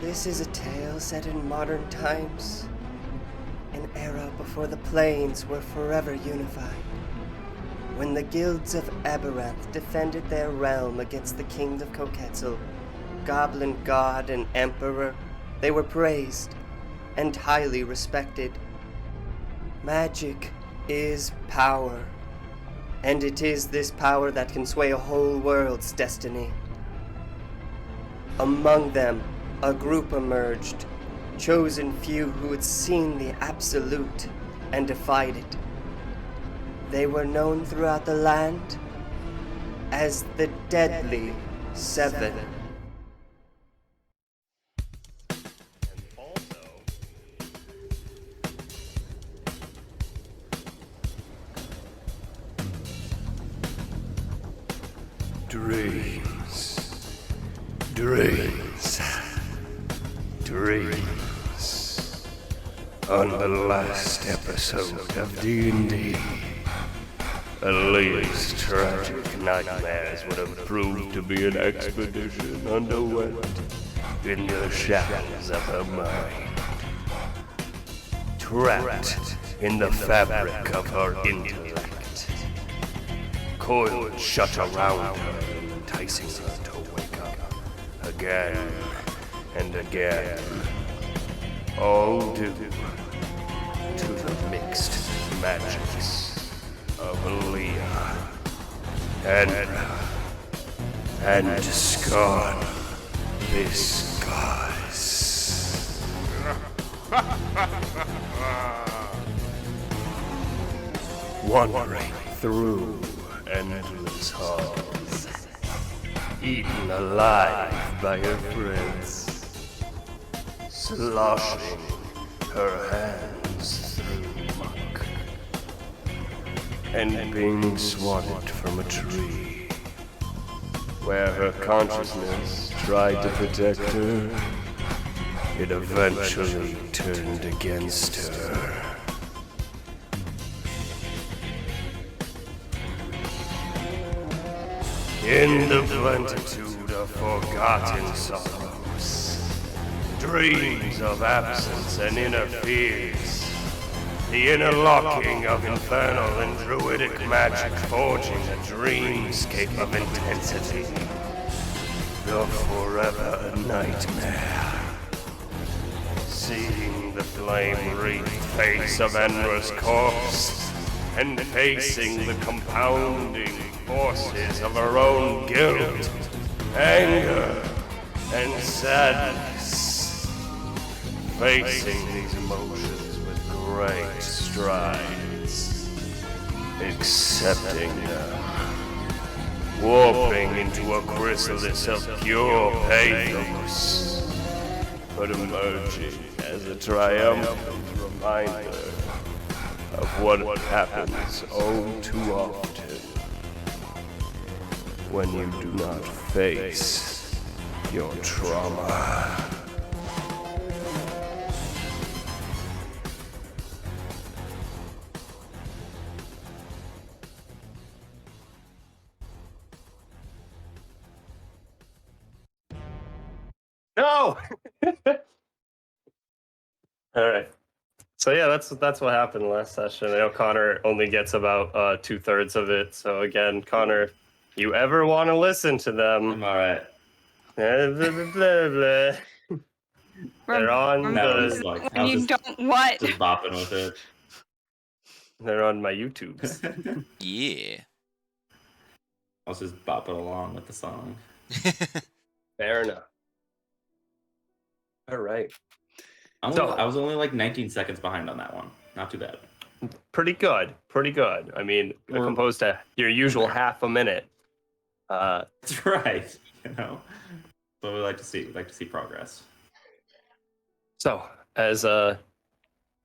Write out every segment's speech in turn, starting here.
This is a tale set in modern times, an era before the planes were forever unified. When the guilds of Aberranth defended their realm against the king of Koketzel, goblin god and emperor, they were praised and highly respected. Magic is power, and it is this power that can sway a whole world's destiny. Among them, a group emerged, chosen few who had seen the absolute and defied it. They were known throughout the land as the Deadly Seven. Dreams. On the last episode of D&D, Aaliyah's tragic nightmares would have proved to be an expedition underwent in the shadows of her mind. Trapped in the fabric of her intellect, coiled shut around her, enticing her to wake up again and again, all due to the mixed magics of Aaliyah and Scorn this goddess. Wandering through endless halls, eaten alive by her friends, sloshing her hands through muck, and being swatted from a tree, where her consciousness tried to protect her, it eventually turned against her. In the plenitude of forgotten sorrows, dreams of absence and inner fears, the interlocking of infernal and druidic magic forging a dreamscape of intensity, the forever nightmare. Seeing the flame-wreathed face of Enra's corpse, and facing the compounding forces of her own guilt, anger, and sadness. Facing these emotions with great strides, accepting them, warping into a chrysalis of pure pathos, but emerging as a triumphant reminder of what happens oh too often when you do not face your trauma. No! Alright. So yeah, that's what happened last session. I know Connor only gets about 2/3 of it. So again, Connor, you ever want to listen to them? I'm alright. Blah, blah, blah, blah. They're on was the. like, I And was you just, don't what? just bopping with it. They're on my YouTubes. Yeah. I was just bopping along with the song. Fair enough. All right. I was only like 19 seconds behind on that one. Not too bad. Pretty good. Pretty good. I mean, composed to your usual half a minute. That's right. You know, but we like to see progress. So, as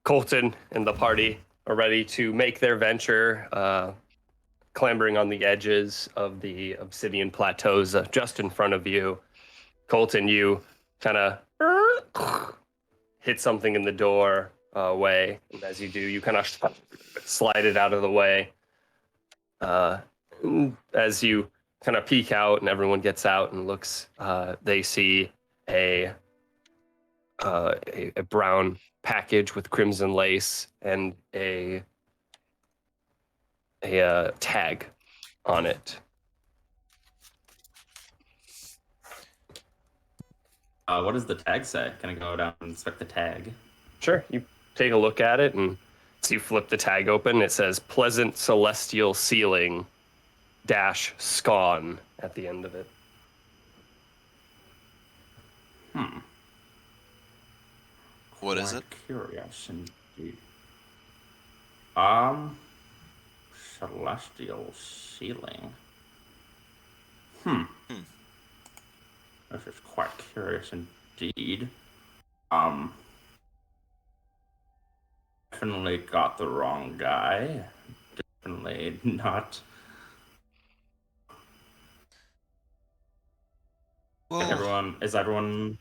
Colton and the party are ready to make their venture, clambering on the edges of the obsidian plateaus just in front of you, Colton, you kind of hit something in the door way, and as you do, you kind of slide it out of the way. As you kind of peek out and everyone gets out and looks, they see a a brown package with crimson lace and a tag on it. What does the tag say? Can I go down and inspect the tag? Sure, you take a look at it, and so you flip the tag open. It says "Pleasant Celestial Ceiling -Scone" at the end of it. What is it? Curious indeed. Celestial ceiling. This is quite curious indeed. Definitely got the wrong guy. Definitely not. Well, Is everyone?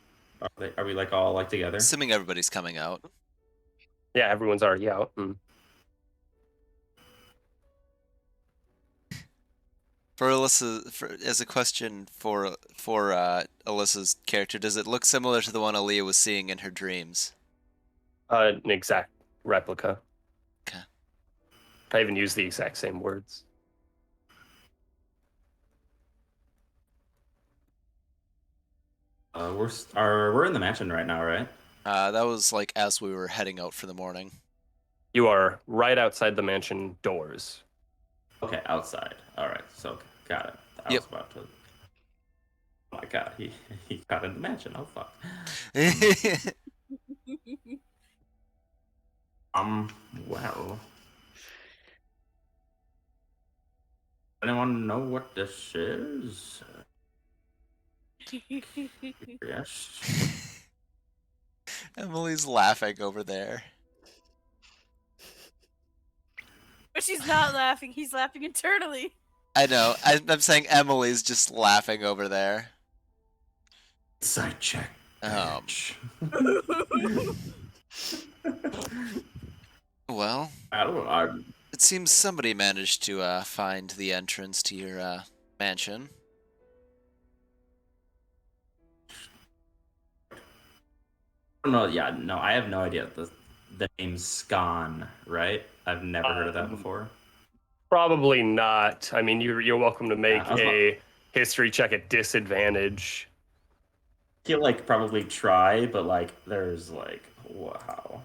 Are we like all like together? assuming everybody's coming out. Yeah, everyone's already out. For Alyssa, as a question for Alyssa's character, does it look similar to the one Aaliyah was seeing in her dreams? An exact replica. Okay. I even use the exact same words. We're in the mansion right now, right? That was like as we were heading out for the morning. You are right outside the mansion doors. Okay, outside. All right, so got it. I was about to. Oh my god, he got in the mansion. Oh fuck. Well. Anyone know what this is? Yes. Emily's laughing over there. But she's not laughing. He's laughing internally. I know. I'm saying Emily's just laughing over there. Side check. Well, I don't know. it seems somebody managed to find the entrance to your mansion. No, yeah, no, I have no idea. The name's Scon, right? I've never heard of that before. Probably not. I mean, you're welcome to make Yeah, a history check at disadvantage. I feel like probably try, but like there's like wow.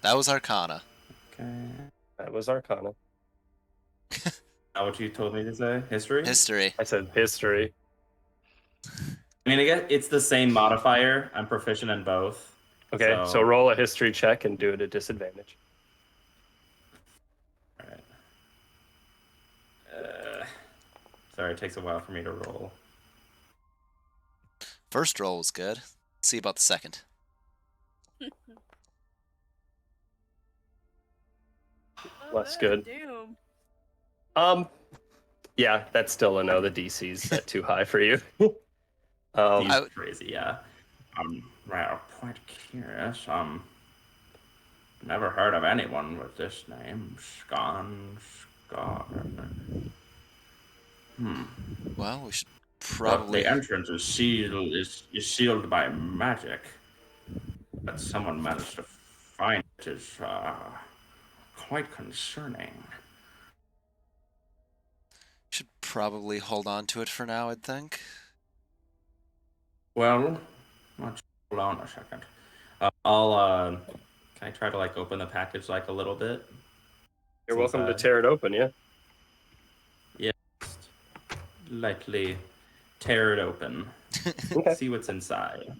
That was Arcana. Okay. That was Arcana. Now what you told me to say? History? History. I said history. I mean, I guess it's the same modifier. I'm proficient in both. Okay, so roll a history check and do it at disadvantage. All right. Sorry, it takes a while for me to roll. First roll was good. Let's see about the second. Less good. Doom. Yeah, that's still a no. The DC's set too high for you. He's crazy, yeah. Well, quite curious. Never heard of anyone with this name. Scon. Well, we should But probably. the entrance is sealed by magic. That someone managed to find it is quite concerning. Should probably hold on to it for now, I'd think. Well, let's hold on a second. Can I try to like open the package like a little bit? You're welcome to tear it open, yeah. Yeah. Lightly tear it open. Okay. See what's inside.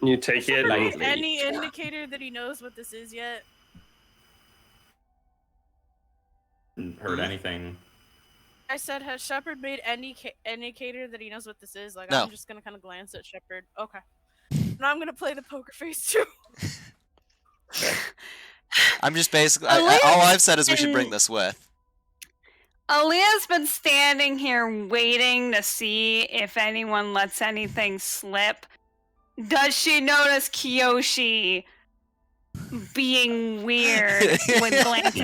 You take it. Made lightly. any indicator that he knows what this is yet? Heard anything? I said, has Shepard made any indicator that he knows what this is? Like, No. I'm just gonna kind of glance at Shepard. Okay. Now I'm gonna play the poker face too. I'm just basically. Aaliyah's all I've said is we should been- bring this with. Aaliyah's been standing here waiting to see if anyone lets anything slip. Does she notice Kiyoshi being weird with glances.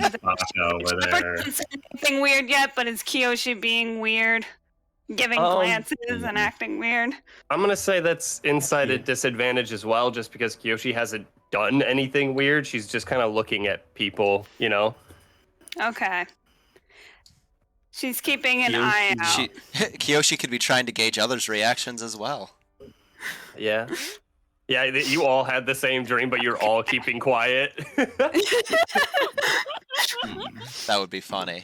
Over there. Hasn't said anything weird yet, but is Kiyoshi being weird? Giving glances and acting weird? I'm gonna say that's inside Yeah. at disadvantage as well, just because Kiyoshi hasn't done anything weird. She's just kind of looking at people, you know? Okay. She's keeping an eye out. Kiyoshi could be trying to gauge others' reactions as well. Yeah. Yeah, you all had the same dream, but you're all keeping quiet. That would be funny.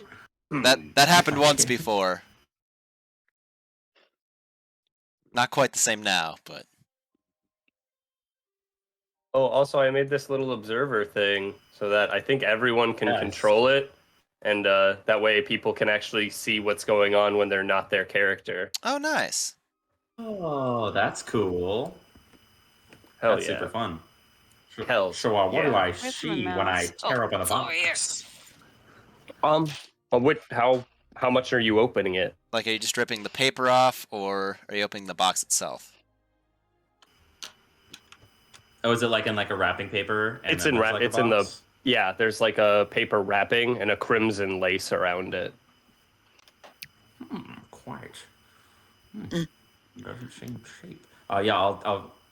That happened once before. Not quite the same now, but Oh, also, I made this little observer thing so that I think everyone can control it, and that way people can actually see what's going on when they're not their character. oh, nice. Oh, that's cool. Hell That's yeah. super fun. Hell So, what do yeah. I Where's see my when I mouse? tear open the it's over here. box? How much are you opening it? Like, are you just ripping the paper off, or are you opening the box itself? Oh, is it like in like a wrapping paper? And It's then in there's, like, a it's in the box? yeah. There's like a paper wrapping and a crimson lace around it. Quite. Doesn't seem cheap. Yeah,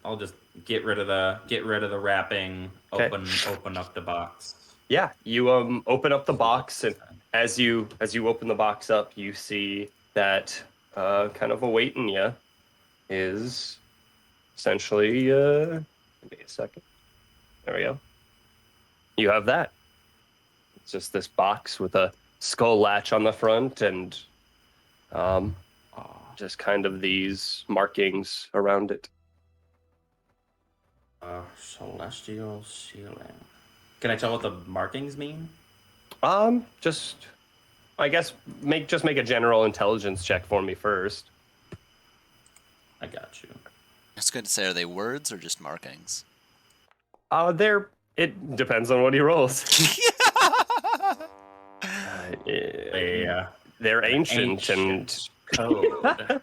I'll just get rid of the wrapping. Okay. Open up the box. Yeah, you open up the box, and as you open the box up, you see that kind of awaiting you is essentially. Give me a second. There we go. You have that. It's just this box with a skull latch on the front, and just kind of these markings around it. Celestial ceiling. Can I tell what the markings mean? Just I guess make a general intelligence check for me first. I got you. I was going to say, are they words or just markings? It depends on what he rolls. They're ancient and code.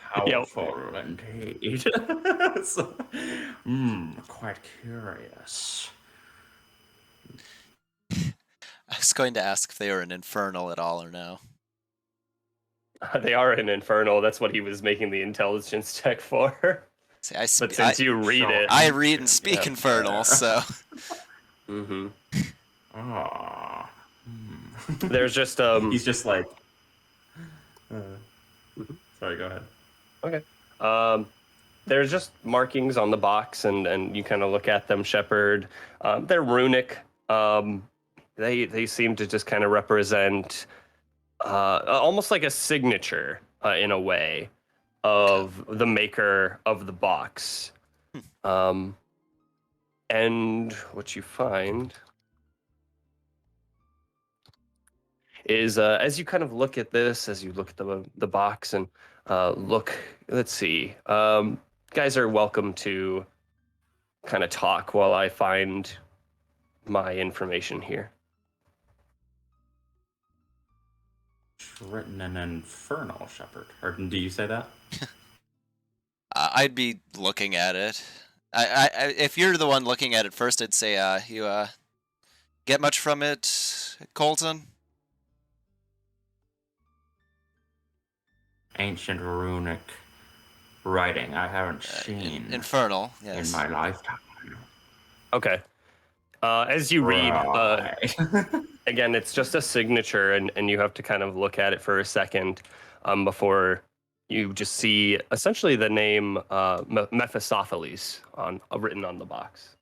Powerful indeed. So, quite curious. I was going to ask if they were an infernal at all or no. They are an infernal. That's what he was making the intelligence check for. See, But since you read it, I read and speak infernal, so. Mm-hmm. Oh. There's just He's just like. Sorry, go ahead. Okay. There's just markings on the box, and you kind of look at them, Shepard. They're runic. They seem to just kind of represent almost like a signature in a way of the maker of the box. And what you find is as you kind of look at this, as you look at the box and let's see. Guys are welcome to kind of talk while I find my information here. It's written in infernal, Shepard. Or do you say that? I'd be looking at it. I if you're the one looking at it first, I'd say, you get much from it, Colton? Ancient runic writing I haven't seen Infernal, yes. in my lifetime. Okay. As you read, Right. again, it's just a signature, and you have to kind of look at it for a second before you just see essentially the name Mephistopheles written on the box.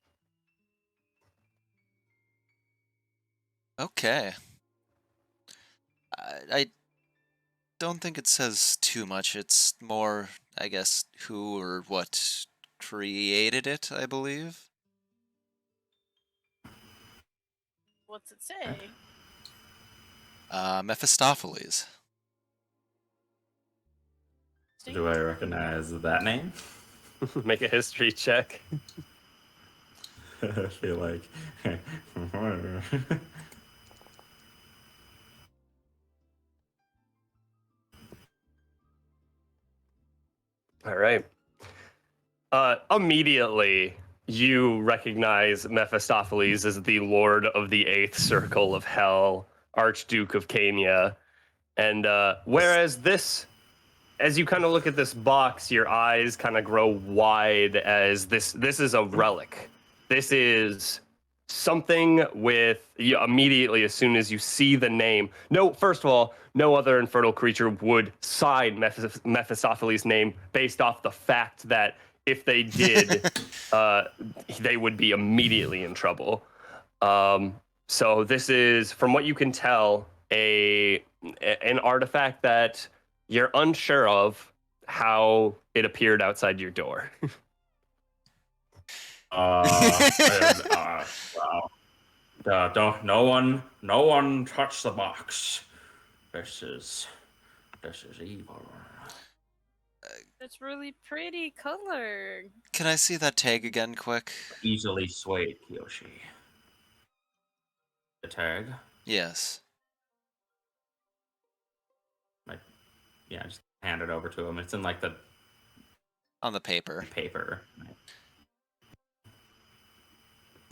Okay. I don't think it says too much. It's more, I guess, who or what created it, I believe. What's it say? Mephistopheles. Do I recognize that name? Make a history check. I feel like. All right. Immediately, you recognize Mephistopheles as the Lord of the Eighth Circle of Hell, Archduke of Cania. And whereas this, as you kind of look at this box, your eyes kind of grow wide as this is a relic. This is something with you immediately as soon as you see the name. No, first of all, no other infernal creature would sign Mephistopheles' name based off the fact that if they did, they would be immediately in trouble. So this is, from what you can tell, an artifact that you're unsure of how it appeared outside your door. Wow. Don't no one touch the box. This is evil. It's really pretty color. Can I see that tag again, quick? Easily swayed, Kiyoshi. The tag? Yes. Yeah, just hand it over to him. It's in like the On the paper. paper.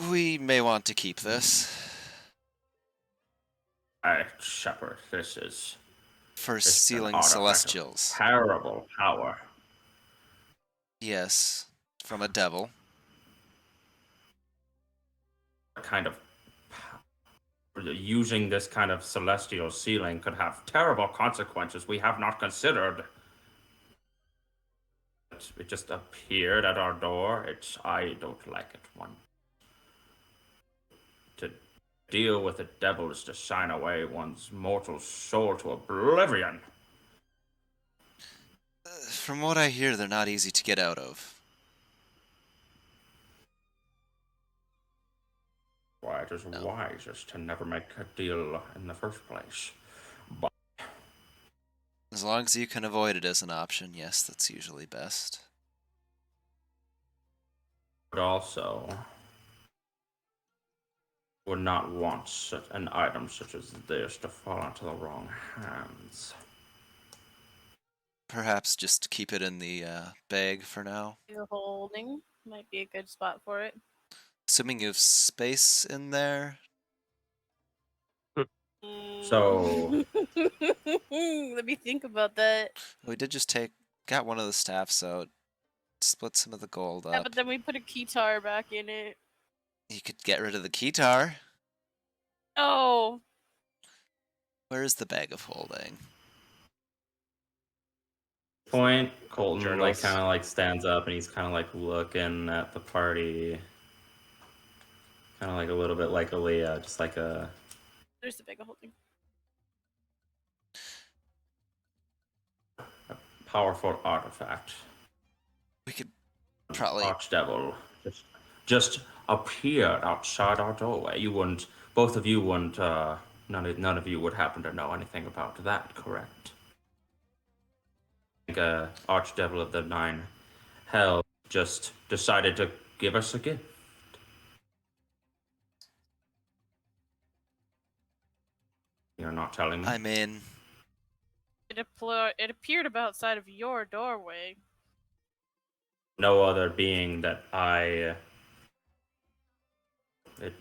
We may want to keep this Shepherd, this is for this is an sealing artifact of celestials. terrible power. Yes, from a devil. Kind of using this kind of celestial sealing could have terrible consequences we have not considered. It just appeared at our door. I don't like it. To deal with the devil is to sign away one's mortal soul to oblivion. From what I hear, they're not easy to get out of. Why it is wisest to never make a deal in the first place. But As long as you can avoid it as an option, yes, that's usually best. also would not want an item such as this to fall into the wrong hands. Perhaps just keep it in the bag for now. You're holding might be a good spot for it. Assuming you have space in there. So let me think about that. We did just got one of the staffs out, split some of the gold Yeah, up. but then we put a keytar back in it. You could get rid of the keytar. Oh, Where is the bag of holding? point, Colton Journals. kind of stands up and he's kind of looking at the party, kind of a little bit like Aaliyah, just like a there's the bag of holding. powerful artifact. We could probably. Archdevil just appeared outside our doorway. You wouldn't, both of you wouldn't, none of you would happen to know anything about that, correct? I think Archdevil of the Nine Hell just decided to give us a gift. You're not telling me? I'm in. It appeared about outside of your doorway. No other being that it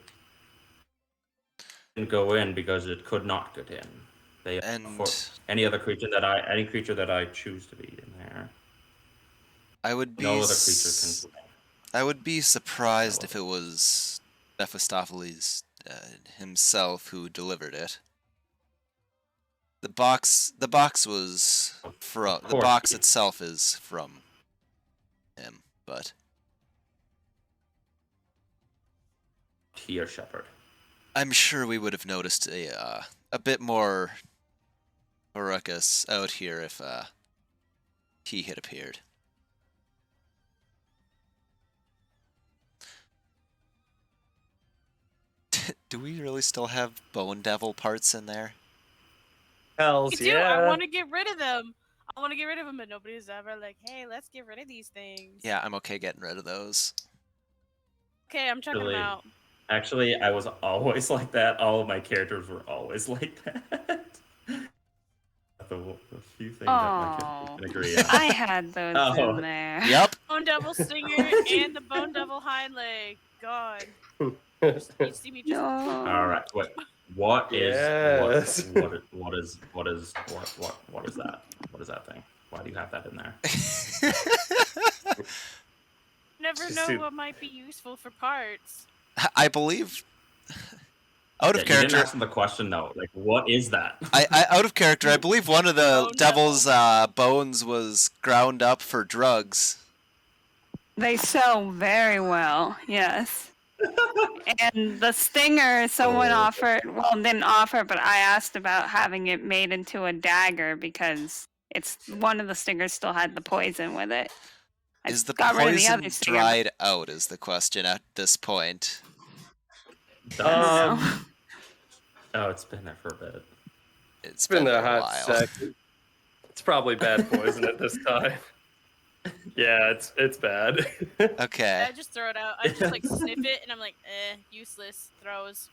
didn't go in because it could not get in. For any creature that I choose to be in there. I would be. No other creature can. I would be surprised if it was Mephistopheles himself who delivered it. The box was from the box itself is from him, but Here, Shepherd. I'm sure we would have noticed a bit more ruckus out here if he had appeared. Do we really still have Bone Devil parts in there? Hells We do. yeah. I want to get rid of them. But nobody's ever like, hey, let's get rid of these things. Yeah, I'm okay getting rid of those. Okay, I'm checking them out. Actually, I was always like that. All of my characters were always like that. the few things that we can agree on. I had those Oh. in there. Yep. Bone Devil Stinger and the Bone Devil Hind Leg. God. You see me just. No. All right. Wait. What is Yes. what is that? What is that thing? Why do you have that in there? Never Just know to- what might be useful for parts. I believe. Out of You didn't character. ask him the question though. Like, what is that? I out of character. I believe one of the Bone devil's bones was ground up for drugs. They sell very well, yes. And the stinger, someone offered, well, didn't offer, but I asked about having it made into a dagger because it's one of the stingers still had the poison with it. I Is the got rid of the poison other stinger, but dried out? Is the question at this point? I don't know. Oh, it's been there for a bit. It's been there a a hot while. second. It's probably bad poison at this time. Yeah, it's bad. Okay. I just throw it out. I just like sniff it and I'm like, useless. Throws.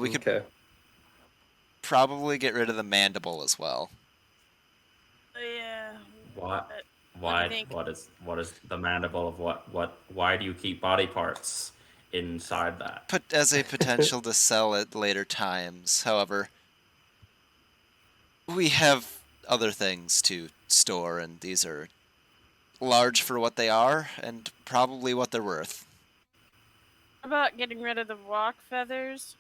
We could Okay. probably get rid of the mandible as well. Yeah. What? do you Why? think? What is the mandible of what? Why do you keep body parts inside that? Put as a potential to sell at later times. However, we have other things to store, and these are large for what they are, and probably what they're worth. How about getting rid of the rock feathers?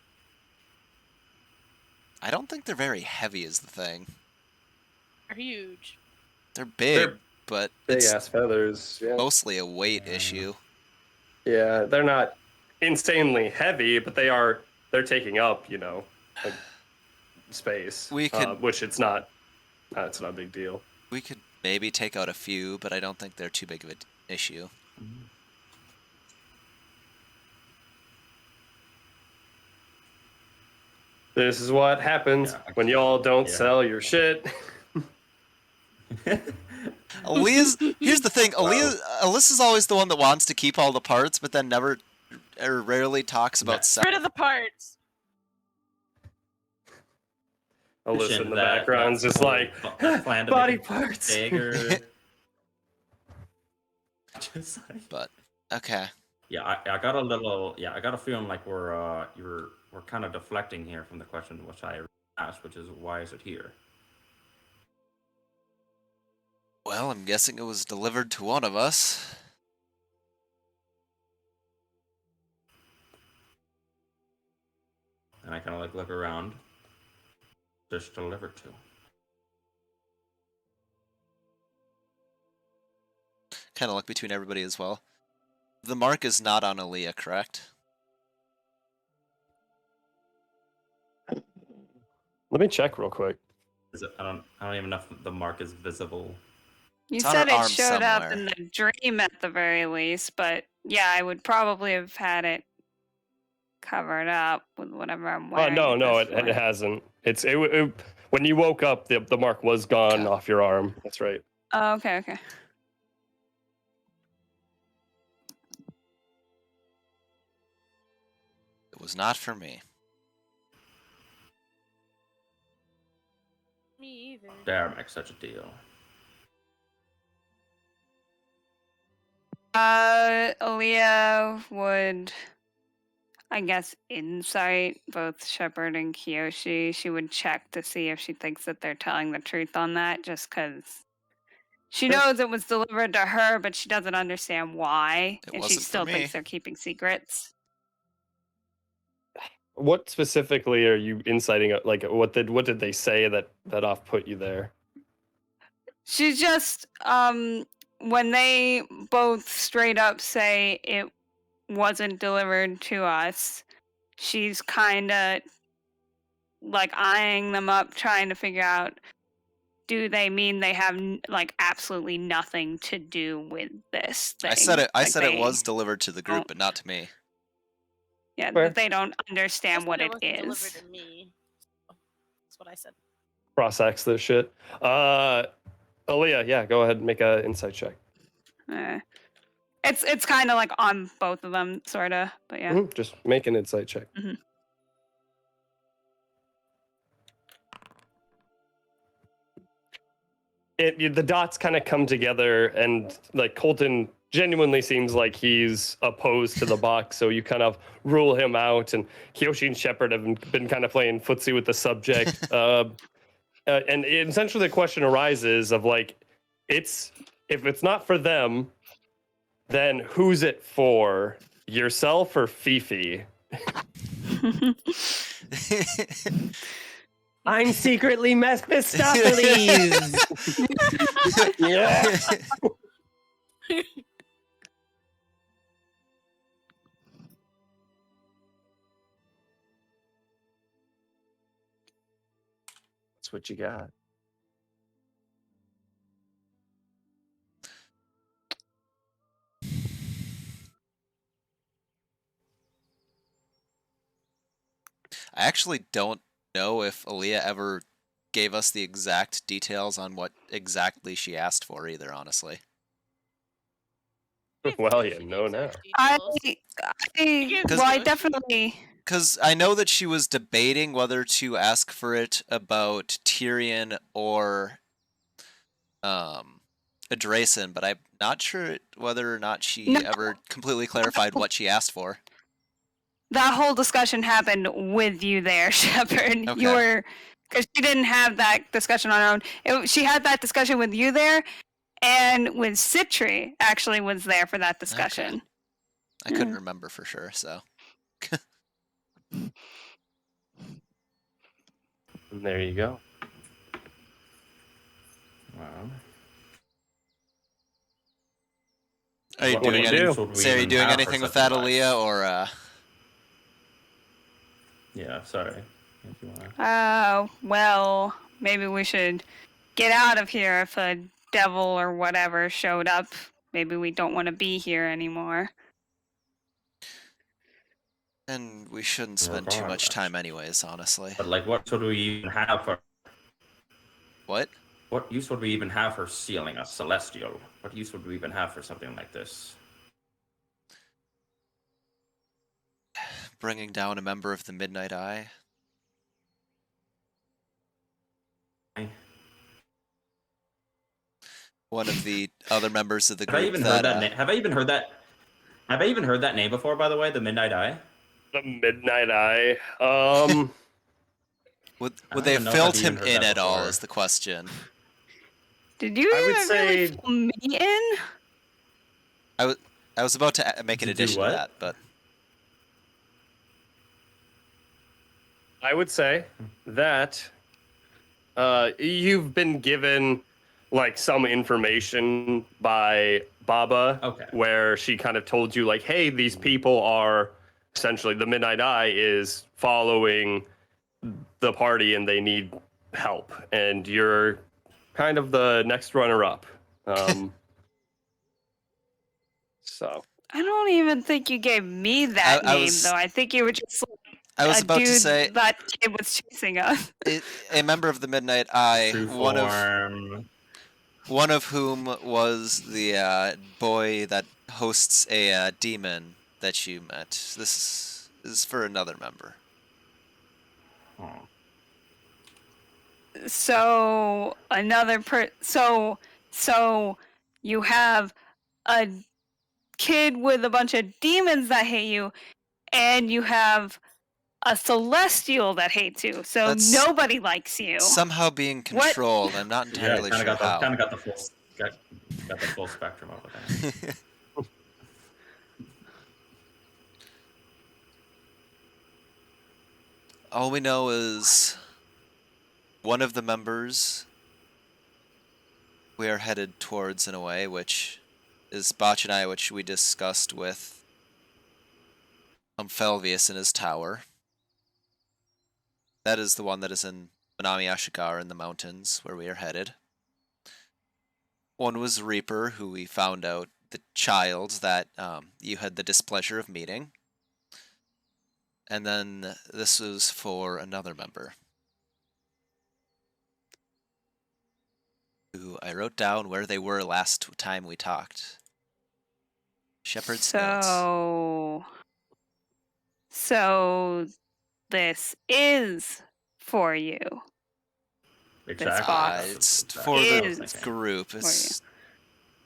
I don't think they're very heavy is the thing. They're huge. They're big, They're but Big it's ass feathers. Yeah. mostly a weight issue. Yeah, they're not insanely heavy, but they're taking up, like space. We could- which it's not. It's not a big deal. We could maybe take out a few, but I don't think they're too big of an issue. This is what happens Yeah, when y'all don't yeah. sell your shit. Here's the thing, Alyssa's always the one that wants to keep all the parts, but then never or rarely talks about Get rid of the parts. Alyssa in the That- background's that just whole- like, that plan to body make a parts. dagger. Just like, But okay. yeah, I got a little. Yeah, I got a feeling like we're kind of deflecting here from the question which I asked, which is why is it here? Well, I'm guessing it was delivered to one of us. And I kind of like look around. Just delivered to. Kind of look between everybody as well. The mark is not on Aaliyah, correct? Let me check real quick. Is it? I don't even know if the mark is visible. You It's on said her it arm showed up somewhere. in the dream at the very least, but yeah, I would probably have had it covered up with whatever I'm wearing. No, at this it point. hasn't. It when you woke up, the mark was gone Okay. off your arm. That's right. Oh, okay. It was not for me. Me either. Dare make such a deal. Aaliyah would, I guess, insight both Shepard and Kiyoshi. She would check to see if she thinks that they're telling the truth on that, just because she knows it was delivered to her, but she doesn't understand why, It and she wasn't for still me. thinks they're keeping secrets. What specifically are you inciting? Like, what did they say that off put you there? She's just when they both straight up say it wasn't delivered to us, she's kind of like eyeing them up, trying to figure out, do they mean they have like absolutely nothing to do with this thing? I said it. I Like said it they- was delivered to the group, don't- but not to me. Yeah, Fair. that they don't understand Just what that it wasn't delivered is. to me. That's what I said. Cross-X this shit. Aaliyah, yeah, go ahead and make an insight check. It's kind of like on both of them, sort of, but yeah. Mhm, just make an insight check. the dots kind of come together, and like Colton genuinely seems like he's opposed to the box, so you kind of rule him out. And Kyoshi and Shepard have been kind of playing footsie with the subject. And essentially the question arises of like, if it's not for them, then who's it for? Yourself or Fifi? I'm secretly Mephistopheles. Yeah. That's what you got. I actually don't know if Aaliyah ever gave us the exact details on what exactly she asked for either, honestly. Well, She you needs know those now. details. I definitely. Because I know that she was debating whether to ask for it about Tyrion or Adrason, but I'm not sure whether or not she No. ever completely clarified what she asked for. That whole discussion happened with you there, Shepard. Okay. You were, because she didn't have that discussion on her own. She had that discussion with you there, and with Citri actually was there for that discussion. I couldn't remember for sure, so. And there you go. Well, Are you what doing do you any? do? So are you doing anything with that, Aaliyah, or Yeah, sorry. If you wanna... Well, maybe we should get out of here if a devil or whatever showed up. Maybe we don't want to be here anymore. And we shouldn't spend too much Regardless. time anyways, honestly. But like, what should we even have for? What? What use would we even have for sealing a celestial? What use would we even have for something like this? Bringing down a member of the Midnight Eye? One of the other members of the Have I group even heard that that name? Have I even heard that? Have I even heard that name before? By the way, the Midnight Eye. The Midnight Eye. would I don't they have even know if filled I've him even heard in that at all before. is the question. Did you I would even really say- fill me in? I was about to make an To do addition to what? that, but I would say that you've been given like some information by Baba, Okay. where she kind of told you like, hey, these people are essentially the Midnight Eye is following the party and they need help, and you're kind of the next runner-up. So I don't even think you gave me that I name, was- though. I think you were just like I was a about dude to say that kid was chasing us. a member of the Midnight Eye, True one of form. whom was the boy that hosts a demon that you met. This is for another member. Oh. So so you have a kid with a bunch of demons that hate you, and you have a celestial that hates you. So That's nobody likes you. Somehow being What? controlled. I'm not entirely Yeah, sure how. kind of got the full spectrum of it. All we know is one of the members we are headed towards in a way, which is Botch and I, which we discussed with Felvius in his tower. That is the one that is in Manami Ashikar in the mountains where we are headed. One was Reaper, who we found out the child that you had the displeasure of meeting. And then this was for another member, who I wrote down where they were last time we talked. Shepard's notes. So this is for you. Exactly. box It's That's for what I the was thinking. group. It's,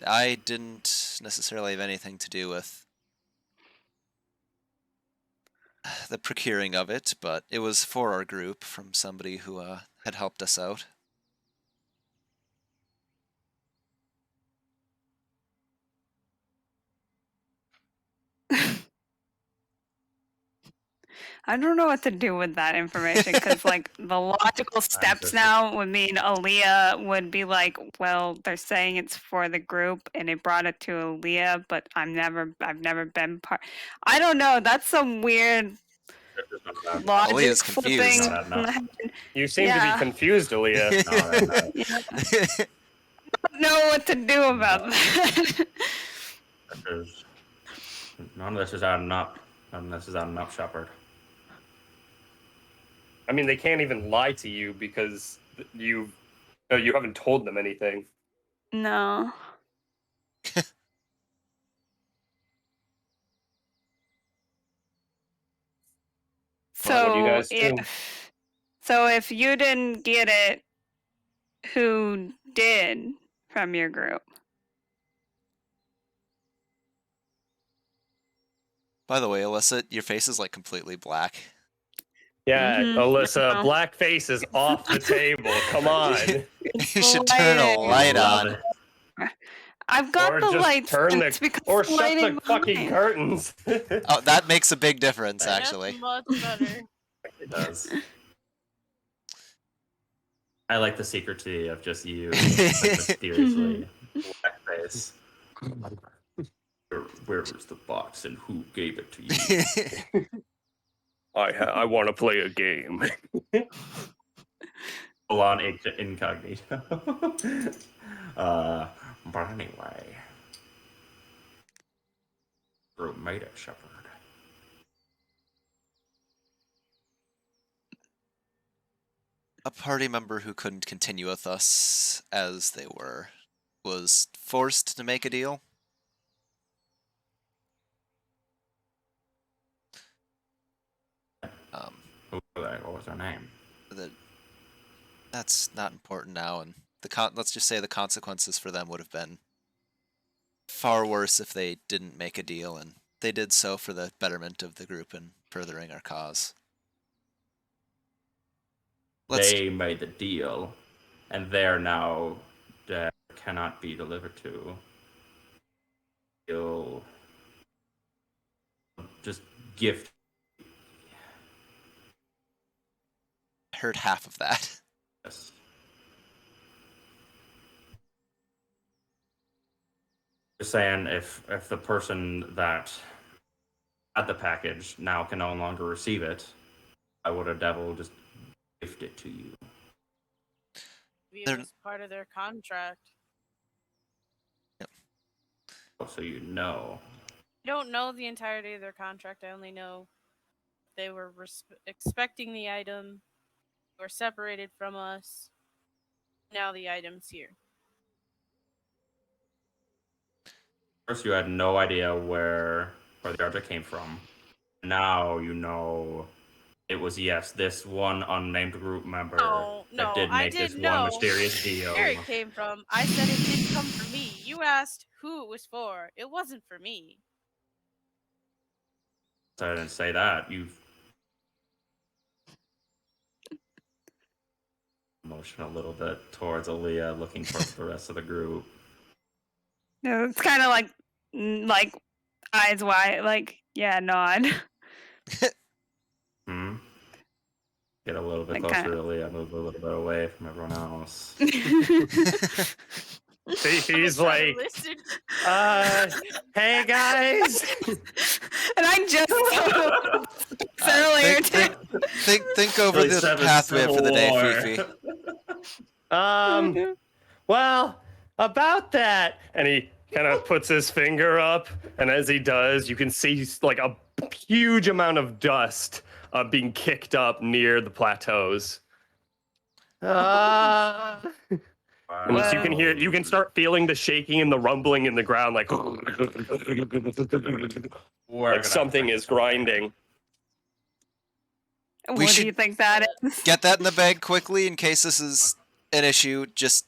I didn't necessarily have anything to do with the procuring of it, but it was for our group from somebody who had helped us out. I don't know what to do with that information because, like, the logical steps just- now would mean Aaliyah would be like, "Well, they're saying it's for the group, and it brought it to Aaliyah, but I've never been part." I don't know. That's some weird It's just not that. logic Aaliyah's flipping. confused. Not enough. You seem to Yeah. be confused, Aaliyah. No, that- Yeah, I don't know what to do about that. None of this is adding up. None of this is adding up, Shepard. I mean, they can't even lie to you because you haven't told them anything. No. Well, what do you So guys do? if you didn't get it, who did from your group? By the way, Alyssa, your face is like completely black. Yeah, Mhm, Alyssa, I know. blackface is off the table. Come on. You should turn a light on. I've got Or the just lights turn it's the because or the shut lighting the fucking behind. curtains. Oh, that makes a big difference, That's actually. much better. It does. I like the secrecy of just you, like, mysteriously blackface. Where was the box and who gave it to you? I want to play a game. Full on incognito. But anyway, group made it, Shepard. A party member who couldn't continue with us as they were was forced to make a deal. Who were they? What was their name? That's not important now, and let's just say the consequences for them would have been far worse if they didn't make a deal, and they did so for the betterment of the group and furthering our cause. They made the deal, and they're now cannot be delivered to. You'll just gift. heard half of that. Yes. Just saying, if the person that had the package now can no longer receive it, why would a devil just gift it to you? It They're- was part of their contract. So you know. I don't know the entirety of their contract. I only know they were expecting the item, were separated from us. Now the item's here. First, you had no idea where the object came from. Now you know it was, yes, this one unnamed group member No, that did I make this didn't one know mysterious deal. where it came from. I said it didn't come from me. You asked who it was for. It wasn't for me. So I didn't say that. You motion a little bit towards Aaliyah, looking towards the rest of the group. No, it's kind of like eyes wide, like yeah, nod. Hmm. Get a little bit Like closer kinda- to Aaliyah, move a little bit away from everyone else. He's I'm trying like, to listen. hey guys. And I just earlier too. Think over Really the seven pathway Civil for the day, War. Fifi. Well, about that. And he kind of puts his finger up, and as he does, you can see like a huge amount of dust being kicked up near the plateaus. And you can start feeling the shaking and the rumbling in the ground, like like something is grinding. We What should- do you think that is? Get that in the bag quickly in case this is an issue. Just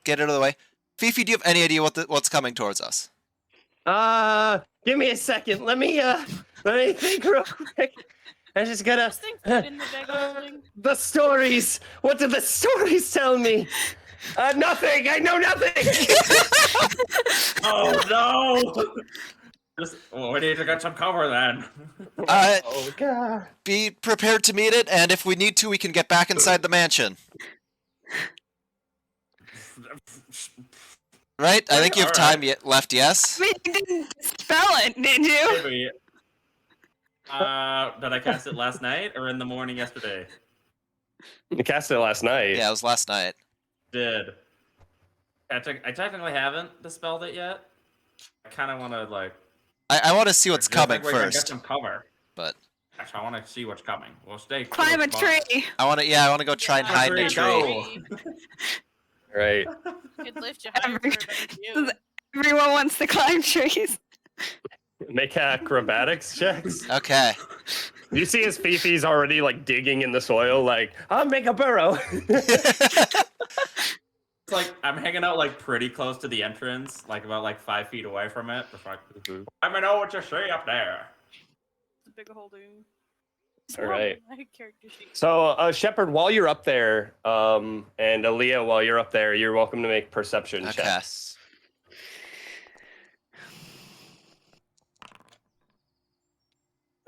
get it out of the way. Fifi, do you have any idea what's coming towards us? Give me a second. Let me think real quick. I just gotta. Just think food in the bag holding. The stories. What did the stories tell me? Nothing. I know nothing. Oh no! We need to get some cover then. Oh god. Be prepared to meet it, and if we need to, we can get back inside the mansion. Right? I think you have time left, yes? You didn't spell it, did you? Maybe. Did I cast it last night or in the morning yesterday? You cast it last night. Yeah, it was last night. Did. I technically haven't dispelled it yet. I kind of want to like. I want to see what's coming we can get first. some cover. But Actually, I want to see what's coming. We'll stay. Climb a tree. I want to go try and hide in a tree. Go. Right. Could lift you higher for a better view. Everyone wants to climb trees. Make acrobatics checks. Okay. You see his Fifi's already like digging in the soil, like, I'll make a burrow. It's like I'm hanging out like pretty close to the entrance, like about like 5 feet away from it. Just like, let me know what you see up there. The big holding. All right. My character sheet. So, Shepard, while you're up there, and Aaliyah, while you're up there, you're welcome to make perception Okay. checks.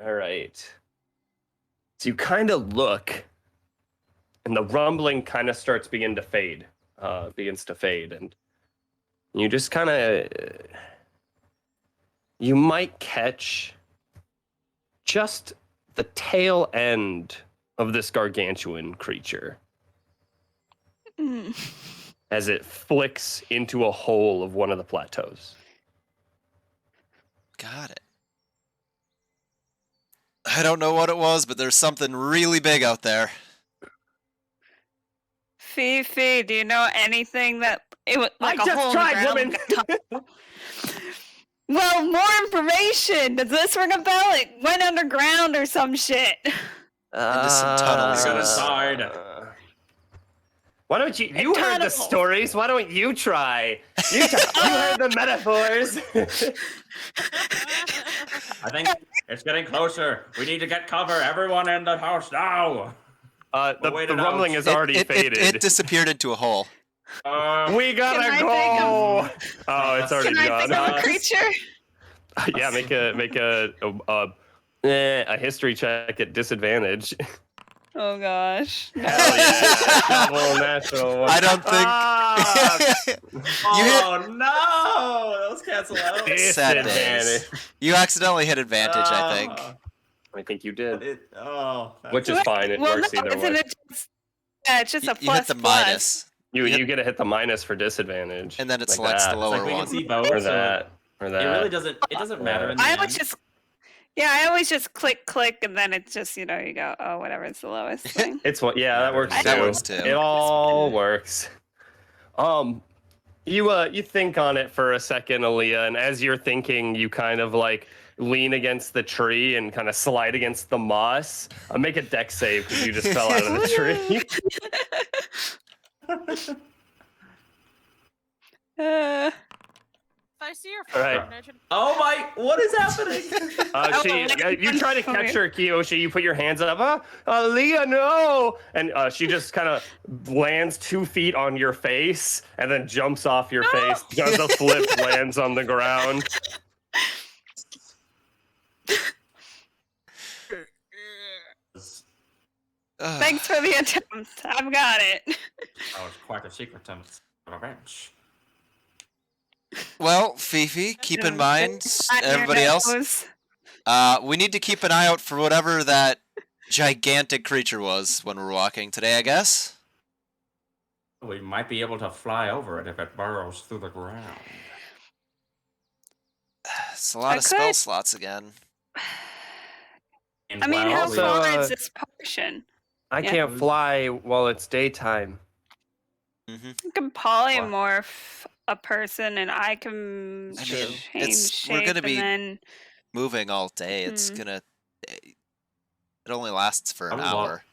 All right. So you kind of look, and the rumbling kind of begins to fade, and you just kind of, you might catch just the tail end of this gargantuan creature as it flicks into a hole of one of the plateaus. Got it. I don't know what it was, but there's something really big out there. Fifi, do you know anything that it was like I a just hole tried, in the ground? Well, more information. Does this ring a bell? It went underground or some shit. Into some tunnels. Go inside. Why don't you heard the tunnels. stories? Why don't you try? You heard the metaphors. I think it's getting closer. We need to get cover. Everyone in the house now. The wait it rumbling out. has already faded. It disappeared into a hole. We gotta Can I go. Oh, it's already Can I think gone. of a creature? Yeah, make a history check at disadvantage. Oh gosh. Hell yeah! Double natural one. I don't think. Oh no! Those cancel out. Sad days. You accidentally hit advantage, I think. I think you did, Oh. which is fine. It works either isn't way. it just, yeah, it's just a You plus hit the plus. minus, You get to hit the minus for disadvantage, and then it like selects that. the lower Like we can one. see both. or so that, or that. It really doesn't. It doesn't matter. In the I end. always just, I always just click, and then it's just, you go, oh, whatever's the lowest thing. It's what? Yeah, that works too. That works too. It all works. You think on it for a second, Aaliyah, and as you're thinking, you kind of like lean against the tree and kind of slide against the moss. Make a dex save because you just fell out of the tree. If I see her All right. phone, I should- Oh my! What is happening? You try to catch her, Kiyoshi. You put your hands up. Leah, no! And she just kind of lands 2 feet on your face and then jumps off your face. Does a flip, lands on the ground. Thanks for the attempt. I've got it. That was quite a secret attempt of revenge. Well, Fifi, keep in mind, On your everybody else, nose. we need to keep an eye out for whatever that gigantic creature was when we're walking today, I guess. We might be able to fly over it if it burrows through the ground. It's a lot I of spell could- slots again. And I mean, well, how so, far is this potion? I Yeah. can't fly while it's daytime. Hmm You can polymorph a person, and I can I mean, change we're gonna shape, be- and then Moving all day, it's Hmm. gonna. It only lasts for an I would walk. hour.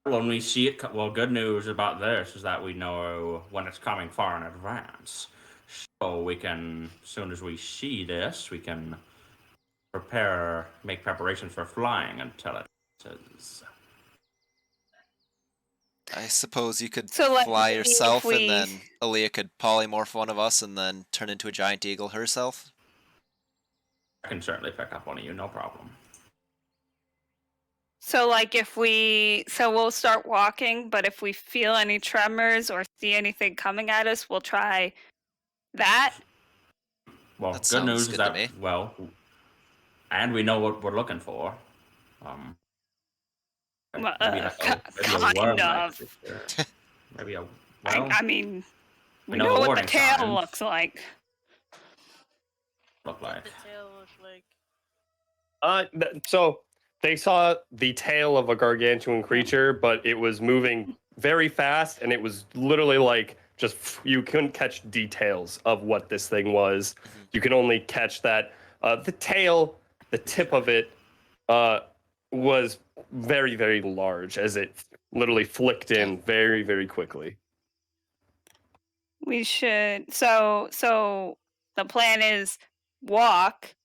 When we see it, well, good news about this is that we know when it's coming far in advance. So we can, as soon as we see this, we can make preparations for flying until it is. I suppose you could So, like, fly maybe if yourself, and we- then Aaliyah could polymorph one of us and then turn into a giant eagle herself. I can certainly pick up one of you, no problem. So, like, we'll start walking, but if we feel any tremors or see anything coming at us, we'll try that. Well, That good sounds news good is to that, me. well, and we know what we're looking for. Maybe a Kind worm-like of. creature. Maybe a, well, I mean, we know know the what the warning tail signs. looks like. look like. The tail look like. So they saw the tail of a gargantuan creature, but it was moving very fast, and it was literally like just you couldn't catch details of what this thing was. You could only catch that the tail, the tip of it, was very, very large as it literally flicked in very, very quickly. We should. So the plan is walk.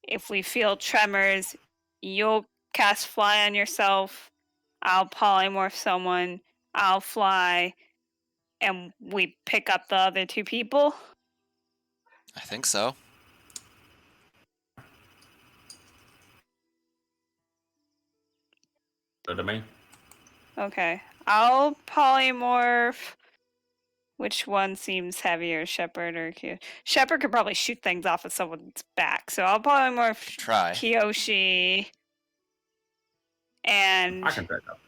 If we feel tremors, you'll cast fly on yourself. I'll polymorph someone. I'll fly, and we pick up the other two people. I think so. Good to me. Okay, I'll polymorph. Which one seems heavier, Shepherd or Kiyoshi? Shepherd could probably shoot things off of someone's back, so I'll polymorph Try. Kiyoshi. And I can pick up.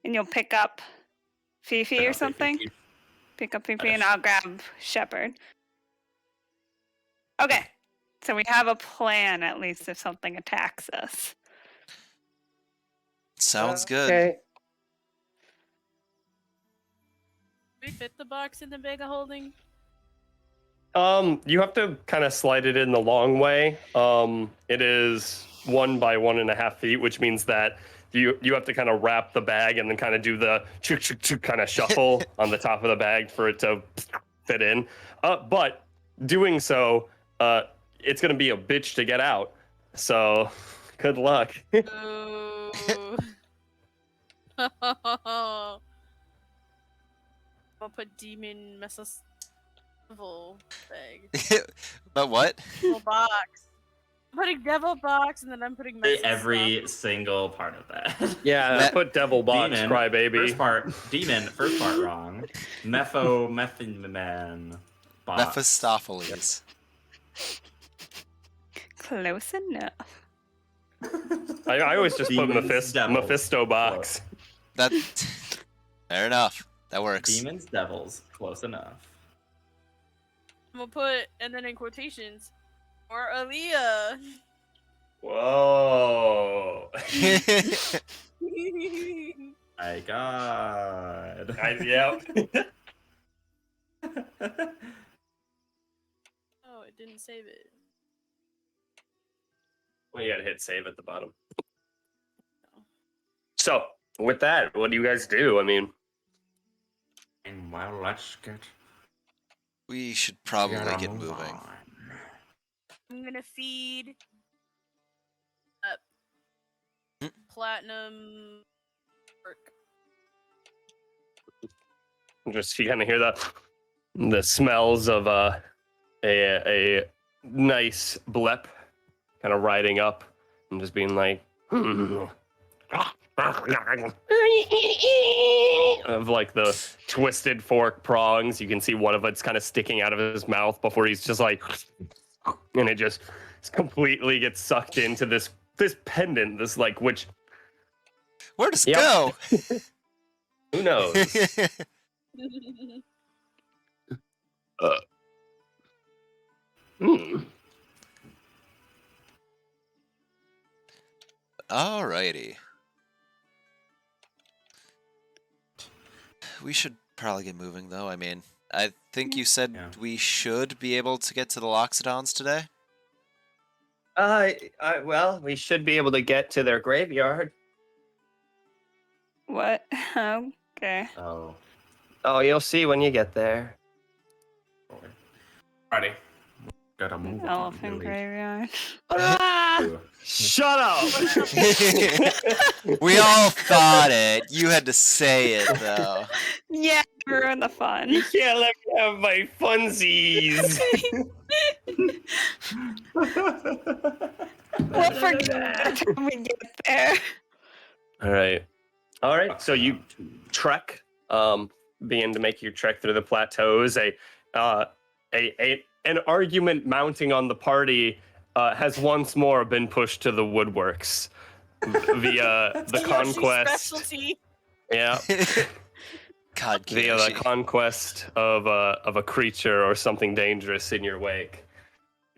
you'll pick up Fifi Pick or up Fifi. something? Pick up Fifi and Yes. I'll grab Shepherd. Okay. So we have a plan, at least, if something attacks us. Sounds good. Okay. Do we fit the box in the bag of holding? You have to kind of slide it in the long way. It is 1 by 1.5 feet, which means that you have to kind of wrap the bag and then kind of do the kind of shuffle on the top of the bag for it to fit in. But doing so, it's gonna be a bitch to get out. So, good luck. Ooh. I'll put demon messes devil bag. But what? Devil box. I'm putting devil box and then I'm putting Say messes every single part of that. Yeah, put devil box, Demon, cry baby. First part wrong. Methin box. Mephistopheles. Close enough. I always just put Demons, devils. Mephisto box. That. Fair enough. That works. Demons, devils, close enough. I'm gonna put, and then in quotations, or Aaliyah. Whoa. My God. Yep. Oh, it didn't save it. Well, you gotta hit save at the bottom. So, with that, what do you guys do? I mean, And well, let's get. We should probably gotta get move moving. on. I'm gonna feed up Hmm? platinum work. just you kind of hear the smells of a nice blep kind of riding up and just being like of like the twisted fork prongs. You can see one of it's kind of sticking out of his mouth before he's just like, and it just completely gets sucked into this pendant, this like, which Where does it Yep. go? who knows. Hmm. Alrighty. We should probably get moving, though. I mean, I think you said Yeah. we should be able to get to the Loxodons today. Well, we should be able to get to their graveyard. What? Okay. Oh, Oh, you'll see when you get there. alrighty. Gotta move on. Elephant Really. graveyard. Shut up! We all thought it. You had to say it though. Yeah, ruin the fun. You can't let me have my funsies. We'll forget by the time we get there. All right. So you trek, begin to make your trek through the plateaus. An argument mounting on the party has once more been pushed to the woodworks via the Yoshi's conquest. specialty. Yeah, God, via the Kiyoshi. conquest of a creature or something dangerous in your wake.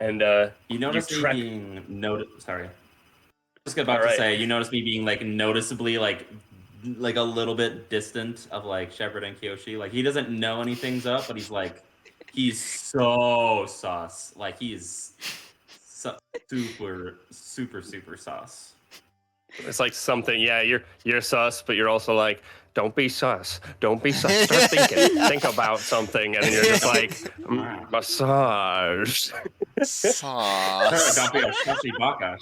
And You notice me trek- being Sorry. Just about to Alright. say, you notice me being like noticeably like a little bit distant of like Shepard and Kiyoshi. Like he doesn't know anything's up, but he's so sus. Like he's super sus. it's like something. Yeah, you're sus, but you're also like, don't be sus. Don't be sus. Start thinking. Think about something, and you're just like, massage. Sauce. Don't be a shushy baka.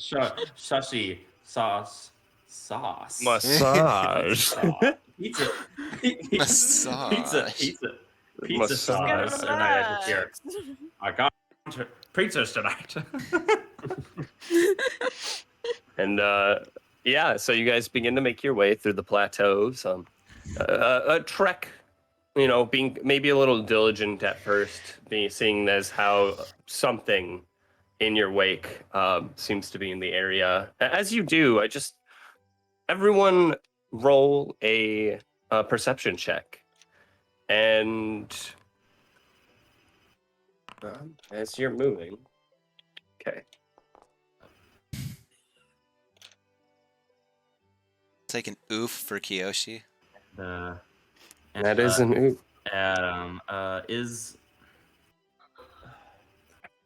Shushy sauce. Massage. Pizza. Massage. Pizza sauce. And I just hear, I got pizzas tonight. And yeah, so you guys begin to make your way through the plateaus. A trek, being maybe a little diligent at first, seeing as how something in your wake seems to be in the area. As you do, everyone roll a perception check. And as you're moving, okay. Take an oof for Kiyoshi. That is an oop. Adam is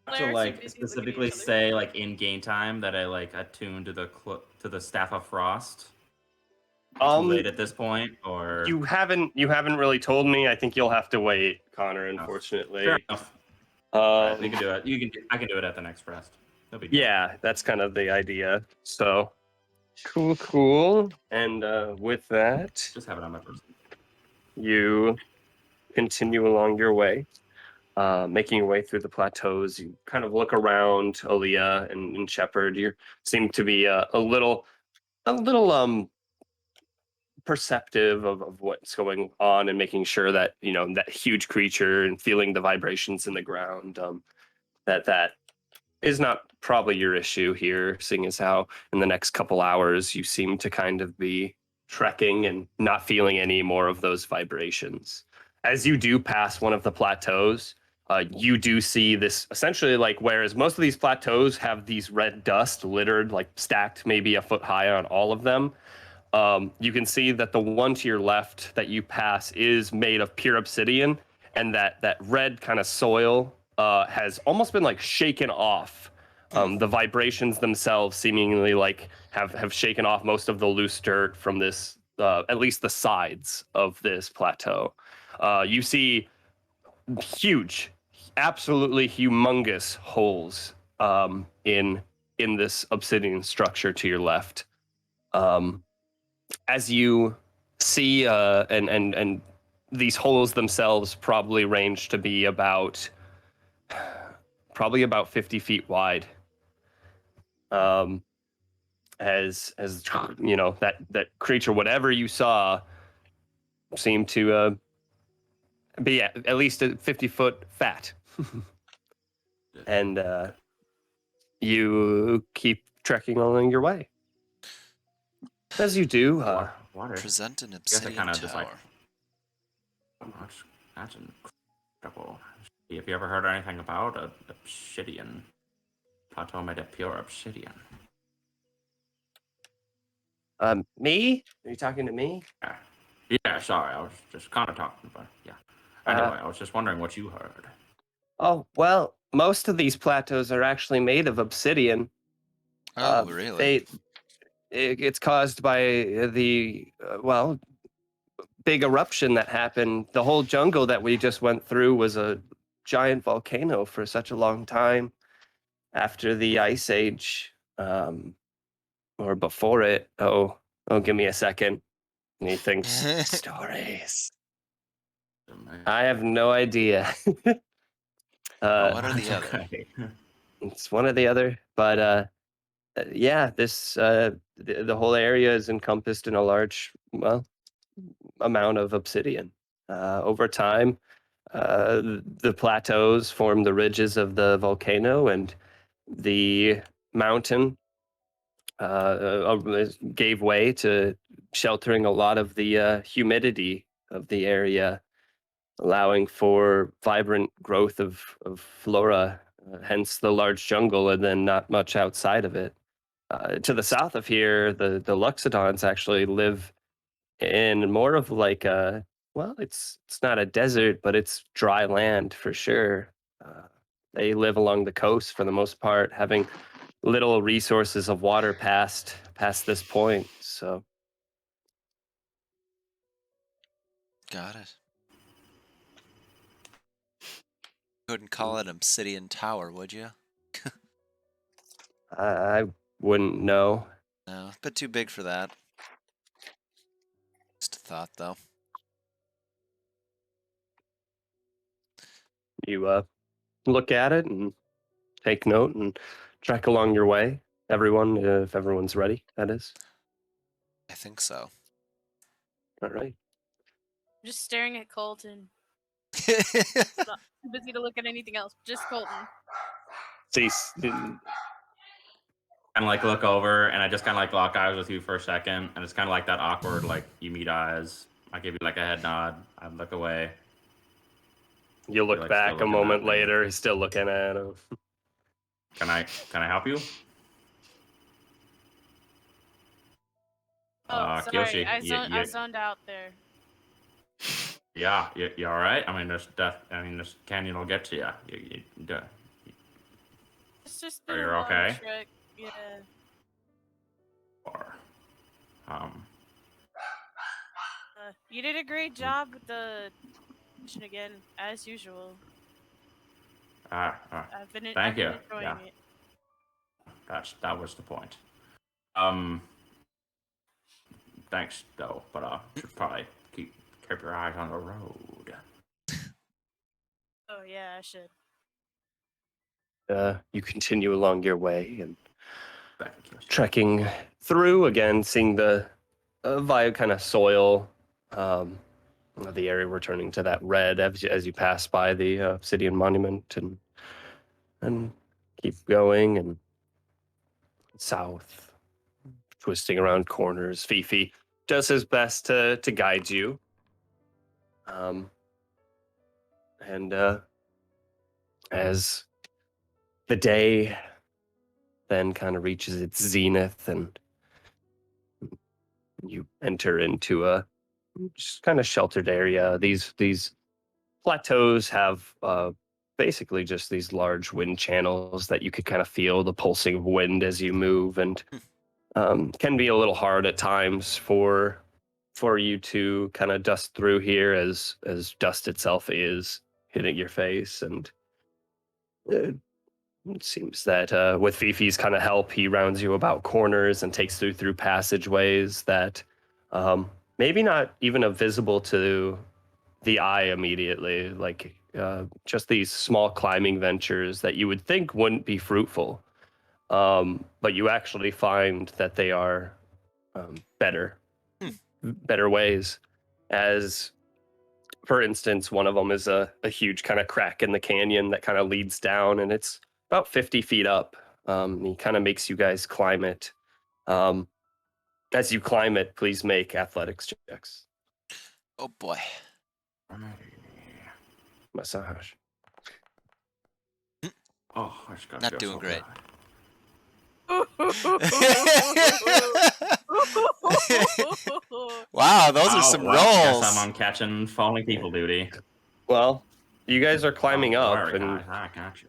to Players like are busy specifically looking at each say like in game time that I like attune to the Staff of Frost. Too late at this point, or You haven't really told me. I think you'll have to wait, Connor. Unfortunately. fair enough. We can do it. I can do it at the next rest. No big deal. Yeah, that's kind of the idea. So cool. And with that, Just have it on my person. you continue along your way, making your way through the plateaus. You kind of look around, Aaliyah and Shepard. You seem to be a little perceptive of what's going on and making sure that that huge creature and feeling the vibrations in the ground. That is not probably your issue here, seeing as how in the next couple hours you seem to kind of be trekking and not feeling any more of those vibrations. As you do pass one of the plateaus, you do see this essentially, like, whereas most of these plateaus have these red dust littered, like stacked maybe a foot high on all of them. You can see that the one to your left that you pass is made of pure obsidian, and that red kind of soil has almost been like shaken off. The vibrations themselves seemingly like have shaken off most of the loose dirt from this, at least the sides of this plateau. You see huge, absolutely humongous holes in this obsidian structure to your left. As you see, and these holes themselves probably range to be about 50 feet wide. As that creature, whatever you saw, seemed to be at least 50 foot fat. And you keep trekking along your way. As you do, Water. Present an I obsidian kinda tower. just like- That's incredible. Have you ever heard anything about a obsidian plateau made of pure obsidian? me? Are you talking to me? Yeah, sorry, I was just kind of talking, but yeah. Anyway, I was just wondering what you heard. Oh, well, most of these plateaus are actually made of obsidian. Oh, really? It's caused by the big eruption that happened. The whole jungle that we just went through was a giant volcano for such a long time after the Ice Age, or before it. Oh, give me a second. And he thinks stories. I have no idea. What are the other? Okay. It's one or the other, but yeah, this the whole area is encompassed in a large, well, amount of obsidian. Over time, the plateaus form the ridges of the volcano, and the mountain gave way to sheltering a lot of the humidity of the area, allowing for vibrant growth of flora, hence the large jungle, and then not much outside of it. To the south of here, the Loxodons actually live in more of like a, well, it's not a desert, but it's dry land for sure. They live along the coast for the most part, having little resources of water past this point. So Got it. Couldn't call it Obsidian Tower, would you? I wouldn't know. No, a bit too big for that. Just a thought, though. You look at it and take note and trek along your way. Everyone, if everyone's ready, that is. I think so. All right. I'm just staring at Colton. Not too busy to look at anything else. Just Colton. Cease. And like look over, and I just kind of like lock eyes with you for a second, and it's kind of like that awkward, like you meet eyes. I give you like a head nod. I look away. You look like, back still a looking moment at me. later. He's still looking at him. Can I help you? Oh, sorry. Kiyoshi, I zoned out there. yeah, you all right? I mean, this canyon will get to you. It's just Are been you a long okay? trek. Yeah. Or, You did a great job with the mission again, as usual. I've been thank you. enjoying Yeah, it. that was the point. Thanks though, but should probably keep your eyes on the road. Oh yeah, I should. You continue along your way and Thank you. trekking through again, seeing the via kind of soil, the area returning to that red as you pass by the obsidian monument, and keep going and south, twisting around corners. Fifi does his best to guide you, and as the day then kind of reaches its zenith, and you enter into a just kind of sheltered area. These plateaus have basically just these large wind channels that you could kind of feel the pulsing of wind as you move, and can be a little hard at times for you to kind of dust through here, as dust itself is hitting your face. And it seems that with Fifi's kind of help, he rounds you about corners and takes you through passageways that maybe not even visible to the eye immediately, like just these small climbing ventures that you would think wouldn't be fruitful, but you actually find that they are better ways. As for instance, one of them is a huge kind of crack in the canyon that kind of leads down, and it's about 50 feet up. He kind of makes you guys climb it. As you climb it, please make athletics checks. Oh boy. Massage. Oh, I just got Not doing great. Wow, those are some rolls. Guess I'm on catching falling people duty. Well, you guys are climbing up, Sorry, and guys, I got you.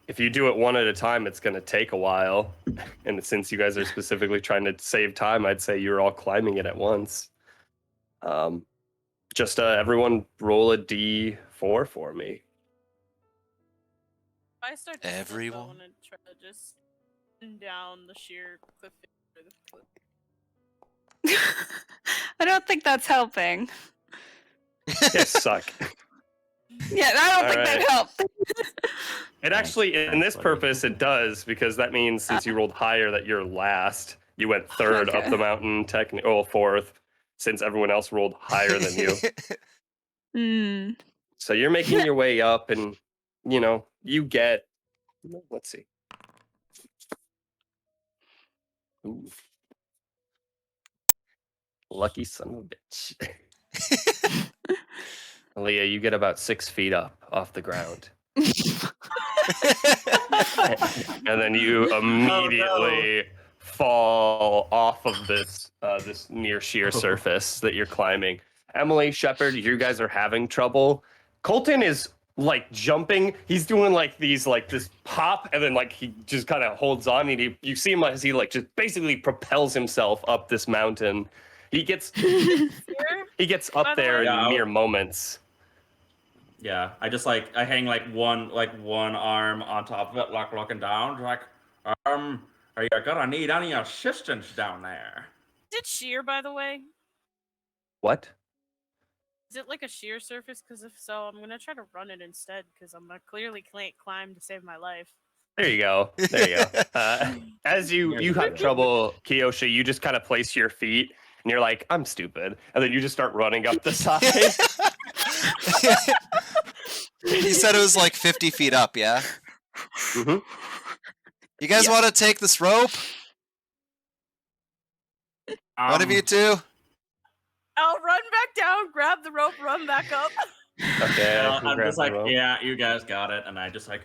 if you do it one at a time, it's going to take a while. And since you guys are specifically trying to save time, I'd say you're all climbing it at once. Just everyone roll a d4 for me. I start to slip, Everyone? I want to try to just send down the sheer cliff face of the cliff. I don't think that's helping. You suck. Yeah, I don't think Alright. that helped. It actually, in this purpose, it does, because that means since you rolled higher that you're last, you went third up Okay. the mountain, fourth, since everyone else rolled higher than you. Hmm. So you're making your way up, and, you know, you get, let's see. Ooh. Lucky son of a bitch. Leah, you get about 6 feet up off the ground. And then you immediately fall off of this this near sheer surface that you're climbing. Emily, Shepard, you guys are having trouble. Colton is like jumping. He's doing like these like this pop, and then like he just kind of holds on, and you see him as he like just basically propels himself up this mountain. He gets up By the there way- in mere moments. Yeah, I hang like one arm on top of it, like looking down, like, are you gonna need any assistance down there? Is it sheer, by the way? What? Is it like a sheer surface? Because if so, I'm gonna try to run it instead. Because I'm clearly can't climb to save my life. There you go. There you go. As you have trouble, Kiyoshi, you just kind of place your feet, and you're like, I'm stupid. And then you just start running up the side. You said it was like 50 feet up, yeah? Mhm. You guys Yeah. want to take this rope? One of you two? I'll run back down, grab the rope, run back up. Okay. I Well, can I'm grab just the like, rope. yeah, you guys got it, and I just like,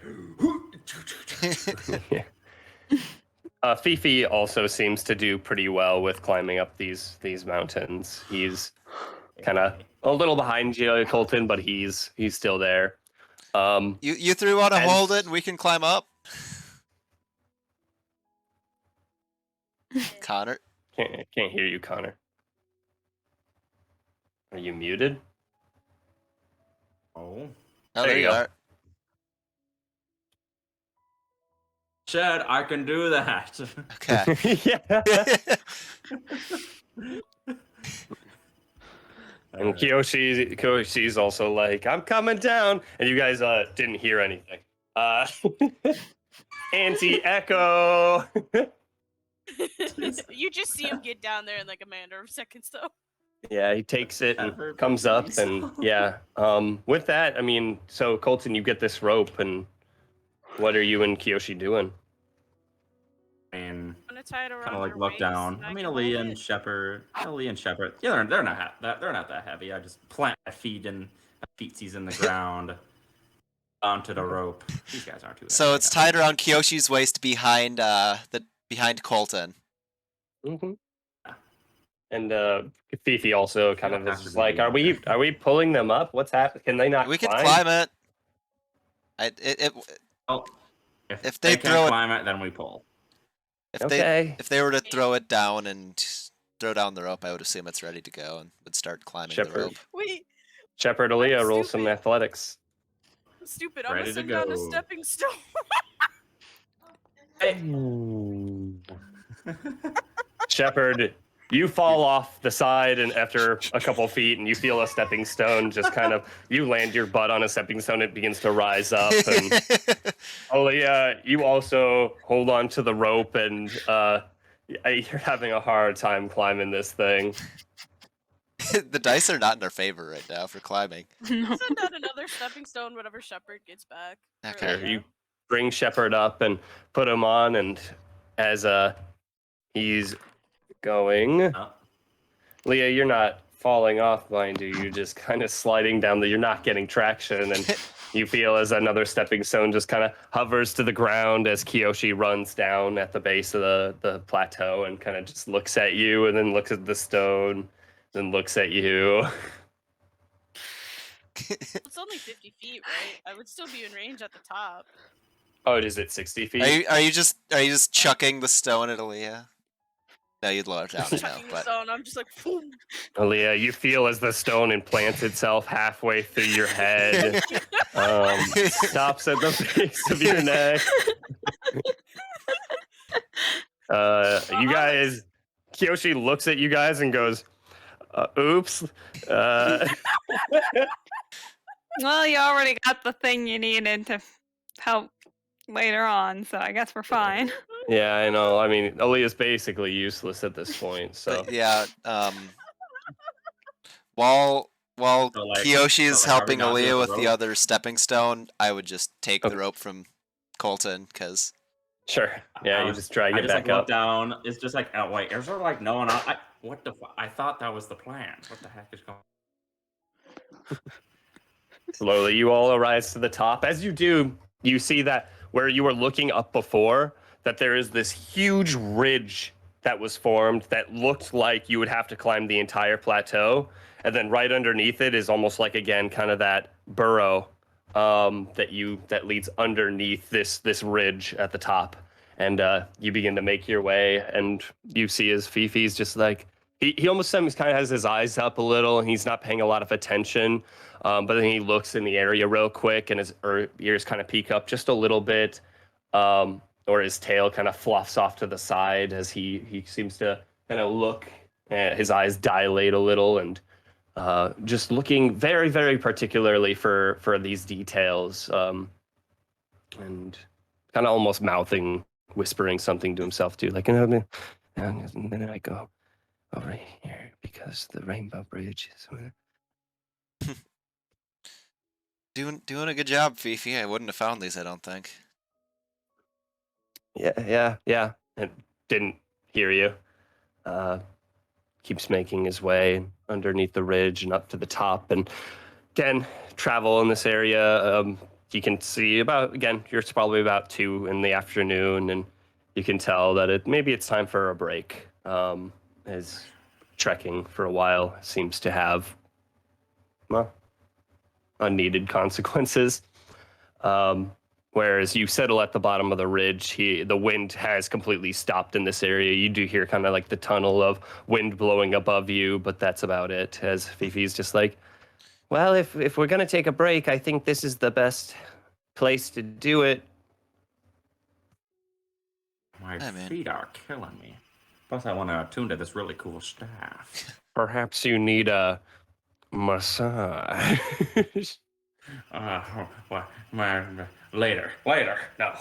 Fifi also seems to do pretty well with climbing up these mountains. He's kind of a little behind you, Colton, but he's still there. You three want to And- hold it and we can climb up? Connor? Can't hear you, Connor. Are you muted? oh, Oh, There there you you go. are. said I can do that. Okay. Yeah. And Kiyoshi's also like, I'm coming down, and you guys didn't hear anything. Anti-echo. You just see him get down there in like a matter of seconds, though. Yeah, he takes it and Everybody comes up, needs and help. yeah. With that, I mean, so Colton, you get this rope, and what are you and Kiyoshi doing? And I'm gonna tie it around kind of like your look waist, down. and I mean, can Ali hold and it. Shepard. Yeah, they're not that heavy. I just plant my feet in feetsies in the ground onto the rope. These guys aren't too. So heavy. it's tied around Kyoshi's waist behind behind Colton. Mm-hmm. And Fifi also kind of Has is to just be like, the are we pulling them up? What's happening? Can they not We can climb? climb it. Oh, If if they they throw can't it- climb it, then we pull. If they were to throw it down and throw down the rope, I would assume it's ready to go and would start climbing the Shepherd. rope. Wait, Shepard, Aaliyah, roll some stupid. athletics. I'm stupid. I'm Ready gonna to send down a go. stepping stone. Shepard, you fall off the side, and after a couple feet, and you feel a stepping stone just kind of, you land your butt on a stepping stone, it begins to rise up. And Aaliyah, you also hold on to the rope, and you're having a hard time climbing this thing. The dice are not in our favor right now for climbing. Send out another stepping stone whenever Shepard gets back. Or, Okay. Sure, you bring Shepard up and put him on, and as he's going, Leah, you're not falling off, mind you. You're just kind of sliding down you're not getting traction, and you feel as another stepping stone just kind of hovers to the ground as Kiyoshi runs down at the base of the plateau and kind of just looks at you, and then looks at the stone, then looks at you. It's only 50 feet, right? I would still be in range at the top. Oh, is it 60 feet? Are you just chucking the stone at Aaliyah? No, you'd lower it down, I know, chucking the but stone. I'm just like, boom. Aaliyah, you feel as the stone implants itself halfway through your head, stops at the base of your neck. You guys, Kiyoshi looks at you guys and goes, oops. Well, you already got the thing you needed to help later on, so I guess we're fine. Yeah, I know. I mean, Aaliyah's basically useless at this point, so. but yeah, while So, like- Kiyoshi is so, like, are we helping not doing Aaliyah the with the rope? other stepping stone, I would just take Okay. the rope from Colton because Sure. Yeah, you just drag I it just back like look up. down. It's just like, oh wait, is there like no one? What the? I thought that was the plan. What the heck is going? Slowly, you all rise to the top. As you do, you see that where you were looking up before, that there is this huge ridge that was formed that looked like you would have to climb the entire plateau. And then right underneath it is almost like, again, kind of that burrow that leads underneath this ridge at the top. And you begin to make your way, and you see as Fifi's just like, he almost kind of has his eyes up a little, and he's not paying a lot of attention. But then he looks in the area real quick, and his ears kind of peek up just a little bit, or his tail kind of fluffs off to the side as he seems to kind of look. His eyes dilate a little, and just looking very, very particularly for these details, and kind of almost mouthing, whispering something to himself too, like, and then I go over here because the Rainbow Bridge is. doing a good job, Fifi. I wouldn't have found these, I don't think. Yeah. It didn't hear you. Keeps making his way underneath the ridge and up to the top, and again, travel in this area. You can see it's probably about 2 in the afternoon, and you can tell that maybe it's time for a break. As trekking for a while seems to have, well, unneeded consequences. Whereas you settle at the bottom of the ridge, the wind has completely stopped in this area. You do hear kind of like the tunnel of wind blowing above you, but that's about it. As Fifi's just like, well, if we're gonna take a break, I think this is the best place to do it. My Hey, man. feet are killing me. Plus, I want to attune to this really cool staff. Perhaps you need a massage. Later. No.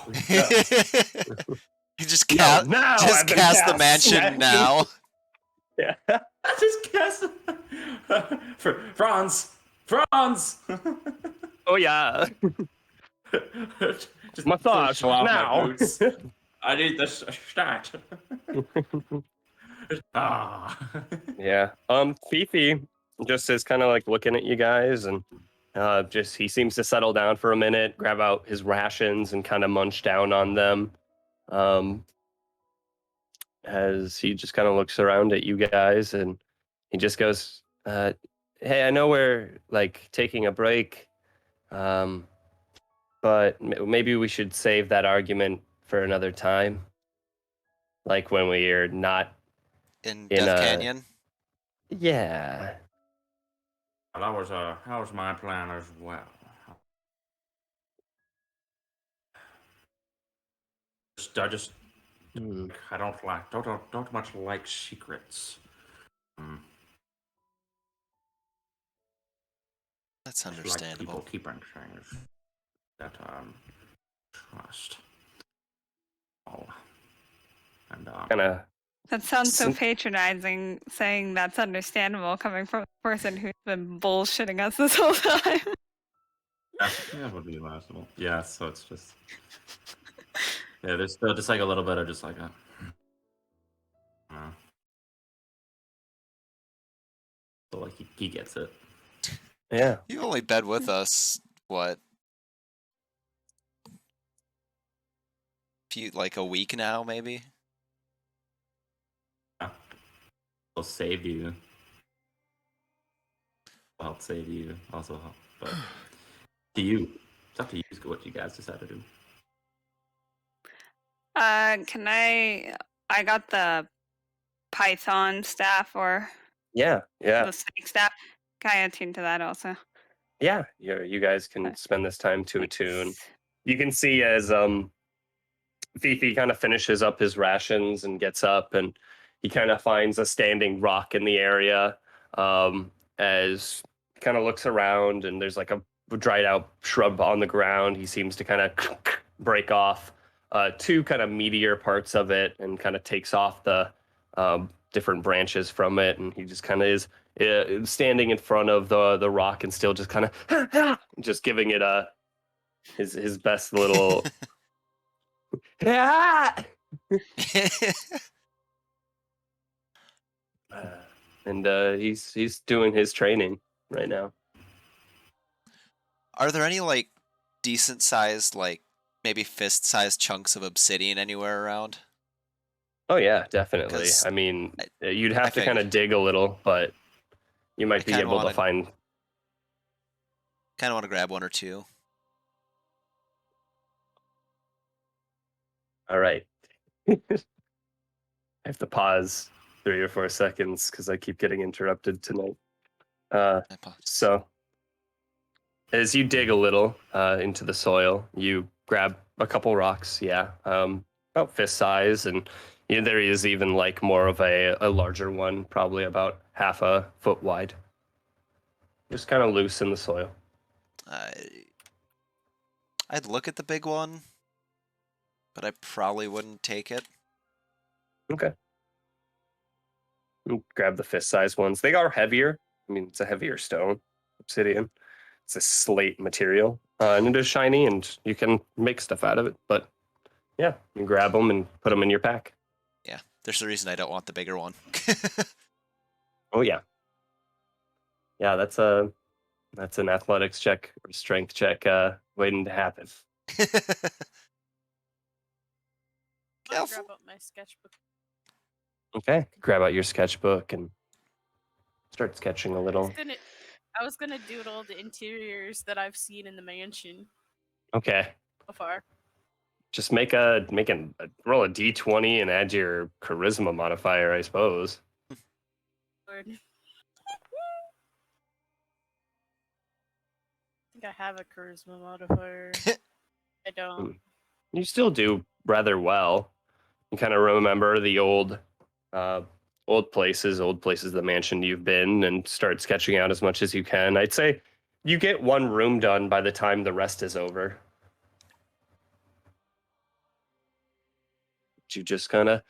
You just No, cast, now just I've been cast the cast. mansion now. Yeah. I just guessed. Franz. Oh yeah. Just Massage show off now. my boots. I need this start. Yeah. Fifi just is kind of like looking at you guys, and he seems to settle down for a minute, grab out his rations, and kind of munch down on them. As he just kind of looks around at you guys, and he just goes, "Hey, I know we're like taking a break, but maybe we should save that argument for another time, like when we are not In in Death a Canyon. yeah." Well, that was my plan as well. I don't much like secrets. That's Like understandable. people keeping things that trust. Oh, and Kind of That sounds so Sim- patronizing, saying that's understandable coming from a person who's been bullshitting us this whole time. that would be laughable. Yeah, so it's just there's still just like a little bit of just like a. So like he gets it. yeah. You only bed with us, what? Like a week now, maybe? I'll save you. I'll help save you. Also help, but to you, it's up to you what you guys decide to do. Can I got the python staff or Yeah. the snake staff. Can I attune to that also? Yeah. You guys can spend this time to attune. You can see as Fifi kind of finishes up his rations and gets up, and he kind of finds a standing rock in the area. As he kind of looks around, and there's like a dried out shrub on the ground. He seems to kind of break off two kind of meatier parts of it, and kind of takes off the different branches from it, and he just kind of is standing in front of the rock and still just kind of just giving it his best little. And he's doing his training right now. Are there any like decent sized, like maybe fist sized chunks of obsidian anywhere around? Oh yeah, definitely. 'Cause I mean, you'd I have to kind of figured. dig a little, but you might be kinda able to wanna- find. Kind of want to grab one or two. All right. I have to pause 3 or 4 seconds because I keep getting interrupted tonight. I apologize. So, as you dig a little into the soil, you grab a couple rocks, about fist size, and there is even like more of a larger one, probably about half a foot wide. Just kind of loose in the soil. I'd look at the big one, but I probably wouldn't take it. Okay. And grab the fist size ones. They are heavier. I mean, it's a heavier stone, obsidian. It's a slate material, and it is shiny, and you can make stuff out of it. But yeah, you grab them and put them in your pack. Yeah, there's a reason I don't want the bigger one. Oh yeah, yeah. That's an athletics check or strength check waiting to happen. I'll grab up my sketchbook. Okay, grab out your sketchbook and start sketching a little. I was gonna doodle the interiors that I've seen in the mansion Okay, so far. just make a roll a d20 and add your charisma modifier, I suppose. Lord. I think I have a charisma modifier. I don't. You still do rather well. You kind of remember the old places of the mansion you've been, and start sketching out as much as you can. I'd say you get one room done by the time the rest is over. You just kind of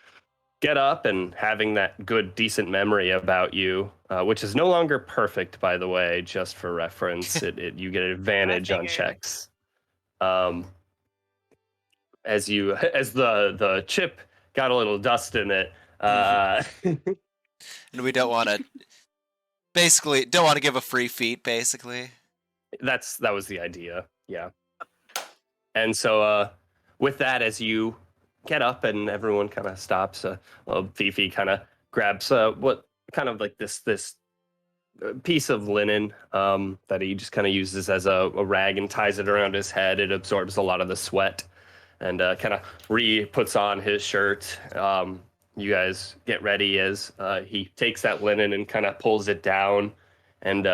get up, and having that good, decent memory about you, which is no longer perfect, by the way, just for reference. You get an advantage on checks. As the chip got a little dust in it. And we don't want to give a free feat, basically. That was the idea, yeah. And so with that, as you get up and everyone kind of stops, Fifi kind of grabs what kind of like this piece of linen that he just kind of uses as a rag and ties it around his head. It absorbs a lot of the sweat, and kind of puts on his shirt. You guys get ready as he takes that linen and kind of pulls it down, and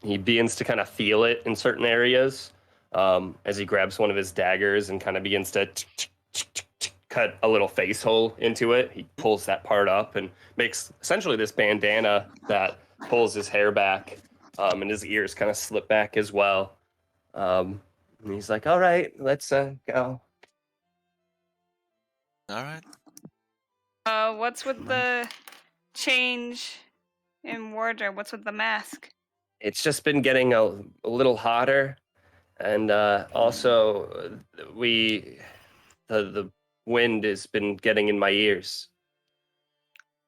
he begins to kind of feel it in certain areas as he grabs one of his daggers and kind of begins to cut a little face hole into it. He pulls that part up and makes essentially this bandana that pulls his hair back, and his ears kind of slip back as well. And he's like, all right, let's go. All right. What's with the change in wardrobe? What's with the mask? It's just been getting a little hotter, and also the wind has been getting in my ears.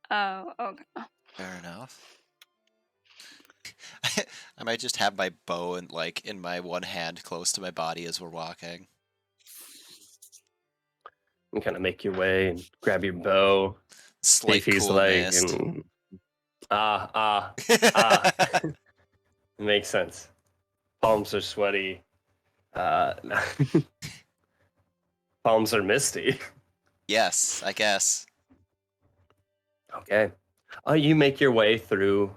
Oh, okay. Fair enough. I might just have my bow in my one hand close to my body as we're walking. You kind of make your way and grab your bow. Slight Fifi's coolness. and makes sense. Palms are sweaty. Palms are misty. Yes, I guess. Okay. You make your way through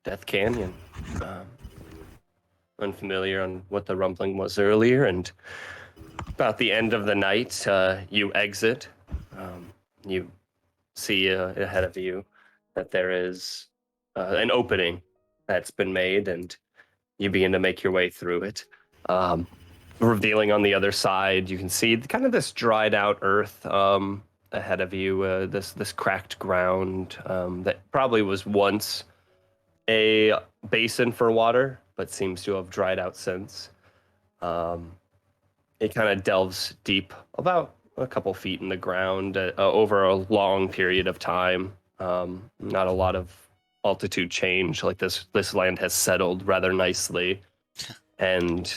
Death Canyon. Um, Unfamiliar on what the rumbling was earlier, and about the end of the night, you exit. You see ahead of you that there is an opening that's been made, and you begin to make your way through it. Revealing on the other side, you can see kind of this dried out earth ahead of you, this cracked ground that probably was once a basin for water, but seems to have dried out since. It kind of delves deep, about a couple feet in the ground over a long period of time. Not a lot of altitude change. Like this land has settled rather nicely, and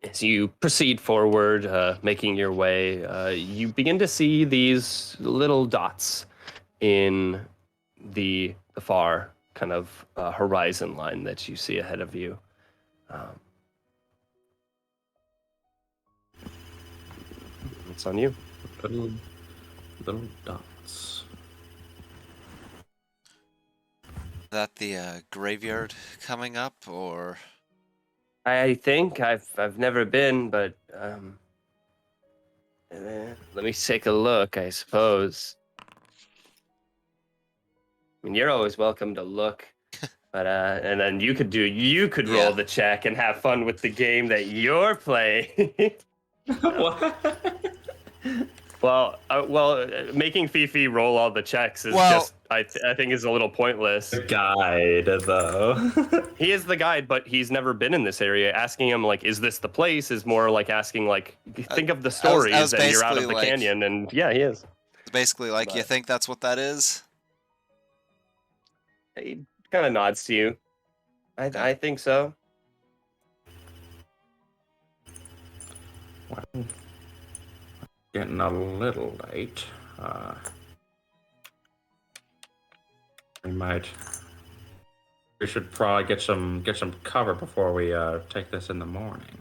as you proceed forward, making your way, you begin to see these little dots in the far kind of horizon line that you see ahead of you. It's on you. Little dots. Is that the graveyard coming up, or? I think I've never been, but let me take a look. I suppose. I mean, you're always welcome to look, but and then you could roll Yeah. the check and have fun with the game that you're playing. What? Well, making Fifi roll all the checks is Well- just I think is a little pointless. Guide, though. He is the guide, but he's never been in this area. Asking him like, "Is this the place?" is more like asking like, "Think of the stories," I was and you're out of basically the like- canyon. And yeah, he is. It's basically like, you But- think that's what that is? He kind of nods to you. I think so. Well, getting a little late. We should probably get some cover before we take this in the morning.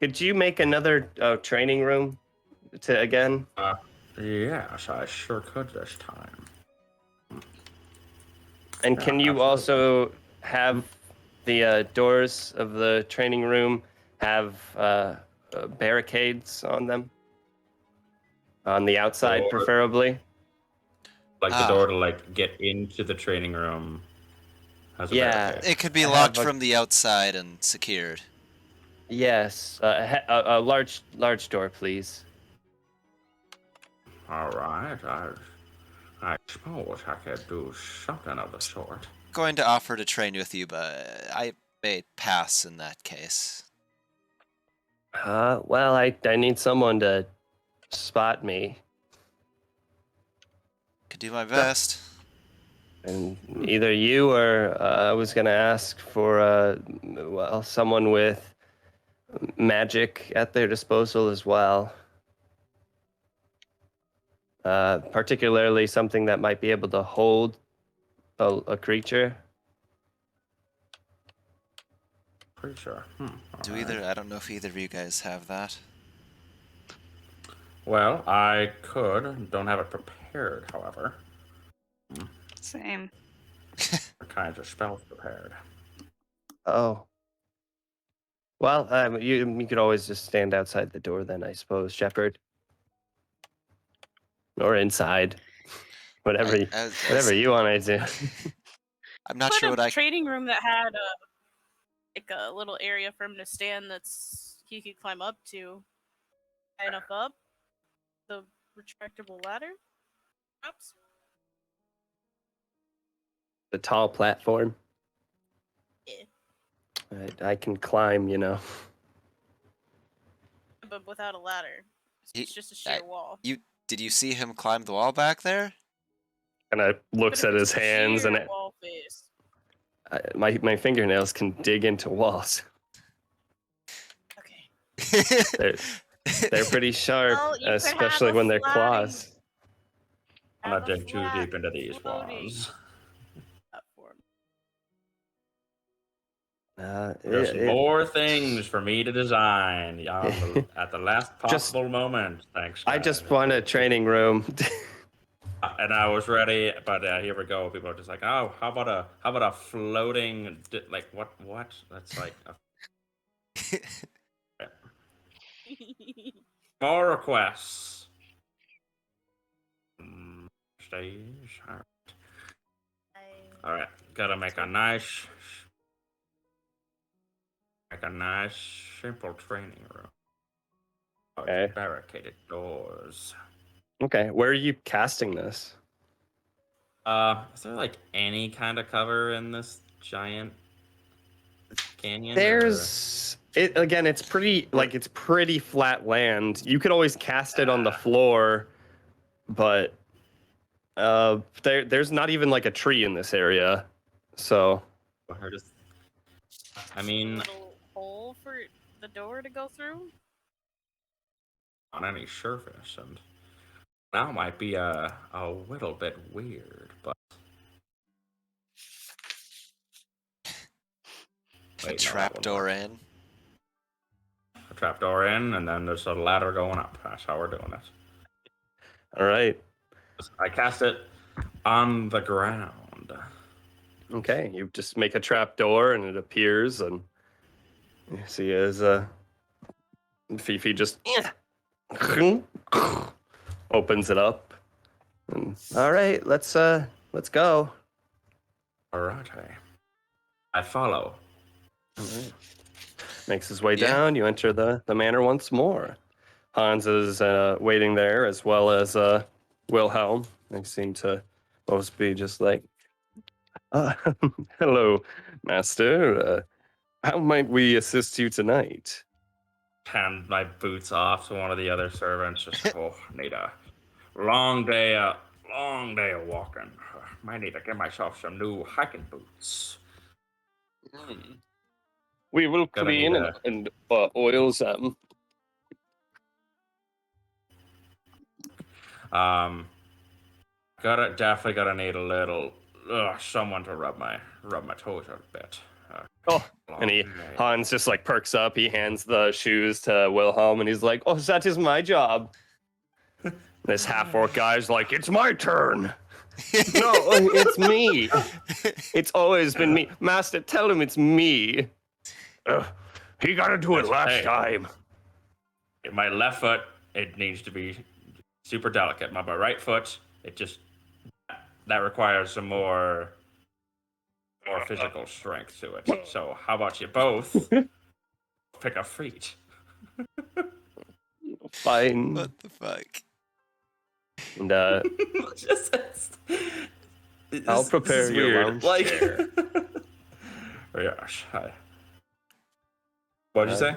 Could you make another training room to again? Yes, I sure could this time. And can you absolutely. also have the doors of the training room have barricades on them? On the outside, Door- preferably. Like the Ah. door to like get into the training room. Has a Yeah. barricade. It could be I locked have a- from the outside and secured. Yes, a large door, please. All right, I suppose I could do something of the sort. Going to offer to train with you, but I may pass in that case. Well, I need someone to spot me, Could do my best. and either you or I was gonna ask for someone with magic at their disposal as well. Particularly something that might be able to hold a creature. Pretty sure. I don't know if either of you guys have that. Well, I could. Don't have it prepared, however. Same. What kinds of spells prepared? Oh. Well, you could always just stand outside the door then, I suppose, Shepherd. Or inside. Whatever you want to do. I'm not Put sure a what I. training room that had like a little area for him to stand that's he could climb up to. High enough up. The retractable ladder. Perhaps. The tall platform. Yeah. I can climb, you know. But without a ladder. It's just a sheer wall. Did you see him climb the wall back there? Kind of looks But at if his it's a hands, sheer and wall face. my fingernails can dig into walls. Okay. They're pretty sharp, Well, you could have especially a when they're flying- claws. I'm not Have a dig too flat deep into these floating walls. platform. There's more things for me to design at the last Just- possible moment. Thanks. I guys. just want a training room. And I was ready, but here we go. People are just like, oh, how about a floating like what? That's like more requests. Stage. All right, gotta make a nice simple training room. Okay. Barricaded doors. Okay. Where are you casting this? Is there like any kind of cover in this giant canyon? There's it again. It's pretty it's pretty flat land. You could always cast it on the floor, but there's not even like a tree in this area. So Or just, I A mean, little hole for the door to go through. on any surface, and now might be a little bit weird, but A wait, no, that wouldn't trapdoor work. in. A trapdoor in, and then there's a ladder going up. That's how we're doing it. all right. I cast it on the ground. Okay, you just make a trap door and it appears, and you see as Fifi just opens it up. And, all right, let's go. Alrighty. I follow. All right. Makes his way Yeah. down. You enter the manor once more. Hans is waiting there, as well as Wilhelm. They seem to both be just like, hello, master. How might we assist you tonight? Hand my boots off to one of the other servants. Just need a long day of walking. Might need to get myself some new hiking boots. We will Gonna clean need and oil them. Definitely gotta need a little someone to rub my toes out a bit. Oh, and Long day. Hans just like perks up. He hands the shoes to Wilhelm, and he's like, "Oh, that is my job." This half-orc guy's like, "It's my turn." No, it's me. It's always been me, Master. Tell him it's me. He got to do it last time. My left foot, it needs to be super delicate. My right foot, that requires some more physical strength to it. So how about you both pick a feat? Fine. What the fuck? And I'll This prepare is your weird. lounge chair. Yes. What'd you say?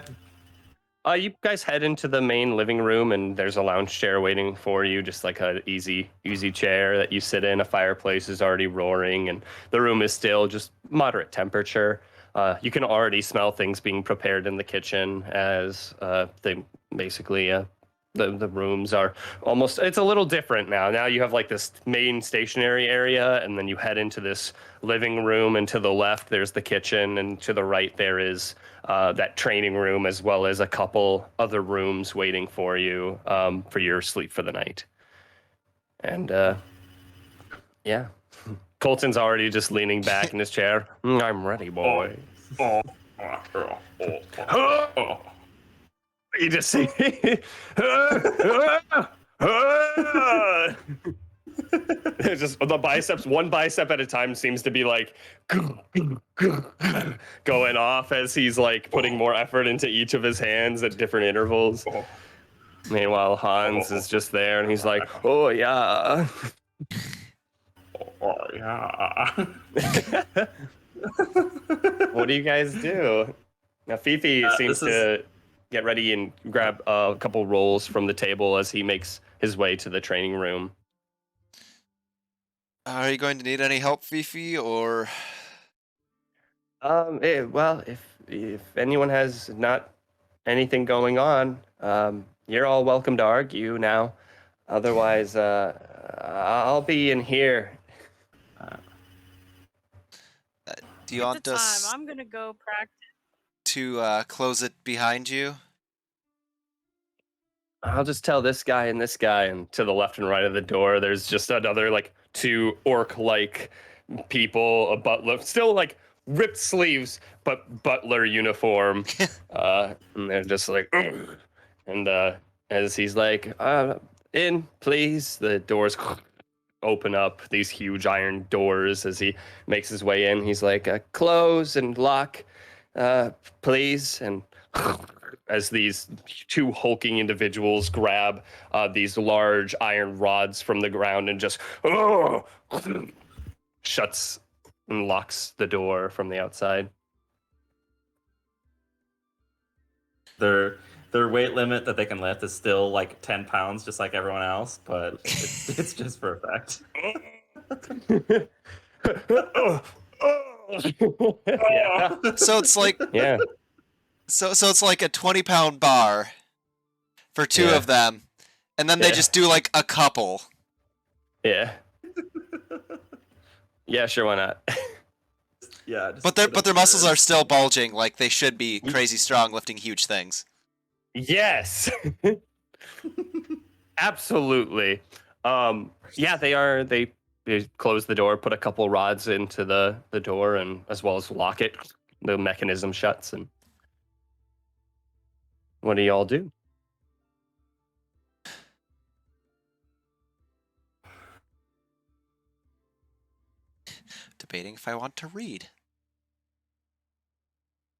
You guys head into the main living room, and there's a lounge chair waiting for you, just like a easy chair that you sit in. A fireplace is already roaring, and the room is still just moderate temperature. You can already smell things being prepared in the kitchen as they basically the rooms are almost, it's a little different now. Now you have like this main stationary area, and then you head into this living room, and to the left there's the kitchen, and to the right there is that training room, as well as a couple other rooms waiting for you for your sleep for the night. And yeah, Colton's already just leaning back in his chair. I'm ready, boy. You just see it's just the biceps, one bicep at a time, seems to be like going off as he's like putting more effort into each of his hands at different intervals. Meanwhile, Hans is just there and he's like, oh yeah. Oh yeah. What do you guys do? Now Fifi seems to get ready and grab a couple rolls from the table as he makes his way to the training room. Are you going to need any help, Fifi, or? Well, if anyone has not anything going on, you're all welcome to argue now. Otherwise, I'll be in here. Do you At want the time, us I'm gonna go practice. to close it behind you? I'll just tell this guy and this guy. And to the left and right of the door, there's just another like two orc-like people, a butler, still like ripped sleeves, but butler uniform. And they're just like, "Ugh." And as he's like, in, please, the doors open up, these huge iron doors. As he makes his way in, he's like, close and lock, please. And as these two hulking individuals grab these large iron rods from the ground and just shuts and locks the door from the outside. Their weight limit that they can lift is still like 10 pounds, just like everyone else, but it's just for effect. Yeah. So it's like Yeah. so it's like a 20-pound bar for two Yeah. of them, and then they Yeah. just do like a couple. Yeah. Yeah, sure, why not? Yeah. But their muscles are still bulging like they should be crazy strong lifting huge things. Yes. Absolutely. Yeah, they are. They close the door, put a couple rods into the door, and as well as lock it. The mechanism shuts. And what do y'all do? Debating if I want to read.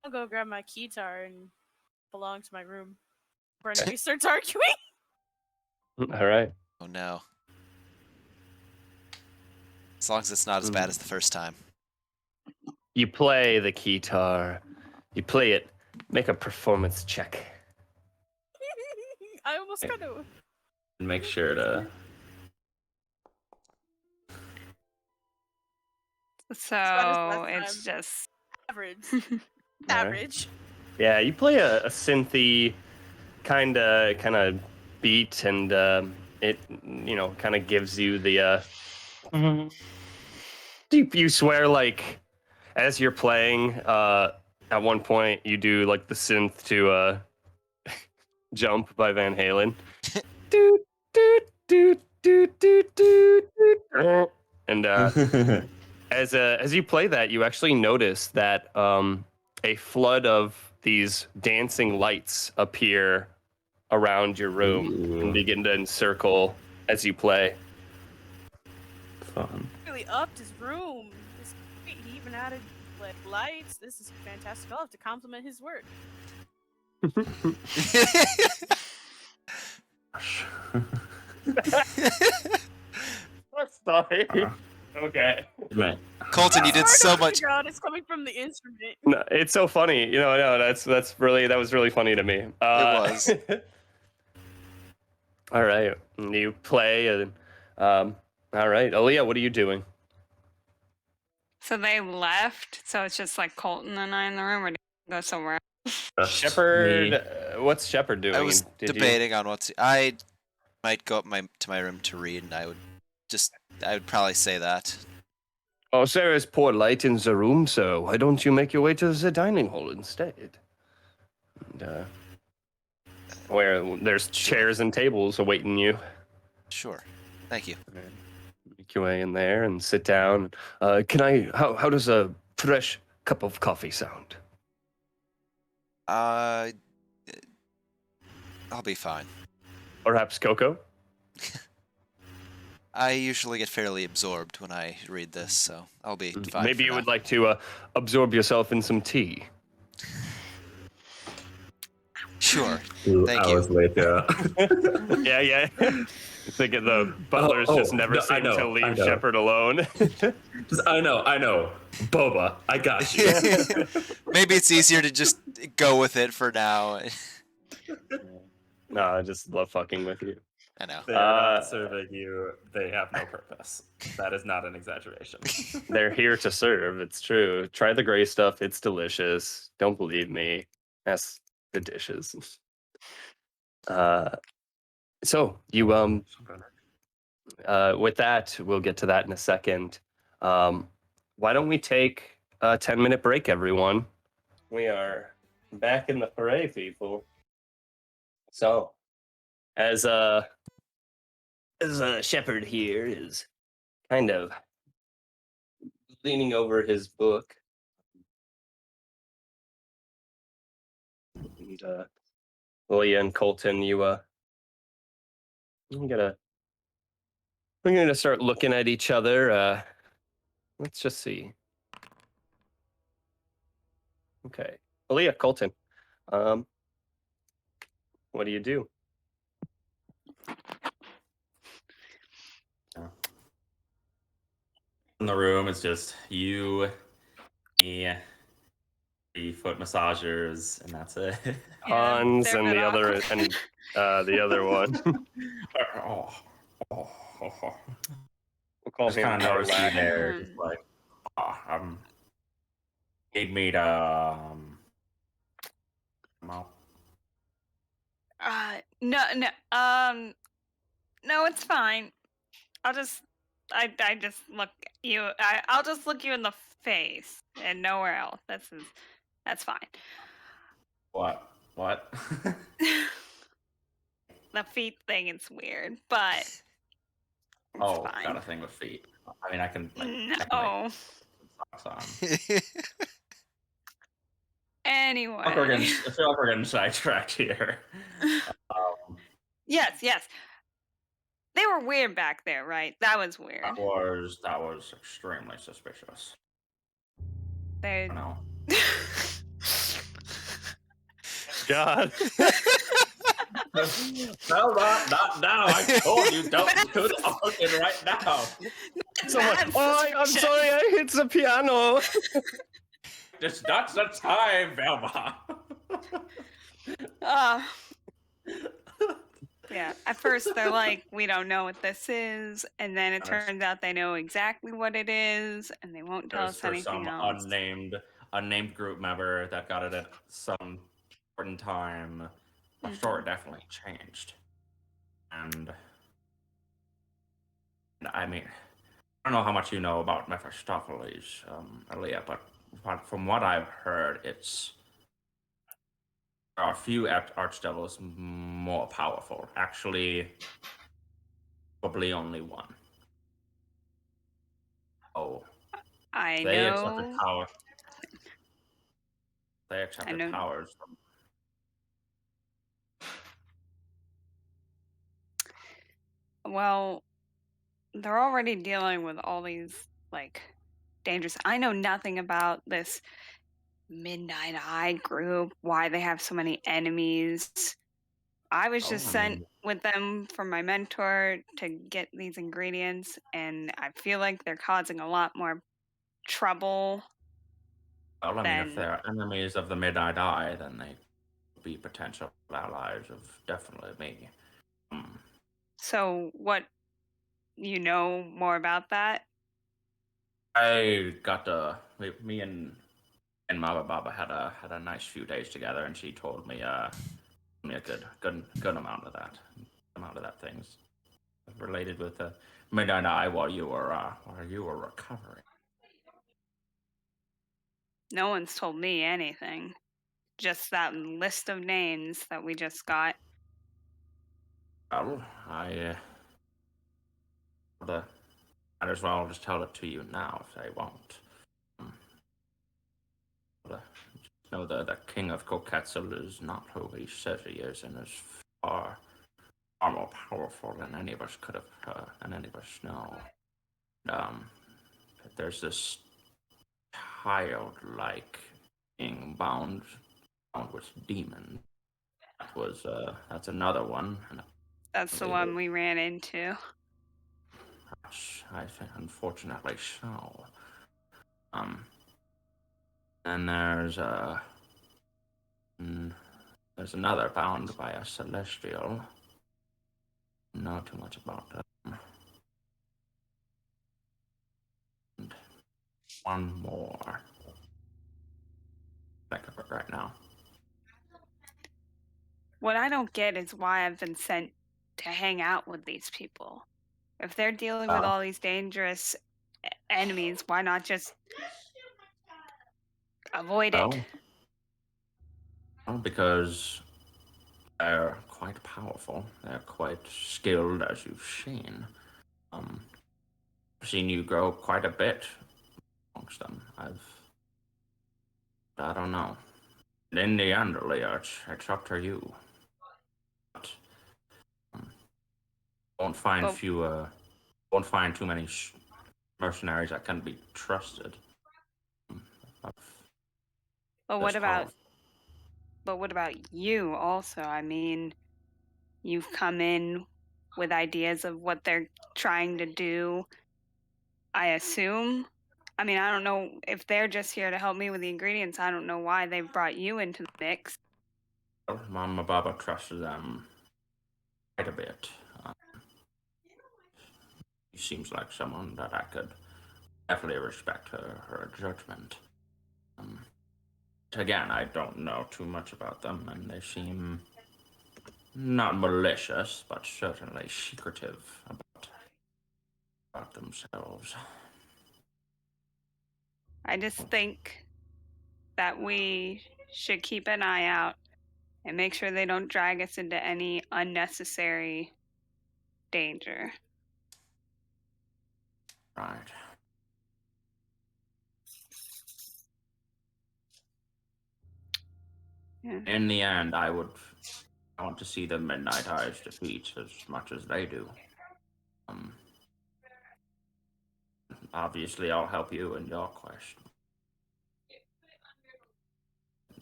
I'll go grab my keytar and belong to my room before anybody starts arguing. All right. Oh no. As long as it's not as bad as the first time. You play the guitar. You play it. Make a performance check. I almost got to. Make sure to. So last it's time. just Average. Alright. Average. Yeah, you play a synthy kind of beat, and it kind of gives you the you swear, like, as you're playing, at one point you do like the synth to Jump by Van Halen. Doot, doot, doot, doot, doot, doot, doot. And as you play that, you actually notice that a flood of these dancing lights appear around your room and begin to encircle as you play. Fun. Really upped his room. This great. He even added like lights. This is fantastic. I'll have to compliment his work. Sorry. Okay. Right. Colton, you did so much. God, it's coming from the instrument. No, it's so funny. No, that was really funny to me. It was. All right, you play, and all right, Aaliyah, what are you doing? so they left. So it's just like Colton and I in the room, or do you go somewhere else? Shepard, what's Shepard doing? I was Did you- debating on what to. I might go up to my room to read, and I would probably say that. Oh, there is poor light in the room, so why don't you make your way to the dining hall instead? And, where there's chairs and tables awaiting you. Sure. Thank you. Make your way in there and sit down. How does a fresh cup of coffee sound? I'll be fine. Perhaps cocoa? I usually get fairly absorbed when I read this, so I'll be fine. Maybe for you now. would like to absorb yourself in some tea. Sure. 2 Thank hours you. later. Yeah. Thinking the butlers just never no, seem to I leave know. Shepard alone. I know. Boba, I got you. Maybe it's easier to just go with it for now. No, I just love fucking with you. I know. They're not serving you. They have no purpose. That is not an exaggeration. They're here to serve. It's true. Try the gray stuff. It's delicious. Don't believe me. That's the dishes. So you with that, we'll get to that in a second. Why don't we take a 10-minute break, everyone? We are back in the fray, people. So as Shepherd here is kind of leaning over his book. And Leah and Colton, we're gonna start looking at each other. Let's just see. Okay, Leah, Colton, what do you do? In the room, it's just you, me, the foot massagers, and that's it. Hans they're a and bit the other awkward. and the other one. oh. We'll call Just him kind of noticed you Arlac. there, just like, need me to, well, No, no, it's fine. I just look you. I'll just look you in the face and nowhere else. That's fine. what? The feet thing is weird, but it's fine. Got a thing with feet. I mean, I can like No. socks on. Anyway. I feel like we're getting sidetracked here. Yes. They were weird back there, right? That was weird. That was extremely suspicious. They. No. God. No, not now. I told you don't do the fucking right now. I'm sorry, I hit the piano. It's not the time, Velma. Yeah, at first they're like, we don't know what this is, and then it turns out they know exactly what it is, and they won't tell us anything else. Unnamed group member that got it at some important time. Our story definitely changed. And I mean, I don't know how much you know about Mephistopheles, Aaliyah, but from what I've heard, there are a few archdevils more powerful. Actually, probably only one. Oh, I they know. accepted power. They accepted powers from. Well, they're already dealing with all these like dangerous. I know nothing about this Midnight Eye group, why they have so many enemies. I was just sent with them from my mentor to get these ingredients, and I feel like they're causing a lot more trouble. Well, I mean, if they're enemies of the Midnight Eye, then they would be potential allies of definitely me. So, what you know more about that? I got me and Mama Baba had a nice few days together, and she told me a good amount of that things related with the Midnight Eye while you were recovering. No one's told me anything. Just that list of names that we just got. Well, I might as well just tell it to you now if they won't. Know that the King of Koketzel is not who he says he is, and is far more powerful than any of us could have, and any of us know. There's this childlike being bound with demons. That's another one. That's the one we ran into. I think, unfortunately, so. And there's another bound by a celestial. Not too much about them. And one more. Think of it right now. What I don't get is why I've been sent to hang out with these people. If they're dealing with all these dangerous enemies, why not just avoid it? Well, because They're quite powerful. They're quite skilled, as you've seen. I've seen you grow quite a bit amongst them. I don't know. In the end, Leah, it's up to you. But won't find But, won't find too many mercenaries that can be trusted. Of but this what about powerful. but what about you also? I mean, you've come in with ideas of what they're trying to do, I assume. I mean, I don't know if they're just here to help me with the ingredients. I don't know why they've brought you into the mix. Mama Baba trusted them quite a bit. She seems like someone that I could definitely respect her judgment. Again, I don't know too much about them, and they seem not malicious, but certainly secretive about themselves. I just think that we should keep an eye out and make sure they don't drag us into any unnecessary danger. Right. Yeah. In the end, I want to see the Midnight Eyes defeat as much as they do. Obviously, I'll help you in your quest.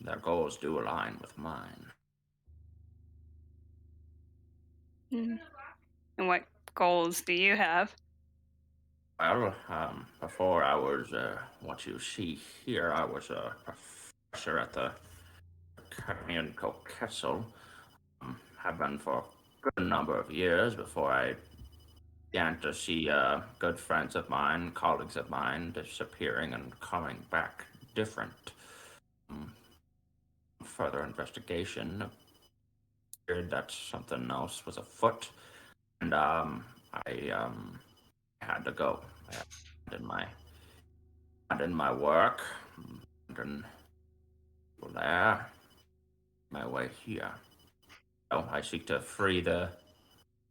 Their goals do align with mine. And what goals do you have? Well, before I was what you see here, I was a professor at the Academy in Kessel. Have been for a good number of years before I began to see good friends of mine, colleagues of mine, disappearing and coming back different. Further investigation appeared that something else was afoot, and I had to go. I did my work, and there, my way here. So I seek to free the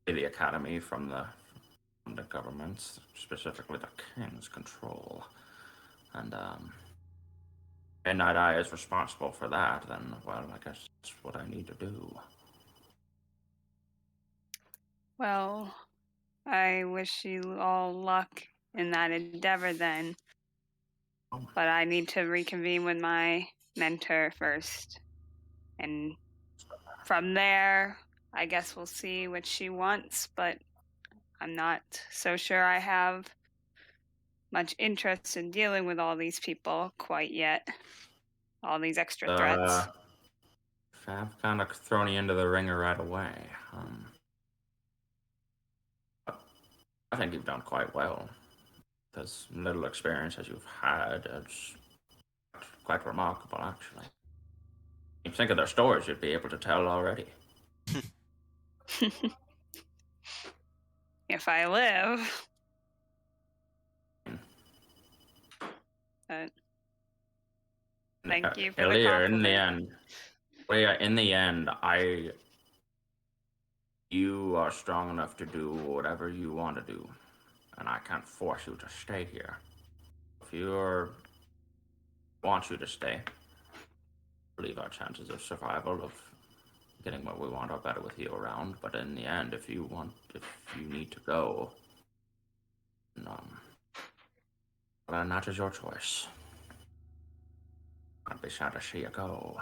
academy from the government's, specifically the king's control. And Midnight Eye is responsible for that, then, well, I guess that's what I need to do. Well, I wish you all luck in that endeavor then. But I need to reconvene with my mentor first. And from there, I guess we'll see what she wants, but I'm not so sure I have much interest in dealing with all these people quite yet. All these extra threats. I've kind of thrown you into the ringer right away. I think you've done quite well. As little experience as you've had, it's quite remarkable, actually. You think of their stories you'd be able to tell already. If I live. But thank you for the Earlier, compliment. in the end, you are strong enough to do whatever you want to do, and I can't force you to stay here. If you want you to stay, I believe our chances of survival, of getting what we want, are better with you around. But in the end, if you need to go, well, that is your choice. I'd be sad to see you go.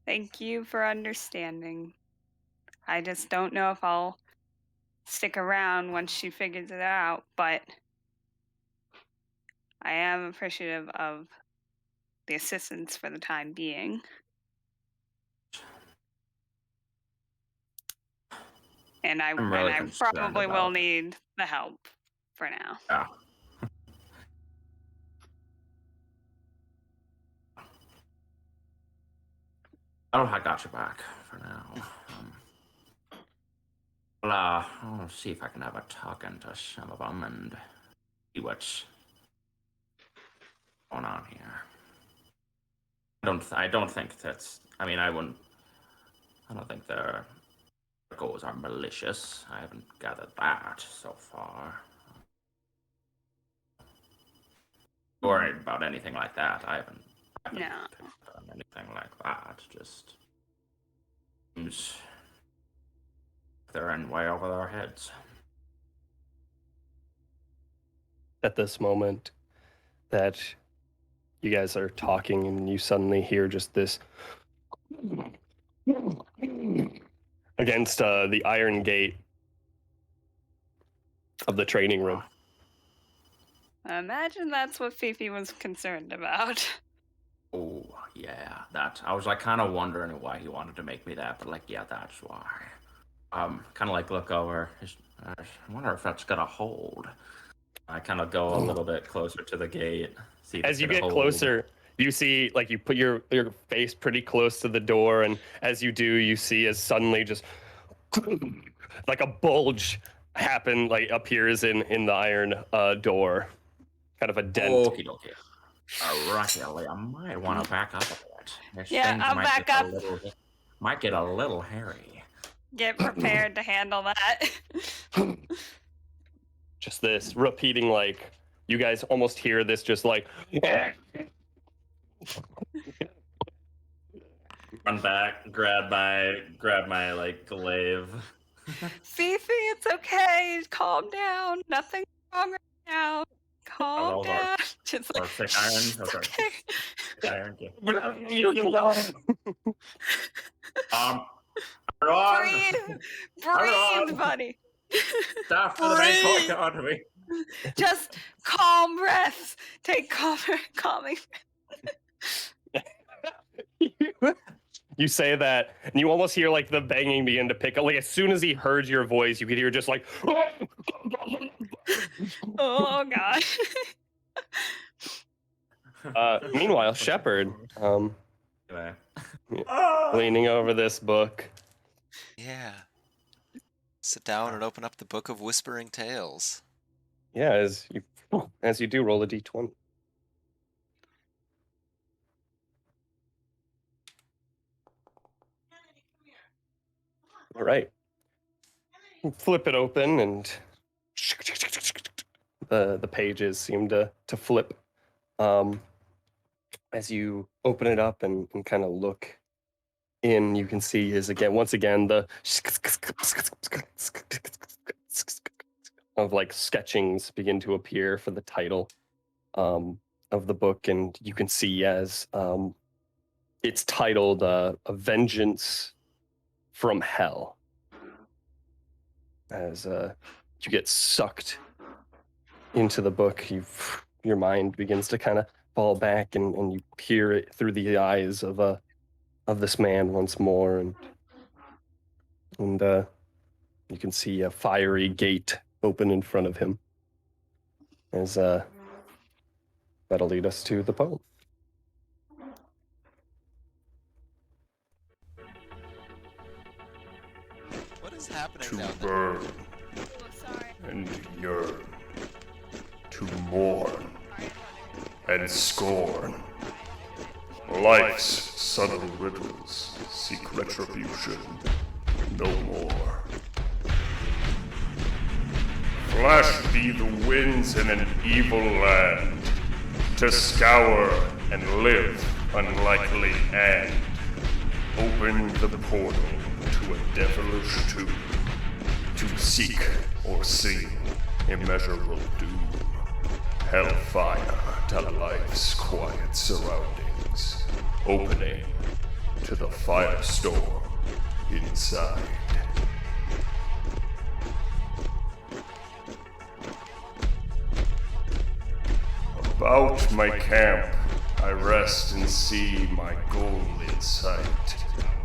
Thank you for understanding. I just don't know if I'll stick around once she figures it out, but I am appreciative of the assistance for the time being. And I probably will need the help for now. Yeah. Oh, I got your back for now. I'll see if I can have a talk into some of them and see what's going on here. I don't think that's. I mean, I don't think their goals are malicious. I haven't gathered that so far. Worried about anything like that. I haven't No. done anything like that. Just seems they're in way over their heads. At this moment that you guys are talking and you suddenly hear just this against the iron gate of the training room. I imagine that's what Fifi was concerned about. Oh yeah, that I was like kind of wondering why he wanted to make me that, but like yeah, that's why. Kind of like look over. I wonder if that's gonna hold. I kind of go a little bit closer to the gate. See if As it's you gonna get hold. closer, you see like you put your face pretty close to the door, and as you do, you see as suddenly just like a bulge happen, like appears in the iron door, kind of a dent. Okie dokie. Alright, I might want to back up a bit. This Yeah, thing I'll might back get up. Might get a little hairy. Get prepared to handle that. Just this repeating, like you guys almost hear this, just like Run back, grab my like glaive. Fifi, it's okay. Calm down. Nothing's wrong right now. Calm roll hard. down. Just Or like, thick iron. "Shh, Oh, it's sorry. okay." Iron. Run! Breathe, on. breathe, buddy. Stop for the main Breathe. talking onto me. Just calm breaths. Take calming. You say that, and you almost hear like the banging begin to pick up. Like as soon as he heard your voice, you could hear just like. Oh god. Meanwhile, Shepard, Anyway. leaning over this book. Yeah. Sit down and open up the book of Whispering Tales. Yeah, as you do, roll a d20. All right. Flip it open, and the pages seem to flip. As you open it up and kind of look in, you can see once again the of like sketchings begin to appear for the title of the book, and you can see as it's titled "A Vengeance from Hell." As you get sucked into the book, your mind begins to kind of fall back, and you peer it through the eyes of this man once more, and you can see a fiery gate open in front of him. As that'll lead us to the poem. What is happening To down there? burn Oh, sorry. and yearn, to mourn and scorn. Life's subtle riddles seek retribution no more. Flash be the winds in an evil land, to scour and live unlikely and open the portal to a devilish tomb, to seek or see immeasurable doom, hellfire to life's quiet surroundings, opening to the firestorm inside. About my camp, I rest and see my goal in sight,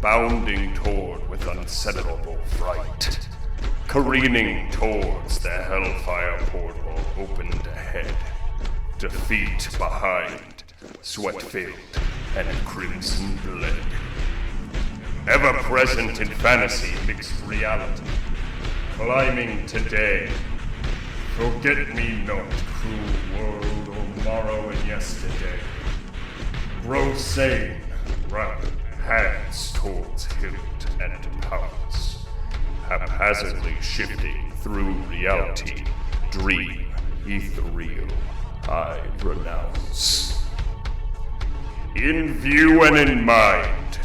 bounding toward with unsettlable fright, careening towards the hellfire portal opened ahead, defeat behind, sweat-filled and crimson bled. Ever present in fantasy mixed reality, climbing today, forget me not, cruel world, or morrow and yesterday. Grow sane, rapid hands towards hilt and pounce, haphazardly shifting through reality, dream, ethereal, I renounce. In view and in mind,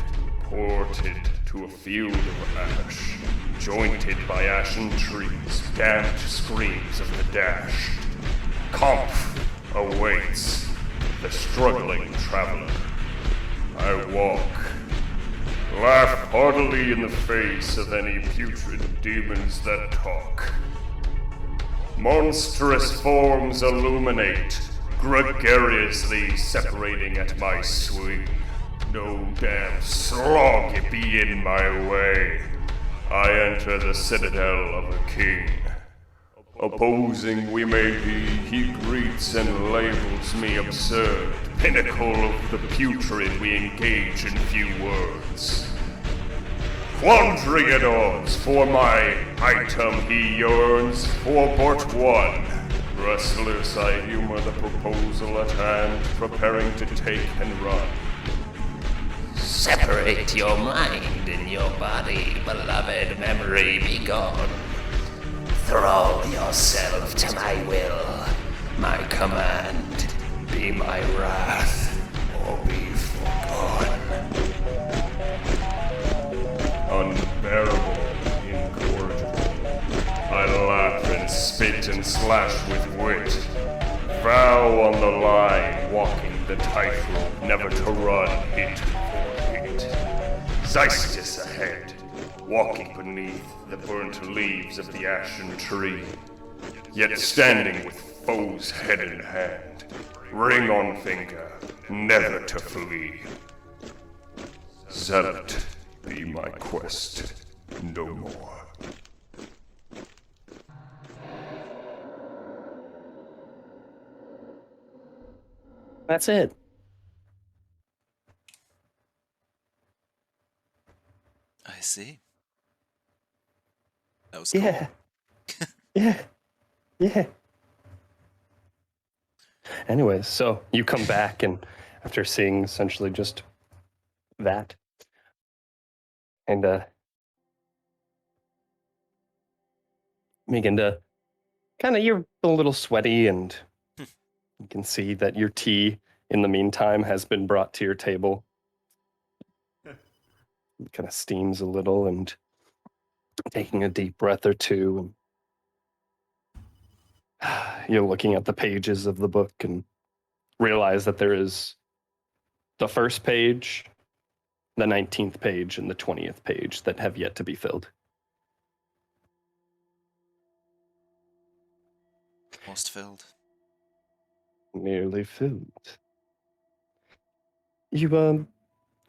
ported to a field of ash, jointed by ashen trees, damned screams of the dashed. Kampf awaits the struggling traveler. I walk, laugh heartily in the face of any putrid demons that talk. Monstrous forms illuminate, gregariously separating at my swing. No damn slog be in my way. I enter the citadel of a king. Opposing we may be, he greets and labels me absurd. Pinnacle of the putrid, we engage in few words. Quandary at odds, for my item he yearns, for but one. Restless I humor the proposal at hand, preparing to take and run. Separate your mind and your body, beloved memory be gone. Thrall yourself to my will, my command, be my wrath, or be forgone. Unbearable, incorrigible. I laugh and spit and slash with wit. Vow on the line, walking the tightrope, never to run hit for hit. Zeistis ahead, walking beneath the burnt leaves of the ashen tree, yet standing with foes head in hand, ring on finger, never to flee. Zealot be my quest, no more. That's it. I see. That was cool. Yeah. Yeah. Anyways, so you come back, and after seeing essentially just that, and begin to kind of, you're a little sweaty, and you can see that your tea in the meantime has been brought to your table. It kind of steams a little, and taking a deep breath or two, and you're looking at the pages of the book and realize that there is the first page, the 19th page, and the 20th page that have yet to be filled. Almost filled. Nearly filled. You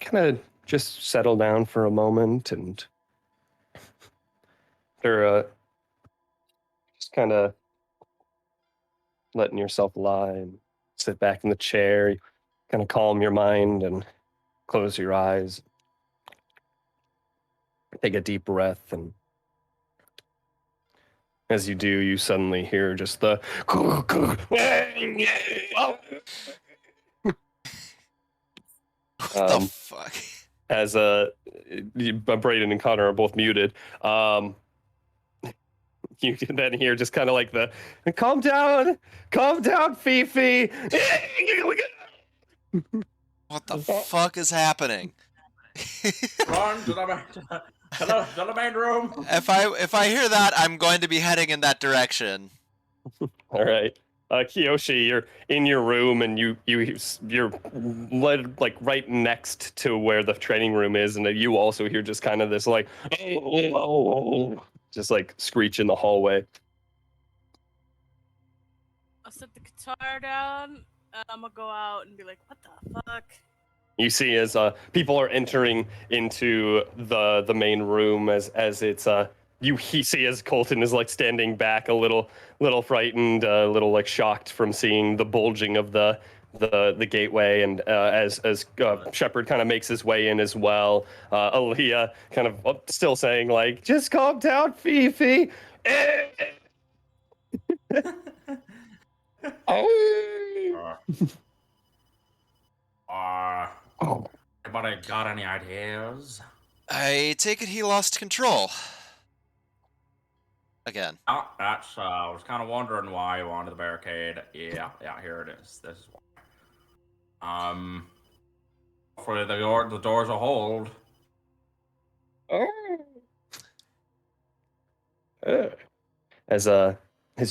kind of just settle down for a moment, and they're just kind of letting yourself lie and sit back in the chair, kind of calm your mind and close your eyes. Take a deep breath, and as you do, you suddenly hear just the What the fuck? as Brayden and Connor are both muted. You can then hear just kind of like the calm down, Fifi. What the fuck is happening? Run to the main room. If I hear that, I'm going to be heading in that direction. All right, Kiyoshi, you're in your room, and you're led like right next to where the training room is, and you also hear just kind of this like just like screech in the hallway. I'll set the guitar down, and I'm gonna go out and be like, what the fuck? You see as people are entering into the main room as it's you see as Colton is like standing back a little frightened, a little like shocked from seeing the bulging of the gateway, and as Shepard kind of makes his way in as well, Aaliyah kind of still saying like, just calm down, Fifi. Anybody got any ideas? I take it he lost control. Again. Oh, that's, I was kind of wondering why you wanted the barricade. Yeah, here it is. This is why. Hopefully the doors will hold. As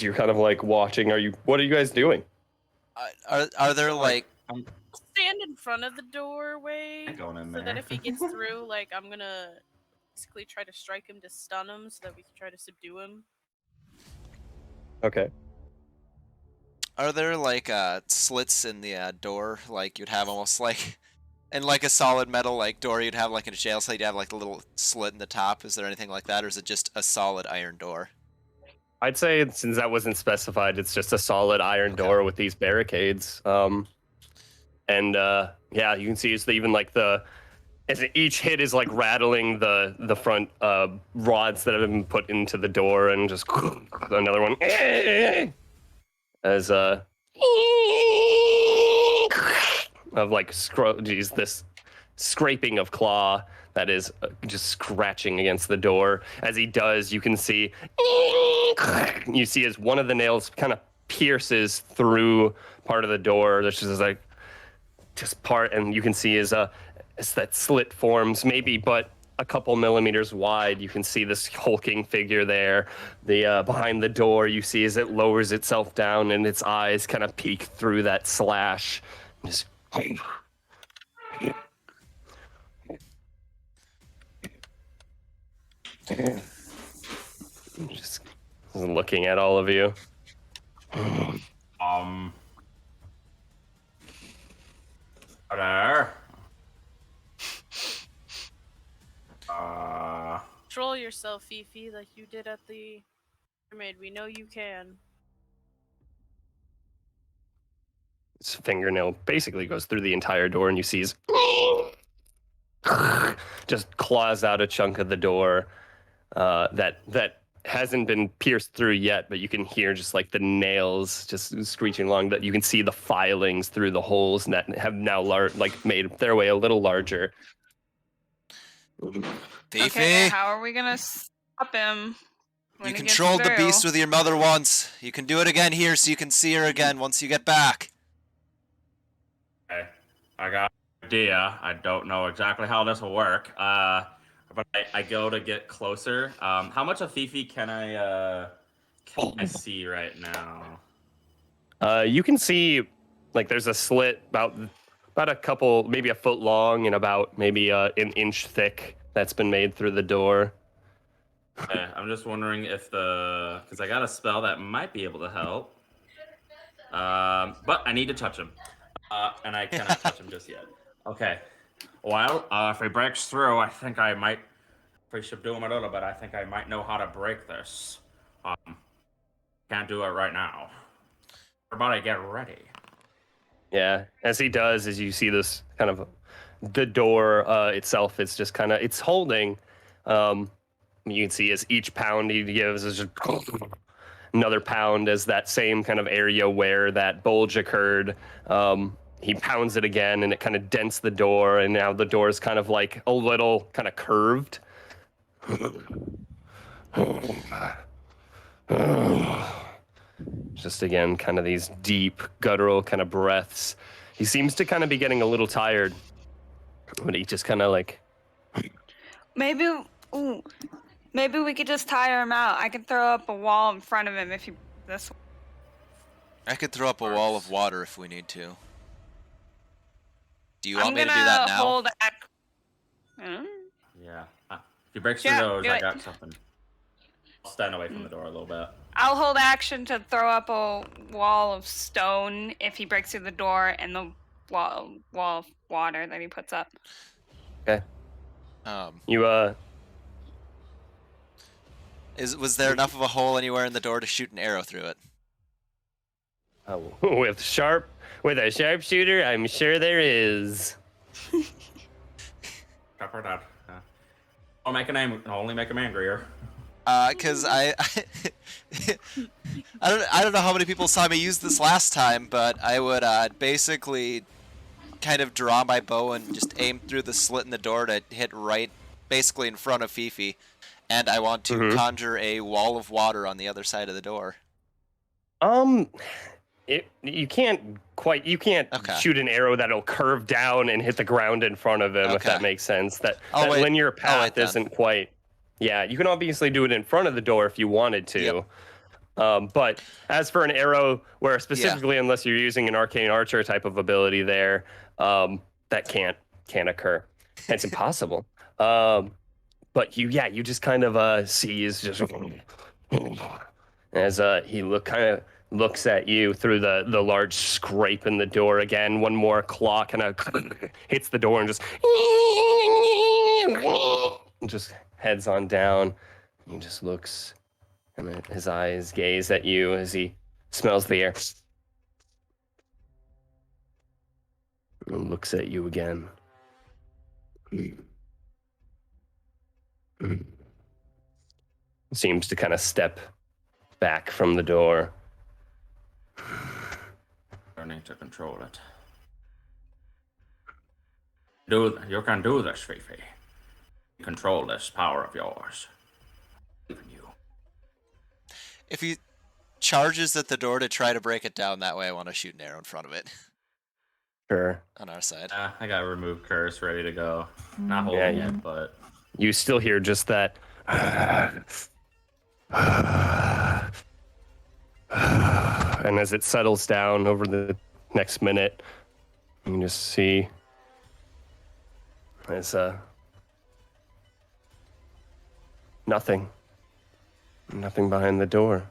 you're kind of like watching, what are you guys doing? Are there like I'm Stand in front of the doorway going in so there. that if he gets through, like, I'm gonna basically try to strike him to stun him so that we can try to subdue him. Okay. Are there like slits in the door, like you'd have almost like in like a solid metal like door you'd have like in a jail cell, you'd have like a little slit in the top? Is there anything like that, or is it just a solid iron door? I'd say since that wasn't specified, it's just a solid iron door with these barricades. Yeah, you can see it's even like as each hit is like rattling the front rods that have been put into the door, and just another one as of like this scraping of claw that is just scratching against the door. As he does, you can see as one of the nails kind of pierces through part of the door. There's just part, and you can see as that slit forms, maybe but a couple millimeters wide. You can see this hulking figure there. The behind the door, you see as it lowers itself down, and its eyes kind of peek through that slash. Just just looking at all of you. There. Control yourself, Fifi, like you did at the pyramid. We know you can. His fingernail basically goes through the entire door, and you see his just claws out a chunk of the door that hasn't been pierced through yet, but you can hear just like the nails just screeching along. That you can see the filings through the holes that have now made their way a little larger. Fifi, Okay, how are we gonna stop him? when you he gets controlled the through? beast with your mother once. You can do it again here so you can see her again once you get back. Okay. I got an idea. I don't know exactly how this will work. But I go to get closer. How much of Fifi can I see right now? You can see like there's a slit about a couple, maybe a foot long, and about maybe an inch thick that's been made through the door. Okay, I'm just wondering if because I got a spell that might be able to help. But I need to touch him. And I cannot touch him just yet. Okay. Well, if he breaks through, I think I might. If we subdue him a little bit, I think I might know how to break this. Can't do it right now. Everybody get ready. Yeah, as he does, as you see this kind of the door itself, it's just kind of it's holding. You can see as each pound he gives is just another pound as that same kind of area where that bulge occurred. He pounds it again, and it kind of dents the door, and now the door is kind of like a little kind of curved. Just again, kind of these deep, guttural kind of breaths. He seems to kind of be getting a little tired, but he just kind of like. Maybe we could just tire him out. I can throw up a wall in front of him if he this. I could throw up a wall of water if we need to. Do you want me to do that now? Hold Yeah. If he breaks through those, I got something. I'll stand away from the door a little bit. I'll hold action to throw up a wall of stone if he breaks through the door and the wall of water that he puts up. Okay. You Was there enough of a hole anywhere in the door to shoot an arrow through it? with a sharpshooter, I'm sure there is. Cover that. Only make him angrier. Cause I don't know how many people saw me use this last time, but I would basically kind of draw my bow and just aim through the slit in the door to hit right, basically in front of Fifi. And I want to conjure a wall of water on the other side of the door. You can't Okay. shoot an arrow that'll curve down and hit the ground in front of him, if that makes sense. That linear path isn't quite. Yeah, you can obviously do it in front of the door if you wanted to. Yep. But as for an arrow, where specifically, unless you're using an arcane archer type of ability there, that can't occur. It's impossible. But you just kind of sees just as he looks at you through the large scrape in the door again. One more claw kind of hits the door and just heads on down. He just looks, and his eyes gaze at you as he smells the air and looks at you again. Seems to kind of step back from the door. Learning to control it. You can do this, Fifi. Control this power of yours. Even you. If he charges at the door to try to break it down that way, I want to shoot an arrow in front of it. Sure. On our side. I got remove curse ready to go. Not holding it, but you still hear just that. And as it settles down over the next minute, you can just see there's nothing behind the door.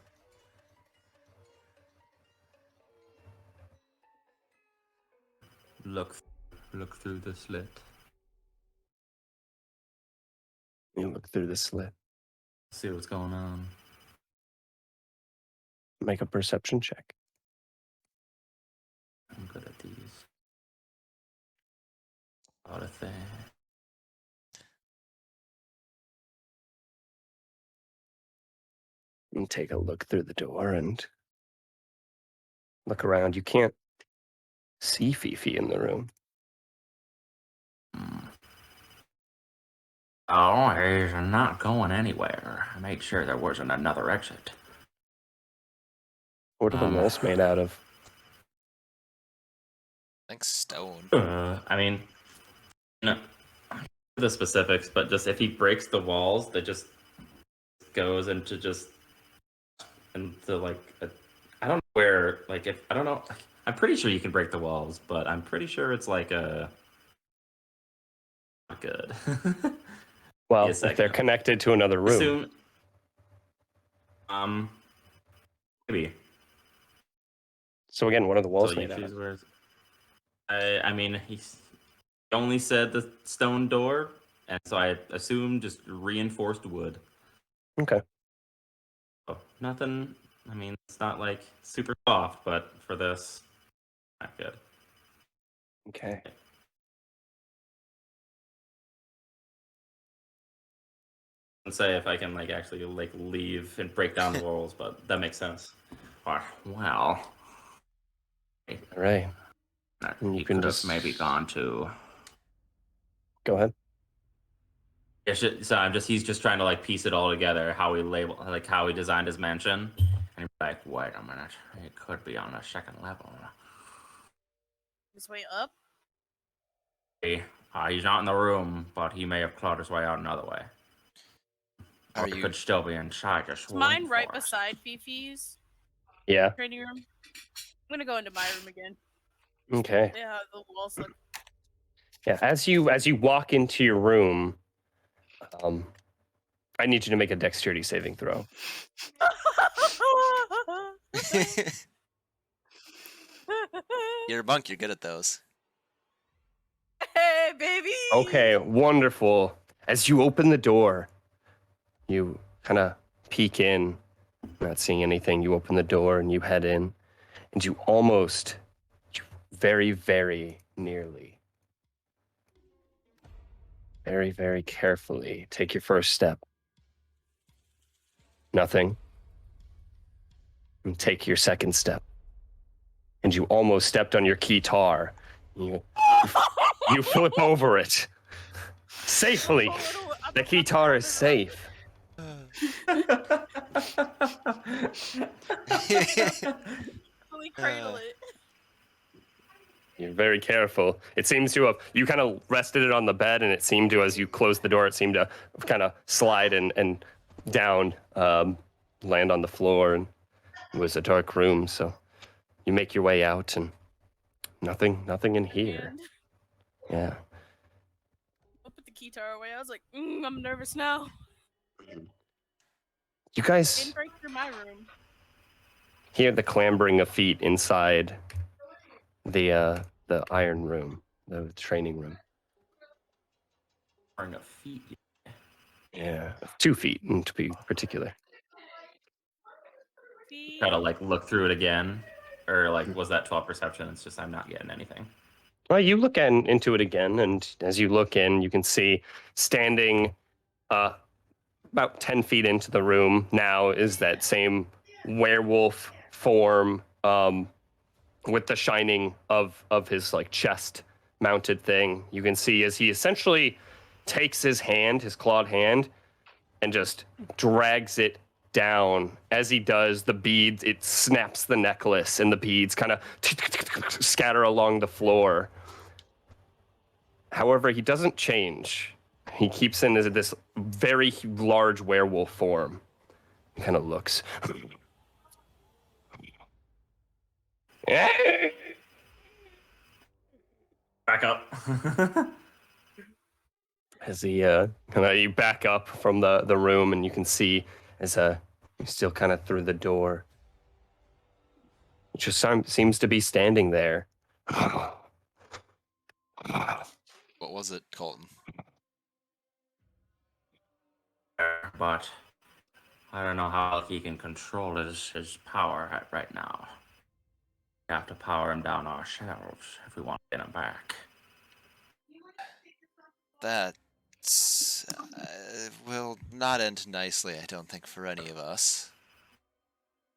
look through the slit. You look through the slit. See what's going on. Make a perception check. I'm good at these. A lot of things. And take a look through the door and look around. You can't see Fifi in the room. Oh, he's not going anywhere. I made sure there wasn't another exit. What are the walls made out of? I think stone. I mean, the specifics, but just if he breaks the walls, that just goes into like I don't know where, like, if I don't know, I'm pretty sure you can break the walls, but I'm pretty sure it's like not good. Well, if they're connected to another room. Maybe. So again, what are the walls made out of? I mean, he only said the stone door, and so I assumed just reinforced wood. Okay. Oh, nothing. I mean, it's not like super soft, but for this, not good. Okay. And say if I can like actually like leave and break down the walls, but that makes sense. Wow. All right. You can just maybe gone to. Go ahead. Yeah, so he's just trying to like piece it all together, how he designed his mansion, and he's like, wait a minute, it could be on a second level. His way up? He's not in the room, but he may have clawed his way out another way. Or he could still be inside. Just is mine right beside Fifi's? Yeah. Training room. I'm gonna go into my room again. Okay. Yeah, the walls look. Yeah, as you walk into your room, I need you to make a dexterity saving throw. You're a monk, you're good at those. Hey, baby! Okay, wonderful. As you open the door, you kind of peek in, not seeing anything. You open the door and you head in, and you very, very nearly, very, very carefully take your first step. Nothing. And take your second step. And you almost stepped on your keytar. You You flip over it. Safely. I'm a little- I'm The a- guitar is safe. Fully cradle it. You're very careful. It seems to have, you kind of rested it on the bed, and it seemed to, as you closed the door, it seemed to kind of slide and down, land on the floor, and it was a dark room, so you make your way out, and nothing in here. And Yeah. I put the guitar away. I was like, I'm nervous now. You guys Didn't break through my room. hear the clambering of feet inside the iron room, the training room. Wearing a feet. Yeah, 2 feet to be particular. Try to like look through it again, or like was that 12 perception? It's just I'm not getting anything. Well, you look into it again, and as you look in, you can see standing about 10 feet into the room now is that same werewolf form with the shining of his like chest mounted thing. You can see as he essentially takes his hand, his clawed hand, and just drags it down. As he does, the beads, it snaps the necklace, and the beads kind of scatter along the floor. However, he doesn't change. He keeps in this very large werewolf form. He kind of looks. Back up. As he you back up from the room, and you can see as he's still kind of through the door. He just seems to be standing there. What was it, Colton? But I don't know how he can control his power right now. We have to power him down ourselves if we want to get him back. That will not end nicely, I don't think, for any of us.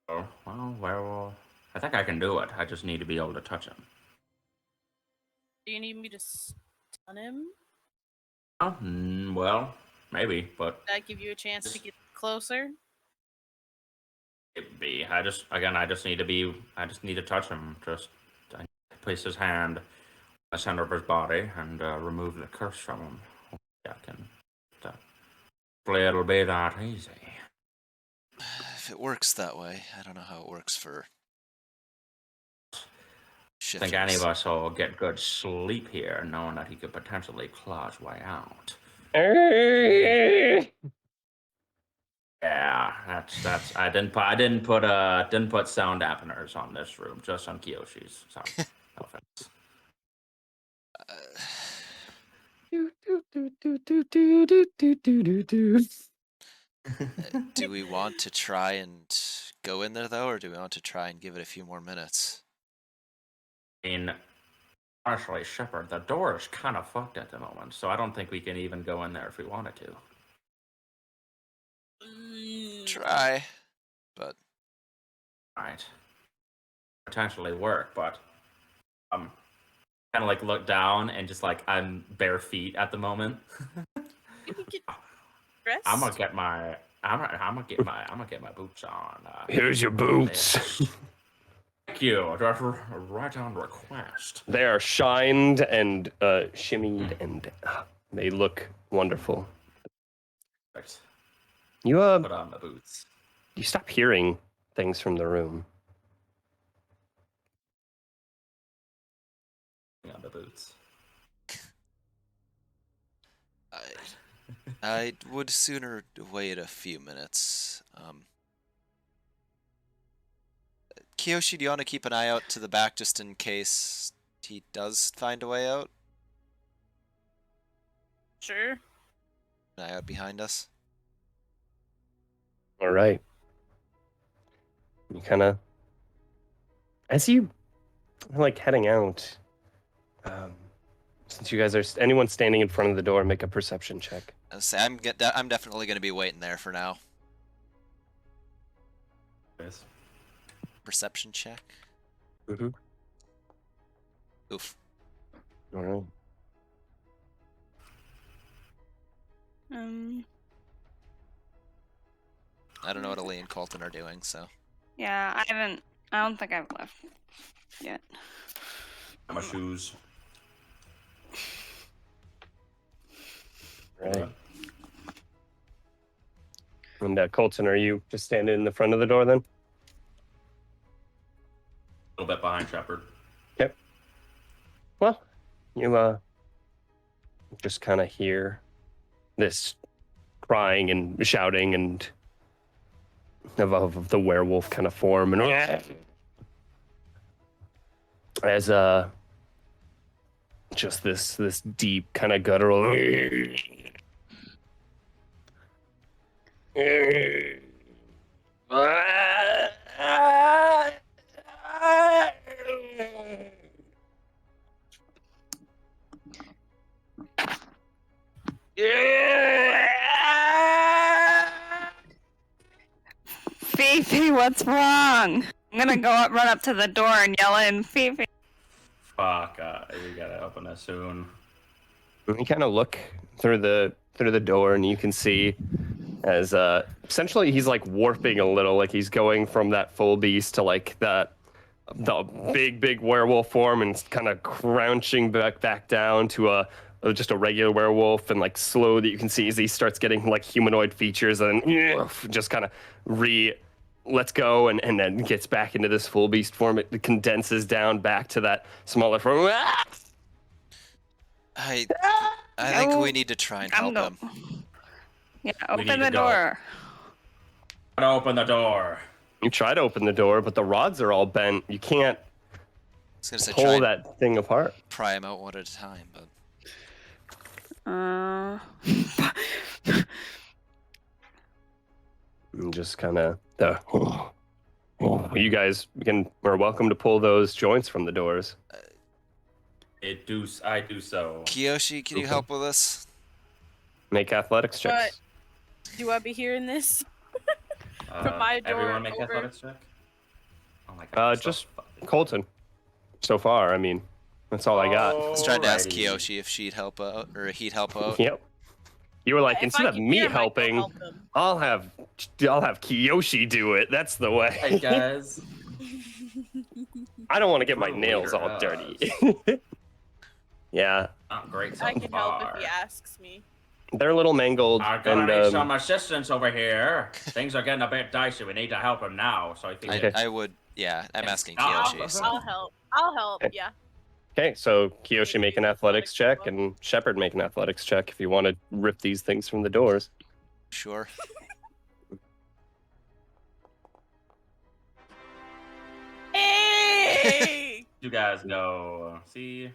Oh, well, I think I can do it. I just need to be able to touch him. Do you need me to stun him? Oh, well, maybe, but Did that give you a chance to get closer? it be. I just need to touch him. I need to place his hand in the center of his body and remove the curse from him. I can. Hopefully it'll be that easy. If it works that way, I don't know how it works for I shifters. think any of us will get good sleep here, knowing that he could potentially claw his way out. Yeah, that's. I didn't put sound dampeners on this room, just on Kiyoshi's. Sorry, no offense. Do we want to try and go in there, though, or do we want to try and give it a few more minutes? I mean, honestly, Shepard, the door is kind of fucked at the moment, so I don't think we can even go in there if we wanted to. Try, but Right. Potentially work, but kind of like look down and just like I'm bare feet at the moment. You can get dressed. I'm gonna get my boots on. Here's your boots. Thank you. That's right on request. They are shined and shimmied, and they look wonderful. Right. You Put on the boots. you stop hearing things from the room. Put on the boots. I would sooner wait a few minutes. Kiyoshi, do you want to keep an eye out to the back just in case he does find a way out? Sure. An eye out behind us? All right. You kind of, as you like heading out, since you guys are anyone standing in front of the door, make a perception check. I say I'm definitely going to be waiting there for now. Yes. Perception check. Mm-hmm. Oof. All right. I don't know what Elaine and Colton are doing, so. Yeah, I don't think I've left yet. My shoes. Right. And Colton, are you just standing in the front of the door then? A little bit behind Shepard. Yep. Well, you just kind of hear this crying and shouting and of the werewolf kind of form, and as just this deep kind of guttural Fifi, what's wrong? I'm gonna run up to the door and yell in, Fifi. Fuck, we gotta open this soon. You kind of look through the door, and you can see as essentially he's like warping a little, like he's going from that full beast to like the big werewolf form, and kind of crouching back down to just a regular werewolf, and like slow that you can see as he starts getting like humanoid features, and just kind of lets go and then gets back into this full beast form. It condenses down back to that smaller form. I think we need to try and help him. Yeah, We open need the to go. door. Gotta open the door. You try to open the door, but the rods are all bent. You can't I was gonna say pull try and that thing apart. pry him out one at a time, but And just kind of you guys are welcome to pull those joints from the doors. I do so. Kiyoshi, can you help with us? Make athletics checks. Do I be hearing this? From my door Everyone make over. athletics check? Oh my god. Just Colton. So far, I mean, that's all I got. I was trying to ask Alrighty. Kiyoshi if she'd help out, or he'd help out. Yep. You were like, If instead I of can me hear him, I can helping, help him. I'll have Kiyoshi do it. That's the way. Hey guys. I don't want to get my True nails leader all dirty. Yeah, Not great so I can help far. if he asks me. they're a little mangled, I'm gonna and need some assistance over here. Things are getting a bit dicey. We need to help him now. So I think Okay. I would, yeah, I'm asking I'll- Kiyoshi. So. I'll help. I'll help. Okay. Yeah. okay. So Kiyoshi make an athletics check, and Shepard make an athletics check if you want to rip these things from the doors. Sure. Hey! you guys go. See.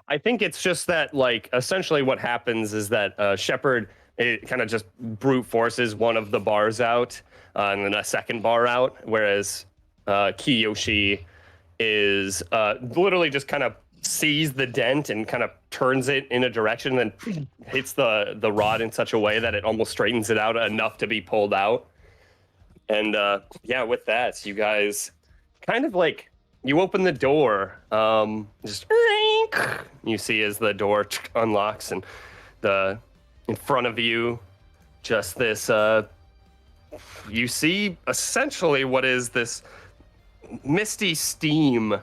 I think it's just that, like, essentially what happens is that Shepard, it kind of just brute forces one of the bars out, and then a second bar out, whereas Kiyoshi is literally just kind of sees the dent and kind of turns it in a direction, and then hits the rod in such a way that it almost straightens it out enough to be pulled out. And yeah, with that, you guys kind of like, you open the door, just you see as the door unlocks, and in front of you, just this, you see essentially what is this misty steam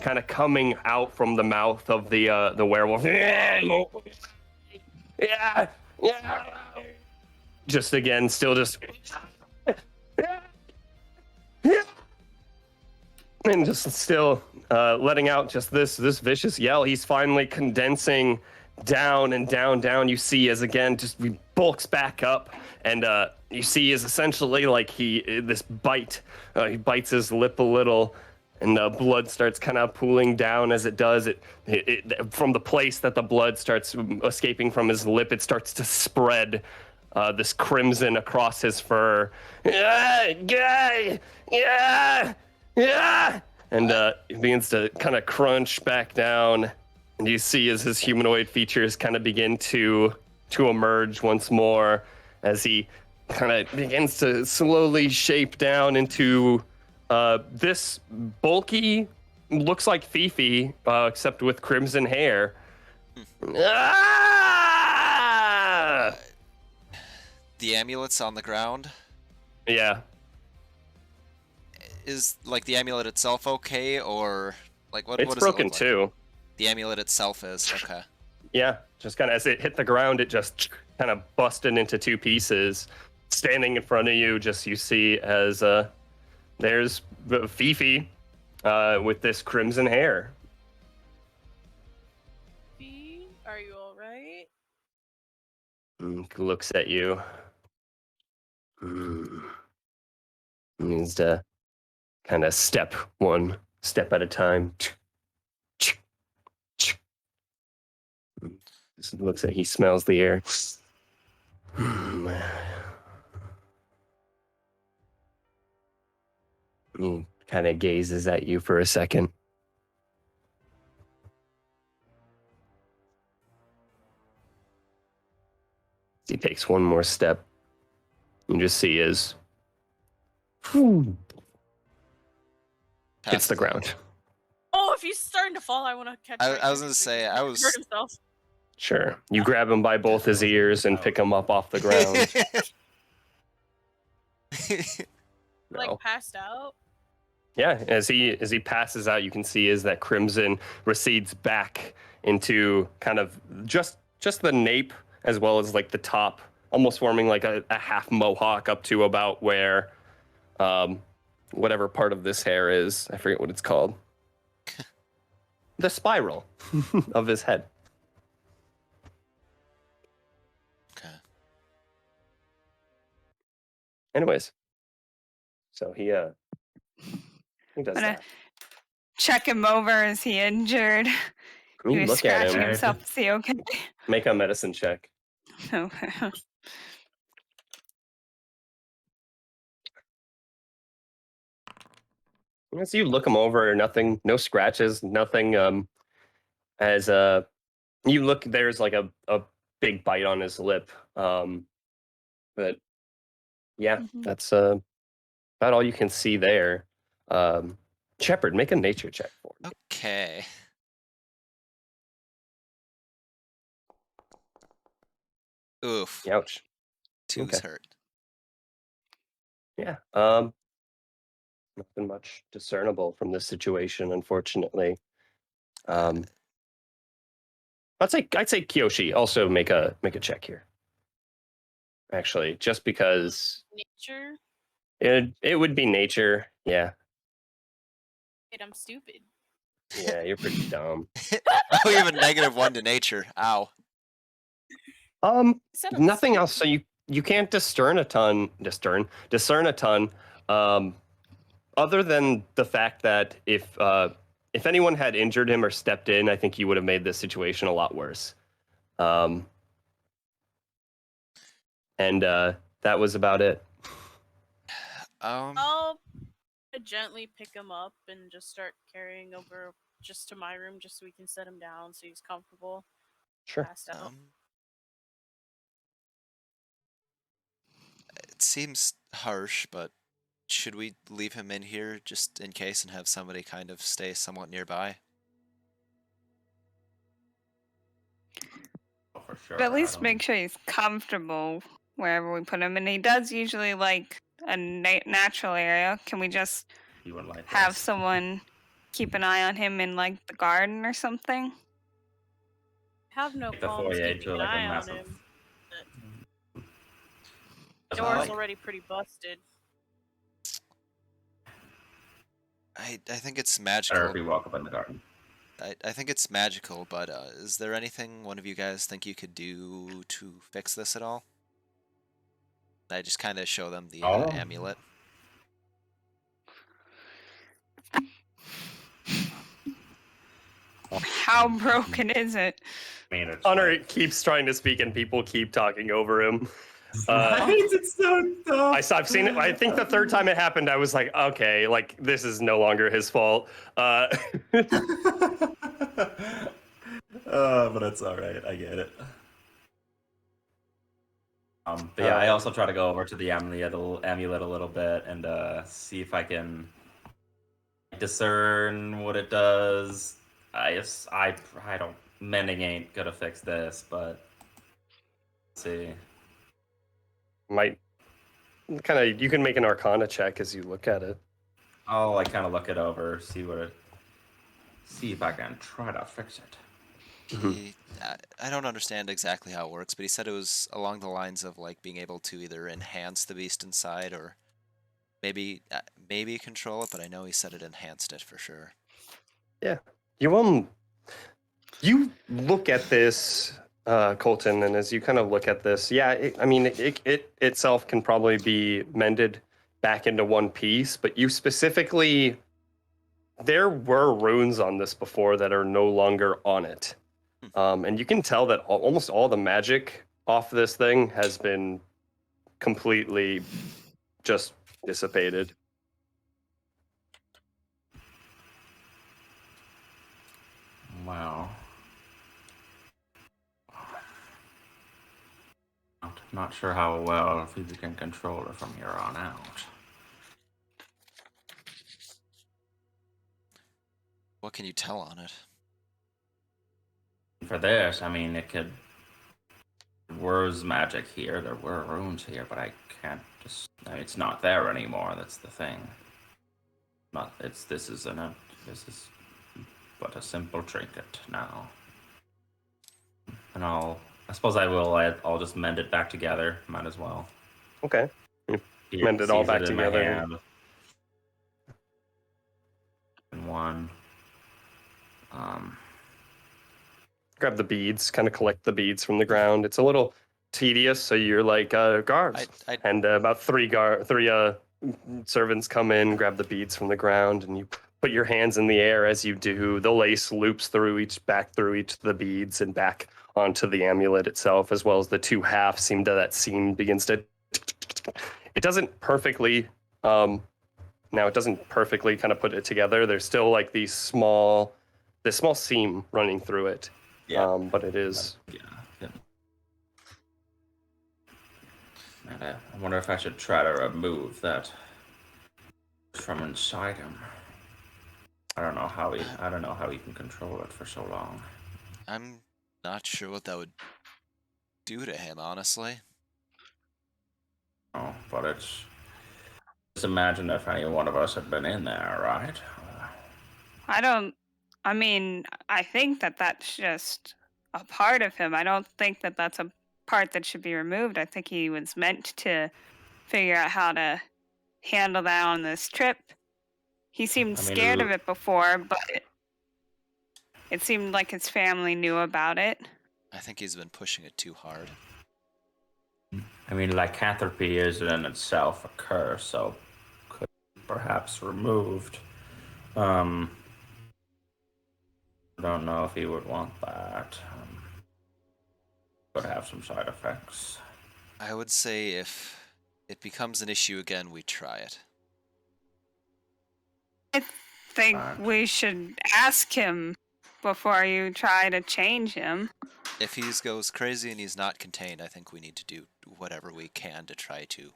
kind of coming out from the mouth of the werewolf. Yeah. Just again, still just. And just still letting out just this vicious yell. He's finally condensing down and down. You see as again just he bulks back up, and you see is essentially like this bite. He bites his lip a little, and blood starts kind of pooling down as it does. It from the place that the blood starts escaping from his lip, it starts to spread this crimson across his fur. Yeah, and he begins to kind of crunch back down, and you see as his humanoid features kind of begin to emerge once more, as he kind of begins to slowly shape down into this bulky, looks like Fifi, except with crimson hair, Ah! The amulet's on the ground. Yeah. Is like the amulet itself okay, or like what? It's What does broken it look like? too. The amulet itself is okay. Yeah, just kind of as it hit the ground, it just kind of busted into two pieces. Standing in front of you, just you see as there's Fifi with this crimson hair. Fee, are you all right? Looks at you. Needs to kind of step one step at a time. Just looks at he smells the air. He kind of gazes at you for a second. He takes one more step. You just see his hits Passes the out. ground. Oh, if he's starting to fall, I want to catch. I was gonna say, I was- hurt himself. Sure. You grab him by both his ears and pick him up off the ground. Like No. passed out. Yeah, as he passes out, you can see is that crimson recedes back into kind of just the nape as well as like the top, almost forming like a half mohawk up to about where whatever part of this hair is. I forget what it's called. The spiral of his head. Okay. Anyways, so he does Gonna that. check him over. Is he injured? He You was look at scratching him. himself. Is he okay? Make a medicine check. Okay. As you look him over, nothing, no scratches, nothing. As you look, there's like a big bite on his lip. But yeah, Mhm. that's about all you can see there. Shepard, make a nature check for me. Okay. Oof. Ouch. Two's Okay. hurt. Yeah. Nothing much discernible from this situation, unfortunately. I'd say Kiyoshi also make a check here. Actually, just because Nature. it would be nature. Yeah. Wait, I'm stupid. Yeah, you're pretty dumb. Oh, you have a -1 to nature. Ow. I said I'm Nothing stupid. else. So you can't discern a ton. Other than the fact that if anyone had injured him or stepped in, I think you would have made this situation a lot worse. And that was about it. I'll gently pick him up and just start carrying over just to my room, just so we can set him down so he's comfortable. Sure. Passed out. It seems harsh, but should we leave him in here just in case and have somebody kind of stay somewhat nearby? Oh, for sure. But at least I don't- make sure he's comfortable wherever we put him. And he does usually like a natural area. Can we just he wouldn't like have this. someone keep an eye on him in like the garden or something? Have no Make the qualms foyer keeping into an like a eye on massive. him. That's Door's like- already pretty busted. I think it's Better if magical. we walk up in the garden. I think it's magical, but is there anything one of you guys think you could do to fix this at all? I just kind of show them the Oh. amulet. How broken is it? I mean, it's Hunter like- keeps trying to speak, and people keep talking over him. It's so dumb. I've seen it. I think the third time it happened, I was like, okay, like this is no longer his fault. But it's all right. I get it. But yeah, I also try to go over to the amulet a little bit and see if I can discern what it does. I mending ain't gonna fix this, but let's see. Might kind of you can make an Arcana check as you look at it. I'll like kind of look it over, see if I can try to fix it. I don't understand exactly how it works, but he said it was along the lines of like being able to either enhance the beast inside or maybe control it. But I know he said it enhanced it for sure. Yeah, you look at this, Colton, and as you kind of look at this, yeah, it itself can probably be mended back into one piece, but you specifically, there were runes on this before that are no longer on it. And you can tell that almost all the magic off this thing has been completely just dissipated. Wow. Not sure how well if you can control it from here on out. What can you tell on it? For this, I mean, it could. There was magic here, there were runes here, but I can't just. I mean, it's not there anymore. That's the thing. This is but a simple trinket now. And I suppose I'll just mend it back together. Might as well. Okay. Mend it all back together. And one. Grab the beads, kind of collect the beads from the ground. It's a little tedious, so you're like guards, and about three servants come in, grab the beads from the ground, and you put your hands in the air as you do. The lace loops back through each of the beads and back onto the amulet itself, as well as the two halves seem to that seam begins to. It doesn't perfectly. Now it doesn't perfectly kind of put it together. There's still like this small seam running through it. Yeah. But it is. Yeah. And I wonder if I should try to remove that from inside him. I don't know how he can control it for so long. I'm not sure what that would do to him, honestly. Oh, but just imagine if any one of us had been in there, right? I think that that's just a part of him. I don't think that that's a part that should be removed. I think he was meant to figure out how to handle that on this trip. He seemed scared of it before, but it seemed like his family knew about it. I think he's been pushing it too hard. I mean, lycanthropy is in itself a curse, so could be perhaps removed. I don't know if he would want that. Could have some side effects. I would say if it becomes an issue again, we try it. I think we should ask him before you try to change him. If he goes crazy and he's not contained, I think we need to do whatever we can to try to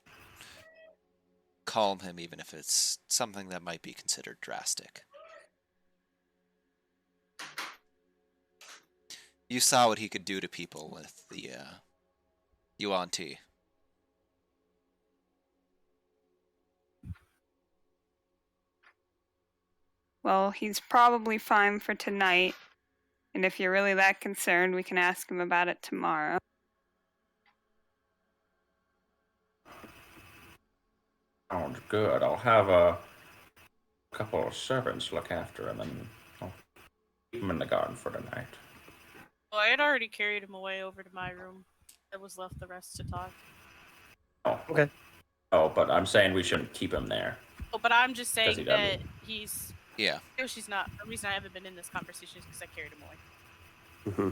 calm him, even if it's something that might be considered drastic. You saw what he could do to people with the Yuan Ti. Well, he's probably fine for tonight. And if you're really that concerned, we can ask him about it tomorrow. Sounds good. I'll have a couple of servants look after him, and I'll keep him in the garden for the night. Well, I had already carried him away over to my room. It was left the rest to talk. Oh, okay. Oh, but I'm saying we shouldn't keep him there. Oh, but I'm just saying that he's... Yeah. Yoshi's not... The reason I haven't been in this conversation is because I carried him away. Mm-hmm.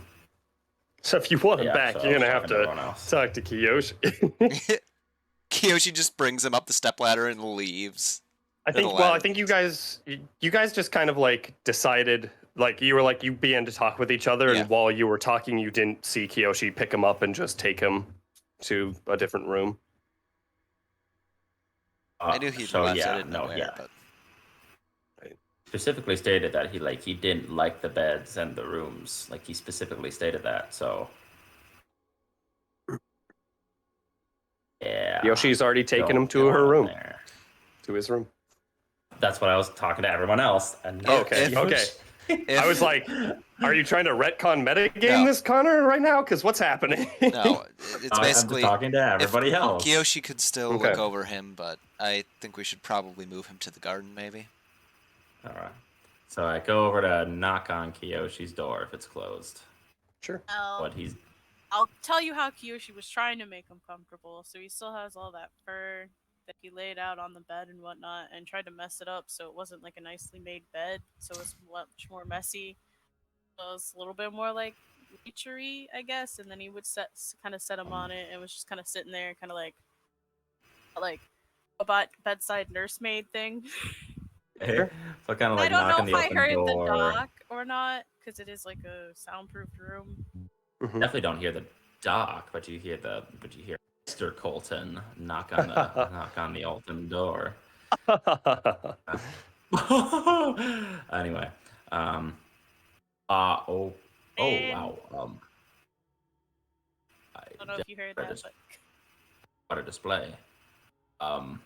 So if you want him back, you're going to have to talk to Kiyoshi. Kiyoshi just brings him up the stepladder and leaves. I think you guys just kind of like decided, like you were like you began to talk with each other, and while you were talking, you didn't see Kiyoshi pick him up and just take him to a different room. I knew he'd left. I didn't know where, but specifically stated that he didn't like the beds and the rooms. Like he specifically stated that. So yeah, Yoshi's already taken him don't to get her on room, there. to his room. That's what I was talking to everyone else. And Oh, okay, okay. I was like, are you trying to retcon metagame No. this, Connor, right now? Because what's happening? No, it's I'm basically just talking to everybody else. Kiyoshi could still Okay. look over him, but I think we should probably move him to the garden, maybe. All right. So I go over to knock on Kiyoshi's door if it's closed. Sure. What he's I'll tell you how Kiyoshi was trying to make him comfortable. So he still has all that fur that he laid out on the bed and whatnot, and tried to mess it up so it wasn't like a nicely made bed. So it was much more messy. So it was a little bit more like nature-y, I guess. And then he would kind of set him on it, and was just kind of sitting there, kind of like a bedside nursemaid thing. so kind of like I don't know knocking if the I open heard door. the dock or not, because it is like a soundproofed room. Mhm. Definitely don't hear the dock, but you hear Mr. Colton knock on the open door. Anyway, oh And wow. I don't know if you heard that, but What a display. I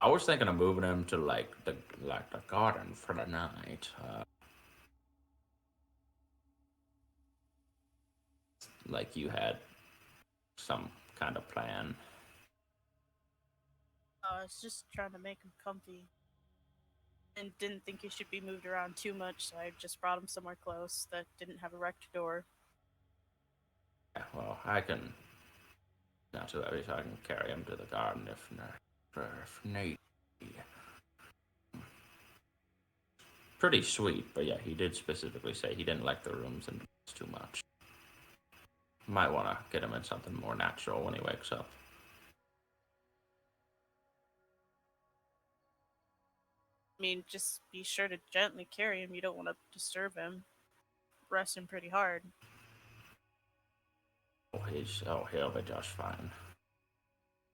was thinking of moving him to the garden for the night. Like you had some kind of plan. I was just trying to make him comfy. And didn't think he should be moved around too much, so I just brought him somewhere close that didn't have a wrecked door. Yeah, well, I can. Not too heavy, so I can carry him to the garden if need. Pretty sweet, but yeah, he did specifically say he didn't like the rooms and too much. Might want to get him in something more natural when he wakes up. I mean, just be sure to gently carry him. You don't want to disturb him. Rest him pretty hard. He'll be just fine.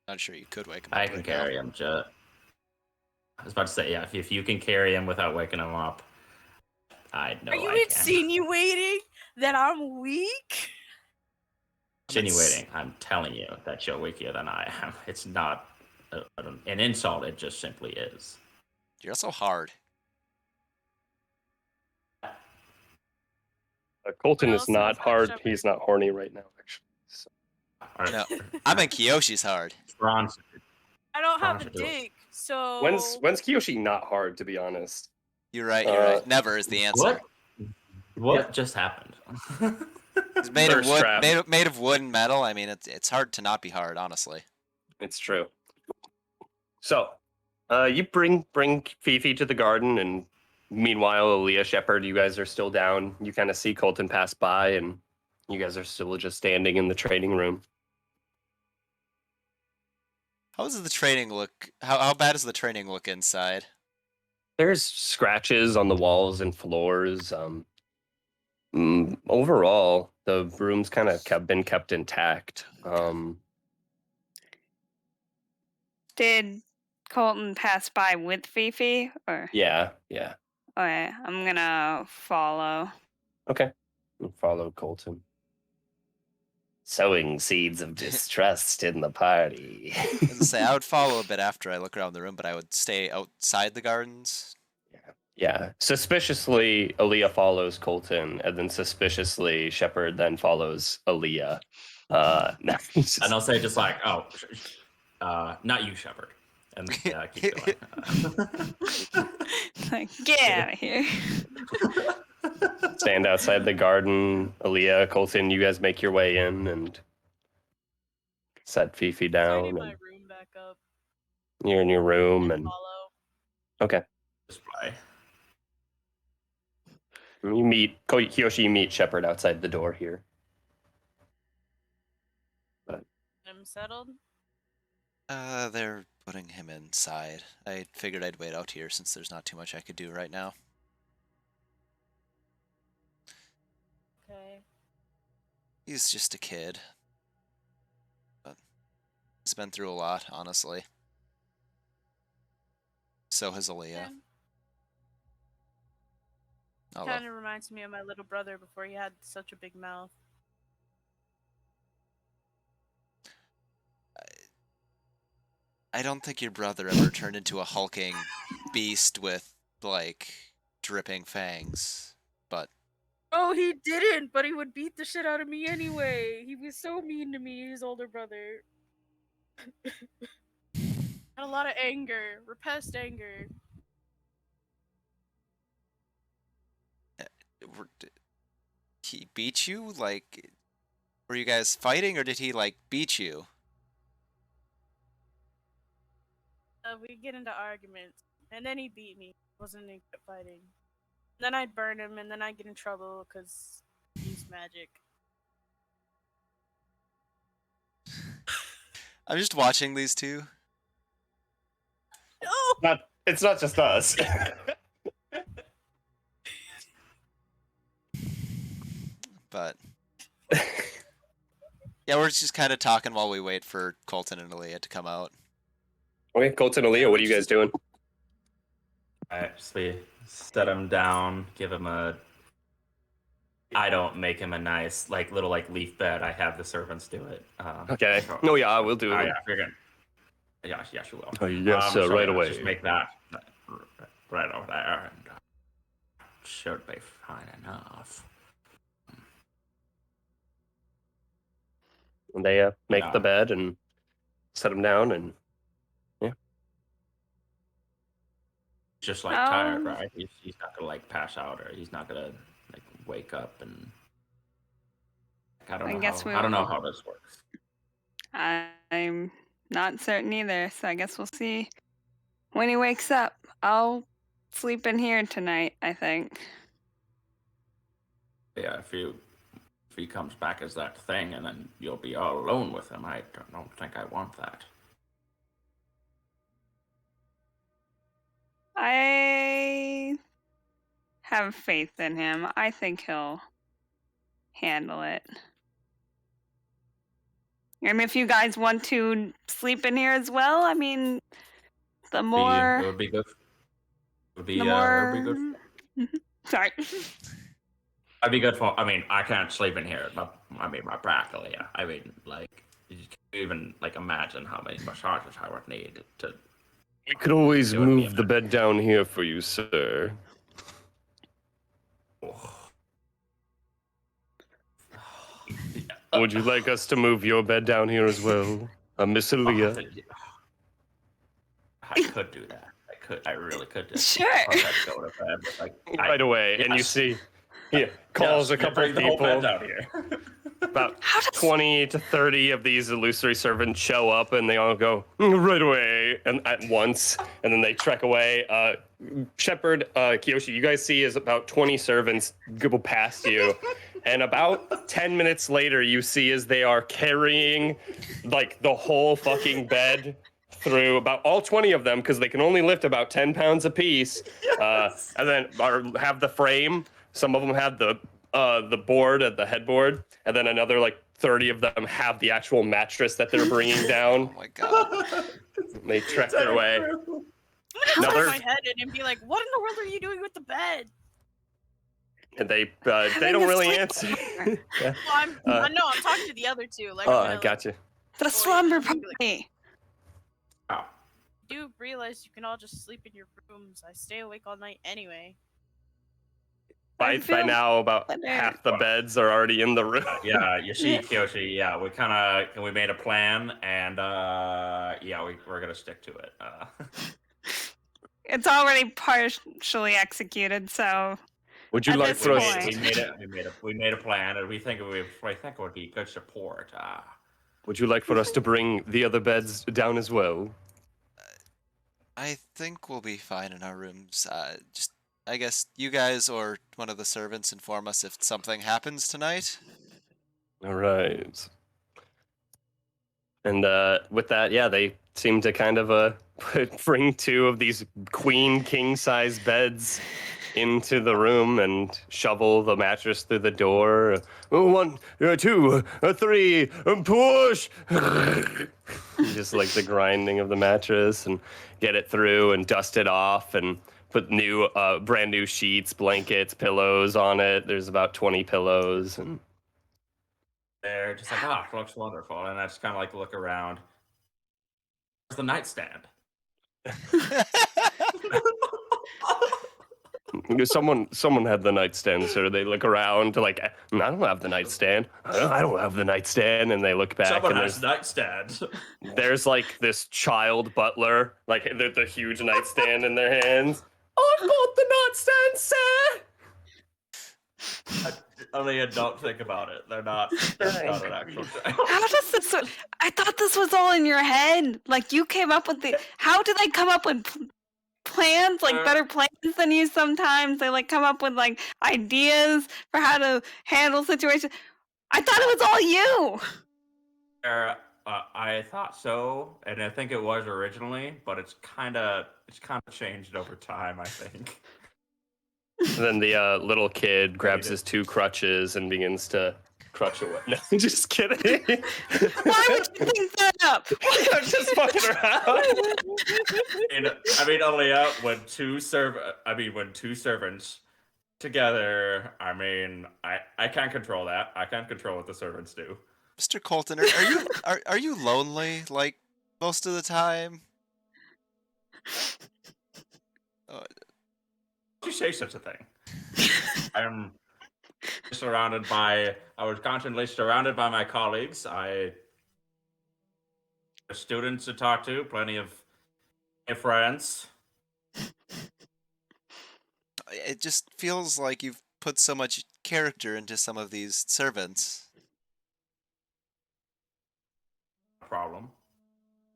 Not sure you could wake him up. I can carry him. I was about to say, yeah, if you can carry him without waking him up, I know. Are you I can. insinuating that I'm weak? Insinuating. I'm telling you that you're weaker than I am. It's not an insult. It just simply is. You're so hard. Colton What is else not is that, hard. Shepard? He's not horny right now, actually. So. No, I mean Kiyoshi's hard. I don't have a Sponsored to it. dick, so When's Kiyoshi not hard, to be honest? You're right. Never is the answer. What just happened? It's made of Thirst wood, trap. made of wood and metal. I mean, it's hard to not be hard, honestly. It's true. So, you bring Fifi to the garden, and meanwhile, Aaliyah, Shepard, you guys are still down. You kind of see Colton pass by, and you guys are still just standing in the training room. How does the training look? How bad does the training look inside? There's scratches on the walls and floors. Overall, the room's kind of been kept intact. Did Colton pass by with Fifi? Or Yeah. okay, I'm gonna follow. Okay. We'll follow Colton. Sowing seeds of distrust in the party. As I say, I would follow a bit after I look around the room, but I would stay outside the gardens. Yeah. Suspiciously, Aaliyah follows Colton, and then suspiciously, Shepard then follows Aaliyah. And I'll say just like, not you, Shepard. And keep going. Like, get out of here. Stand outside the garden. Aaliyah, Colton, you guys make your way in and set Fifi down. tidy my And room back up. you're in your room, and Follow. okay. Display. You meet Kiyoshi. You meet Shepard outside the door here. I'm settled. They're putting him inside. I figured I'd wait out here since there's not too much I could do right now. Okay. He's just a kid. But he's been through a lot, honestly. so has Aaliyah. Although, Kind of reminds me of my little brother before he had such a big mouth. I don't think your brother ever turned into a hulking beast with, like, dripping fangs, but... Oh, he didn't, but he would beat the shit out of me anyway. He was so mean to me, his older brother. Had a lot of anger, repressed anger. He beat you? Like, were you guys fighting, or did he, like, beat you? We'd get into arguments, and then he beat me. Wasn't any good fighting. Then I'd burn him, and then I'd get in trouble because he's magic. I'm just watching these two. No! It's not just us. But yeah, we're just kind of talking while we wait for Colton and Aaliyah to come out. Okay, Colton and Aaliyah, what are you guys doing? I actually set him down, give him a. I don't make him a nice, like, little, like, leaf bed. I have the servants do it. Okay. so- No, yeah, I will do Oh, it. yeah, you're good. Yeah, yes, you will. Oh, yes, So right yeah, away. Just make that right over there, and should be fine enough. And they make Yeah. the bed and set him down, and Just like tired, Um, right? He's not gonna like pass out, or he's not gonna like wake up and. I don't I know. guess How, we I don't know will- how this works. I'm not certain either, so I guess we'll see when he wakes up. I'll sleep in here tonight, I think. Yeah, if he comes back as that thing, and then you'll be all alone with him. I don't think I want that. I have faith in him. I think he'll handle it. And if you guys want to sleep in here as well, I mean, the It more, would be good. It would be the it more. would be good. Sorry. I'd be good for. I mean, I can't sleep in here. My practically. Yeah. I mean, like, you can't even like imagine how many massages I would need to. we could always It would be move the bed down here for you, sir. Would you like us to move your bed down here as well, Miss Aaliyah? I could do that. I really could do that. Sure. I'd go to bed, but, like, Right away, and you yes. see, he calls a couple bring the whole bed people. down here. About How does 20 to 30 of these illusory servants show up, and they all go right away and at once, and then they trek away. Shepard, Kiyoshi, you guys see is about 20 servants go past you, and about 10 minutes later, you see as they are carrying like the whole fucking bed through about all 20 of them, because they can only lift about 10 pounds apiece, and then have the frame. Some of them have the board at the headboard, and then another like 30 of them have the actual mattress that they're bringing down. Oh my god. They trek their way. I'm gonna Another- turn my head in and be like, "What in the world are you doing with the bed?" And they don't really answer. Well, I'm talking to the other two. Like, Oh, I'm I gonna, like, got you. the slumber I'm gonna be party? Oh, do realize you can all just sleep in your rooms. I stay awake all night anyway. By feel now, about better. half the beds are already in the room. yeah, you see, Kiyoshi. Yeah, we made a plan, and we're gonna stick to it. It's already partially executed, so Would you At like this for we, us? point- we made a plan, and we think it would be good support. Would you like for us to bring the other beds down as well? I think we'll be fine in our rooms. Just, I guess you guys or one of the servants inform us if something happens tonight. All right. And with that, yeah, they seem to kind of bring two of these queen king-size beds into the room and shovel the mattress through the door. 1, 2, 3, push! just like the grinding of the mattress and get it through and dust it off and put brand new sheets, blankets, pillows on it. There's about 20 pillows and They're just like, it looks wonderful. And I just kind of like look around. Where's the nightstand? someone had the nightstand, so they look around to like, I don't have the nightstand. I don't have the nightstand, and they look back. Someone and has nightstand. There's like this child butler, like the huge nightstand in their hands. I've got the nightstand, sir. Don't think about it. They're not an actual child. How does this? I thought this was all in your head. Like you came up with the. How do they come up with plans? Like better plans than you sometimes. They like come up with like ideas for how to handle situations. I thought it was all you. I thought so, and I think it was originally, but it's kind of changed over time. I think. And then the little kid grabs his 2 crutches and begins to crutch away. No, just kidding. Why would you think that up? I'm just fucking around. Only when two servants together. I can't control that. I can't control what the servants do. Mr. Colton, are you lonely like most of the time? You say such a thing. I was constantly surrounded by my colleagues. Students to talk to, plenty of friends. It just feels like you've put so much character into some of these servants. Problem.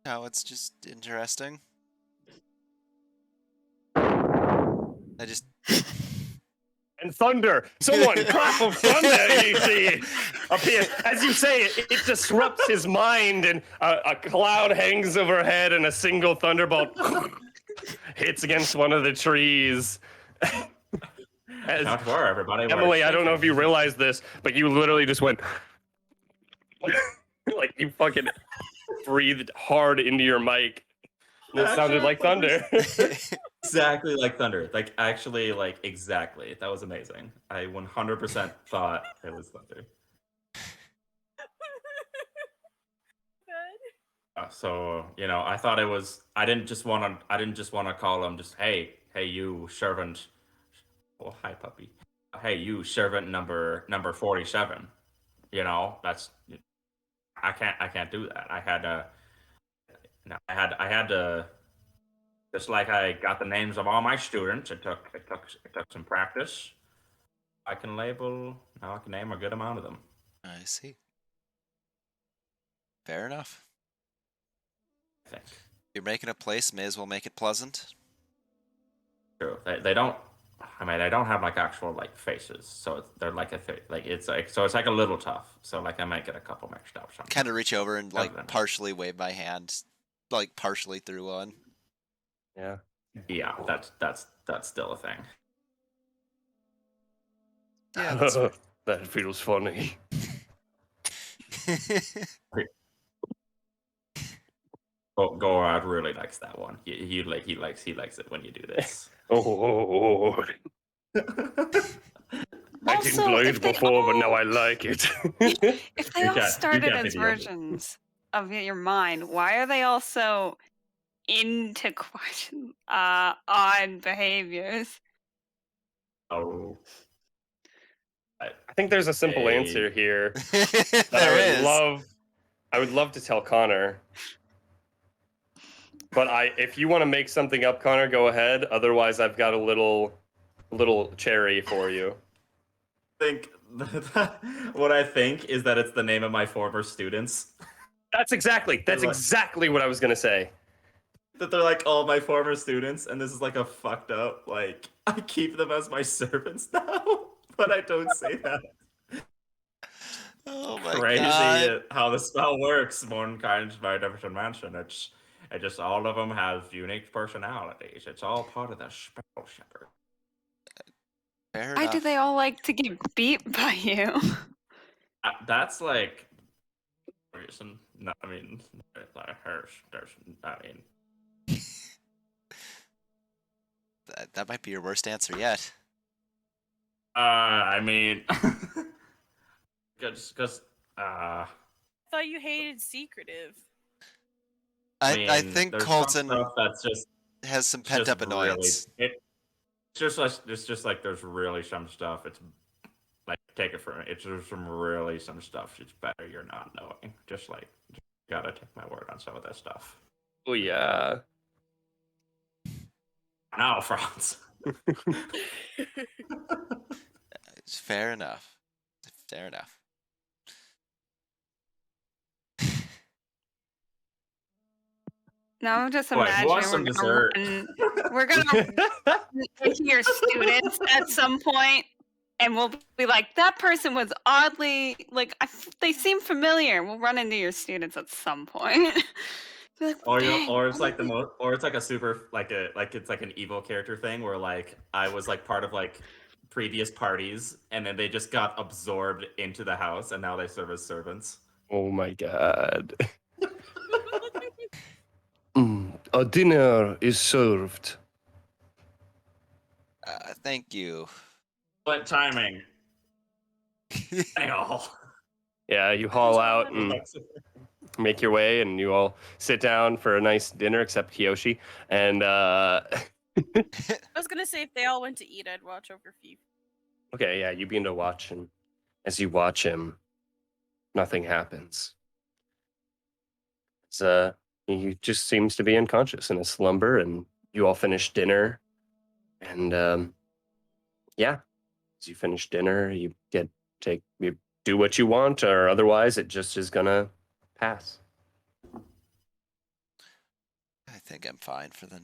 No, it's just interesting. And thunder. Someone clap of thunder, you see, appear. As you say, it disrupts his mind, and a cloud hangs overhead, and a single thunderbolt hits against one of the trees. Not worry, everybody. Emily, I don't know if you realize this, but you literally just went like you fucking breathed hard into your mic. It sounded like thunder. Exactly like thunder. Like, actually, like, exactly. That was amazing. I 100% thought it was thunder. So, I thought it was. I didn't just want to call him just, hey, you servant. Oh, hi, puppy. Hey, you servant number 47. That's. I can't do that. I had to. Just like I got the names of all my students, it took some practice. I can name a good amount of them. I see. Fair enough. I think. You're making a place, may as well make it pleasant. True. They don't. They don't have like actual like faces, so they're like it's like a little tough. So like I might get a couple mixed up. Sometimes. Kind of reach over and like partially wave my hand, like partially through one. Yeah. Yeah, that's still a thing. Yeah, that feels funny. Gorad really likes that one. He likes it when you do this. Oh. I didn't like it before, but now I like it. If they all started as versions of your mind, why are they all so into odd behaviors? Oh. I think there's a simple answer here. There I would love to tell Connor. But if you want to make something up, Connor, go ahead. Otherwise, I've got a little cherry for you. What I think is that it's the name of my former students. That's exactly what I was gonna say. That they're like all my former students, and this is like a fucked up, like, I keep them as my servants now, but I don't say that. Oh my Crazy God. How the spell works. One kind by Jefferson Mansion. It just all of them have unique personalities. It's all part of the spell, Shepherd. Why do they all like to get beat by you? That's like reason. No, I mean, That might be your worst answer yet. I mean, because I thought you hated secretive. I think there's some Colton stuff that's just has some it's pent just up annoyance. it's just like there's really some stuff. It's like take it from me. It's just some stuff. It's better you're not knowing. Just gotta take my word on some of that stuff. Oh yeah. No, Franz. It's fair enough. Fair enough. Now I'm just Wait, who wants imagining some dessert? we're gonna run into your students at some point, and we'll be like, that person was oddly like they seem familiar. We'll run into your students at some point. Be like, "Dang, Or it's like or it's like a super it's like an evil character thing where like I was like part of like previous parties and then they just got absorbed into the house and now they serve as servants. Oh my god. A dinner is served. Thank you. But timing. Hell. Yeah, you haul out and make your way, and you all sit down for a nice dinner, except Kiyoshi. And I was gonna say if they all went to eat, I'd watch over Fifi. okay, yeah, you begin to watch, and as you watch him, nothing happens. He just seems to be unconscious in a slumber, and you all finish dinner, and yeah, as you finish dinner, you do what you want, or otherwise it just is gonna pass. I think I'm fine for the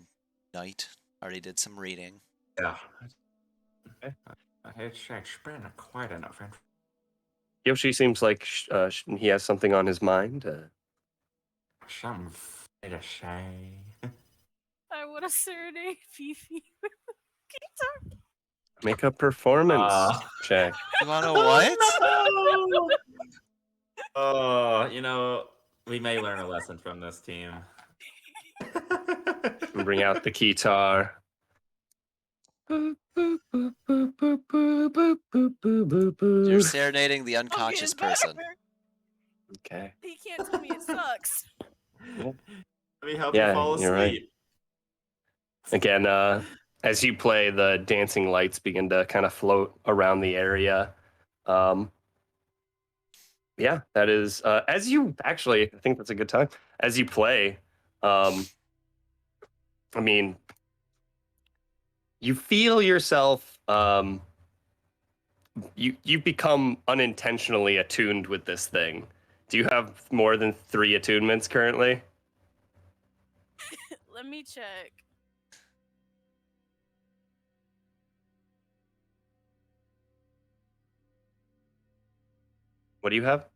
night. Already did some reading. Yeah. Okay. It's been quite enough. Yoshi seems like he has something on his mind. Something to say. I want to serenade Fifi with the guitar. Make a performance check. You want to what? Oh, we may learn a lesson from this team. And bring out the guitar. You're serenading the unconscious person. Okay. He can't tell me it sucks. Let me help you fall asleep. You're right. Again, as you play, the dancing lights begin to kind of float around the area. Yeah, that is as you actually, I think that's a good time. As you play, I mean, you feel yourself you become unintentionally attuned with this thing. Do you have more than 3 attunements currently? Let me check. What do you have?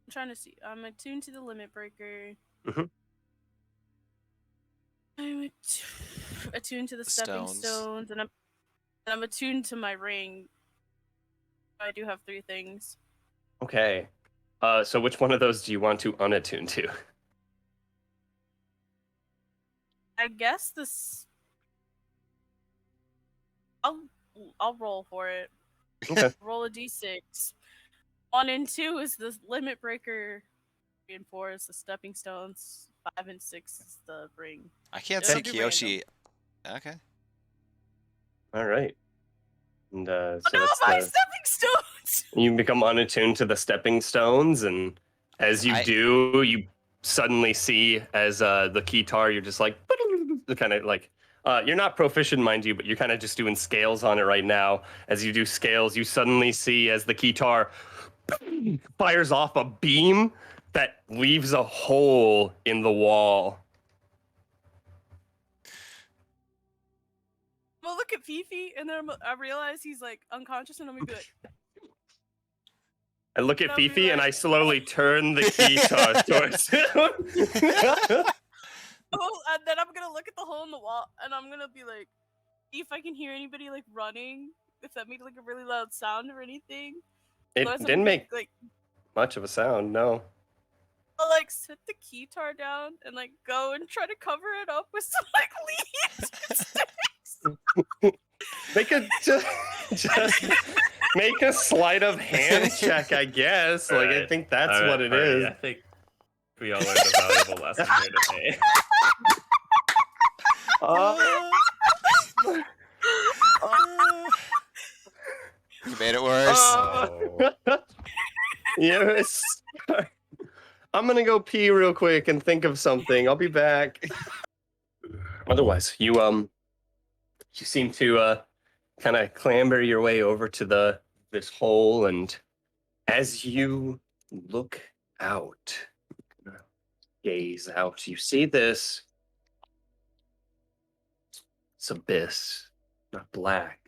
I'm trying to see. I'm attuned to the limit breaker. Mhm. I'm attuned to the stepping stones, and I'm attuned to my ring. I do have 3 things. Okay. So which one of those do you want to unattune to? I guess this. I'll roll for it. Okay. Roll a d6. 1 and 2 is the limit breaker. 3 and 4 is the stepping stones. 5 and 6 is the ring. I can't It'll see be Kiyoshi. Okay. All right. And so no, it's my stepping stones! you become unattuned to the stepping stones, and as you do, you suddenly see as the guitar, you're just like kind of like you're not proficient, mind you, but you're kind of just doing scales on it right now. As you do scales, you suddenly see as the guitar fires off a beam that leaves a hole in the wall. I'm gonna look at Fifi, and then I realize he's like unconscious, and I'm gonna be like, I look at Fifi and I slowly turn the guitar towards him. oh, and then I'm gonna look at the hole in the wall, and I'm gonna be like, see if I can hear anybody like running, if that made like a really loud sound or anything. It Otherwise, didn't make like much of a sound, no. I'll like sit the keytar down and like go and try to cover it up with some like leaves. They could just make a sleight of hand check, I guess. Like, I think that's what it is. I think we all learned a valuable lesson here today. You made it worse. Yes. I'm gonna go pee real quick and think of something. I'll be back. Otherwise, you seem to kind of clamber your way over to this hole, and as you look out, gaze out, you see this abyss, not black,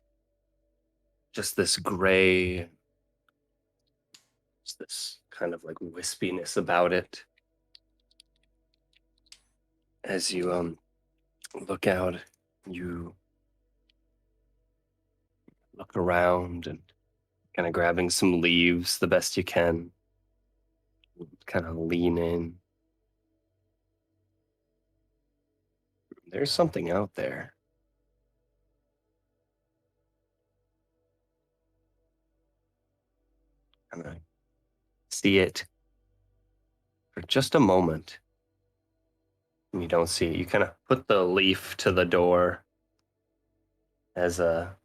just this gray, just this kind of like wispiness about it. As you look out, you look around and kind of grabbing some leaves the best you can, kind of lean in. There's something out there. And I see it for just a moment. And you don't see it. You kind of put the leaf to the door as a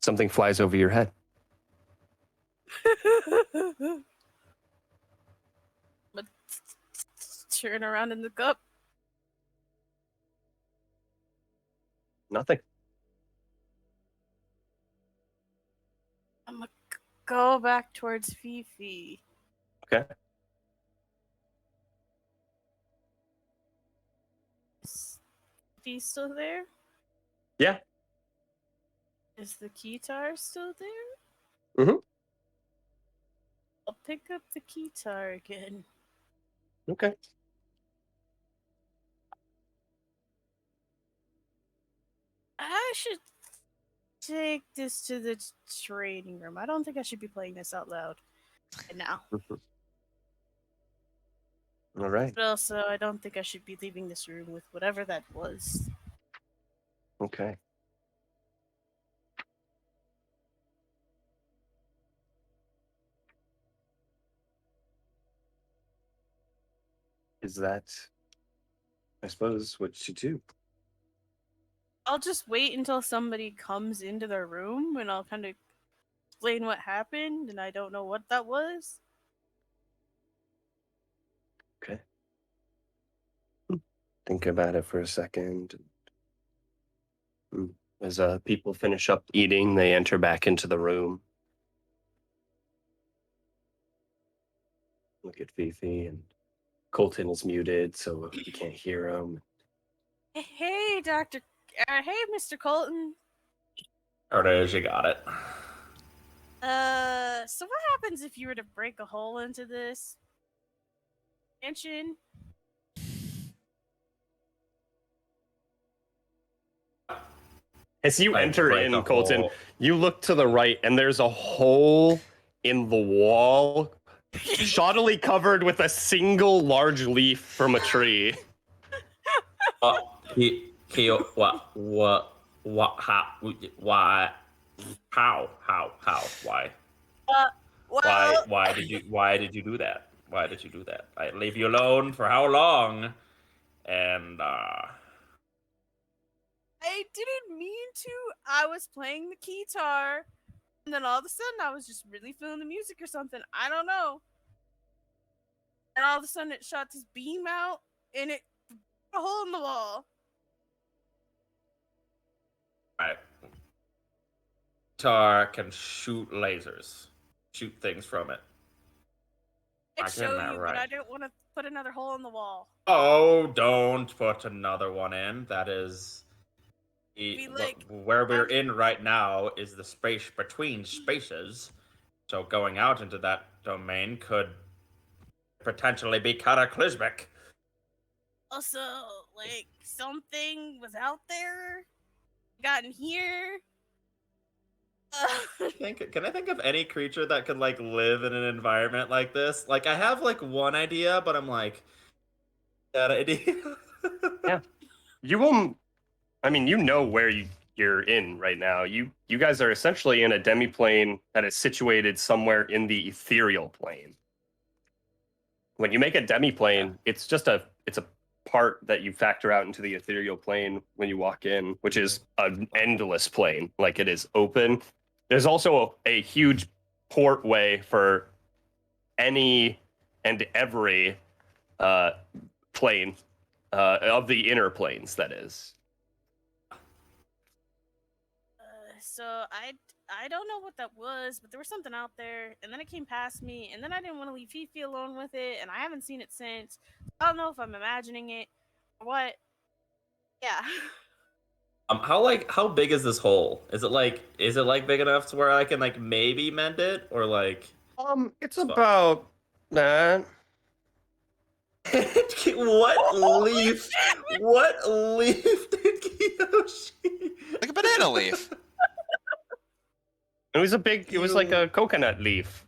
something flies over your head. But turn around and look up. Nothing. I'm gonna go back towards Fifi. Okay. Is Fifi still there? Yeah. Is the keytar still there? Mhm. I'll pick up the keytar again. Okay. I should take this to the training room. I don't think I should be playing this out loud right now. All right. But also, I don't think I should be leaving this room with whatever that was. Okay. Is that, I suppose, what you do? I'll just wait until somebody comes into their room and I'll kind of explain what happened, and I don't know what that was. Okay. Think about it for a second. As people finish up eating, they enter back into the room. Look at Fifi, and Colton is muted, so you can't hear him. Hey, Dr. Hey, Mr. Colton. There it is, you got it. So what happens if you were to break a hole into this mansion? As you Like, enter break in, a Colton, hole. you look to the right, and there's a hole in the wall, shoddily covered with a single large leaf from a tree. Why? Well, Why did you do that? Why did you do that? I leave you alone for how long? And I didn't mean to. I was playing the keytar, and then all of a sudden I was just really feeling the music or something. I don't know. And all of a sudden it shot this beam out, and it put a hole in the wall. right. Tar can shoot lasers. Shoot things from it. I'd I show get you, that but I right. didn't want to put another hole in the wall. Oh, don't put another one in. That is where we're in right now is the space between spaces. So going out into that domain could potentially be cataclysmic. Also, like, something was out there, got in here. Can I think of any creature that could like live in an environment like this? Like I have like one idea, but I'm like that idea. Yeah. You won't. I mean, you know where you're in right now. You guys are essentially in a demiplane that is situated somewhere in the ethereal plane. When you make a demiplane, it's a part that you factor out into the ethereal plane when you walk in, which is an endless plane, like it is open. There's also a huge portway for any and every plane of the inner planes, that is. So I don't know what that was, but there was something out there, and then it came past me, and then I didn't want to leave Fifi alone with it, and I haven't seen it since. I don't know if I'm imagining it or what. Yeah. How big is this hole? Is it like big enough to where I can like maybe mend it or like It's about that. What leaf? What leaf did Kiyoshi? Like a banana leaf. It was like a coconut leaf.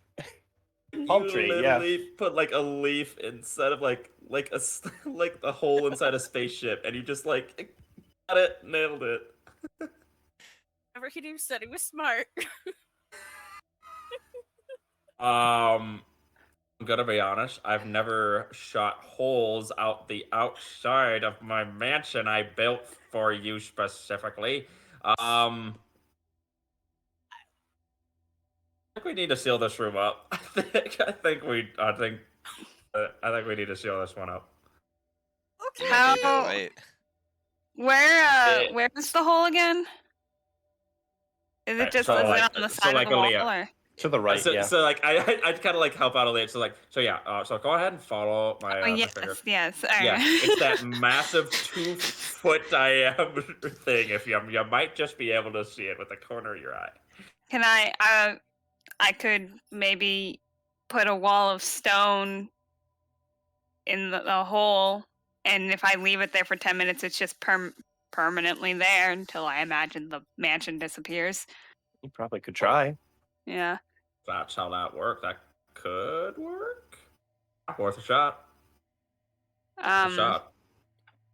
Palm You tree, yeah. literally put like a leaf instead of like like a hole inside a spaceship, and you just like got it, nailed it. Whatever he said, he was smart. I'm gonna be honest. I've never shot holes out the outside of my mansion I built for you specifically. I think we need to seal this room up. I think we need to seal this one up. Okay. How? Wait. Where is the hole again? Is it just so is it like- on the so side like of the wall? Aaliyah. Or? To the right, so, yeah. so like I'd kind of like help out a little. So yeah. So go ahead and follow my, Oh, my yes, finger. yes. All Yeah, right. it's that massive 2-foot diameter thing. If you might just be able to see it with the corner of your eye. Can I could maybe put a wall of stone in the hole, and if I leave it there for 10 minutes, it's just permanently there until I imagine the mansion disappears. You probably could try. Yeah. That's how that worked. That could work. Worth a shot. A shot.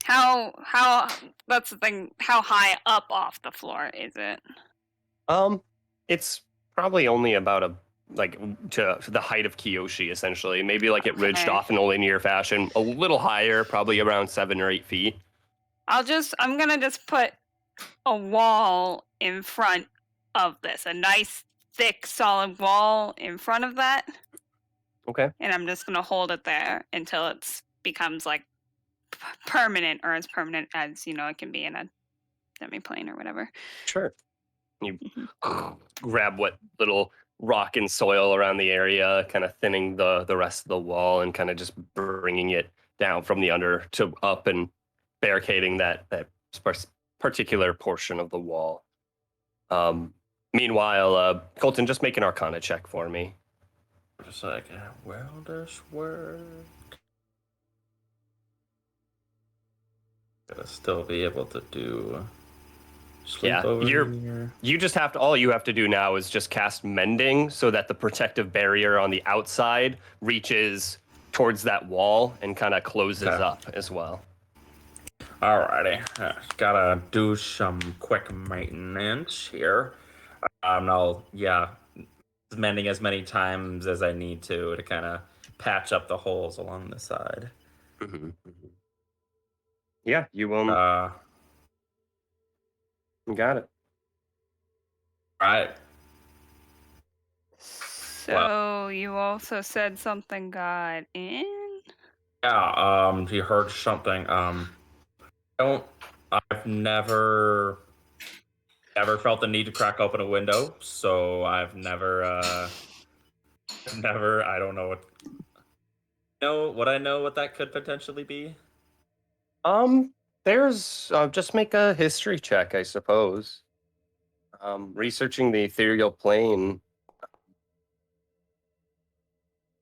How that's the thing. How high up off the floor is it? It's probably only about to the height of Kiyoshi, essentially. Maybe like it ridged Okay. off in a linear fashion, a little higher, probably around 7 or 8 feet. I'm gonna just put a wall in front of this, a nice thick solid wall in front of that, Okay. and I'm just gonna hold it there until it becomes like permanent, or as permanent as it can be in a demiplane or whatever. Sure. You grab what little rock and soil around the area, kind of thinning the rest of the wall and kind of just bringing it down from the under to up and barricading that particular portion of the wall. Meanwhile, Colton, just make an Arcana check for me. Just like, will this work? Gotta still be able to do. You just have to. All you have to do now is just cast Mending, so that the protective barrier on the outside reaches towards that wall and kind of closes up as well. Alrighty, gotta do some quick maintenance here. I'll mending as many times as I need to kind of patch up the holes along the side. Mm-hmm. Yeah, you will. You got it. Right. So you also said something got in? Yeah, you heard something. I've never felt the need to crack open a window, so I've never, I don't know I know what that could potentially be? There's, just make a history check, I suppose. Researching the ethereal plane,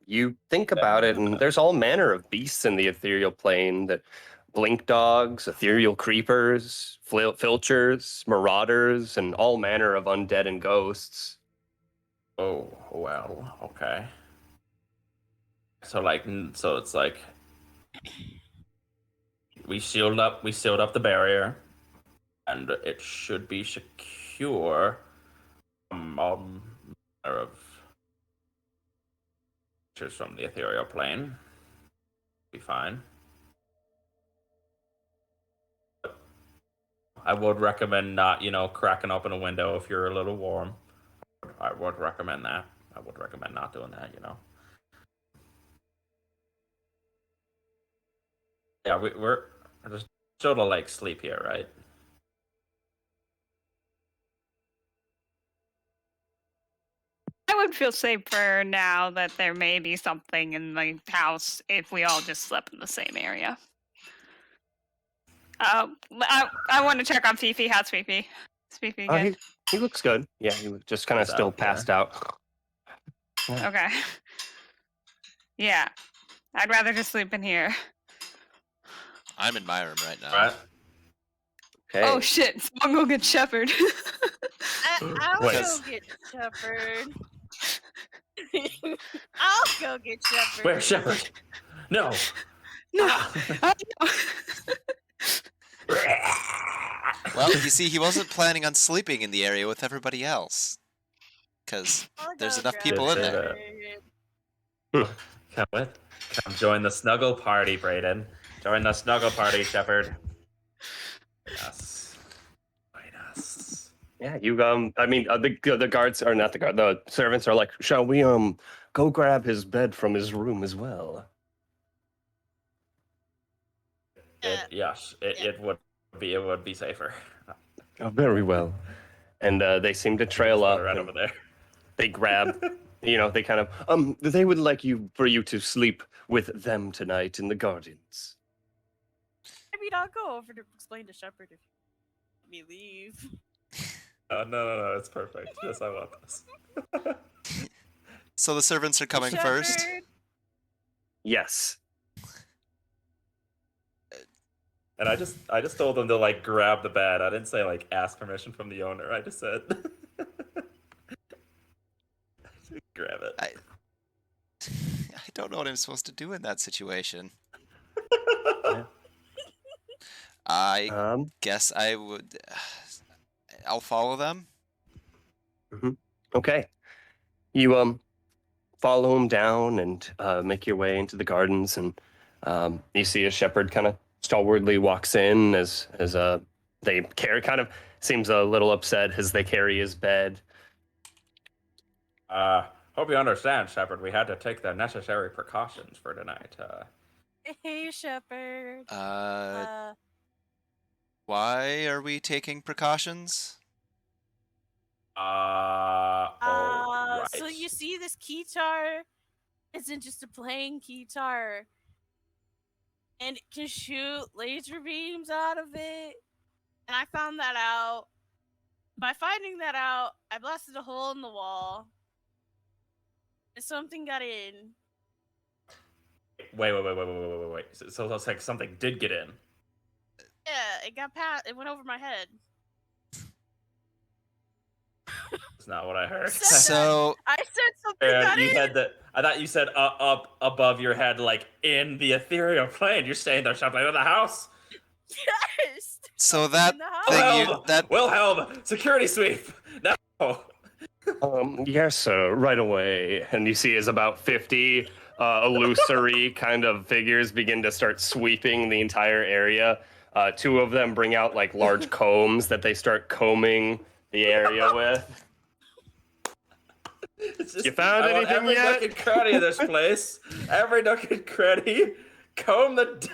you think about it, and there's all manner of beasts in the ethereal plane that blink dogs, ethereal creepers, filchers, marauders, and all manner of undead and ghosts. Oh, well, okay. So it's like we sealed up the barrier, and it should be secure from all manner of creatures from the ethereal plane. Be fine. I would recommend not, cracking open a window if you're a little warm. I would recommend that. I would recommend not doing that. Yeah, we're just sort of like sleep here, right? I would feel safer now that there may be something in the house if we all just slept in the same area. I want to check on Fifi. How's Fifi? Is Fifi good? He looks good. Yeah, he was just kind of He's still out, yeah. passed out. Okay. Yeah. I'd rather just sleep in here. I'm in my room right now. Right? Okay. Oh shit! Someone go get Shepherd. I'll Wait. go get Shepherd. I'll go get Shepherd. Where's Shepherd? No. No. Well, you see, he wasn't planning on sleeping in the area with everybody else. Because I'll there's go enough grab people in there. Shepherd. Come join the snuggle party, Brayden. Join the snuggle party, Shepherd. Yes. Join us. Yeah, you I mean the guards are not the guard. The servants are like, shall we go grab his bed from his room as well? Yes, it would be safer. Oh, very well. And they seem to trail up. Right and over there. They grab, they kind of they would like for you to sleep with them tonight in the gardens. I mean, I'll go over to explain to Shepherd if you let me leave. No, it's perfect. Yes, I want this. So the servants are coming first? Shepherd. Yes. And I just told them to like grab the bed. I didn't say like ask permission from the owner. I just said grab it. I don't know what I'm supposed to do in that situation. Yeah. I guess I would. I'll follow them. Okay. You follow him down and make your way into the gardens, and you see a shepherd kind of stalwartly walks in as they carry, kind of seems a little upset as they carry his bed. Hope you understand, Shepherd. We had to take the necessary precautions for tonight. Hey, Shepherd. Why are we taking precautions? Right. So you see, this keytar isn't just a plain keytar, and it can shoot laser beams out of it. And I found that out. By finding that out, I blasted a hole in the wall, and something got in. Wait. So it's like something did get in. Yeah, it got past. It went over my head. That's not what I heard. So I said something got you in. had the. I thought you said up above your head, like in the ethereal plane. You're saying they're something in the house. Yes. So that In the house. thing Wilhelm, security sweep. No. Yes, right away. And you see as about 50 illusory kind of figures begin to start sweeping the entire area. Two of them bring out like large combs that they start combing the area with. Just, You found anything every yet? nook and cranny of this place. Every nook and cranny. Comb the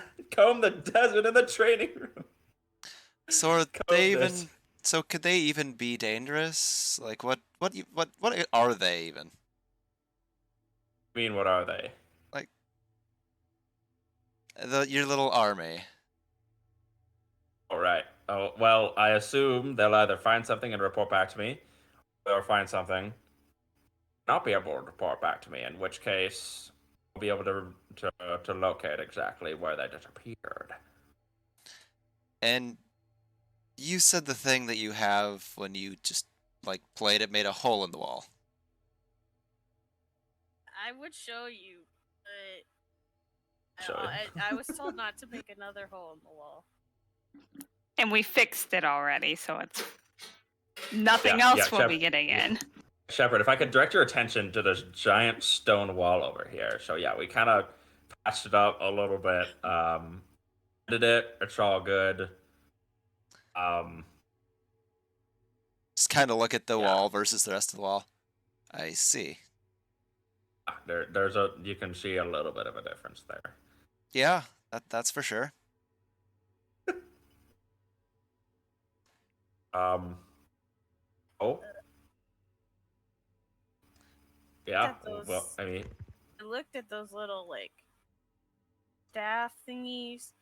desert in the training room. So are they even? this. So could they even be dangerous? Like what are they even? I mean, what are they? Your little army. All right. Oh, well, I assume they'll either find something and report back to me, or find something, not be able to report back to me. In which case, I'll be able to locate exactly where they disappeared. And you said the thing that you have when you just like played it made a hole in the wall. I would show you, but Show you. I was told not to make another hole in the wall. And we fixed it already, so it's nothing else will be getting in. Shepard, if I could direct your attention to this giant stone wall over here. So yeah, we kind of patched it up a little bit. Did it? It's all good. Just kind of look at the Yeah. wall versus the rest of the wall. I see. You can see a little bit of a difference there. Yeah, that's for sure. Oh. Yeah. At those- Well, I mean, I looked at those little like staff thingies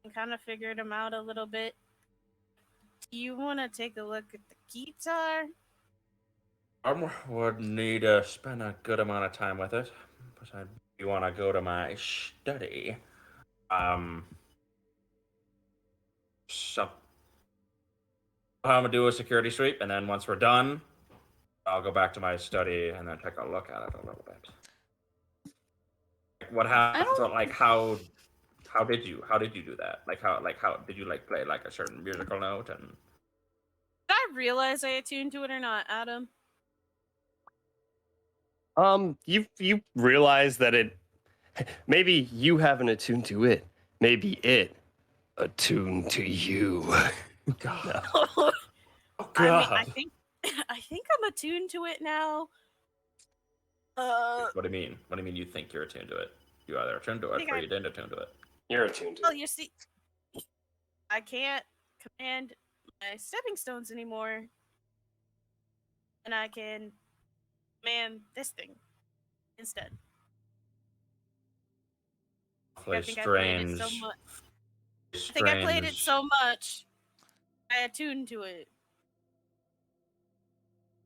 and kind of figured them out a little bit. Do you want to take a look at the guitar? I would need to spend a good amount of time with it, but you want to go to my study. So I'm gonna do a security sweep, and then once we're done, I'll go back to my study and then take a look at it a little bit. What happened? Like how did you do that? How did you play like a certain musical note and? Did I realize I attuned to it or not, Adam? You realize that it maybe you haven't attuned to it. Maybe it attuned to you. God. Oh, God. I think I'm attuned to it now. What do you mean? What do you mean you think you're attuned to it? You either attuned to it or you didn't attune to it. You're attuned to Well, it. you see, I can't command my stepping stones anymore, and I can command this thing instead. I think I played it so much. I think I played it so much, I attuned to it.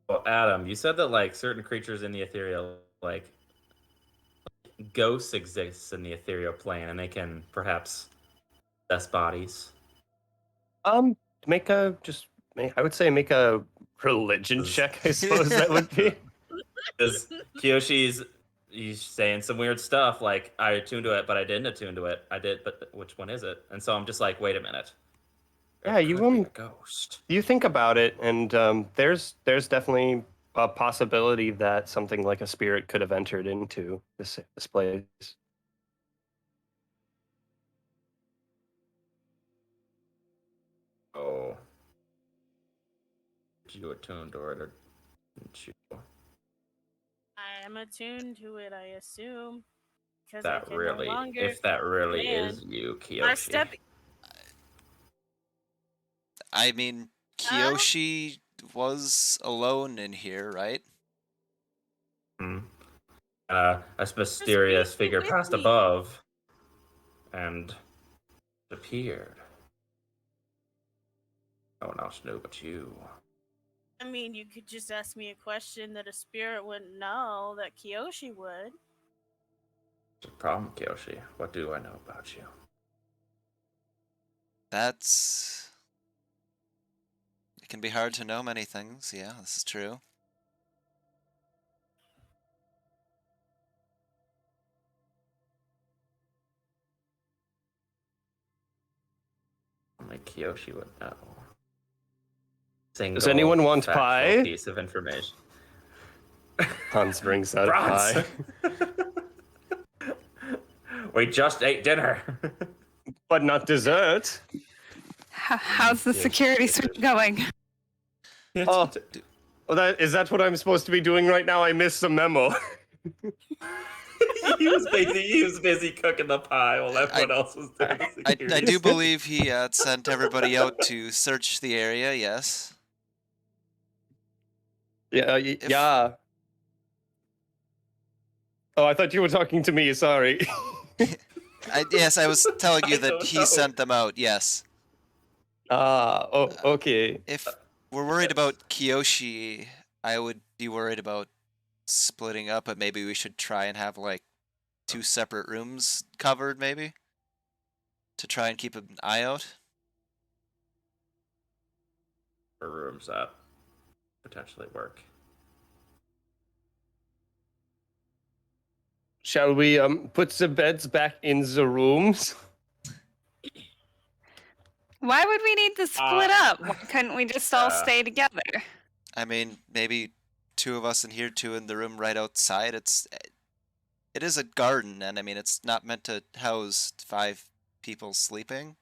Well, Adam, you said that certain creatures in the ethereal, ghosts exist in the ethereal plane, and they can perhaps possess bodies. I would say make a religion check. I suppose that would be. Because Kiyoshi's he's saying some weird stuff like I attuned to it, but I didn't attune to it. I did, but which one is it? And so I'm just like, wait a minute. Yeah, you could be a ghost. You think about it, and there's definitely a possibility that something like a spirit could have entered into this place. Oh. Did you attune to it or didn't you? I am attuned to it, I assume. Because That I can really, no longer if that really command is you, my Kiyoshi. step. I mean, Kiyoshi was alone in here, right? A mysterious figure with passed me. above and appeared. No one else knew but you. I mean, you could just ask me a question that a spirit wouldn't know that Kiyoshi would. What's the problem, Kiyoshi? What do I know about you? It can be hard to know many things. Yeah, this is true. Only Kiyoshi would know. Does anyone want factual pie? Piece of information. Hans brings out a Franz. pie. We just ate dinner. But not dessert. How's the security suite going? Oh, is that what I'm supposed to be doing right now? I missed the memo. he was busy cooking the pie while everyone else was doing the I security. do believe he sent everybody out to search the area. Yes. Yeah, yeah. Oh, I thought you were talking to me. Sorry. Yes, I was telling you I that don't he know. sent them out. Yes. Okay. If we're worried about Kiyoshi, I would be worried about splitting up, but maybe we should try and have 2 separate rooms covered, maybe, to try and keep an eye out. for rooms that potentially work. Shall we put the beds back in the rooms? Why would we need to split up? Why couldn't we just all stay together? I mean, maybe 2 of us in here, 2 in the room right outside. It is a garden, and I mean, it's not meant to house 5 people sleeping.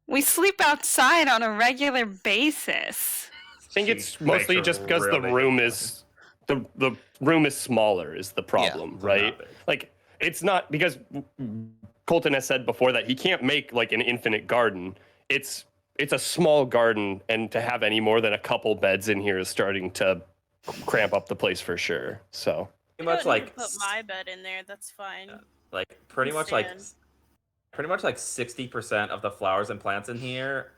We sleep outside on a regular basis. I think it's mostly just because the room is the room is smaller is the problem, right? Like it's not because Colton has said before that he can't make like an infinite garden. It's a small garden, and to have any more than a couple beds in here is starting to cramp up the place for sure. So pretty much like put my bed in there. That's fine. Like pretty much like 60% of the flowers and plants in here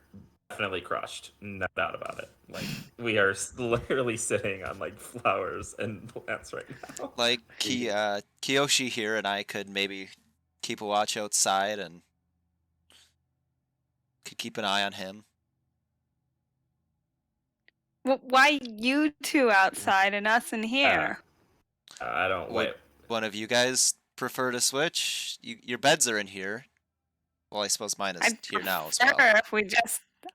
definitely crushed. No doubt about it. Like we are literally sitting on like flowers and plants right now. Like Kiyoshi here and I could maybe keep a watch outside and could keep an eye on him. Well, why you 2 outside and us in here? I don't wait. One of you guys prefer to switch? Your beds are in here. Well, I suppose mine is here now as well.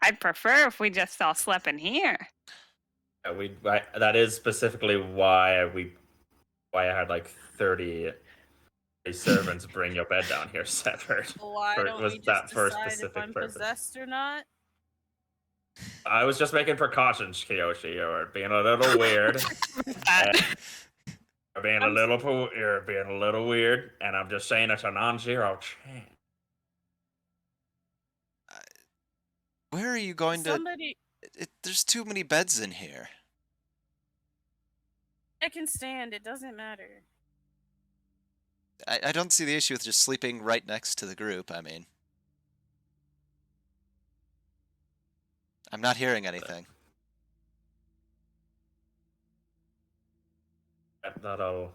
I'd prefer if we just all slept in here. That is specifically why I had like 30 servants bring your bed down here separate. Why don't we just decide if I'm possessed or not? I was just making precautions, Kiyoshi. You're being a little weird. You're being a little weird, and I'm just saying it's a non-zero chance. Where are you going to? There's too many beds in here. I can stand. It doesn't matter. I don't see the issue with just sleeping right next to the group. I mean, I'm not hearing anything. That'll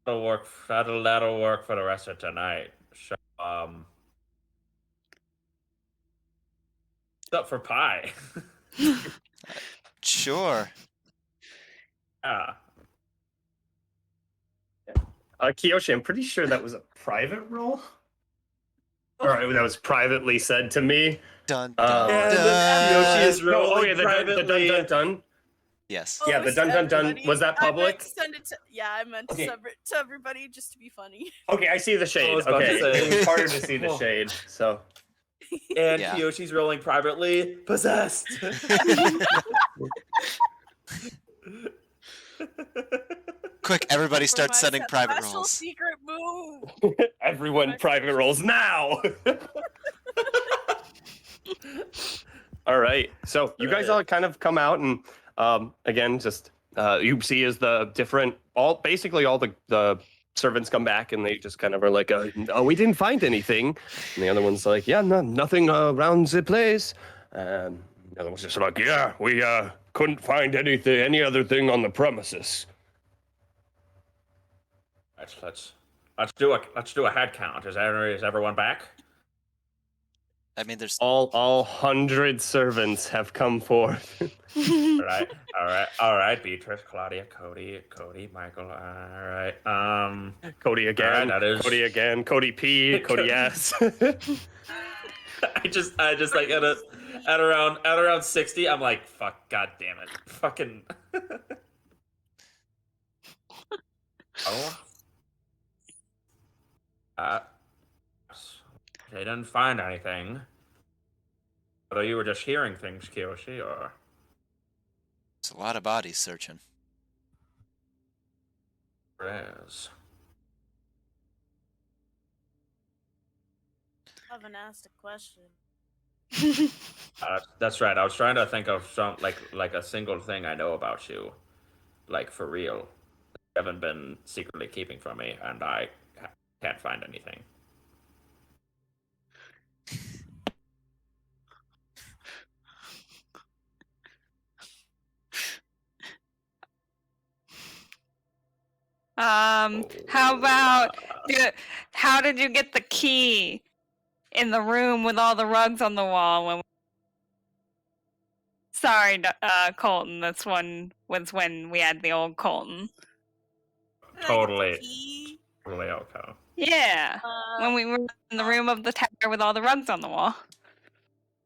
work. That'll work for the rest of tonight. So, what's up for pie? Sure. Yeah. Kiyoshi, I'm pretty sure that was a private roll. All right, that was privately said to me. Dun dun. Kiyoshi is rolling the dun dun dun. Yes. Yeah, the dun dun dun. Was that public? I meant to send it to everybody just to be funny. Okay, I see the shade. Okay, it was harder to see the shade. So. And Kiyoshi's rolling privately. Possessed. Quick, everybody start sending private rolls. Secret move. Everyone private rolls now. All right. So you guys all kind of come out and again, just you see as the different basically all the servants come back and they just kind of are like, oh, we didn't find anything. And the other one's like, yeah, nothing around the place. The other one's just like, yeah, we couldn't find any other thing on the premises. Let's do a head count. Is everyone back? I mean, there's all 100 servants have come forth. all right. Beatrice, Claudia, Cody, Michael. All right. Cody again. Right, that is... Cody again. Cody P. Cody S. I just like at around 60. I'm like, fuck, god damn it, fucking. They didn't find anything. Although you were just hearing things, Kiyoshi, or... It's a lot of bodies searching. Yes. I haven't asked a question. That's right. I was trying to think of some like a single thing I know about you, like for real. You haven't been secretly keeping from me, and I can't find anything. How about how did you get the key in the room with all the rugs on the wall when Sorry, Colton. That's was when we had the old Colton. Did I get the Totally. key? Totally okay. Yeah, when we were in the room of the tower with all the rugs on the wall.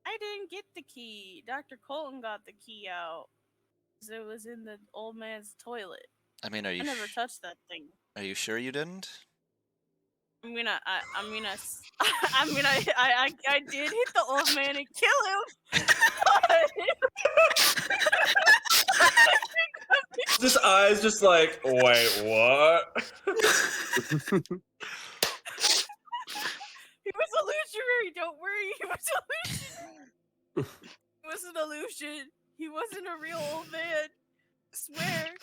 I didn't get the key. Dr. Colton got the key out. 'Cause it was in the old man's toilet. I mean, are I you never touched that thing. are you sure you didn't? I mean, I did hit the old man and kill him. His eyes just like, wait, what? He was illusionary. Don't worry, he was illusion. It was an illusion. He wasn't a real old man. I swear.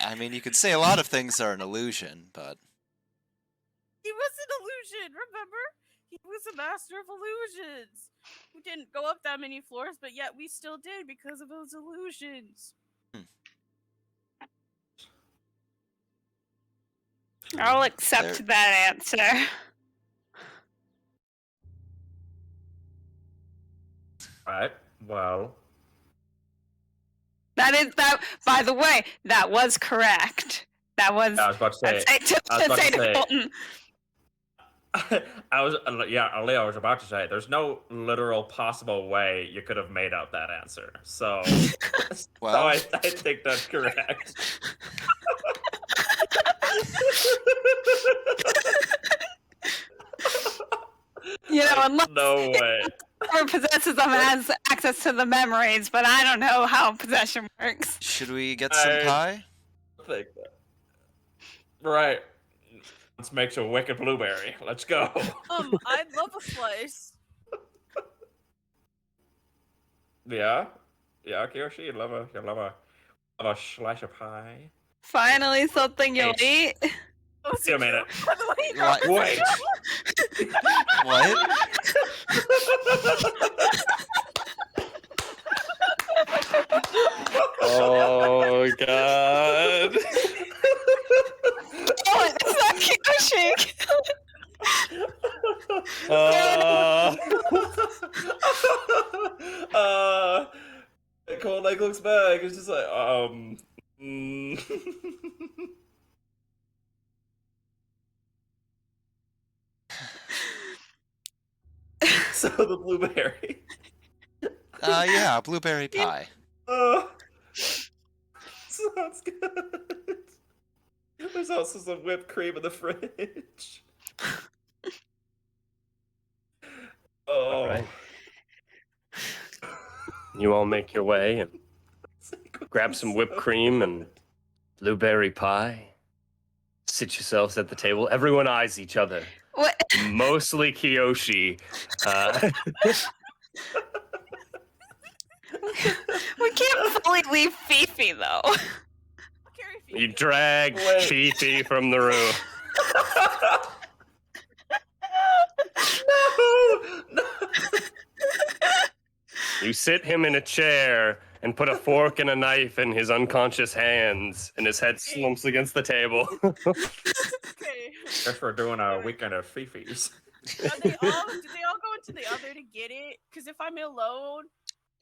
I mean, you could say a lot of things are an illusion, but He was an illusion. Remember, he was a master of illusions. We didn't go up that many floors, but yet we still did because of those illusions. I'll accept that answer. Right. Well. That is that. By the way, that was correct. That was. I was about to say. Colton. I was Leo was about to say. There's no literal possible way you could have made out that answer. So, well, so I think that's correct. You know, unless no way. whoever possesses them has access to the memories, but I don't know how possession works. Should we get some pie? I think that. Right. Let's make some wicked blueberry. Let's go. I'd love a slice. Yeah, Kiyoshi, you love a slice of pie. Finally, something you'll eat. Wait a minute. By the way, you got Wait. What? Oh god. Oh, it's not Kiyoshi. Cold like looks back. It's just like So the blueberry. Yeah, blueberry pie. Sounds good. There's also some whipped cream in the fridge. Oh. Right. You all make your way and grab some whipped cream and blueberry pie. Sit yourselves at the table. Everyone eyes each other. What? Mostly Kiyoshi. We can't fully leave Fifi though. You drag Fifi from the room. No. You sit him in a chair and put a fork and a knife in his unconscious hands, and his head slumps against the table. Okay. Guess we're doing a weekend of Fifis. Do they all go into the other to get it? Because if I'm alone,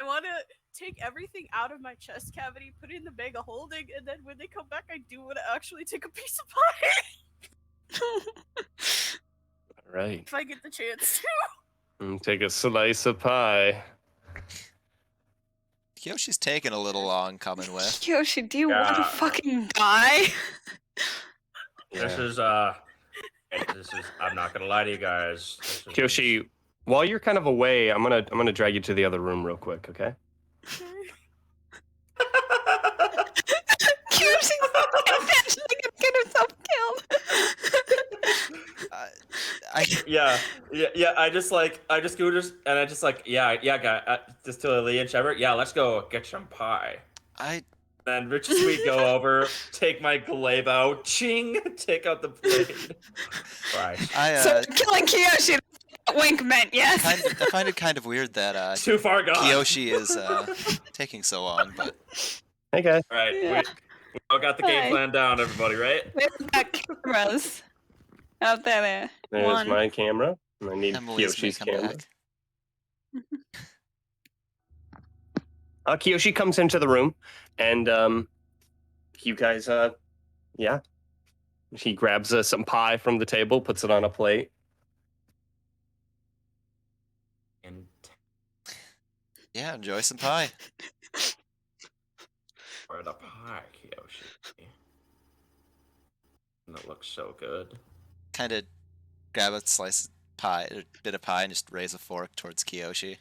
I want to take everything out of my chest cavity, put it in the bag of holding, and then when they come back, I do want to actually take a piece of pie. All right. If I get the chance to. And take a slice of pie. Kyoshi's taking a little long coming with. Kiyoshi, do you want to fucking die? This is I'm not gonna lie to you guys. Kiyoshi, while you're kind of away, I'm gonna drag you to the other room real quick, okay? Kiyoshi's intentionally gonna get herself killed. Yeah. I just go and I just like guy, just to Lee and Shepard. Yeah, let's go get some pie. Then Rich and Sweet go over, take my glaive out, ching, take out the blade. Right. So killing Kiyoshi, wink meant yes. I find it kind of weird that too far gone. Kiyoshi is taking so long, but hey guys. All right, we all got the game plan down, everybody, right? We've got cameras out there. There's One. my camera. And I need Emily's Kiyoshi's making camera. back. Kiyoshi comes into the room, and you guys, yeah, he grabs some pie from the table, puts it on a plate. And Yeah, enjoy some pie. for the pie, Kiyoshi. And it looks so good. Kind of grab a slice of pie, a bit of pie, and just raise a fork towards Kiyoshi.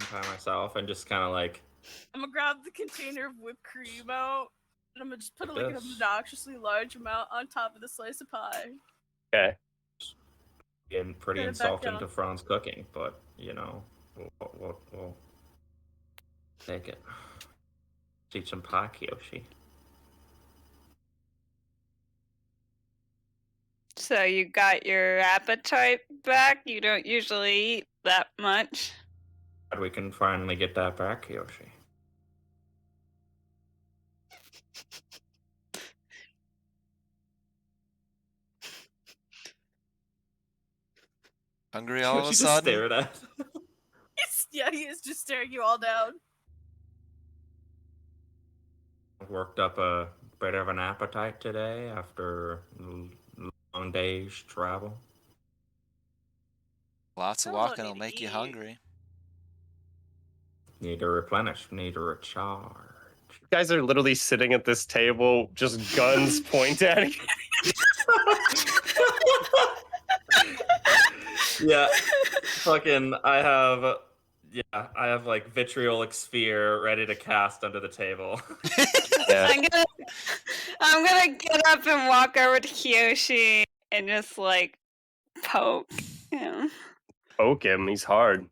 Some pie myself, and just kind of like I'm gonna grab the container of whipped cream out, and I'm gonna just put like an This. obnoxiously large amount on top of the slice of pie. Okay. getting pretty Put it back insulting down. to Fran's cooking, but you know, we'll take it. Eat some pie, Kiyoshi. So you got your appetite back? You don't usually eat that much. Glad we can finally get that back, Kiyoshi. Hungry all of a Kiyoshi just sudden? stared at. Yeah, he is just staring you all down. Worked up a bit of an appetite today after long day's travel. Lots of Oh, walking need will to make you eat. hungry. Need to replenish. Need to recharge. You guys are literally sitting at this table, just guns pointed at you. Yeah, fucking. I have like vitriolic sphere ready to cast under the table. Yeah. I'm gonna get up and walk over to Kiyoshi and just like poke him. Poke him. He's hard.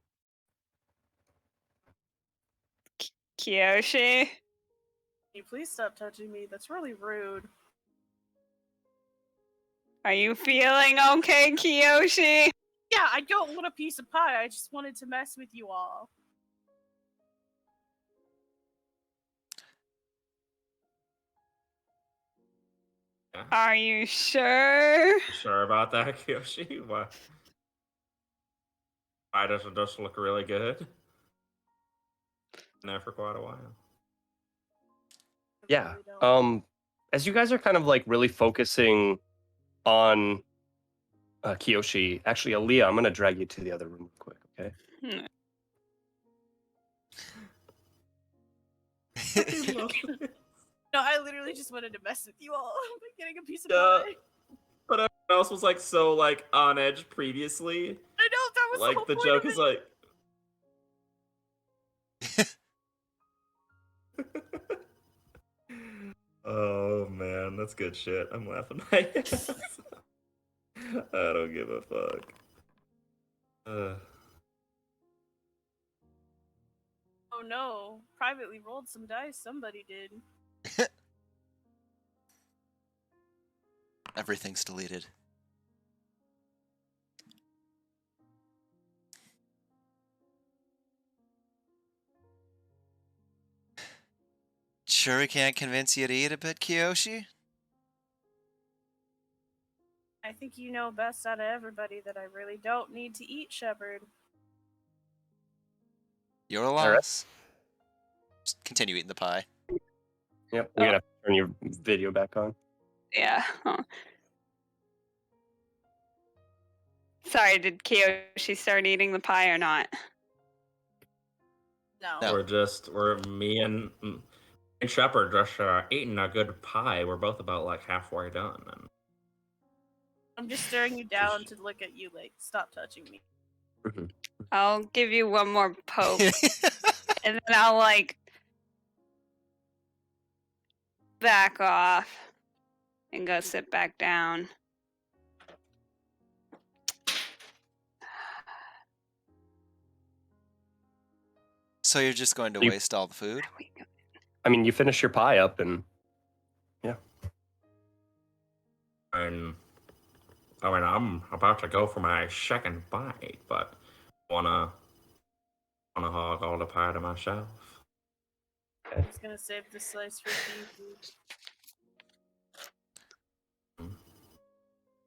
Kiyoshi, Can you please stop touching me? That's really rude. are you feeling okay, Kiyoshi? Yeah, I don't want a piece of pie. I just wanted to mess with you all. Are you sure? Sure about that, Kiyoshi? What? Why does it just look really good? Been there for quite a while. I Yeah. really don't. As you guys are kind of like really focusing on Kiyoshi, actually, Aaliyah, I'm gonna drag you to the other room real quick, okay? No, I literally just wanted to mess with you all by getting a piece of Yeah. pie. But everyone else was like so like on edge previously. I know that was Like the whole the point joke of is it. like oh man, that's good shit. I'm laughing my ass. I don't give a fuck. Oh no, privately rolled some dice. Somebody did. Everything's deleted. Sure he can't convince you to eat a bit, Kiyoshi? I think you know best out of everybody that I really don't need to eat, Shepard. Your right. loss. Just continue eating the pie. Yep. You're gonna have to turn your video back on. Yeah. Oh. Sorry, did Kiyoshi start eating the pie or not? No. No. Me and Shepard just eating a good pie. We're both about like halfway done. And I'm just staring you down to look at you like, stop touching me. I'll give you one more poke, and then I'll like back off and go sit back down. So you're just going to You- waste all the food? I mean, you finish your pie up, and And I mean, I'm about to go for my second bite, but wanna hog all the pie to myself. I'm just gonna save this slice for you.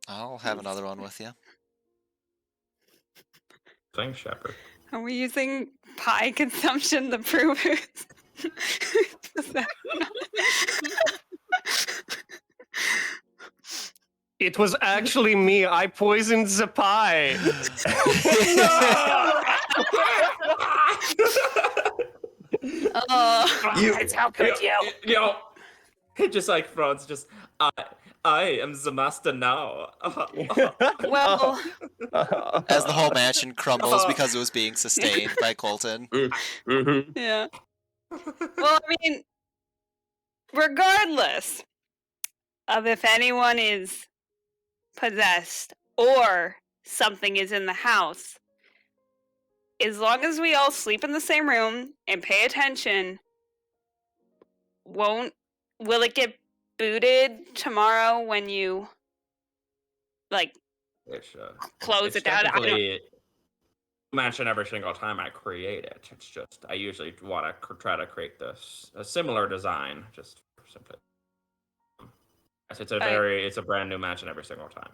I'll have another one with you. Thanks, Shepard. Are we using pie consumption to prove it? It was actually me. I poisoned the pie. Oh, How could you? Yo, he just like frowns. Just I am the master now. well, As the whole mansion crumbles because it was being sustained by Colton. Mhm. yeah. Well, I mean, regardless of if anyone is possessed or something is in the house, as long as we all sleep in the same room and pay attention, will it get booted tomorrow when you It's, close it's it down? I don't, technically mention every single time I create it. It's just I usually want to try to create this a similar design, just simply. It's a brand new mansion every single time.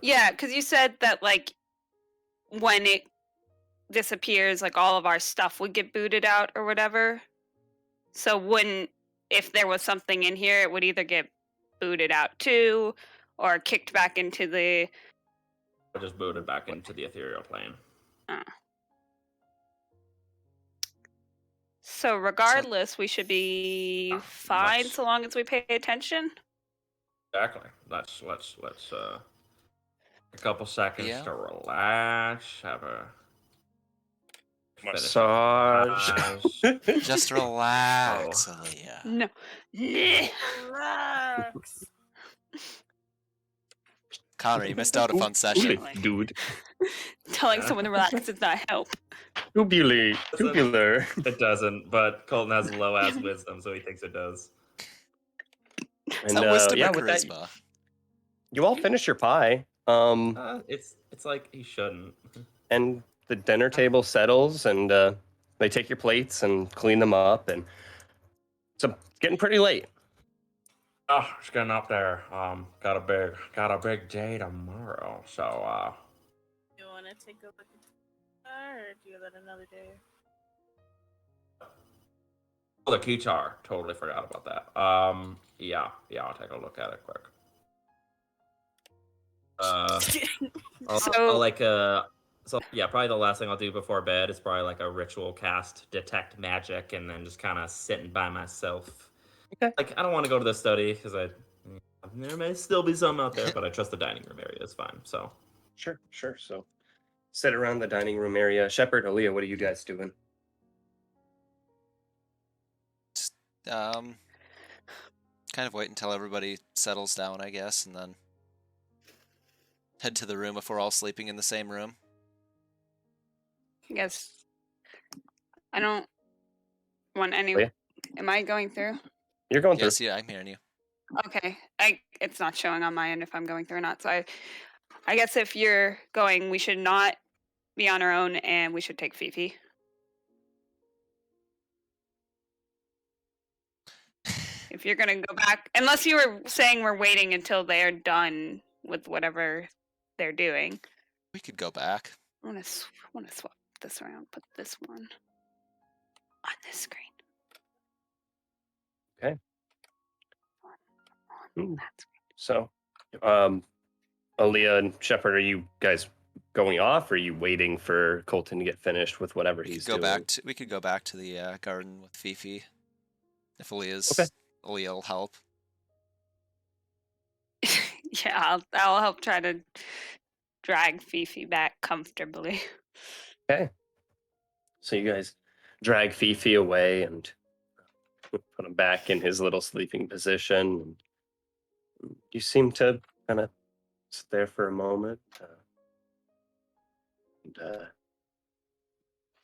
yeah, because you said that when it disappears, all of our stuff would get booted out or whatever. So if there was something in here, it would either get booted out too, or kicked back into the. I just booted back into the ethereal plane. So regardless, we should be fine let's- so long as we pay attention. Exactly. Let's a couple seconds Yeah. to relax. Have a Massage. Just relax, Aaliyah. No. Relax. Connor, you missed out a fun session. Dude. Telling someone to relax does not help. Tubular. It doesn't, but Colton has low ass wisdom, so he thinks it does. Is that wisdom or with that, charisma? you all finish your pie. It's like he shouldn't. And the dinner table settles, and they take your plates and clean them up, and it's getting pretty late. Oh, just getting up there. Got a big day tomorrow. So You want to take a look at that, or do that another day? the guitar. Totally forgot about that. Yeah, I'll take a look at it quick. So yeah, probably the last thing I'll do before bed is probably like a ritual cast detect magic, and then just kind of sitting by myself. Okay. Like I don't want to go to the study because there may still be some out there, but I trust the dining room area is fine. So Sure. So sit around the dining room area. Shepard, Aaliyah, what are you guys doing? Kind of wait until everybody settles down, I guess, and then head to the room if we're all sleeping in the same room. I guess I don't want any. Oh, yeah. Am I going through? You're going Yes, through. yeah, I'm hearing you. Okay. It's not showing on my end if I'm going through or not. So I guess if you're going, we should not be on our own, and we should take Fifi. If you're gonna go back, unless you were saying we're waiting until they're done with whatever they're doing. We could go back. I want to swap this around. Put this one on this screen. Okay. On that screen. So, Aaliyah and Shepard, are you guys going off, or are you waiting for Colton to get finished with whatever he's doing? We could go back to the garden with Fifi. If Okay. Aaliyah will help. Yeah, I'll help try to drag Fifi back comfortably. Okay. So you guys drag Fifi away and put him back in his little sleeping position. You seem to kind of sit there for a moment.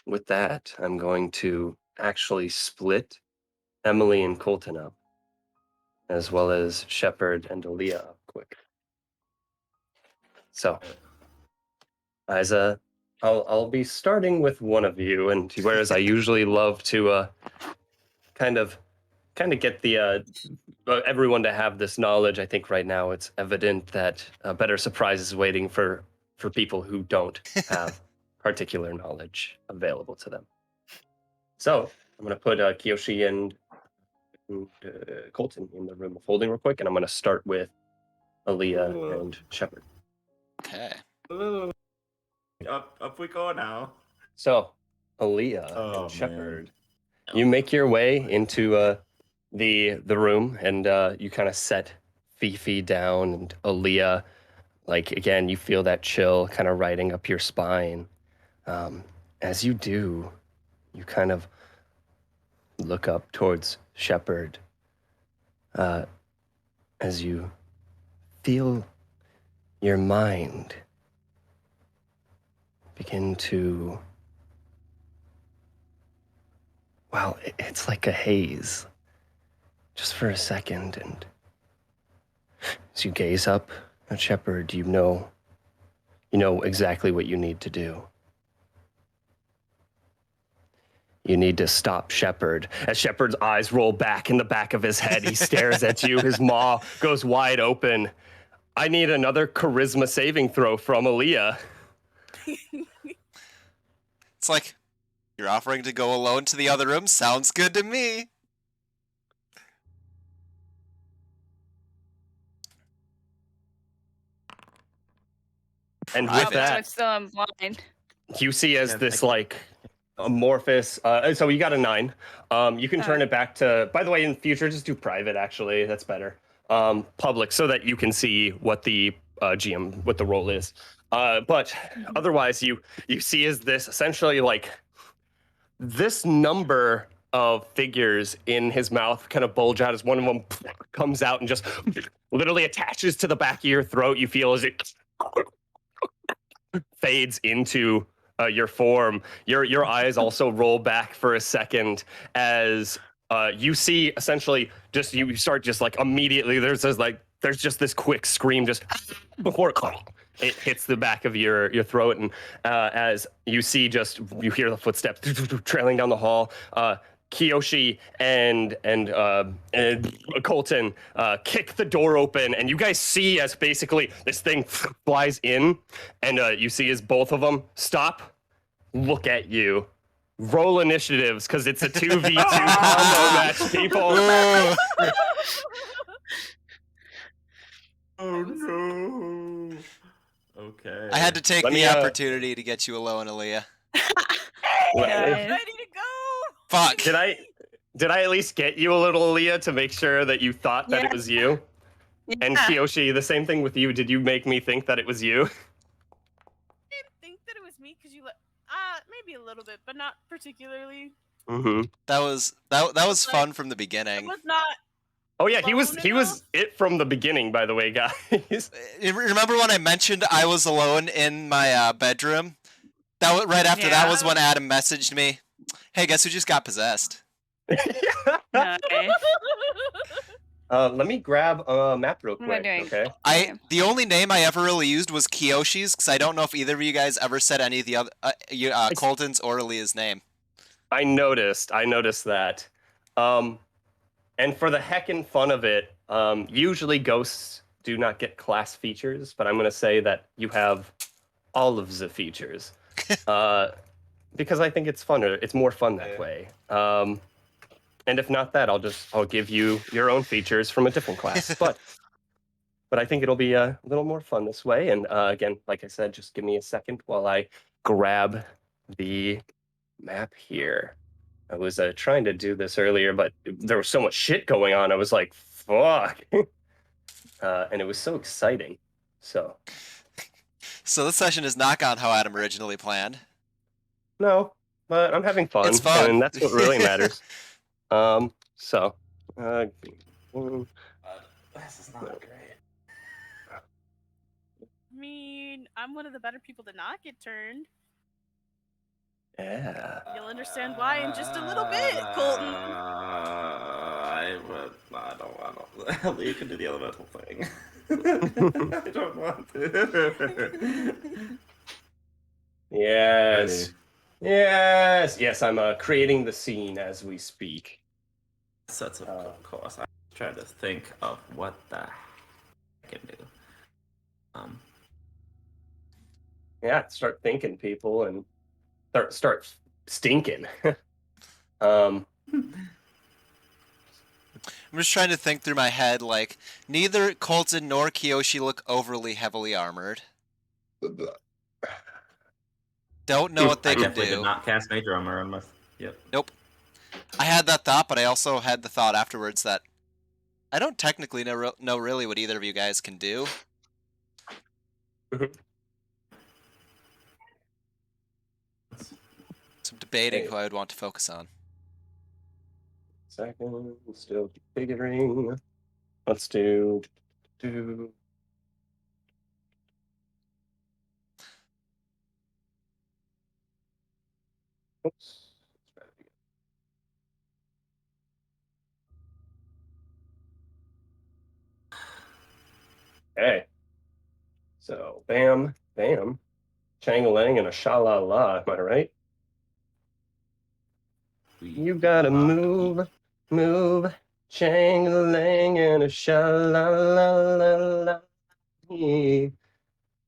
With that, I'm going to actually split Emily and Colton up, as well as Shepard and Aaliyah up quick. So, I'll be starting with one of you, and whereas I usually love to kind of get the everyone to have this knowledge, I think right now it's evident that a better surprise is waiting for people who don't have particular knowledge available to them. So I'm going to put Kiyoshi and Colton in the room of holding real quick, and I'm going to start with Aaliyah and Shepard. Okay. Up we go now. So, Aaliyah Oh, and Shepard, you make your way into the room, and you kind of set Fifi down, and Aaliyah, like, again, you feel that chill kind of riding up your spine. As you do, you kind of look up towards Shepard as you feel your mind begin to, well, it's like a haze, just for a second, and as you gaze up at Shepard, you know exactly what you need to do. You need to stop Shepard. As Shepard's eyes roll back in the back of his head, he stares at you. His maw goes wide open. I need another charisma saving throw from Aaliyah. It's like, you're offering to go alone to the other room? Sounds good to me. And Private. with that, I was still blind. you see as this like amorphous, so you got a 9. You can turn it back to, by the way, in the future, just do private, actually. That's better. Public, so that you can see what the GM, what the role is. But otherwise, you see as this essentially like this number of figures in his mouth kind of bulge out as one of them comes out and just literally attaches to the back of your throat. You feel as it fades into your form. Your eyes also roll back for a second as you see essentially just you start just like immediately there's just this quick scream just before it hits the back of your throat, and as you see you hear the footsteps trailing down the hall. Kiyoshi and Colton kick the door open, and you guys see as basically this thing flies in, and you see as both of them stop, look at you, roll initiatives because it's a 2v2 combo match, people. Oh no. Okay. I had to take Let the me, opportunity to get you alone, Aaliyah. Guys. Ready to go. Fuck. Did I at least get you a little, Aaliyah, to make sure that you thought that it was you? And Kiyoshi, the same thing with you. Did you make me think that it was you? I didn't think that it was me because you maybe a little bit, but not particularly. Mm-hmm. That was Like, fun from the It beginning. was not. Oh yeah, he was enough? it from the beginning, by the way, guys. Remember when I mentioned I was alone in my bedroom? That was right after that was when Adam messaged me. Hey, guess who just got possessed? Nice. Let me grab a map real What am I quick, doing? okay? The only name I ever really used was Kiyoshi's, because I don't know if either of you guys ever said any of the other Colton's or Aaliyah's name. I noticed that. And for the heckin' fun of it, usually ghosts do not get class features, but I'm going to say that you have all of the features. Because I think it's funner. It's more fun that way. And if not that, I'll give you your own features from a different class. But I think it'll be a little more fun this way. And again, like I said, just give me a second while I grab the map here. I was trying to do this earlier, but there was so much shit going on. I was like, fuck. And it was so exciting. So this session has not gone how Adam originally planned. no, but I'm having fun. It's fun. And that's what really matters. This is not great. I mean, I'm one of the better people to not get turned. Yeah. You'll understand why in just a little bit, Colton. I don't. You can do the elemental thing. I don't want to. Yes. Yes, I'm creating the scene as we speak. Sets of course. I'm trying to think of what the heck I can do. yeah, start thinking, people, and start stinking. I'm just trying to think through my head, like, neither Colton nor Kiyoshi look overly heavily armored. Don't know what they I can definitely do. did not cast Major Armor unless. Yep. Nope. I had that thought, but I also had the thought afterwards that I don't technically know really what either of you guys can do. So I'm debating who I would want to focus on. Second, still figuring. Let's do. Oops. Okay. So, bam, bam, Chang-a-lang and a sha-la-la, am I right? You gotta move, Chang-a-lang and a sha-la-la-la-la.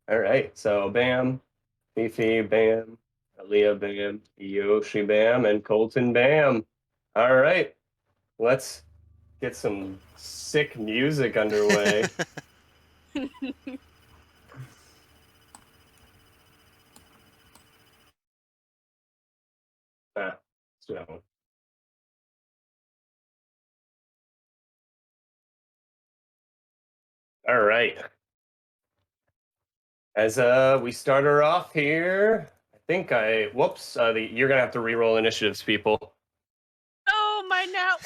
All right, so bam, Fifi, bam, Aaliyah, bam, Yoshi, bam, and Colton, bam. All right, let's get some sick music underway. Let's do that one. All right. As we start her off here, I think whoops, you're gonna have to re-roll initiatives, people. Oh, my now.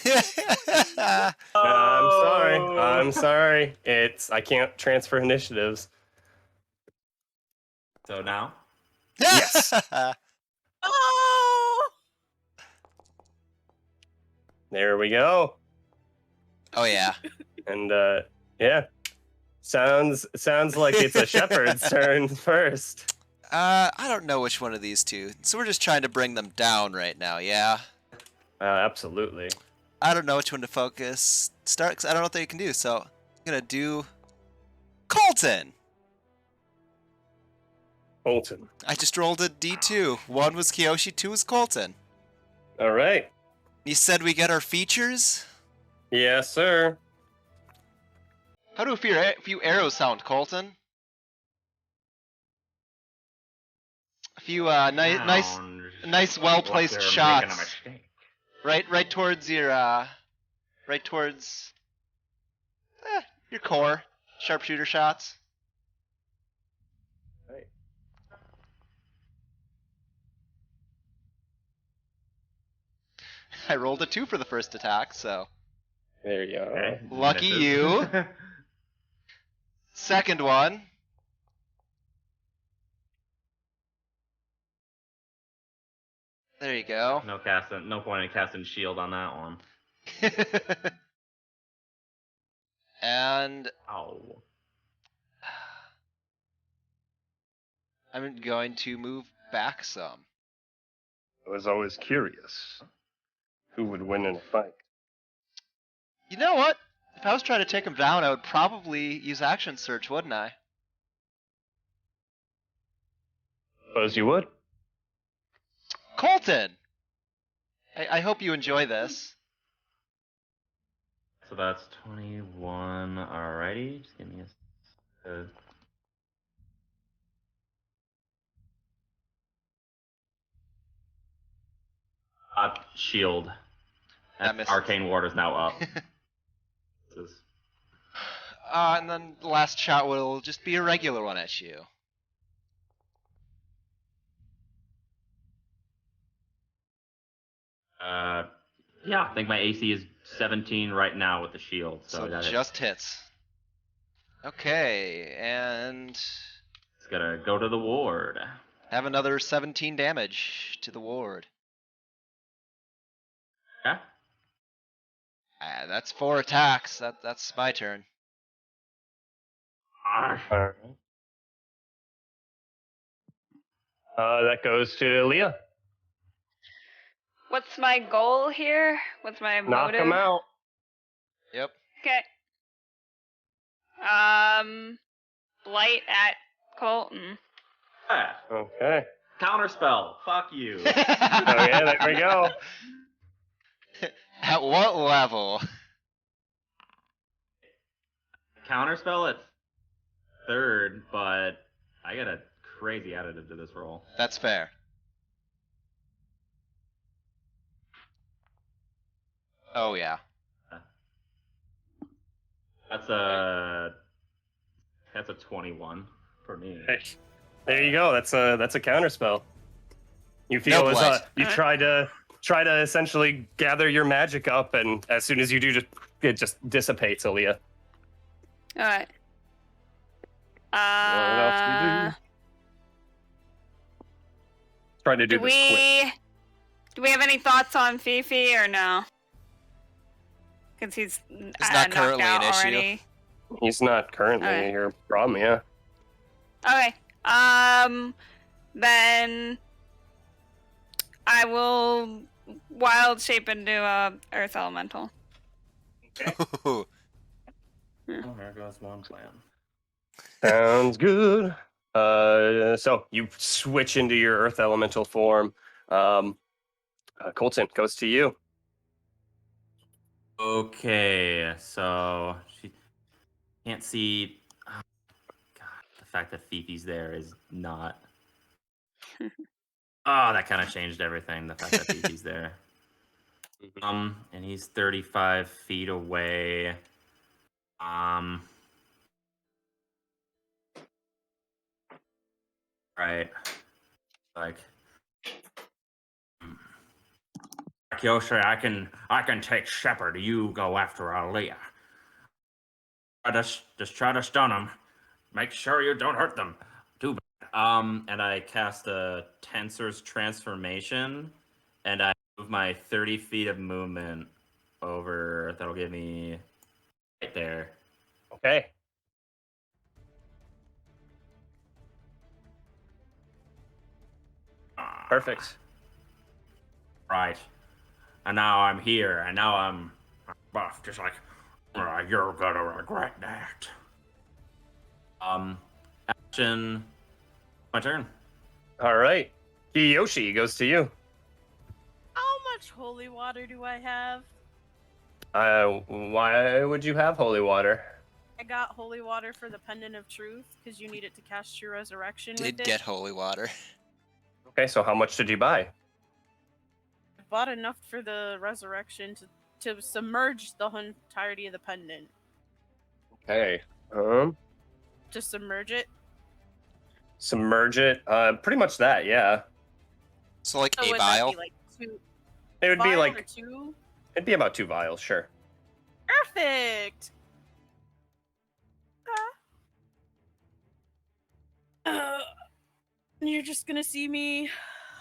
I'm sorry. I can't transfer initiatives. So now. Yes. Oh! There we go. Oh yeah. And yeah. Sounds like it's a shepherd's turn first. I don't know which one of these two. So we're just trying to bring them down right now, yeah? Absolutely. I don't know which one to focus. Start, because I don't know what they can do, so I'm gonna do Colton! Colton. I just rolled a D2. 1 was Kiyoshi, 2 was Colton. All right. You said we get our features? Yes, sir. How do a few arrows sound, Colton? A few nice, well-placed shots. Right towards your your core. Sharpshooter shots. Right. I rolled a 2 for the first attack, so. There you go. Okay. Lucky you. Second one. There you go. No point in casting shield on that one. And Oh. I'm going to move back some. I was always curious. Who would win in a fight? You know what? If I was trying to take him down, I would probably use action search, wouldn't I? Suppose you would. Colton! I hope you enjoy this. So that's 21. Alrighty. Just give me a. Shield. I missed. Arcane Ward is now up. And then the last shot will just be a regular one at you. Yeah, I think my AC is 17 right now with the shield. So that just hits. Okay, and it's gonna go to the ward. Have another 17 damage to the ward. Yeah. That's 4 attacks. That's my turn. Alright. That goes to Leah. What's my goal here? What's my Knock motive? him out. Yep. Okay. Blight at Colton. Ah, Okay. counterspell. Fuck you. Oh yeah, there we go. At what level? Counterspell at third, but I got a crazy additive to this roll. That's fair. Oh yeah. That's a 21 for me. Hey, there you go. That's a counterspell. You feel No as blight. you try to essentially gather your magic up, and as soon as you do, it just dissipates, Aaliyah. All right. What else do you do? Try to do Do this quick. we have any thoughts on Fifi or no? Because he's not knocked currently an out issue. already. He's not currently Alright. your problem, yeah. Okay. Then I will wild shape into a earth elemental. Oh, there goes one plan. Sounds good. So you switch into your earth elemental form. Colton, goes to you. Okay, so she can't see. Oh, God, the fact that Fifi's there is not. Oh, that kind of changed everything. The fact that Fifi's there. And he's 35 feet away. Right. Like, Yoshi, I can take Shepard. You go after Aaliyah. Just try to stun him. Make sure you don't hurt them. Too bad. And I cast a Tensor's Transformation, and I move my 30 feet of movement over. That'll give me right there. Okay. Perfect. Right. And now I'm here, and now I'm buff, just like, you're gonna regret that. Action. My turn. All right. Kiyoshi goes to you. How much holy water do I have? Why would you have holy water? I got holy water for the Pendant of Truth because you need it to cast your resurrection with Did it. get holy water. Okay, so how much did you buy? I bought enough for the resurrection to submerge the entirety of the pendant. Okay. To submerge it. Submerge it. Pretty much that, yeah. So like So a would that vial. be like two It would be vial or like two? it'd be about 2 vials, sure. Perfect. You're just gonna see me.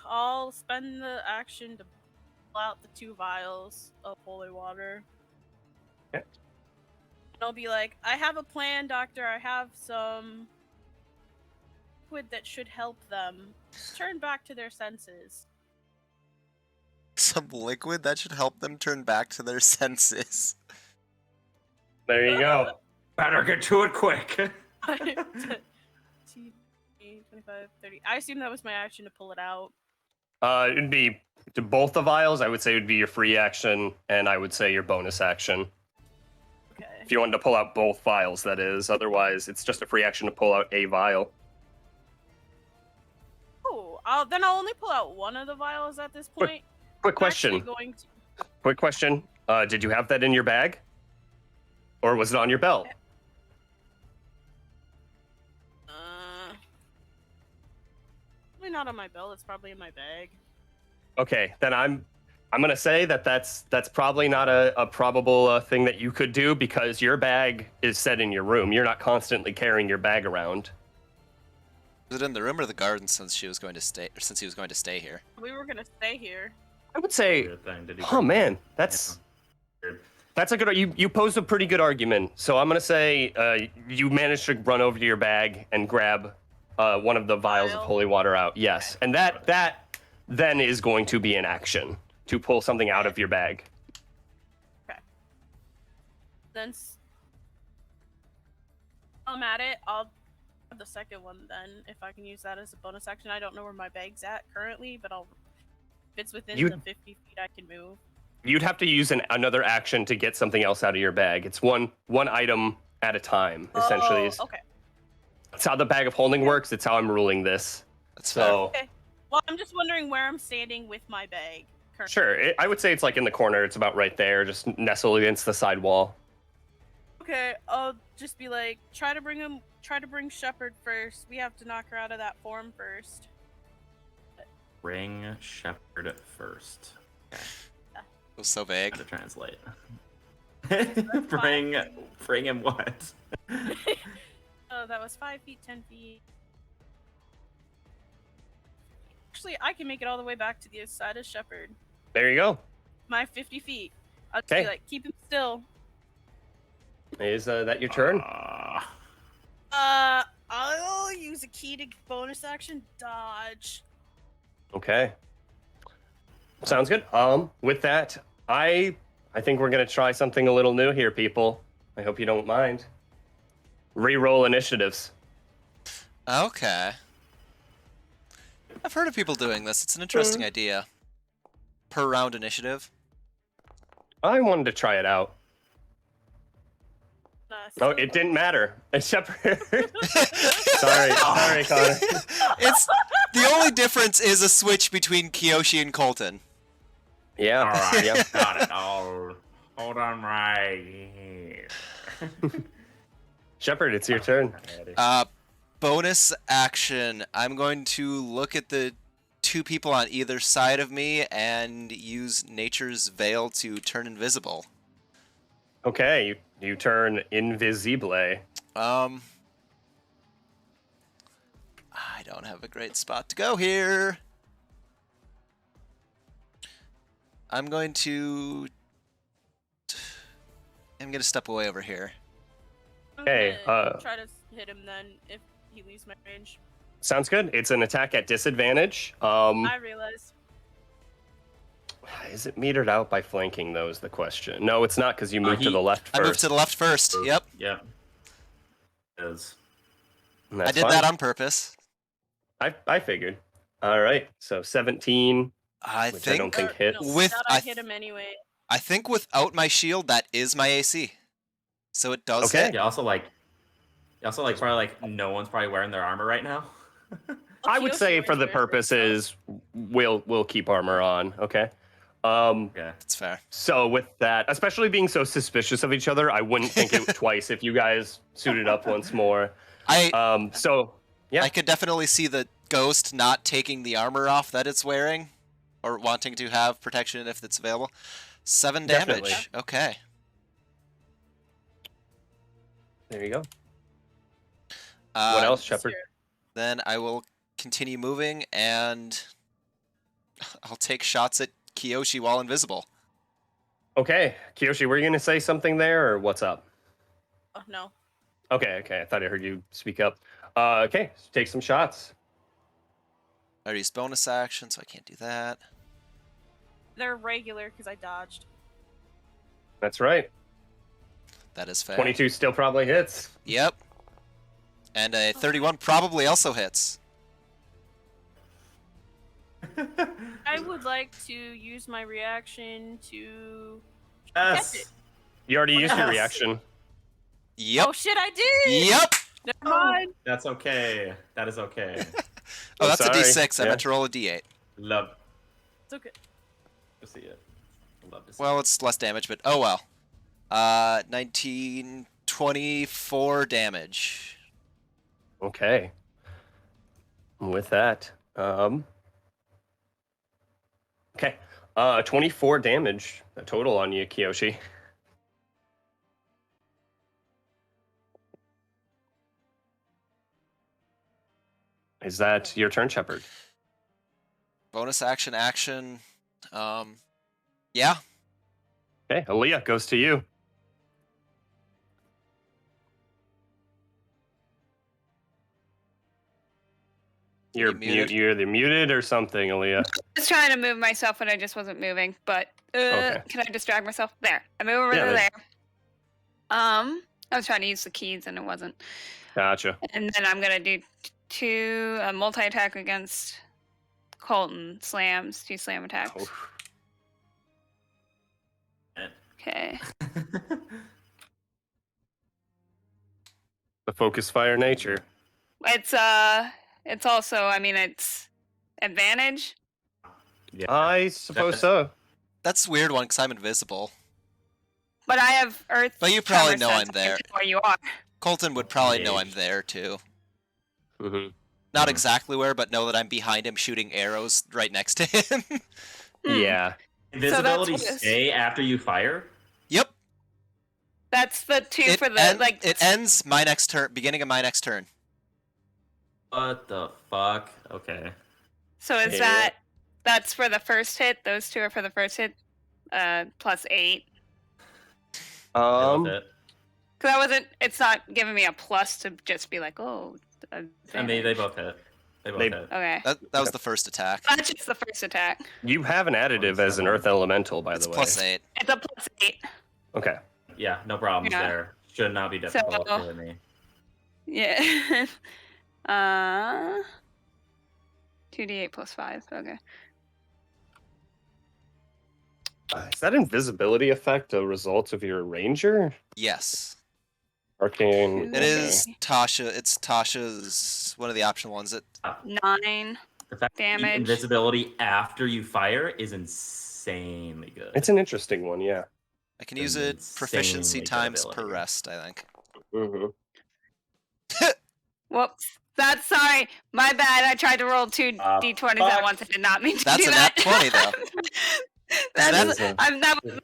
I'll spend the action to pull out the 2 vials of holy water. Okay. And I'll be like, I have a plan, Doctor. I have some liquid that should help them turn back to their senses. Some liquid that should help them turn back to their senses. There you go. Better get to it quick. 25, 30. I assume that was my action to pull it out. It'd be to both the vials. I would say it would be your free action, and I would say your bonus action. Okay. If you wanted to pull out both vials, that is. Otherwise, it's just a free action to pull out a vial. Oh, then I'll only pull out one of the vials at this point. Quick I'm actually question. going to... Quick question. Did you have that in your bag? Or was it on your belt? Probably not on my belt. It's probably in my bag. Okay, then I'm gonna say that's probably not a probable thing that you could do because your bag is set in your room. You're not constantly carrying your bag around. Was it in the room or the garden since he was going to stay here? We were gonna stay here. I would say, Weird thing. Did he oh bring- man, that's a good. You posed a pretty good argument. So I'm gonna say you managed to run over to your bag and grab one of the vials of Vial? holy water out. Yes, and that then is going to be an action to pull something out of your bag. Then I'm at it. I'll the second one then, if I can use that as a bonus action. I don't know where my bag's at currently, but if it's within the 50 feet, I can move. You'd have to use another action to get something else out of your bag. It's one item at a time, essentially. Oh, okay. That's how the bag of holding works. It's how I'm ruling this. That's so. Okay. Well, I'm just wondering where I'm standing with my bag currently. Sure. I would say it's like in the corner. It's about right there, just nestled against the side wall. Okay, I'll just be like, try to bring Shepard first. We have to knock her out of that form first. Bring Shepard first. Okay. It was so vague. To translate. bring him what? Oh, that was 5 feet, 10 feet. Actually, I can make it all the way back to the other side of Shepard. There you go. My 50 feet. I'll just be like, keep him still. Is that your turn? I'll use a key to bonus action dodge. Okay. Sounds good. With that, I think we're gonna try something a little new here, people. I hope you don't mind. Reroll initiatives. Okay. I've heard of people doing this. It's an interesting idea. Per round initiative. I wanted to try it out. Oh, it didn't matter. It's Shepard. sorry, Connor. It's the only difference is a switch between Kiyoshi and Colton. Yeah. All right. Yeah. Got it. Hold on right here. Shepard, it's your turn. Bonus action. I'm going to look at the two people on either side of me and use Nature's Veil to turn invisible. Okay, you turn invisible. I don't have a great spot to go here. I'm going to step away over here. Okay, try to hit him then if he leaves my range. Sounds good. It's an attack at disadvantage. I realize. Is it metered out by flanking, though, is the question. No, it's not, because you moved to the left first. I moved to the left first. Yep. Yep. It is. I did that on purpose. I figured. All right, so 17. I don't think hits. No, I hit him anyway. I think without my shield, that is my AC. So it does hit. Yeah, also probably like no one's probably wearing their armor right now. I would say for the purposes, we'll keep armor on. Okay. Okay. That's fair. So with that, especially being so suspicious of each other, I wouldn't think it twice if you guys suited up once more. So yeah, I could definitely see the ghost not taking the armor off that it's wearing, or wanting to have protection if it's available. 7 damage. Definitely. Okay. There you go. What else, Shepard? Then I will continue moving, and I'll take shots at Kiyoshi while invisible. Okay, Kiyoshi, were you gonna say something there, or what's up? Oh, no. Okay. I thought I heard you speak up. Okay, so take some shots. I already used bonus action, so I can't do that. They're regular because I dodged. That's right. That is fair. 22 still probably hits. Yep. And a 31 probably also hits. I would like to use my reaction to Yes. catch it. You already used your reaction. Yep. Oh shit, I did! Yep. Never mind. That's okay. That is okay. Oh, that's sorry. a D6. I Yeah. meant to roll a D8. Love It's okay. to see it. Love to see Well, it's less damage, but oh well. 19, 24 damage. Okay. With that, okay, 24 damage total on you, Kiyoshi. Is that your turn, Shepard? Bonus action. Yeah. Okay, Aaliyah goes to you. You're either muted or something, Aaliyah. I was trying to move myself, but I just wasn't moving. But Okay. can I distract myself? There. I move over Yeah, to there. I was trying to use the keys and it wasn't. Gotcha. And then I'm gonna do two multi-attack against Colton. Slams, 2 slam attacks. Oh, Okay. the focus fire nature. It's also, I mean, it's advantage. Yeah. I suppose so. That's a weird one because I'm invisible. But I have Earth. But you probably tremor know I'm sense there. into where you are. Colton would probably know I'm there too. Mm-hmm. Not exactly where, but know that I'm behind him shooting arrows right next to him. Yeah. Invisibility what is- stay after you fire? Yep. That's the 2 for the like. It ends my next turn, beginning of my next turn. What the fuck? Okay. So is Yeah. that's for the first hit? Those 2 are for the first hit. Plus 8. Deal with it. Because I wasn't. It's not giving me a plus to just be like, oh. I mean, they both hit. They both They- hit. Okay. That was the first attack. That's just the first attack. You have an additive as an earth elemental, by It's the way. +8. It's a plus 8. Okay. Yeah, no problems Yeah. there. Should not be difficult So- for me. Yeah. 2d8 plus 5. Okay. Is that invisibility effect a result of your ranger? Yes. Arcane. It is Tasha. It's Tasha's one of the optional ones. 9. The fact that you Damage. invisibility after you fire is insanely good. It's an interesting one, yeah. I can use it proficiency Insanely good times per ability. rest, I think. Mm-hmm. Whoops. That's sorry. My bad. I tried to roll 2 d20s at fuck. once. I did not mean to That's do a that. nat 20 though. That's, That that was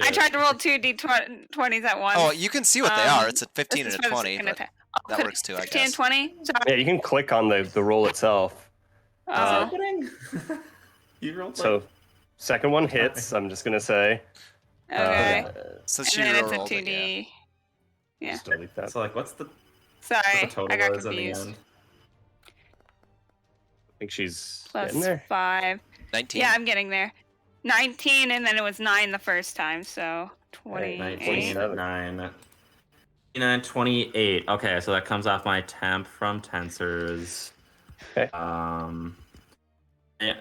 I tried to roll 2 d20s at once. Oh, you can see what they are. It's a This 15 is and for a the 20. second But attack. that could- works too, I 15 and guess. 20? Yeah, Sorry. you can click on the roll itself. Oh. You rolled So, second one hits, I'm just going to say. Okay. So And she then it's a rolled it, 2d. Yeah. Just delete that. So like, what's the Sorry. total I got is in the confused. end? I think she's Plus getting there. 5. 19. Yeah, I'm getting there. 19, and then it was 9 the first time, so 28. 19, 9, 28. Okay, so that comes off my temp from tensors. Okay. Yeah,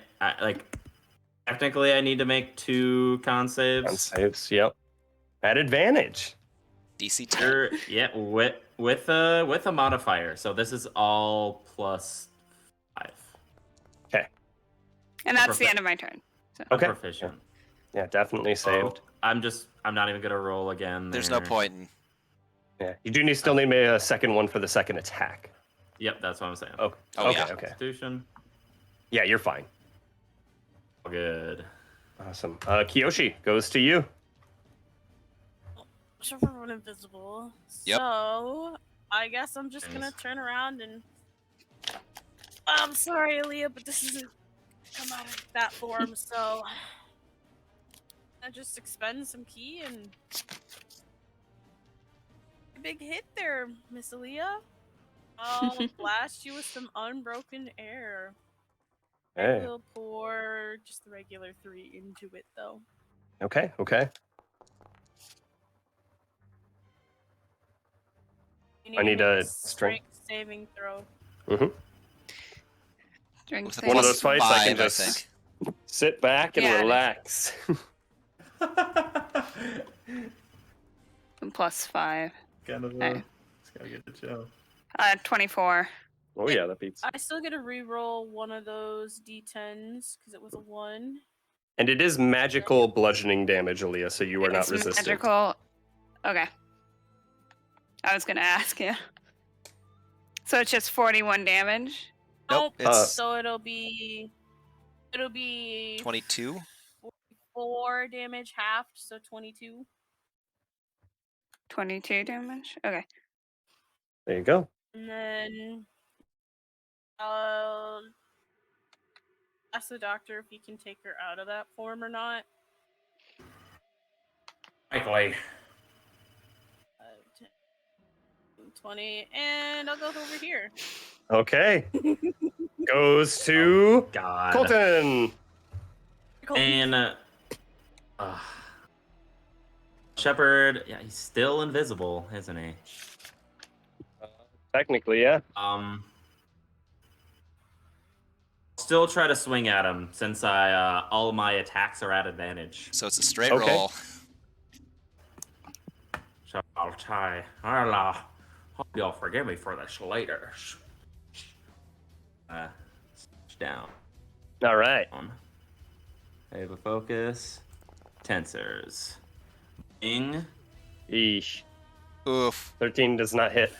technically I need to make 2 con saves. On saves, yep. At advantage. DC 10. Sure, yeah, with a modifier. So this is all plus 5. And that's the Perfect. end of my turn. So. Okay. Proficient. Yeah, definitely saved. I'm not even gonna roll again. There's no there. point in. Yeah, you do still need a second one for the second attack. Yep, that's what I'm saying. Oh, Oh, okay, yeah. okay. Constitution. Yeah, you're fine. All good. Awesome. Kiyoshi, goes to you. So everyone invisible. Yep. So I guess I'm just gonna turn around and. I'm sorry, Aaliyah, but this isn't come out of that form. So I just expend some key and big hit there, Miss Aaliyah. I'll blast you with some unbroken air. Hey. We'll pour just the regular 3 into it, though. Okay, okay. You I need to make a strength. saving throw. Mm-hmm. Drink With a save. One of plus those fights I can 5, just think. sit back and Yeah. relax. Plus 5. Kind of. Okay. Just gotta get the chill. 24. Oh yeah, that beats. I still get to re-roll one of those d10s because it was a 1. And it is magical bludgeoning damage, Aaliyah, so you are not It's resistant. magical. Okay. I was gonna ask you. So it's just 41 damage. Nope, Nope. it's So it'll be 22. 4 damage halved, so 22. 22 damage. Okay. There you go. And then I'll ask the doctor if he can take her out of that form or not. Likely. 10, 20, and I'll go over here. Okay. Goes to God. Colton. And Shepard, yeah, he's still invisible, isn't he? Technically, yeah. Still try to swing at him since all my attacks are at advantage. So it's a straight Okay. roll. So I'll try. I'll hope you'll forgive me for this later. Down. All right. I have a focus. Tensors. Bing. Eesh. Oof. 13 does not hit.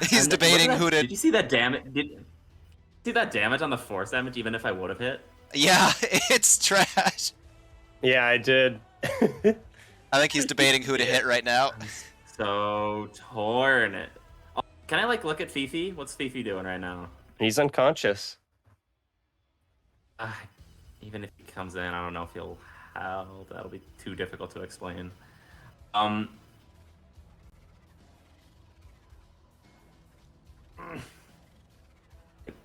He's debating who to. Did you see that damage? See that damage on the force damage? Even if I would have hit. Yeah, it's trash. Yeah, I did. I think he's debating who to hit right now. So torn. Oh, can I look at Fifi? What's Fifi doing right now? He's unconscious. Even if he comes in, I don't know if he'll help. That'll be too difficult to explain.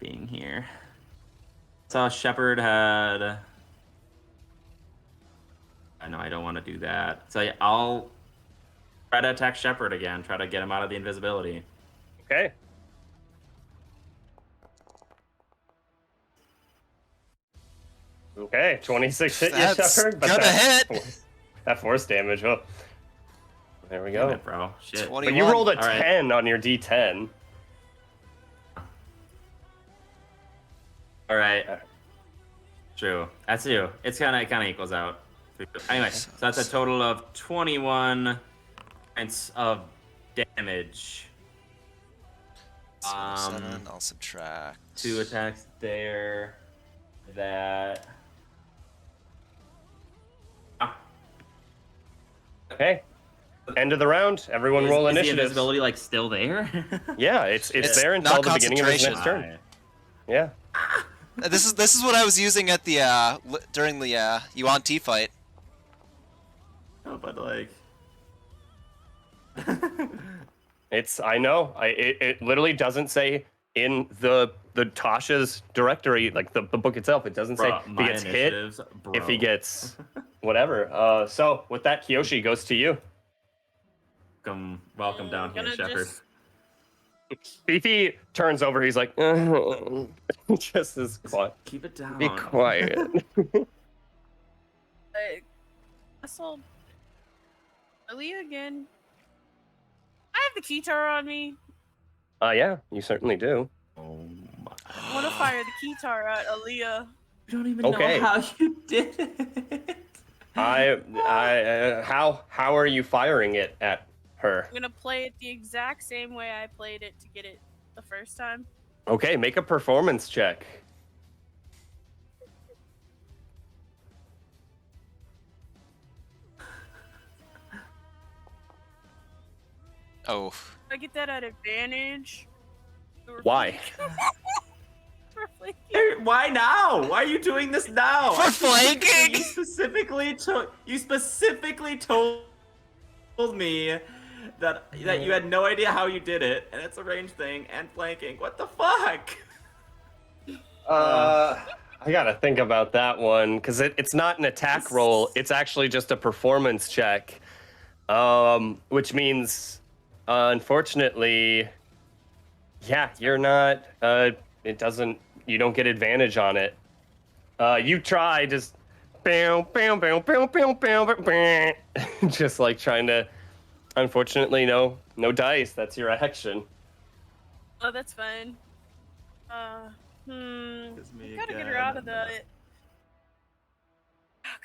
Being here. Saw Shepard had. I know I don't want to do that. So yeah, I'll try to attack Shepard again. Try to get him out of the invisibility. Okay. Okay, 26 hit you, That's Shepard. gonna hit. That force damage. Oh. There we go. Damn it, bro. Shit. 21. But you rolled a All right. 10 on your D10. All right. True. That's you. It kind of equals out. Anyway, so that's a total of 21 points of damage. So 7, I'll subtract. 2 attacks there. That. Okay. End of the round. Everyone roll Is the initiative. invisibility still there? Yeah, it's It's there until not the beginning of his next concentration. turn. Yeah. This is what I was using at the during the Yuan T fight. No, but I know. It literally doesn't say in the Tasha's directory, like the book itself. It doesn't say Bro, if he my gets hit, initiatives, if he bro. gets whatever. So with that, Kiyoshi goes to you. Welcome down here, Gonna Shepard. Fifi turns over. He's like, just as quiet. Keep it down. Be quiet. I saw Aaliyah again. I have the Keytar on me. Yeah, you certainly do. Oh my. I want to fire the Keytar at Aaliyah. You don't even Okay. know how you did it. How are you firing it at her? I'm gonna play it the exact same way I played it to get it the first time. Okay, make a performance check. Oh. I get that at advantage. Why? For flanking. Why now? Why are you doing this now? For flanking? You specifically told me that you had no idea how you did it, and it's a range thing and flanking. What the fuck? I gotta think about that one because it's not an attack roll. It's actually just a performance check, which means, unfortunately, yeah, you're not. It doesn't. You don't get advantage on it. You try just, bam, bam, bam, bam, bam, bam, bam, just like trying to. Unfortunately, no dice. That's your action. Oh, that's fine. Me Gotta get again. her out of the.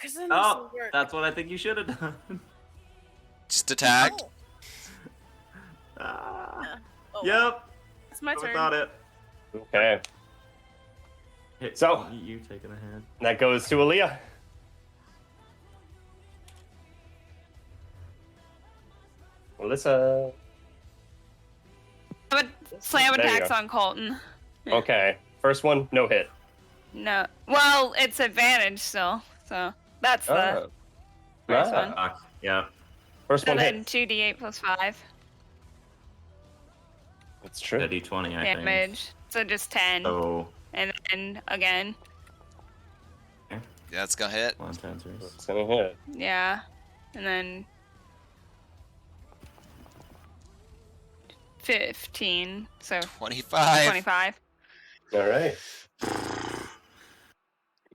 Cause then this will work. That's what I think you should have done. Just attacked. Oh, Yep. It's my turn. Without it. Okay, So- you taking a hand. that goes to Aaliyah. Alyssa. But slam There you attacks go. on Colton. Okay, first one, no hit. No. Well, it's advantage still. So that's the Oh. first Ah. one. Yeah. First So one then hit. 2d8 plus 5 That's true. The D20, I think. damage. So just 10. So And then again. That's gonna hit. One tensors. It's gonna hit. Yeah. And then 15. So 25. 25. All right.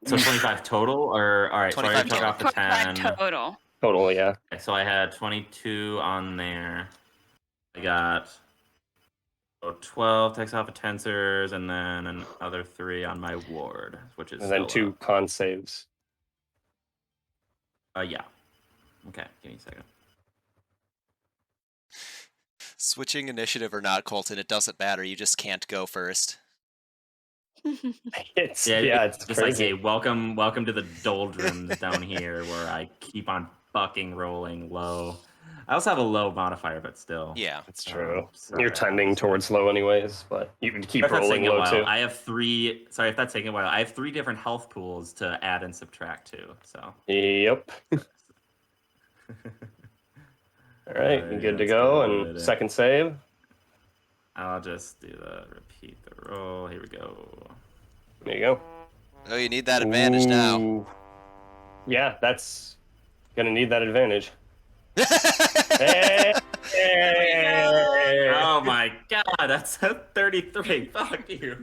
So 25 total, or all right? So I 25 took off the 25 10. total. Total, yeah. Okay, so I had 22 on there. I got 12 takes off a tensors, and then another 3 on my ward, which is And then still 2 con saves. yeah. Okay, give me a second. Switching initiative or not, Colton, it doesn't matter. You just can't go first. It's It's crazy. like, hey, welcome to the doldrums down here, where I keep on fucking rolling low. I also have a low modifier, but still. Yeah. It's true. Sorry, You're tending towards low anyways, but you can keep If that's rolling taking a low while, too. I have 3. Sorry, if that's taking a while, I have 3 different health pools to add and subtract to. So. Yep. All right, you good to go? And second save. I'll just do the repeat the roll. Here we go. There you go. Oh, you need that advantage now. Ooh. Yeah, that's gonna need that advantage. Hey! Oh my god, that's a 33. Fuck you.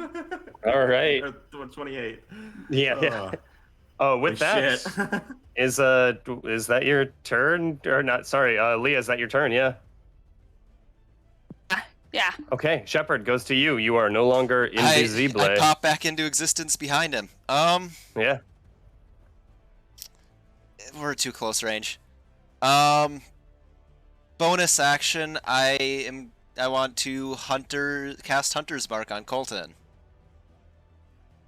All right. Or 28. Yeah. Oh, with that, Shit. is that your turn or not? Sorry, Leah, is that your turn? Yeah. Yeah. Okay, Shepard goes to you. You are no longer invisible. I pop back into existence behind him. Yeah. We're too close range. Bonus action. I want to cast Hunter's Mark on Colton.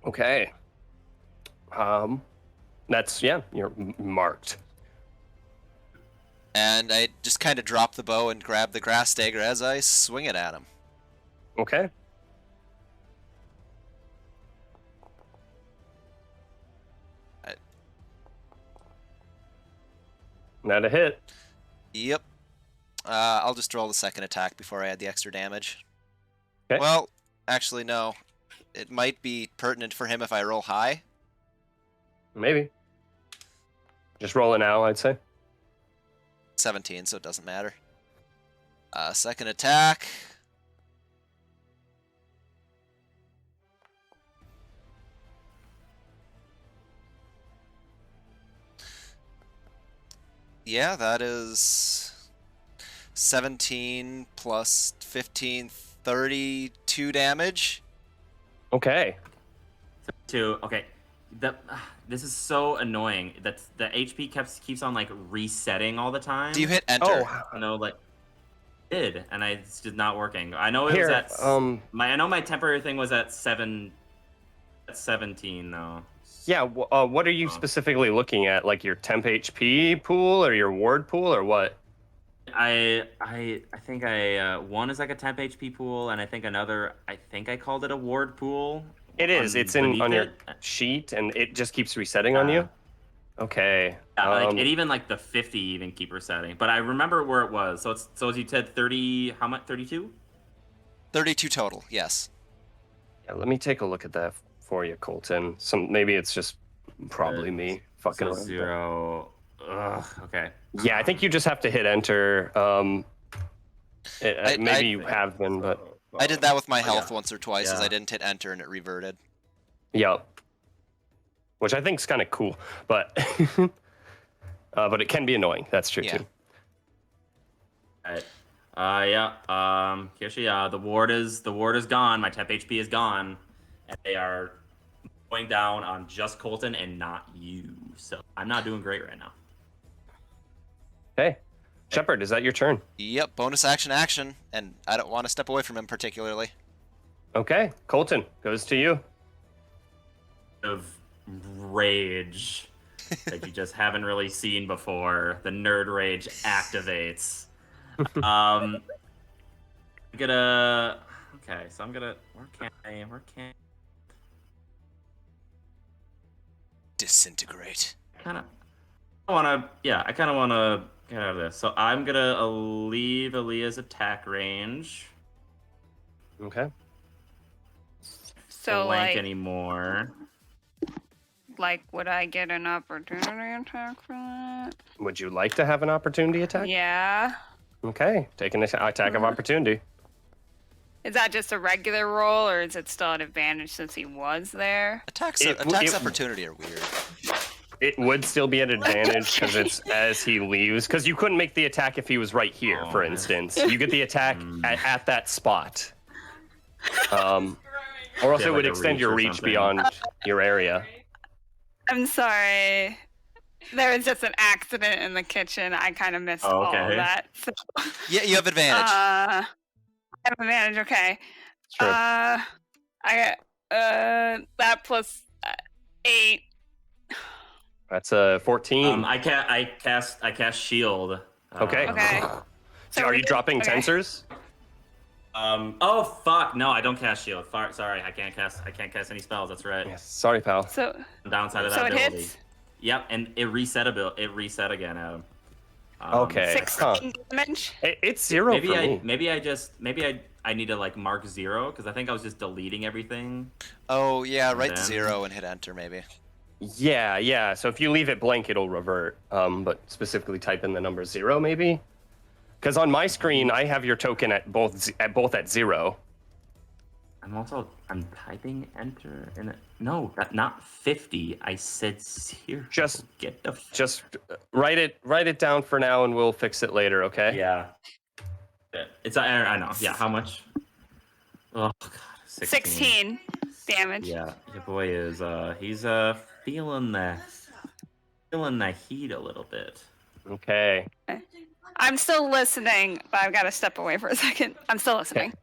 Okay. That's you're marked. And I just kind of drop the bow and grab the grass dagger as I swing it at him. Okay. Not a hit. Yep. I'll just roll the second attack before I add the extra damage. Okay. Well, actually, no. It might be pertinent for him if I roll high. Maybe. Just roll it now, I'd say. 17, so it doesn't matter. Second attack. Yeah, that is 17 plus 15, 32 damage. Okay. 2. Okay. This is so annoying. That the HP keeps on like resetting all the time. Do you hit enter? Like did, and it's just not working. I know it Here, was at I know my temporary thing was at 17 though. Yeah, what are you specifically looking at? Like your temp HP pool or your ward pool or what? I think one is like a temp HP pool, and I think another, I think I called it a ward pool. It is. It's on your sheet, and it just keeps resetting on you. Okay. Yeah, like it even like the 50 even keep resetting. But I remember where it was. So as you said, 30. How much? 32. 32 total. Yes. Yeah, let me take a look at that for you, Colton. Maybe it's just probably me fucking around. 0. Ugh, okay. Yeah, I think you just have to hit enter. Maybe you have been, but I did that with my health once or twice, as I didn't hit enter and it reverted. Yep. Which I think is kind of cool, but but it can be annoying. That's true too. Alright. Kirsty, the ward is gone. My temp HP is gone, and they are going down on just Colton and not you. So I'm not doing great right now. Hey, Shepard, is that your turn? Yep, bonus action, and I don't want to step away from him particularly. Okay, Colton, goes to you. Of rage that you just haven't really seen before. The nerd rage activates. I'm gonna. Okay, so I'm gonna. Where can disintegrate? I kind of want to get out of this. So I'm gonna leave Aaliyah's attack range. Okay. So Blank like anymore. like, would I get an opportunity attack for that? Would you like to have an opportunity attack? Yeah. Okay, take an attack of opportunity. Is that just a regular roll, or is it still an advantage since he was there? Attacks opportunity are weird. It would still be an advantage because it's as he leaves. Because you couldn't make the attack if he was right here, for instance. You get the attack at that spot. Or else it would extend your reach beyond your area. I'm sorry. There was just an accident in the kitchen. I kind of missed all of that. So. Yeah, you have advantage. I have advantage. Okay. Sure. I got that plus 8. That's a 14. I cast shield. Okay. Okay. So are you dropping tensors? Oh fuck! No, I don't cast shield. Sorry, I can't cast any spells. That's right. Yes. Sorry, pal. So Downside of that so it ability. hits? Yep, and it reset again, Adam. Okay. 16 damage. It's 0 for me. Maybe I need to like mark 0 because I think I was just deleting everything. Oh yeah, write 0 and hit enter maybe. Yeah. So if you leave it blank, it'll revert. But specifically type in the number 0, maybe. Because on my screen, I have your token at both at 0. I'm typing enter in it. No, not 50. I said 0. Just just write it down for now, and we'll fix it later. Okay? Yeah. It's I know. Yeah. How much? Oh god. 16 damage. Yeah. Your boy is he's feeling the heat a little bit. Okay. I'm still listening, but I've got to step away for a second. I'm still listening.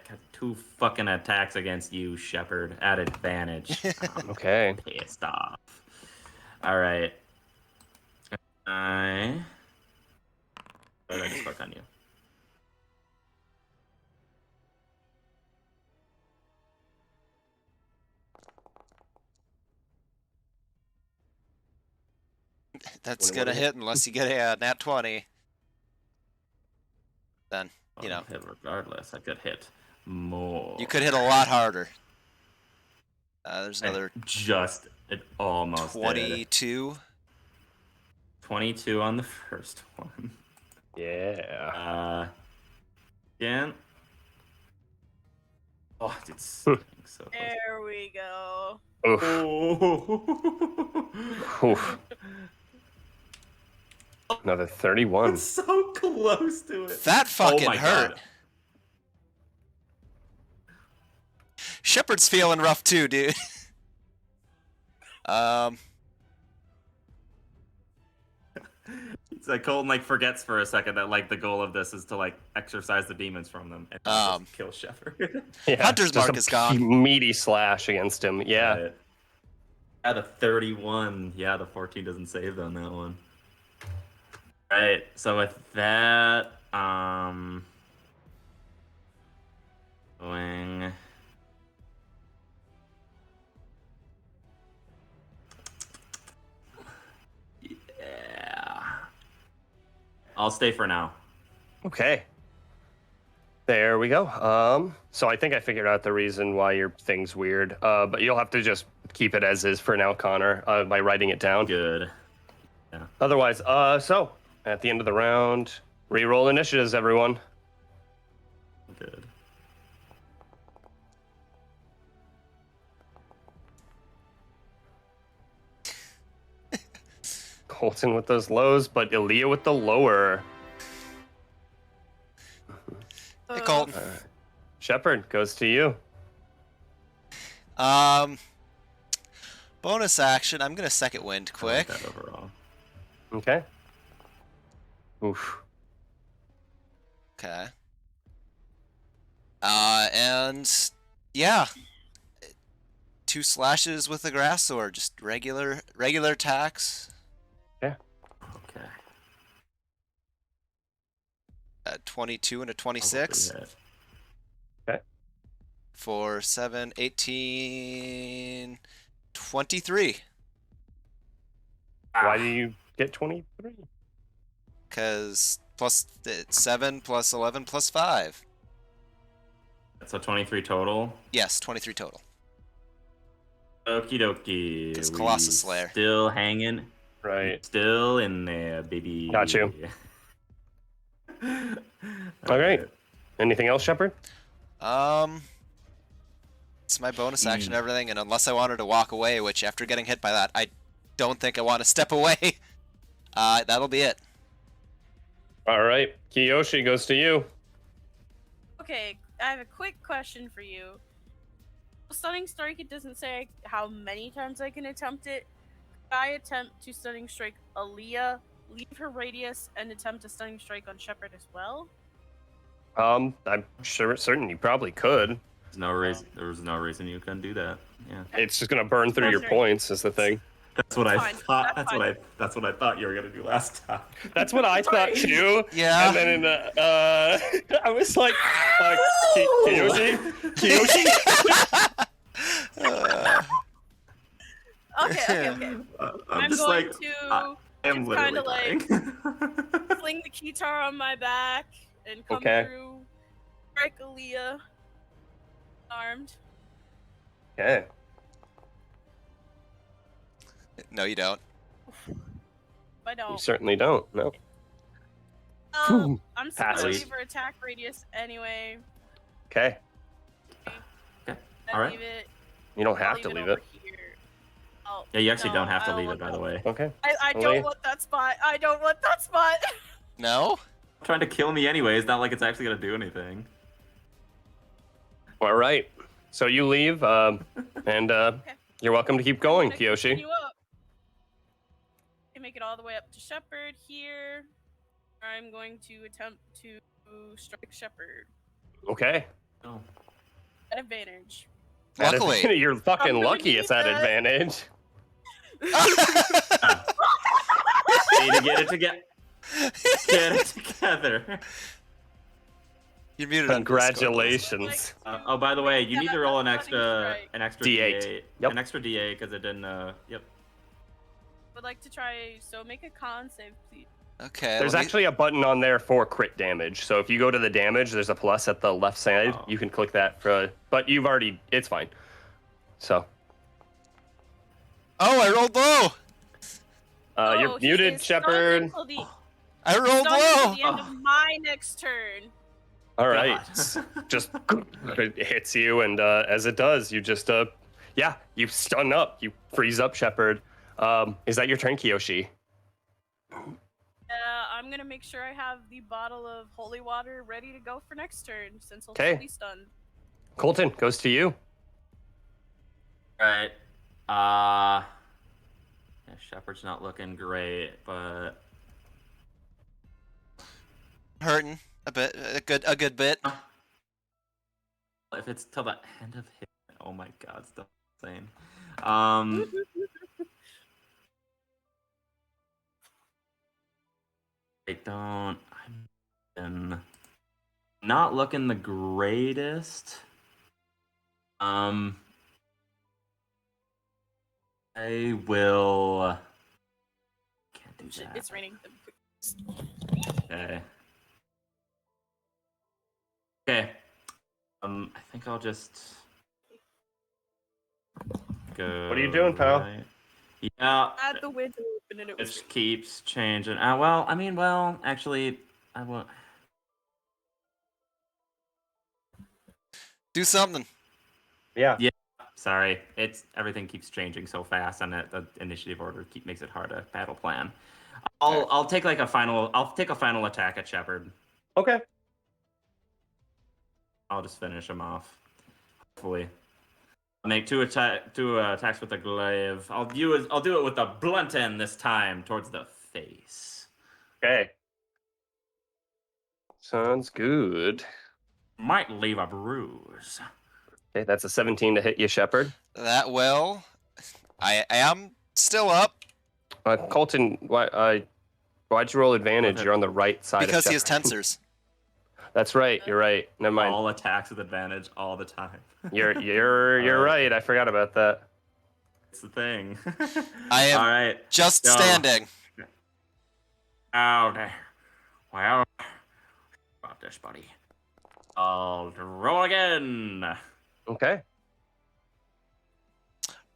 Got 2 fucking attacks against you, Shepard, at advantage. Okay. Pissed off. All right. I just fuck on you. That's gonna hit unless you get a nat 20. Then, you know. Hit regardless, I could hit more. You could hit a lot harder. There's another. It almost 22. 22 on the first one. Yeah. Again. Oh, it's so close. There we go. Oof. Oof. Another 31. It's so close to it. That fucking my hurt. God. Shepard's feeling rough too, dude. It's like Colton forgets for a second that the goal of this is to exorcise the demons from them and not just kill Shepard. Yeah, Hunter's mark is gone. Meaty slash against him. Yeah. Right. Yeah, the 31. Yeah, the 14 doesn't save on that one. Right. So with that, going. Yeah. I'll stay for now. Okay. There we go. So I think I figured out the reason why your thing's weird. But you'll have to just keep it as is for now, Connor, by writing it down. Good. Yeah. Otherwise, so at the end of the round, re-roll initiatives, everyone. Good. Colton with those lows, but Aaliyah with the lower. Hey, Colton. Shepard, goes to you. Bonus action. I'm gonna second wind quick. I like that overall. Okay. Oof. Okay. And yeah, 2 slashes with the grass sword, just regular attacks. Yeah. Okay. 22 and a 26. Okay. For 7, 18, 23. Why do you get 23? Because plus 7 plus 11 plus 5. So 23 total. Yes, 23 total. Okie dokie. Because We Colossus Slayer. Still hanging. Right. Still in there, baby. Got you. All right. Anything else, Shepard? It's my bonus action and everything, and unless I wanted to walk away, which after getting hit by that, I don't think I want to step away, that'll be it. All right. Kiyoshi goes to you. Okay, I have a quick question for you. Stunning Strike, it doesn't say how many times I can attempt it. Could I attempt to Stunning Strike Aaliyah, leave her radius, and attempt a Stunning Strike on Shepard as well? I'm certain you probably could. There's no reason you couldn't do that. Yeah. It's just gonna burn through your points, is the thing. That's what I Fine. thought. That's That's what I thought you were gonna do last time. That's what I thought too. Yeah. And then I was like, Kiyoshi? Okay. I'm just going like, to I am kind literally of like dying. fling the Kitar on my back and come Okay. through. Strike Aaliyah. Armed. Okay. No, you don't. If I You don't. certainly don't. No. I'm still gonna Passes. leave her attack radius anyway. Okay. I Alright. leave it. You don't I'll have to leave over it. Here. Oh, Yeah, you actually no, don't have to I leave want it, by the that. way. Okay. I Aaliyah? don't want that spot. I don't want that spot. No? Trying to kill me anyway. It's not like it's actually gonna do anything. All right. So you leave, and you're welcome to keep going, I'm gonna Kiyoshi. continue up. And make it all the way up to Shepard here. I'm going to attempt to strike Shepard Okay. Oh. at advantage. That is- Luckily. you're fucking I'm gonna lucky it's at need that. advantage. Need to get it together. Get it together. You're muted on Discord. Congratulations. Oh, by the way, you need to roll an Stunning extra strike. D8. Yep. an extra D8 because it didn't. Yep. Would like to try. So make a con save, please. Okay. There's let me- actually a button on there for crit damage. So if you go to the damage, there's a plus at the left side. Oh. You can click that for. But you've already. It's fine. So Oh, I rolled low! you're he muted, is Shepard. stunned until I rolled stunned low! until the end of my next turn. All right. God. Just it hits you, and as it does, you just you stun up, you freeze up, Shepard. Is that your turn, Kiyoshi? I'm gonna make sure I have the bottle of holy water ready to go for next turn, since he'll Okay. be stunned. Colton goes to you. Right. Yeah, Shepard's not looking great, but Hurting a bit, a good bit. if it's till the end of hit, oh my god, it's still insane. I'm not looking the greatest. I will. Can't do Shit, that. it's raining. Okay. Okay. I think I'll just go. What are you doing, pal? right. Yeah. Had the window open and it It was. just keeps changing. Actually, I won't. Do something. Yeah. Sorry, everything keeps changing so fast, and the initiative order makes it hard to battle plan. I'll take a final attack at Shepard. Okay. I'll just finish him off. Hopefully, I'll make two attacks with the glaive. I'll do it with the blunt end this time towards the face. Okay. Sounds good. Might leave a bruise. Okay, that's a 17 to hit you, Shepard. That well. I am still up Colton, why'd you roll advantage? Okay. You're on the right side. because of he has Shepard. tensors. That's right. You're right. Never mind. All attacks with advantage all the time. You're right. I forgot about that. It's the thing. I am all right. just Go. standing. Oh, there. Well, about this, buddy. I'll roll again. Okay.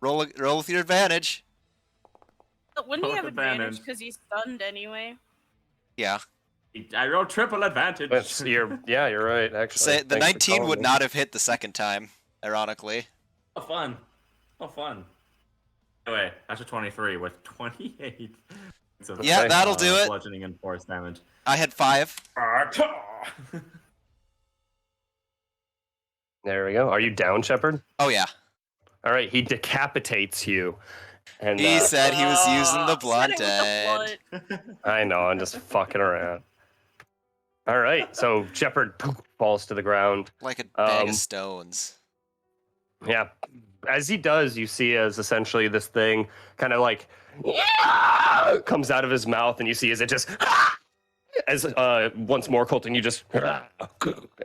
Roll with your advantage. But wouldn't he Both have advantage advantage. because he's stunned anyway? Yeah. I rolled triple advantage. You're right. Actually, Say the Thanks for 19 calling would me. not have hit the second time, ironically. Oh, fun. Oh, fun. Anyway, that's a 23 with 28. Yeah, that'll do it. Bludgeoning and force damage. I had 5. There we go. Are you down, Shepard? Oh yeah. All right. He decapitates you, and He said he was using the blunt Said it with end. the blunt. I know. I'm just fucking around. All right. So Shepard falls to the ground. Like a bag Um, of stones. Yeah. As he does, you see as essentially this thing kind of like comes out of his mouth, and you see as it just as once more, Colton, you just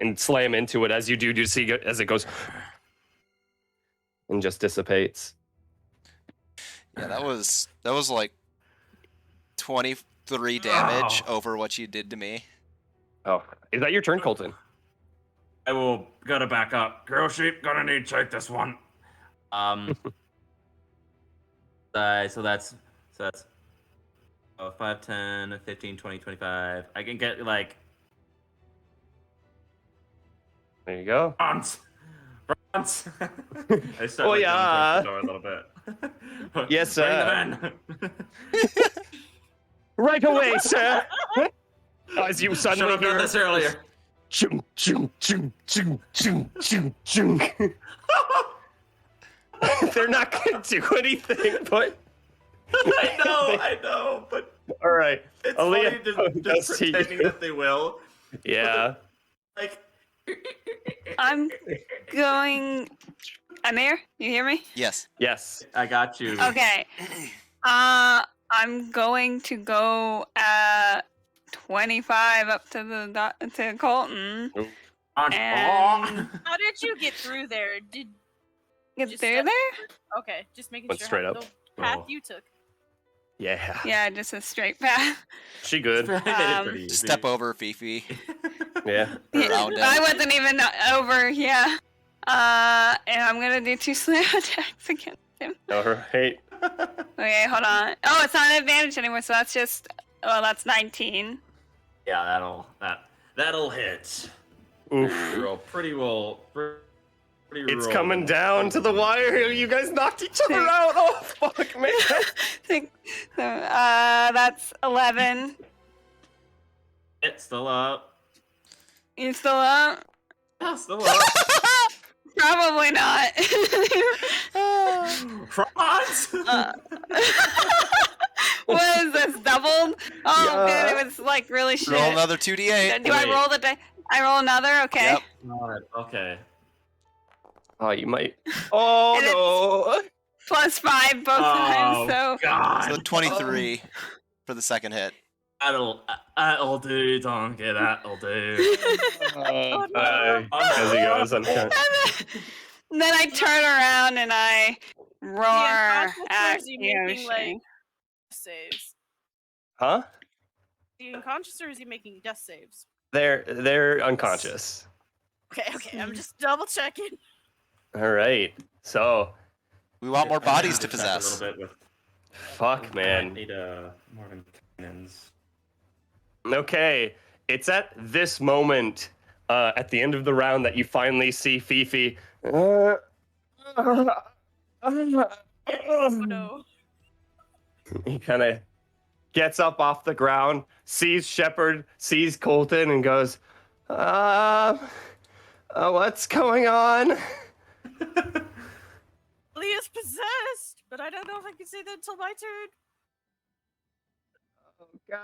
and slam into it. As you do see as it goes and just dissipates. Yeah, that was like 23 damage over what you did to me. Oh, is that your turn, Colton? I will gotta back up. Girl sheep, gonna need to take this one. So that's 5, 10, 15, 20, 25. I can get like There you go. bronze. I start Oh, like, yeah. going towards the door a little bit. Yes, Bring sir. them in. Right away, sir. As you Should suddenly have done hear this earlier. chung chung chung chung chung chung chung. They're not gonna do anything, but I know, but all right. it's Aaliyah funny just does see pretending you. that they will. Yeah. Like, I'm going. Amir, you hear me? Yes. Yes. I got you. Okay. I'm going to go 25 up to to Colton. And How did you get through there? Did get Just through step- there? okay, just making Went sure straight how up. the path Oh. you took. Yeah. Yeah, just a straight path. She good. I made it pretty easy. Step over Fifi. Yeah. Around it. I wasn't even over. Yeah. And I'm gonna do 2 slam attacks against him. All right. Okay, hold on. Oh, it's not an advantage anymore, so that's just. Oh, that's 19. Yeah, that'll hit. Oof. Pretty well. It's coming down to the wire. You guys knocked each other out. Oh fuck, man. So, that's 11. It's still up. You still up? Yeah, still up. Probably not. Franz! What is this? Doubled? Oh, Yeah. good. It was like really shit. Roll another 2d8. Do I Wait. roll the die? I roll another? Okay. Yep. Okay. Oh, you might. Oh And no. Plus 5 both times, so. God. So 23 for the second hit. That'll do, Donkey. That'll do. As he goes, I'm kind Then I turn around and I roar unconscious or at is he making, Yoshi. like, saves? Huh? Is he unconscious or is he making death saves? They're unconscious. Okay, I'm just double checking. All right. So, We want more bodies to Check possess. A little bit with, fuck, I man. need more cannons. Okay, it's at this moment, at the end of the round, that you finally see Fifi. Oh no. He kind of gets up off the ground, sees Shepard, sees Colton, and goes, what's going on? Leah's possessed, but I don't know if I can say that until my turn. Oh, God.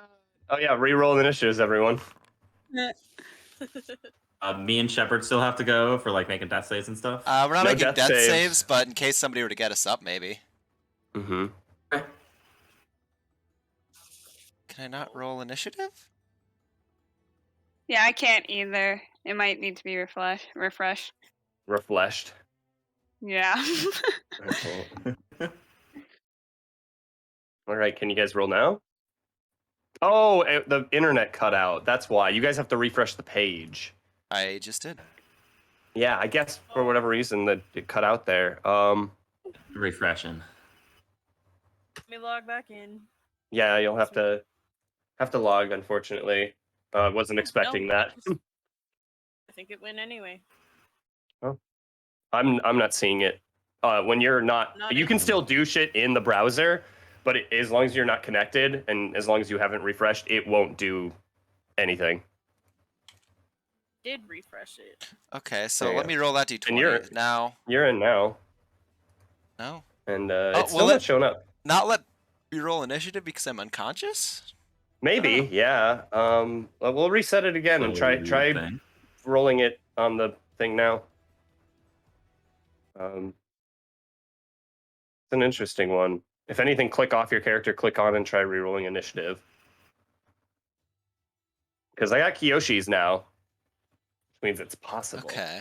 Oh, yeah, re-roll initiatives, everyone. Me and Shepard still have to go for like making death saves and stuff. We're not No making death death saves. saves, but in case somebody were to get us up, maybe. Mm-hmm. Can I not roll initiative? Yeah, I can't either. It might need to be refreshed. Refreshed. Yeah. Okay. All right, can you guys roll now? Oh, the internet cut out. That's why. You guys have to refresh the page. I just did. Yeah, I guess for whatever reason that it cut out there. refreshing. Let me log back in. Yeah, you'll have to log. Unfortunately, wasn't expecting No, that. I think it went anyway. Oh, I'm not seeing it. When you're not you can still do shit in the browser, but as long as you're not connected and as long as you haven't refreshed, it won't do anything. Did refresh it. Okay, so There you let go. me roll that d20 now. You're in now, No. and Oh, it's still not showing up. Not let me roll initiative because I'm unconscious? Maybe, yeah. We'll reset it again and try thing. rolling it on the thing now. It's an interesting one. If anything, click off your character, click on, and try rerolling initiative. Because I got Kiyoshi's now, which means it's possible. Okay.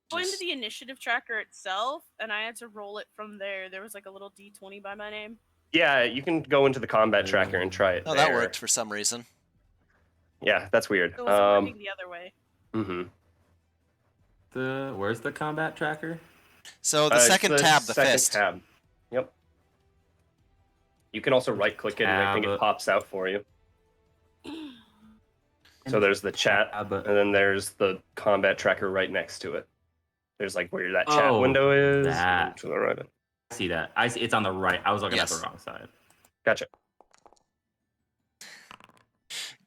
Go into the initiative tracker itself, and I had to roll it from there. There was like a little D20 by my name. Yeah, you can go into the combat tracker and try it. Oh, that worked for some reason. Yeah, that's weird. It was working the other way. Where's the combat tracker? So the second tab, the fist. Tab. Yep. You can also right-click it, and I think it pops out for you. So there's the chat, and then there's the combat tracker right next to it. There's like where that chat window is. That. To the right. I see that. I see it's on the right. I was looking at the wrong side. Gotcha.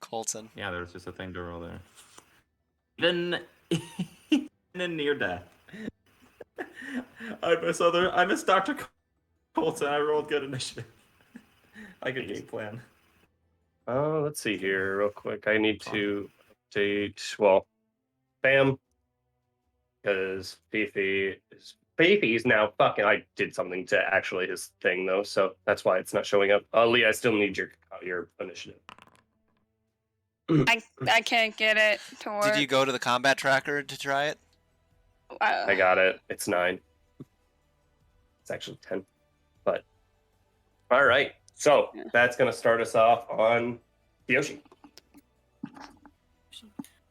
Colton. Yeah, there's just a thing to roll there. Even in near death. I missed Dr. Colton. I rolled good initiative. Like a game plan. Let's see here real quick. I need to update, well, bam. Because Fifi's now fucking, I did something to actually his thing though, so that's why it's not showing up. Lee, I still need your initiative. I can't get it to work. Did you go to the combat tracker to try it? I got it. It's 9. It's actually 10. But all right. So that's gonna start us off on Yoshi.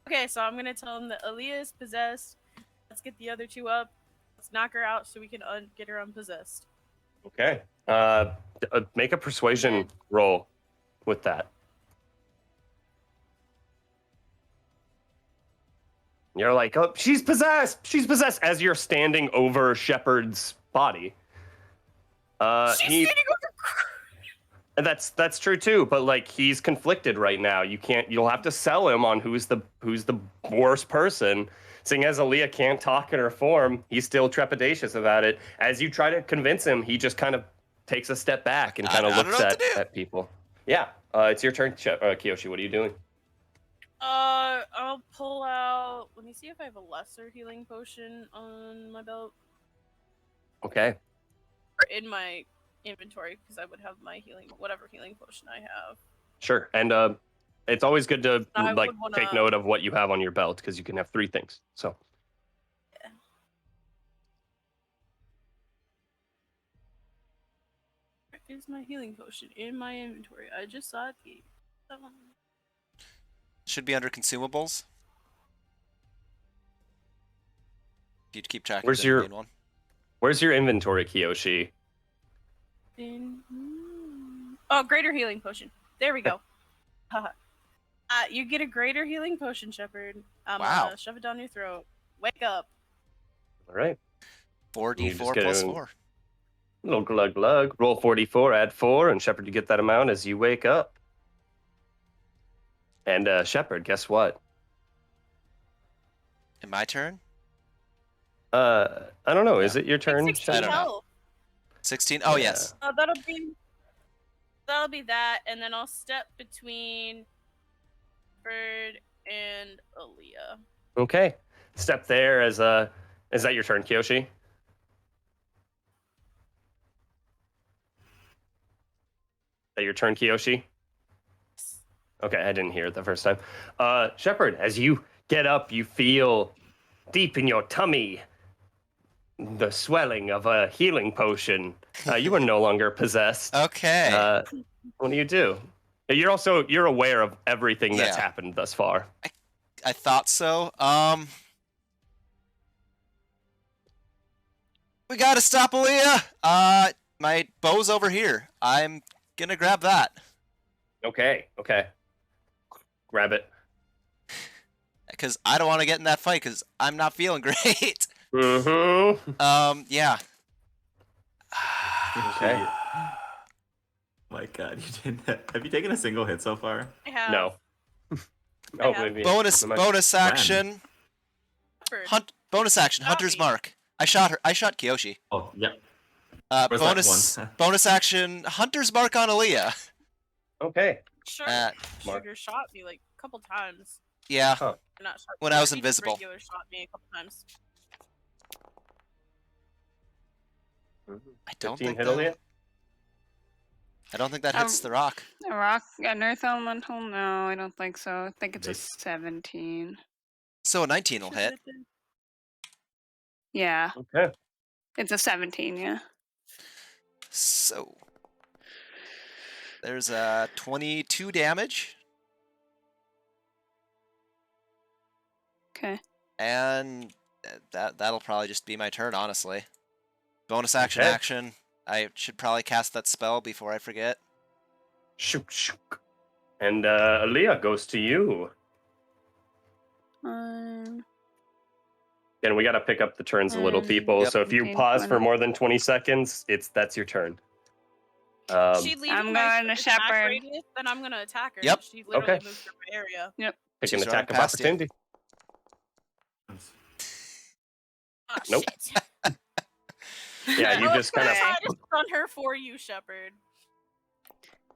Okay, so I'm gonna tell him that Aaliyah is possessed. Let's get the other two up. Let's knock her out so we can get her unpossessed. Okay. Make a persuasion roll with that. You're like, oh, she's possessed. She's possessed as you're standing over Shepard's body. She's standing over. And that's true too, but like he's conflicted right now. You'll have to sell him on who's the worst person. Seeing as Aaliyah can't talk in her form, he's still trepidatious about it. As you try to convince him, he just kind of takes a step back and kind of looks at people. Yeah, it's your turn, Kiyoshi. What are you doing? I'll pull out. Let me see if I have a lesser healing potion on my belt. Okay. Or in my inventory, because I would have my whatever healing potion I have. Sure, and it's always good to wanna... take note of what you have on your belt because you can have 3 things. So. Yeah. Where is my healing potion in my inventory? I just saw it. Should be under consumables. If you'd keep track Where's of the main one. Where's your inventory, Kiyoshi? Oh, greater healing potion. There we go. You get a greater healing potion, Shepard. Wow. Shove it down your throat. Wake up. All right. 4d4 plus 4. Little glug glug. Roll 44, add 4, and Shepard, you get that amount as you wake up. And Shepard, guess what? In my turn? I don't know. Is it your turn? 16 I don't know. health. 16? Oh, yes. That'll be that, and then I'll step between Bird and Aaliyah. Okay. Step there as is that your turn, Kiyoshi? Is that your turn, Kiyoshi? Okay, I didn't hear it the first time. Shepard, as you get up, you feel deep in your tummy the swelling of a healing potion. You are no longer possessed. Okay. What do? You're aware of everything that's happened thus far. I thought so. We gotta stop Aaliyah! My bow's over here. I'm gonna grab that. Okay. Grab it. Because I don't want to get in that fight, because I'm not feeling great. Mm-hmm. Yeah. Okay. My God, you didn't. Have you taken a single hit so far? I have. No. I Oh, have. maybe. Bonus action. Shepard. Bonus action. Shot Hunter's me. Mark. I shot her. I shot Kiyoshi. Oh, yep. Where's that one? Bonus action. Hunter's Mark on Aaliyah. Okay. Sure. Mark. Shooter shot me like a couple times. Yeah. Huh. Or not shot When me, I was he just invisible. regular shot me a couple times. I don't 15 think hit that. Aaliyah? I don't think that hits the rock. A rock, an earth elemental? No, I don't think so. I think it's a Nice. 17. So a 19 will hit. Yeah, Okay. it's a 17. Yeah. So there's 22 damage, Okay. and that'll probably just be my turn, honestly. Bonus action. Okay. Action. I should probably cast that spell before I forget. Shook, shook. And Aaliyah goes to you. Um, And we got to pick up the turns a little, people. Yep. So if you 15, pause for 20. more than 20 seconds, that's your turn. She's leaving I'm my going to attack Shepard. radius, then I'm gonna attack her. Yep. She literally Okay. moved from my area. Pick an She's attack running of past you. opportunity. Oh, Nope. shit. Yeah, you just kind of I just on her for you, Shepard.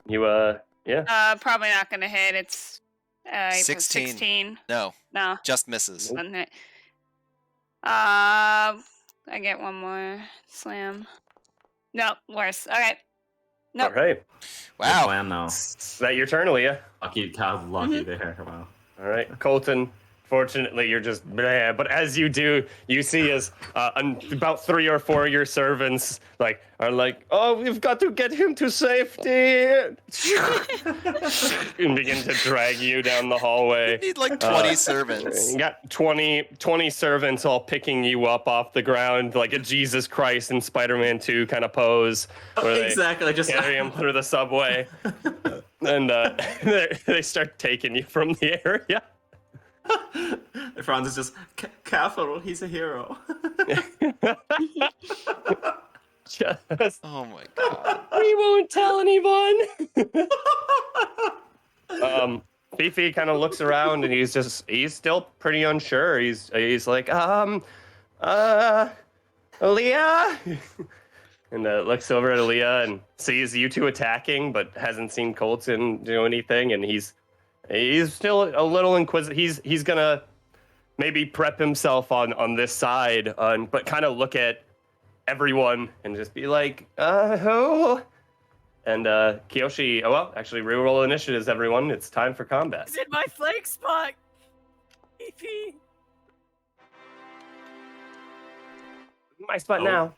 yeah. probably not gonna hit. It's 16. 16. No, No, just misses. Nope. doesn't hit. I get one more slam. No, worse. Okay. Nope. All right. Good Wow. plan, though. Is that your turn, Aaliyah? Lucky there. Wow. All right, Colton. Fortunately, you're just bleh. But as you do, you see as about 3 or 4 of your servants are like, oh, we've got to get him to safety, and begin to drag you down the hallway. You need like 20 servants. You got 20 servants all picking you up off the ground like a Jesus Christ in Spider-Man 2 kind of pose. Where they Exactly. Just carry him through the subway, and they start taking you from the area. Franz is just careful. He's a hero. Just, Oh my god. we won't tell anyone. Fifi kind of looks around and he's still pretty unsure. He's like, Aaliyah, and looks over at Aaliyah and sees you two attacking, but hasn't seen Colton do anything, and he's still a little inquisitive. He's gonna maybe prep himself on this side, but kind of look at everyone and just be like, who? And Kiyoshi, actually reroll initiatives, everyone. It's time for combat. It's in my flank spot. EP. My spot now.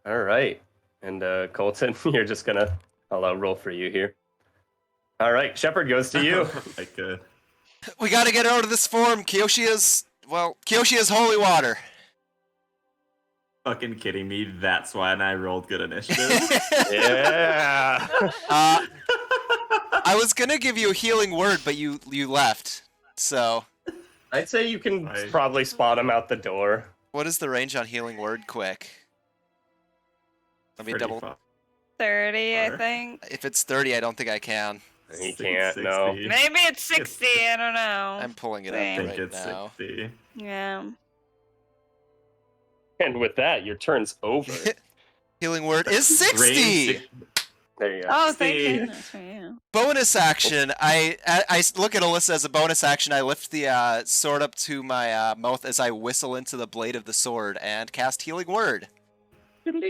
All right. And Colton, you're just gonna, I'll roll for you here. All right, Shepard goes to you. Good. We gotta get out of this form. Kiyoshi is holy water. Fucking kidding me. That's why I rolled good initiative. Yeah. I was gonna give you a healing word, but you left. So, I'd say you can Right. probably spot him out the door. what is the range on healing word? Quick. Let me double. 30, I Far. think. If it's 30, I don't think I can. He can't, no. Maybe it's 60. I don't know. I'm pulling it I up think right it's now. 60. Yeah. And with that, your turn's over. Healing word is 60. Range There you go. Oh, thank 60. goodness for you. Bonus action. I look at Alyssa as a bonus action. I lift the sword up to my mouth as I whistle into the blade of the sword and cast healing word. And,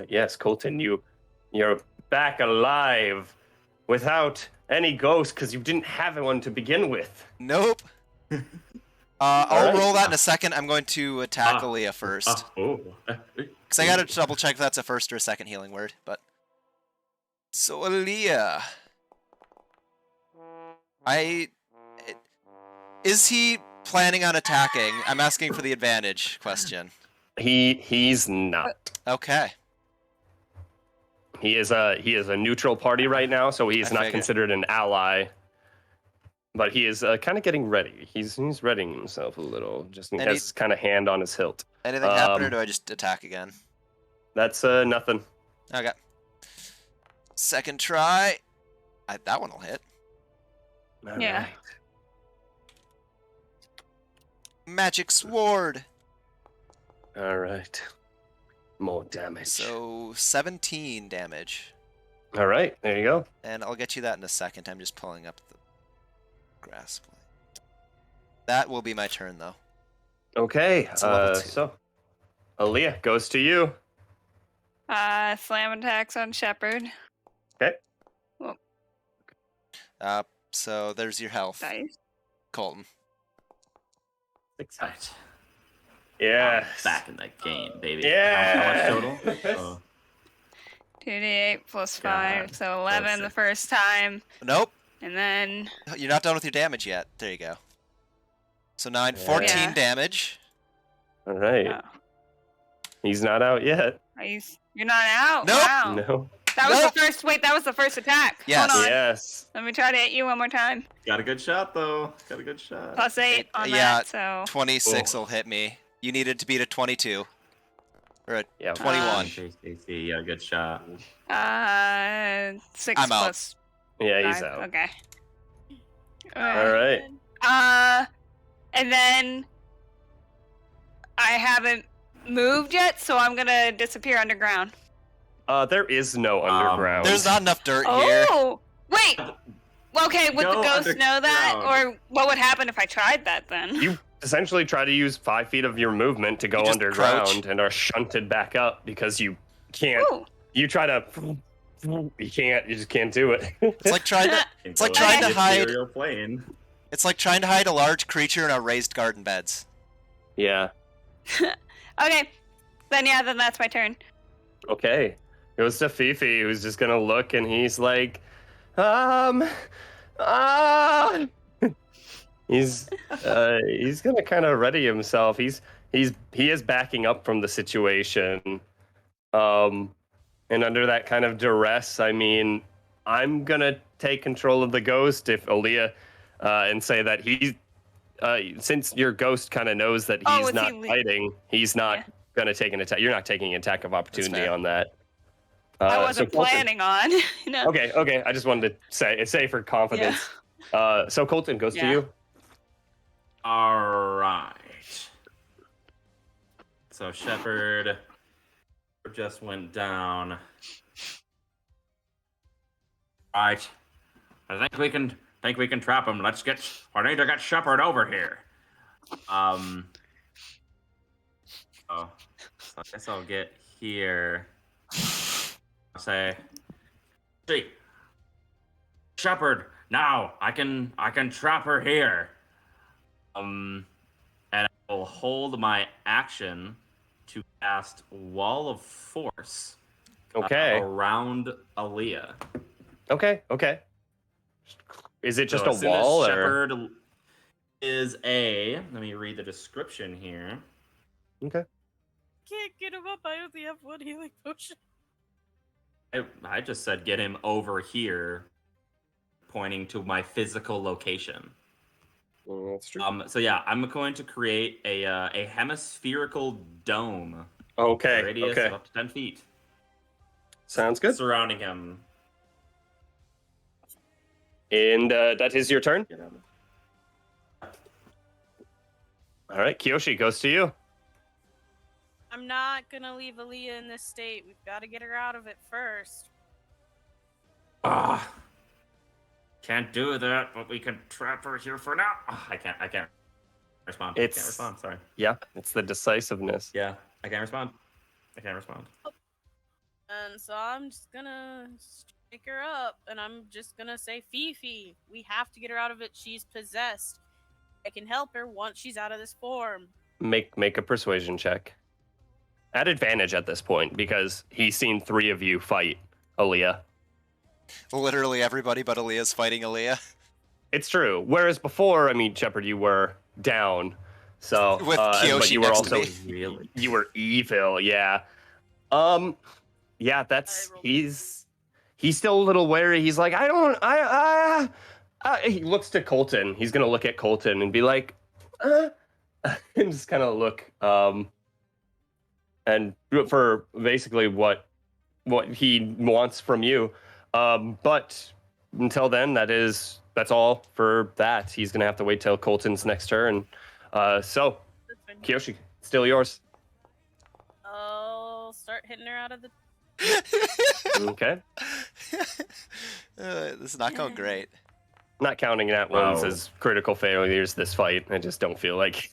yes, Colton, you're back alive without any ghost because you didn't have one to begin with. Nope. I'll right. roll that in a second. I'm going to attack Aaliyah first. Because I gotta double check if that's a first or a second healing word. But so Aaliyah, is he planning on attacking? I'm asking for the advantage question. He's not. Okay. He is a neutral party right now, so he is I not figured. considered an ally. But he is kind of getting ready. He's readying himself a little. Just he And has his kind of hand on his hilt. Anything happen, or do I just attack again? That's nothing. Okay. Second try. That one will hit. All Yeah. right. Magic sword. All right. More damage. So 17 damage. All right, there you go. And I'll get you that in a second. I'm just pulling up the grass blade. That will be my turn, though. Okay, It's a level 2. so Aaliyah goes to you. Slam attacks on Shepard. Okay. So there's your health, Dice. Colton. 6 height. Yeah. Back in that game, baby. Yeah. How much total? 2d8 plus God. 5, so 11 That's the it. first time, Nope. and then You're not done with your damage yet. There you go. So 9, 14 Yeah. damage. All right. oh, He's not out yet. you're not out. Nope. Wow. No. That was Nope. the first. Wait, that was the first attack. Yes. Hold on. Yes. Let me try to hit you one more time. Got a good shot though. Got a good shot. Plus 8 on Yeah. that. So 26 will hit me. You needed to beat a 22. Or a Yeah. 21. JCC, got a good shot. 6 I'm out. plus Yeah, he's 5. out. Okay. All right. And then I haven't moved yet, so I'm gonna disappear underground. There is no underground. There's not enough dirt here. Oh, wait. Okay, would the Go ghost know that, underground. or what would happen if I tried that then? You essentially try to use 5 feet of your movement to go You just underground crouch. and are shunted back up because you can't. Ooh. You try to. You can't. You just can't do it. It's like trying to. It's like Go trying on to the hide. ethereal plane. It's like trying to hide a large creature in a raised garden beds. Yeah. Okay, then that's my turn. Okay. Goes to Fifi, who's just gonna look, and he's like, he's gonna kind of ready himself. He is backing up from the situation, and under that kind of duress, I mean, I'm gonna take control of the ghost if Aaliyah, and say that he, since your ghost kind of knows that Oh, he's is not he fighting, he's not Yeah. gonna take an attack. You're not taking an attack of opportunity fair. on that. I so wasn't Colton- planning on. No. Okay. I just wanted to say for confidence. So Colton goes to Yeah. you. All right. So Shepard just went down. Right. I think we can trap him. I need to get Shepard over here. Oh, so I guess I'll get here. I'll say, see, Shepard. Now I can trap her here. And I will hold my action to cast Wall of Force Okay. around Aaliyah. Okay. Is it just So a as soon wall as or? Shepard is a. Let me read the description here. Okay. Can't get him up. I only have one healing potion. I just said get him over here, pointing to my physical location. That's true. So yeah, I'm going to create a hemispherical dome. Okay. Radius Okay. of up to 10 feet. Sounds good. Surrounding him. And that is your turn. You know. All right, Kiyoshi goes to you. I'm not gonna leave Aaliyah in this state. We've got to get her out of it first. Can't do that, but we can trap her here for now. I can't respond. I It's- can't respond, sorry. Yeah, it's the decisiveness. Yeah, I can't respond. And so I'm just gonna pick her up, and I'm just gonna say, Fifi, we have to get her out of it. She's possessed. I can help her once she's out of this form. Make a persuasion check. At advantage at this point because he's seen 3 of you fight Aaliyah. Literally everybody but Aaliyah's fighting Aaliyah. It's true. Whereas before, I mean, Shepard, you were down. So With but Kiyoshi you were next to also me. Really? you were evil, yeah. Yeah, that's he's still a little wary. He's like, he looks to Colton. He's gonna look at Colton and be like, and just kind of look, and for basically what he wants from you. But until then, that's all for that. He's gonna have to wait till Colton's next turn. So That's fine. Kiyoshi, still yours. I'll start hitting her out of the. Okay. This is not going great. Not counting nat ones Wow. as critical failures this fight. I just don't feel like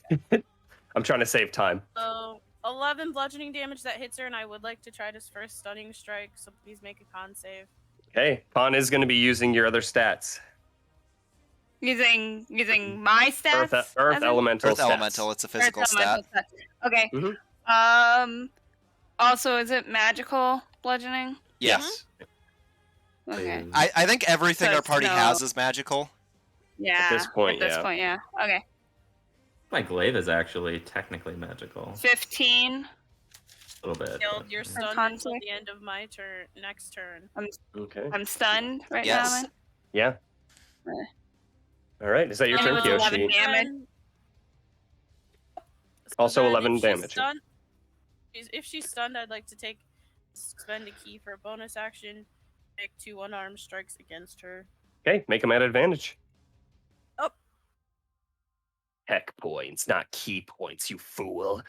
I'm trying to save time. So 11 bludgeoning damage that hits her, and I would like to try this first stunning strike. So please make a con save. Okay, Pon is going to be using your other stats. Using my stats. Earth as in? elemental. Earth stats. elemental, it's a physical Earth stat. elemental stats. Okay. Mhm. Also, is it magical bludgeoning? Yes. Okay. I think everything So our it's party no- has is magical. Yeah. this point, At this yeah. point, yeah. Okay. My glaive is actually technically magical. 15. A little bit. Killed but- your For stun con until save? the end of my turn. Next turn. Okay. I'm stunned right Yes. now. Am Yeah. All right. Is that your And it turn, was 11 Kiyoshi? damage. So Also then 11 if she's damage. stunned- if she's stunned, I'd like to spend a key for a bonus action. Make 2 unarmed strikes against her. Okay, make him at advantage. Oh. Heck points, not key points, you fool.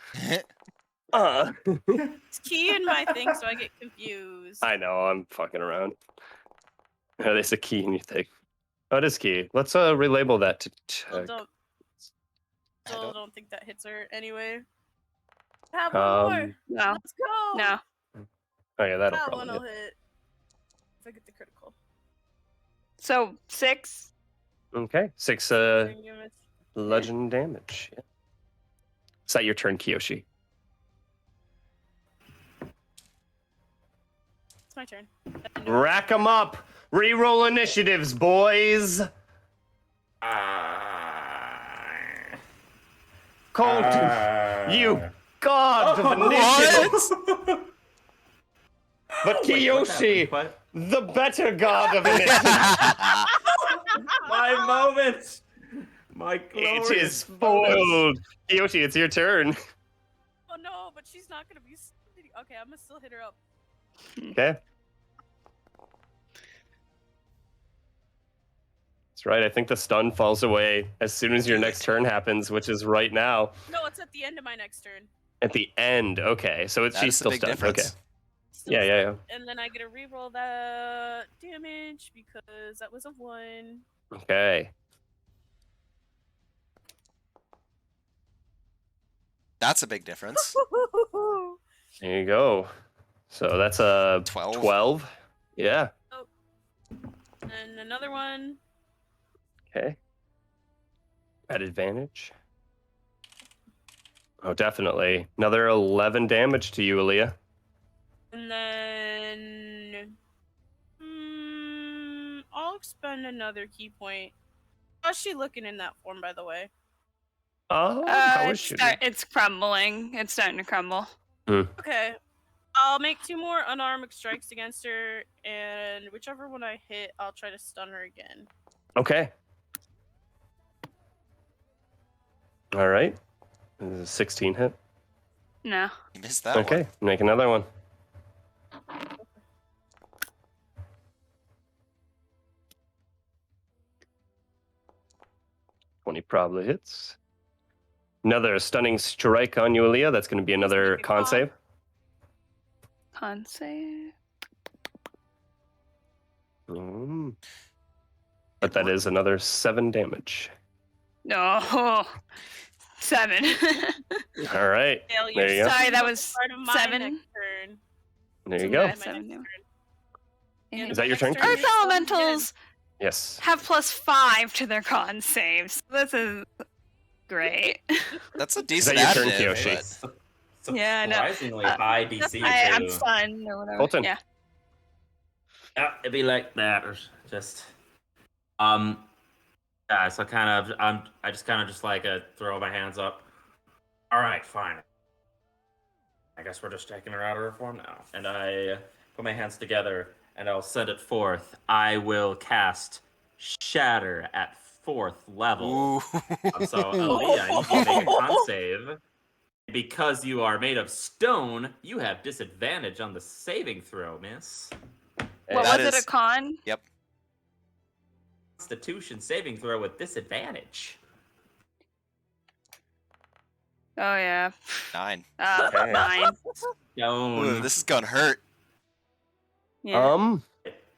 It's key in my thing, so I get confused. I know, I'm fucking around. Oh, there's a key in your thing. Oh, it is key. Let's relabel that to Still tech. don't think that hits her anyway. Have one more. No. Let's go. No. Oh yeah, that'll That probably one will hit. hit. If I get the critical. So 6. Okay, 6 Damage. legend damage. Yeah. Is that your turn, Kiyoshi? It's my turn. Rack 'em up! Reroll initiatives, boys! Colton, you god of initiative! But Kiyoshi, What? the better god of initiative! My moment! My It glorious is moment. foiled! Kiyoshi, it's your turn. Oh no, but she's not gonna be. Okay, I'm gonna still hit her up. Okay. That's right, I think the stun falls away as soon as your next turn happens, which is right now. No, it's at the end of my next turn. At the end, okay. So That she's is a still big stunned. difference. Okay. Still Yeah, yeah, stunned. And then I get to reroll that damage because that was a 1. yeah. Okay. That's a big difference. There you go. So that's a 12. 12. Yeah. And another one. Okay. At advantage. Oh, definitely. Another 11 damage to you, Aaliyah. And then I'll expend another key point. How's she looking in that form, by the way? Oh, how is she? It's crumbling. It's starting to crumble. Okay. I'll make 2 more unarmed strikes against her, and whichever one I hit, I'll try to stun her again. Okay. All right. This is a 16 hit. No. You missed that Okay, one. make another one. Twenty probably hits. Another stunning strike on you, Aaliyah. That's going to be another make a con con. save. Con save. But that is another 7 damage. No. 7. All right. Failure. There you go. Sorry, that was Part of my 7. next turn. There you So go. that's My 7 next damage. turn. And Is that your my turn, next Kate? Earth is stun elementals Yes. have +5 to their con saves. This is great. That's a that decent your turn, additive, Kiyoshi? but Yeah, I know. Surprisingly high DC I'm too. stunned or whatever. Colton. Yeah. Yeah, it'd be like that, or just Yeah, so I just kind of just like throw my hands up. All right, fine. I guess we're just taking her out of her form now. And I put my hands together and I'll send it forth. I will cast Shatter at 4th level. Ooh. So, Aaliyah, you can make a con save. Because you are made of stone, you have disadvantage on the saving throw, miss. What That was it, a is- con? Yep. Constitution saving throw with disadvantage. Oh, yeah. 9. Okay. 9. Stone. Ooh, this is gonna hurt. Yeah.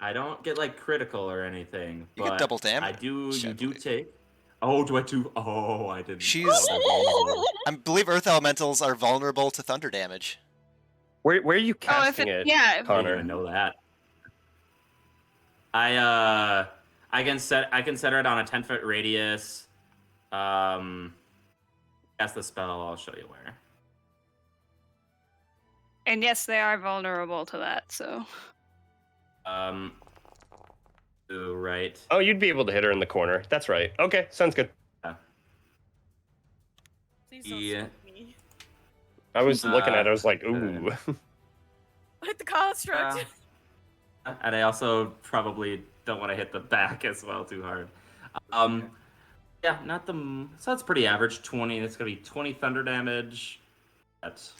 I don't get like critical or anything. You get but double damage, I do. I You do believe. take. Oh, do I do? Oh, I didn't. She's- Oh, they're vulnerable. I believe Earth Elementals are vulnerable to thunder damage. Where are you Oh, if casting it, it? yeah. I didn't Connor. even know that. I can center it on a 10-foot radius. That's the spell. I'll show you where. And yes, they are vulnerable to that, so. Ooh, right. Oh, you'd be able to hit her in the corner. That's right. Okay, sounds good. Please don't Yeah. stick me. I was looking at it. I was like, ooh. Like the construct. And I also probably don't want to hit the back as well too hard. Yeah, not the. So that's pretty average. 20. That's gonna be 20 thunder damage. That's.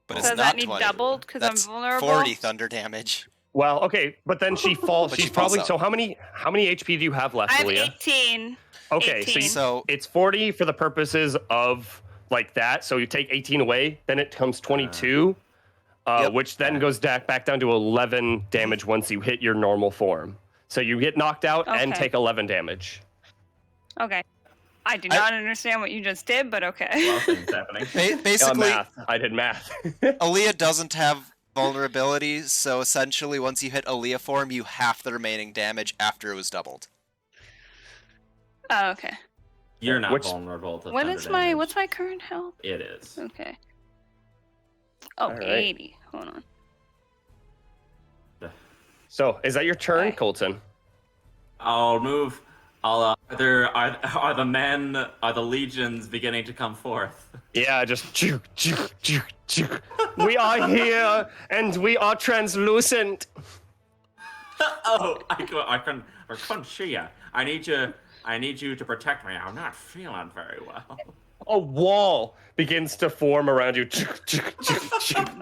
But So it's does not that need 20. doubled because I'm That's vulnerable? 40 thunder damage. Well, okay, but then she falls. But She's she falls probably. out. So how many HP do you have left, I have Aaliyah? 18. Okay, 18. So it's 40 for the purposes of like that. So you take 18 away, then it comes 22, Yep. which then goes back down to 11 damage once you hit your normal form. So you get knocked out and Okay. take 11 damage. Okay. I do not understand what you just did, but okay. Well, things happening. basically, math. I did math. Aaliyah doesn't have vulnerability, so essentially once you hit Aaliyah form, you half the remaining damage after it was doubled. Oh, okay. You're not Which- vulnerable to What thunder is my damage. what's my current health? It is. Okay. Oh, All right. 80. Hold on. So is that your turn, Okay. Colton? I'll move. Are the legions beginning to come forth? Yeah, just choo, choo, choo, choo. We are here and we are translucent. Oh, I can't see ya. I need you to protect me. I'm not feeling very well. A wall begins to form around you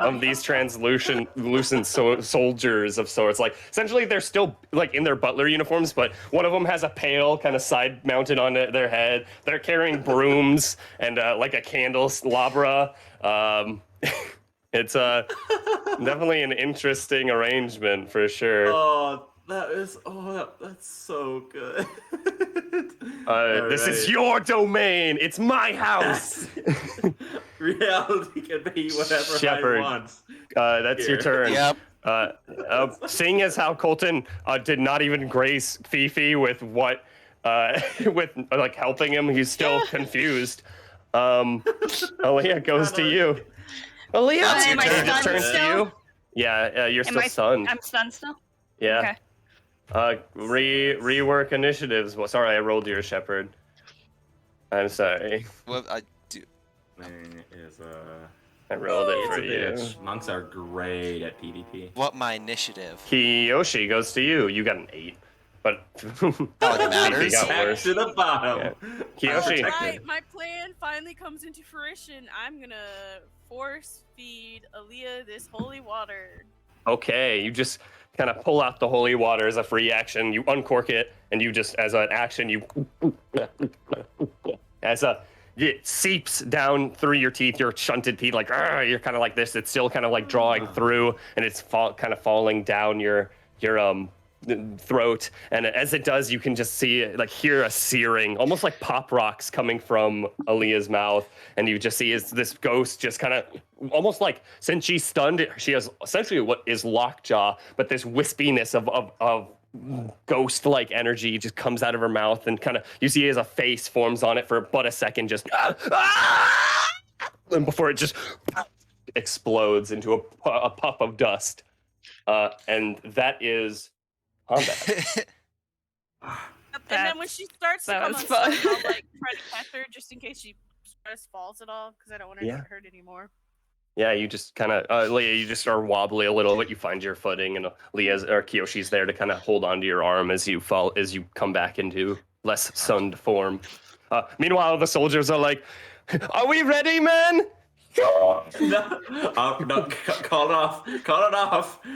of these translucent soldiers of sorts. Like essentially they're still like in their butler uniforms, but one of them has a pail kind of side mounted on their head. They're carrying brooms and like a candelabra. It's definitely an interesting arrangement for sure. Oh, that's so good. This is your domain. It's my house. Reality can be whatever Shepherd. I want. That's your turn. Yep. Seeing as how Colton did not even grace Fifi with what, with like helping him, he's still confused. Aaliyah goes to you. Aaliyah, That's your Am I turn. it just stunned turns to still? you. Yeah, you're Am still I stunned. I'm stunned still? Yeah. Okay. Rework initiatives. Well, sorry, I rolled your shepherd. I'm sorry. Well, I do. I rolled it It's for a you. bitch. Monks are great at PvP. What my initiative? Kiyoshi goes to you. You got an 8. But Not like it matters. Fifi got Back worse. to the bottom. Yeah. Kiyoshi. Alright, my plan finally comes into fruition. I'm gonna force feed Aaliyah this holy water. Okay, you just kind of pull out the holy water as a free action. You uncork it, and you just, as an action, it seeps down through your teeth, your shunted teeth, like you're kind of like this. It's still kind of like drawing through, and it's kind of falling down your throat. And as it does, you can just hear a searing, almost like pop rocks coming from Aaliyah's mouth, and you just see is this ghost just kind of almost like, since she's stunned, she has essentially what is lockjaw, but this wispiness of ghost-like energy just comes out of her mouth, and kind of you see as a face forms on it for but a second, just and before it just explodes into a puff of dust. And that is combat. And then when she starts to that come was unstuck, fun. I'll like try to catch her just in case she stress falls at all, because I don't want her to get hurt anymore. Yeah, you just kind of, Leah, you just are wobbly a little bit. You find your footing, and Leah's or Kiyoshi's there to kind of hold onto your arm as you fall, as you come back into less sunned form. Meanwhile, the soldiers are like, "Are we ready, man?" No, no, call it off. Call it off. They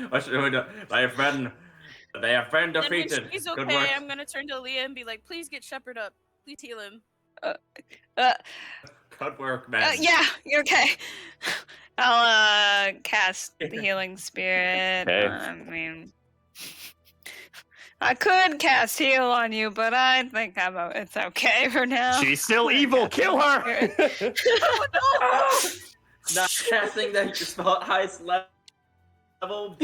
have been And when defeated. she's Good okay, work. I'm gonna turn to Leah and be like, "Please get Shepard up. Please heal him." Good work, man. Yeah, you're okay. I'll cast the healing spirit. Okay. I mean, I could cast heal on you, but I think it's okay for now. She's still I'm gonna evil. cast Kill healing her. spirit. Not casting the spell at highest level.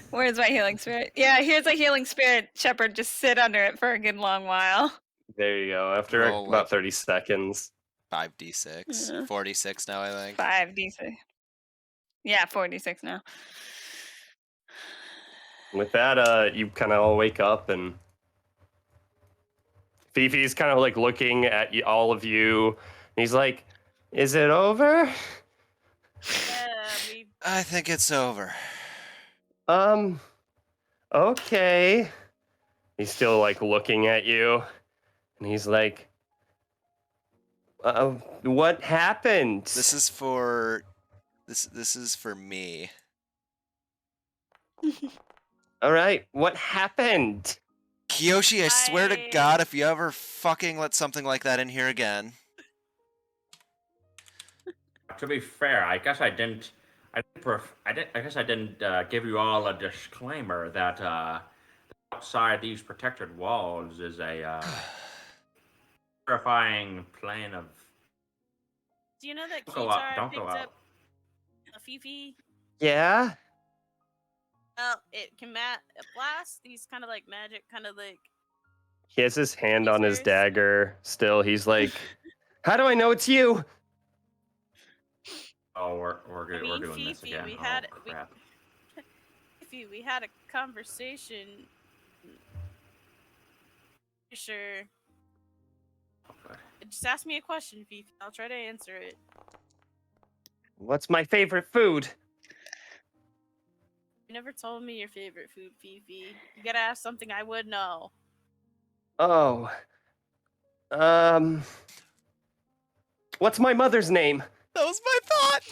Where's my healing spirit? Yeah, here's a healing spirit. Shepard, just sit under it for a good long while. There you go. After Roll, about like, 30 seconds. 5d6. Yeah. 46 now, I think. 5d6. Yeah, 46 now. With that, you kind of all wake up, and Fifi's kind of like looking at all of you. And he's like, "Is it over?" Yeah, we I think it's over. Okay. He's still like looking at you, and he's like, "What happened?" This is for me. All right. What happened? Kiyoshi, I swear to God, if you ever fucking let something like that in here again. To be fair, I guess I didn't. I guess I didn't give you all a disclaimer that outside these protected walls is a terrifying plane of. do you know that Don't go out. Kitar Don't picked go out. up a Fifi? Yeah. Well, it can blast these kind of like magic, kind of like. He has his hand on his Lasers? dagger. Still, he's like, "How do I know it's you?" Oh, we're good. I We're mean, doing this Fifi, again. we Oh had crap. Fifi, we had a conversation. Sure. Okay. Just ask me a question, Fifi. I'll try to answer it. What's my favorite food? You never told me your favorite food, Fifi. You gotta ask something I would know. Oh. What's my mother's name? That was my thought!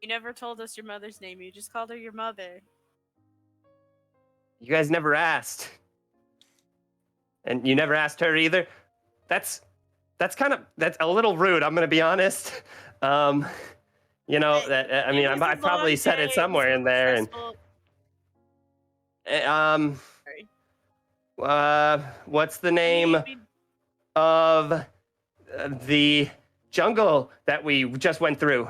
You never told us your mother's name. You just called her your mother. You guys never asked. And you never asked her either? That's a little rude, I'm gonna be honest. You know, that I mean, It was I a probably long said day, it somewhere was in there, and stressful. Sorry. what's the name of the jungle that we just went through?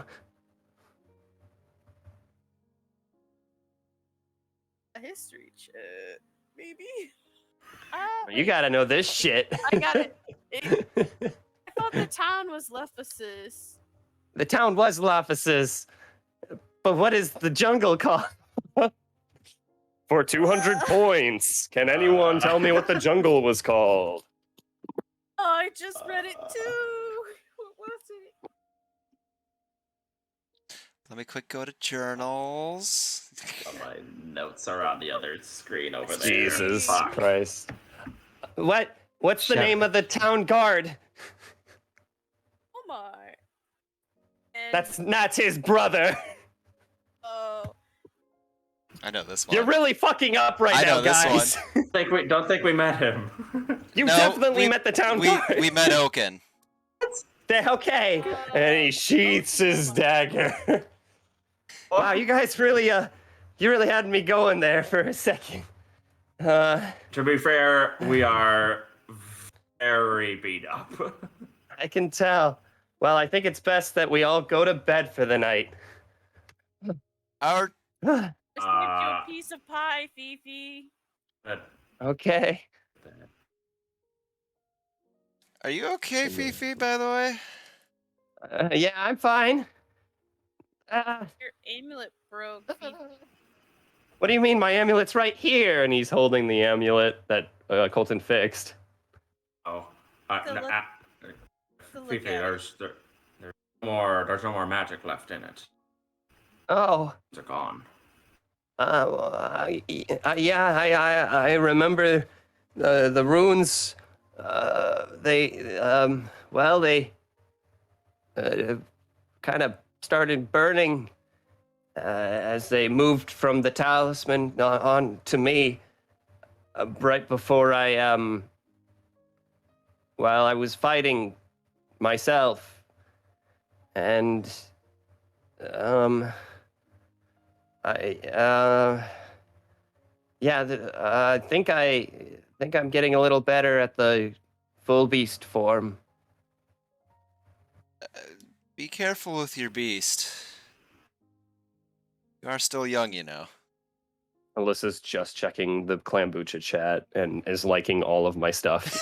A history check, maybe. You gotta know this shit. I got it. I thought the town was Lephasis. The town was Lophasis, but what is the jungle called? For 200 points, can anyone tell me what the jungle was called? Oh, I just read it too. What was it? Let me quick go to journals. My notes are on the other screen over there. Jesus Fuck. Christ. What's the Shep- name of the town guard? Omar. And, That's his brother. Oh. I know this one. You're really fucking up right I now, know this guys. Don't think we met him. You No, definitely met the town guard. We met Oaken. Okay. And he sheaths his dagger. Wow, you guys really you really had me going there for a second. To be fair, we are very beat up. I can tell. Well, I think it's best that we all go to bed for the night. Our Just give you a piece of pie, Fifi. Okay. Are you okay, Fifi, by the way? Yeah, I'm fine. Your amulet broke. What do you mean my amulet's right here? And he's holding the amulet that Colton fixed. Oh, To look- to look Fifi, at it. there's no more magic left in it. Oh, They're gone. yeah, I remember the runes. They kind of started burning as they moved from the talisman on to me. Right before I was fighting myself, and I think I'm getting a little better at the full beast form. Be careful with your beast. You are still young, you know. Alyssa's just checking the Klambucha chat and is liking all of my stuff.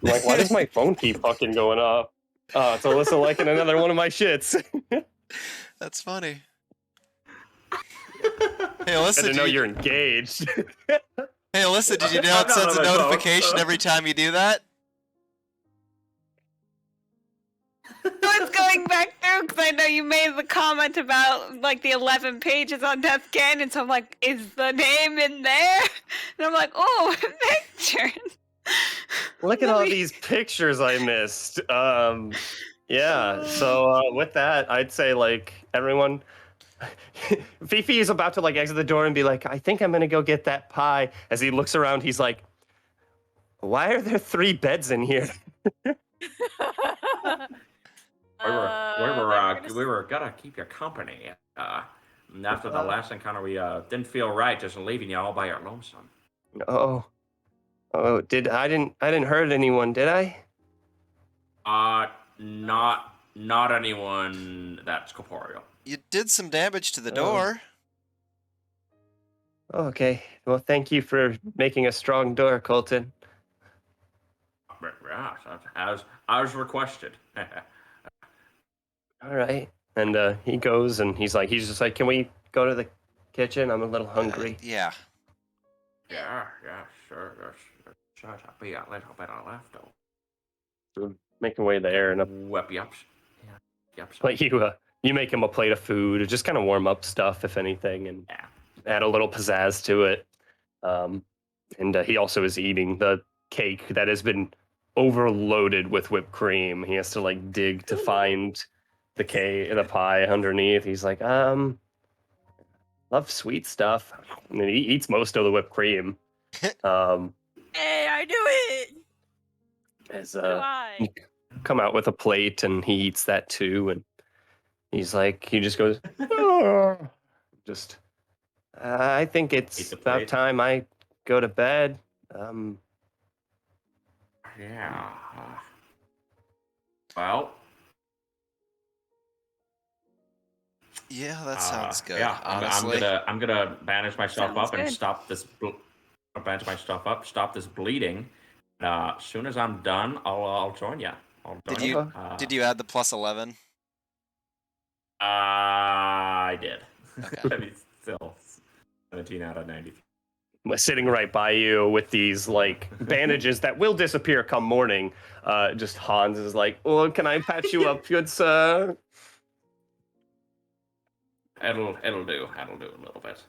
I'm like, why does my phone keep fucking going off? Oh, it's Alyssa liking another one of my shits. That's funny. Hey, Alyssa, I didn't know you're engaged. Hey, Alyssa, did you know it sends a notification every time you do that? So it's going back through because I know you made the comment about like the 11 pages on Death Canyon, so I'm like, is the name in there? And I'm like, oh, pictures. Look at all these pictures I missed. Yeah. So with that, I'd say like everyone. Fifi is about to like exit the door and be like, I think I'm gonna go get that pie. As he looks around, he's like, why are there 3 beds in here? We were gonna keep you company. And after the last encounter, we didn't feel right just leaving you all by your lonesome. Oh, I didn't hurt anyone, did I? Not anyone that's corporeal. You did some damage to the door. Okay. Well, thank you for making a strong door, Colton. Yeah, as requested. All right. And he goes and he's just like, can we go to the kitchen? I'm a little hungry. Yeah. Yeah, sure. There's should be a little bit of leftover. So make your way there and Whip you up. like you make him a plate of food, just kind of warm up stuff if anything, and add a little pizzazz to it. And he also is eating the cake that has been overloaded with whipped cream. He has to like dig to find the pie underneath. He's like, love sweet stuff. And he eats most of the whipped cream. Hey, I do it. As So do I. come out with a plate and he eats that too, and he's like, he just goes, oh. Just I think it's about time I go to bed. Yeah. Well. Yeah, that sounds good. Yeah, honestly. I'm gonna bandage myself Sounds up and good. stop this. Bandage myself up, stop this bleeding. As soon as I'm done, I'll join you. Did you add the plus 11? I did. Okay. I mean, still 17 out of 90. Sitting right by you with these like bandages that will disappear come morning. Just Hans is like, "Oh, can I patch you up, good sir?" It'll do a little bit.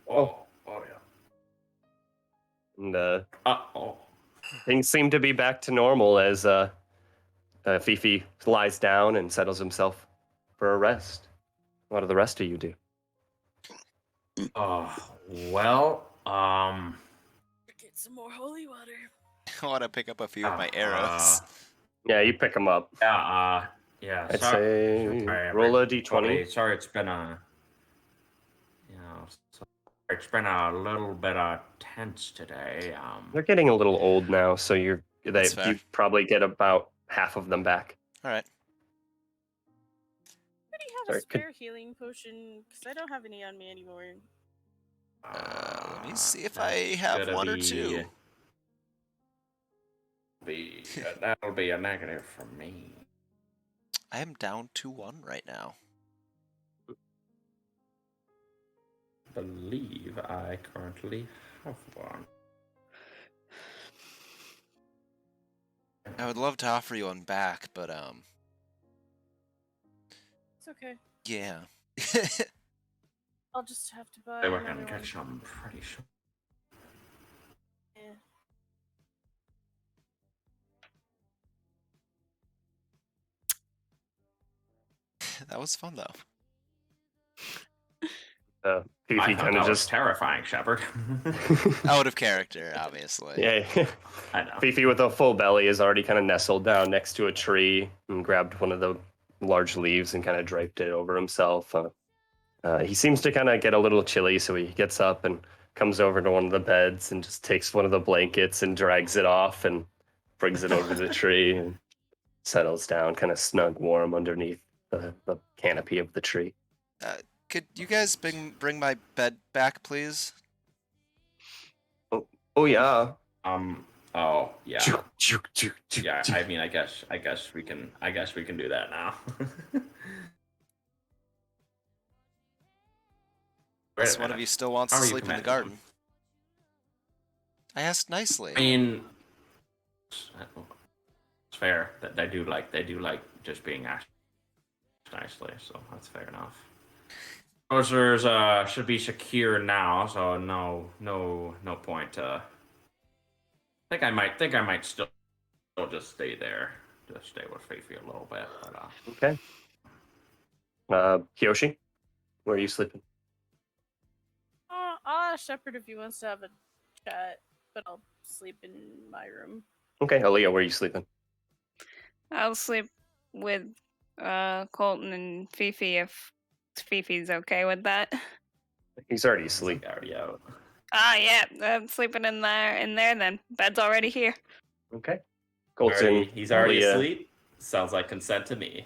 Oh yeah. And Oh. things seem to be back to normal as Fifi lies down and settles himself for a rest. What do the rest of you do? Well, Get some more holy water. I want to pick up a few of my arrows. Yeah, you pick them up. Yeah, I'd say roll a d20. Sorry, it's been it's been a little bit tense today. They're getting a little old now, so you probably get about half of them back. All right. Do you have a spare healing potion? Because I don't have any on me anymore. Let me see if I have one or two. that'll be a negative for me. I am down 2-1 right now. I believe I currently have one. I would love to offer you one back, but It's okay. yeah. I'll just have to buy They were another gonna one. catch them pretty sure. Yeah. That was fun though. I Fifi thought kind that of was just terrifying, Shepard. Out of character, obviously. yeah. I know. Fifi with a full belly is already kind of nestled down next to a tree and grabbed one of the large leaves and kind of draped it over himself. He seems to kind of get a little chilly, so he gets up and comes over to one of the beds and just takes one of the blankets and drags it off and brings it over to the tree and settles down, kind of snug, warm underneath the canopy of the tree. Could you guys bring my bed back, please? Oh yeah. Oh yeah. Yeah. Yeah. I mean, I guess we can do that now. Unless one of you still wants How to are you sleep in the commanding them? garden. I asked nicely. I mean, it's fair that they do like just being asked nicely, so that's fair enough. Rosers should be secure now, so no point. I think I might still just stay there, just stay with Fifi a little bit. But, Okay. Kyoshi, where are you sleeping? I'll ask Shepard if he wants to have a chat, but I'll sleep in my room. Okay, Aaliyah, where are you sleeping? I'll sleep with Colton and Fifi if Fifi's okay with that. He's already asleep. already out. Ah, yeah, I'm sleeping in there then. Bed's already here. Okay. Colton, He's already Aaliyah. asleep. Sounds like consent to me.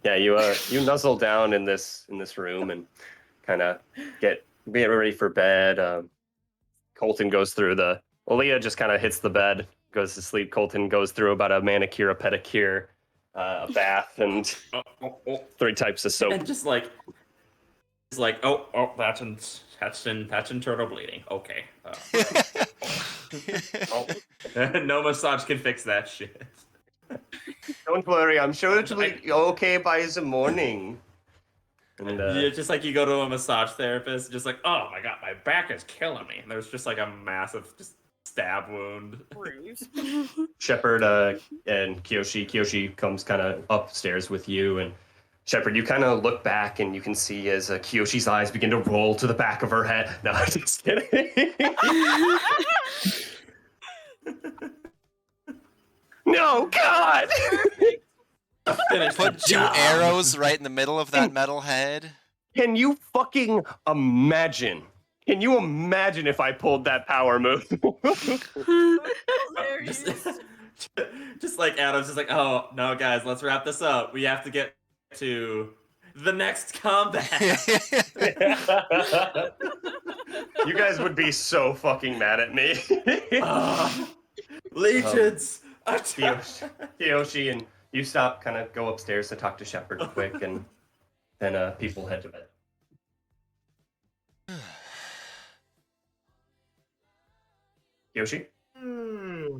Yeah, you nuzzle down in this room and kind of get ready for bed. Colton goes through Aaliyah just kind of hits the bed, goes to sleep. Colton goes through about a manicure, a pedicure, a bath, and 3 types of soap. And just like, it's like, oh, that's internal bleeding. Okay. No massage can fix that shit. Don't worry, I'm sure it'll be okay by the morning. And, Yeah, just like you go to a massage therapist, just like, oh my god, my back is killing me. And there's just like a massive just stab wound. Bruise. Shepard and Kyoshi comes kind of upstairs with you, and Shepard, you kind of look back and you can see as Kyoshi's eyes begin to roll to the back of her head. No, I'm just kidding. No, God! Put 2 arrows right in the middle of that metal head. Can you fucking imagine? Can you imagine if I pulled that power move? just like Adam's just like, oh no, guys, let's wrap this up. We have to get to the next combat. You guys would be so fucking mad at me. Legions. Kyoshi and you stop, kind of go upstairs to talk to Shepard quick, and then people head to bed. Kyoshi? Oh,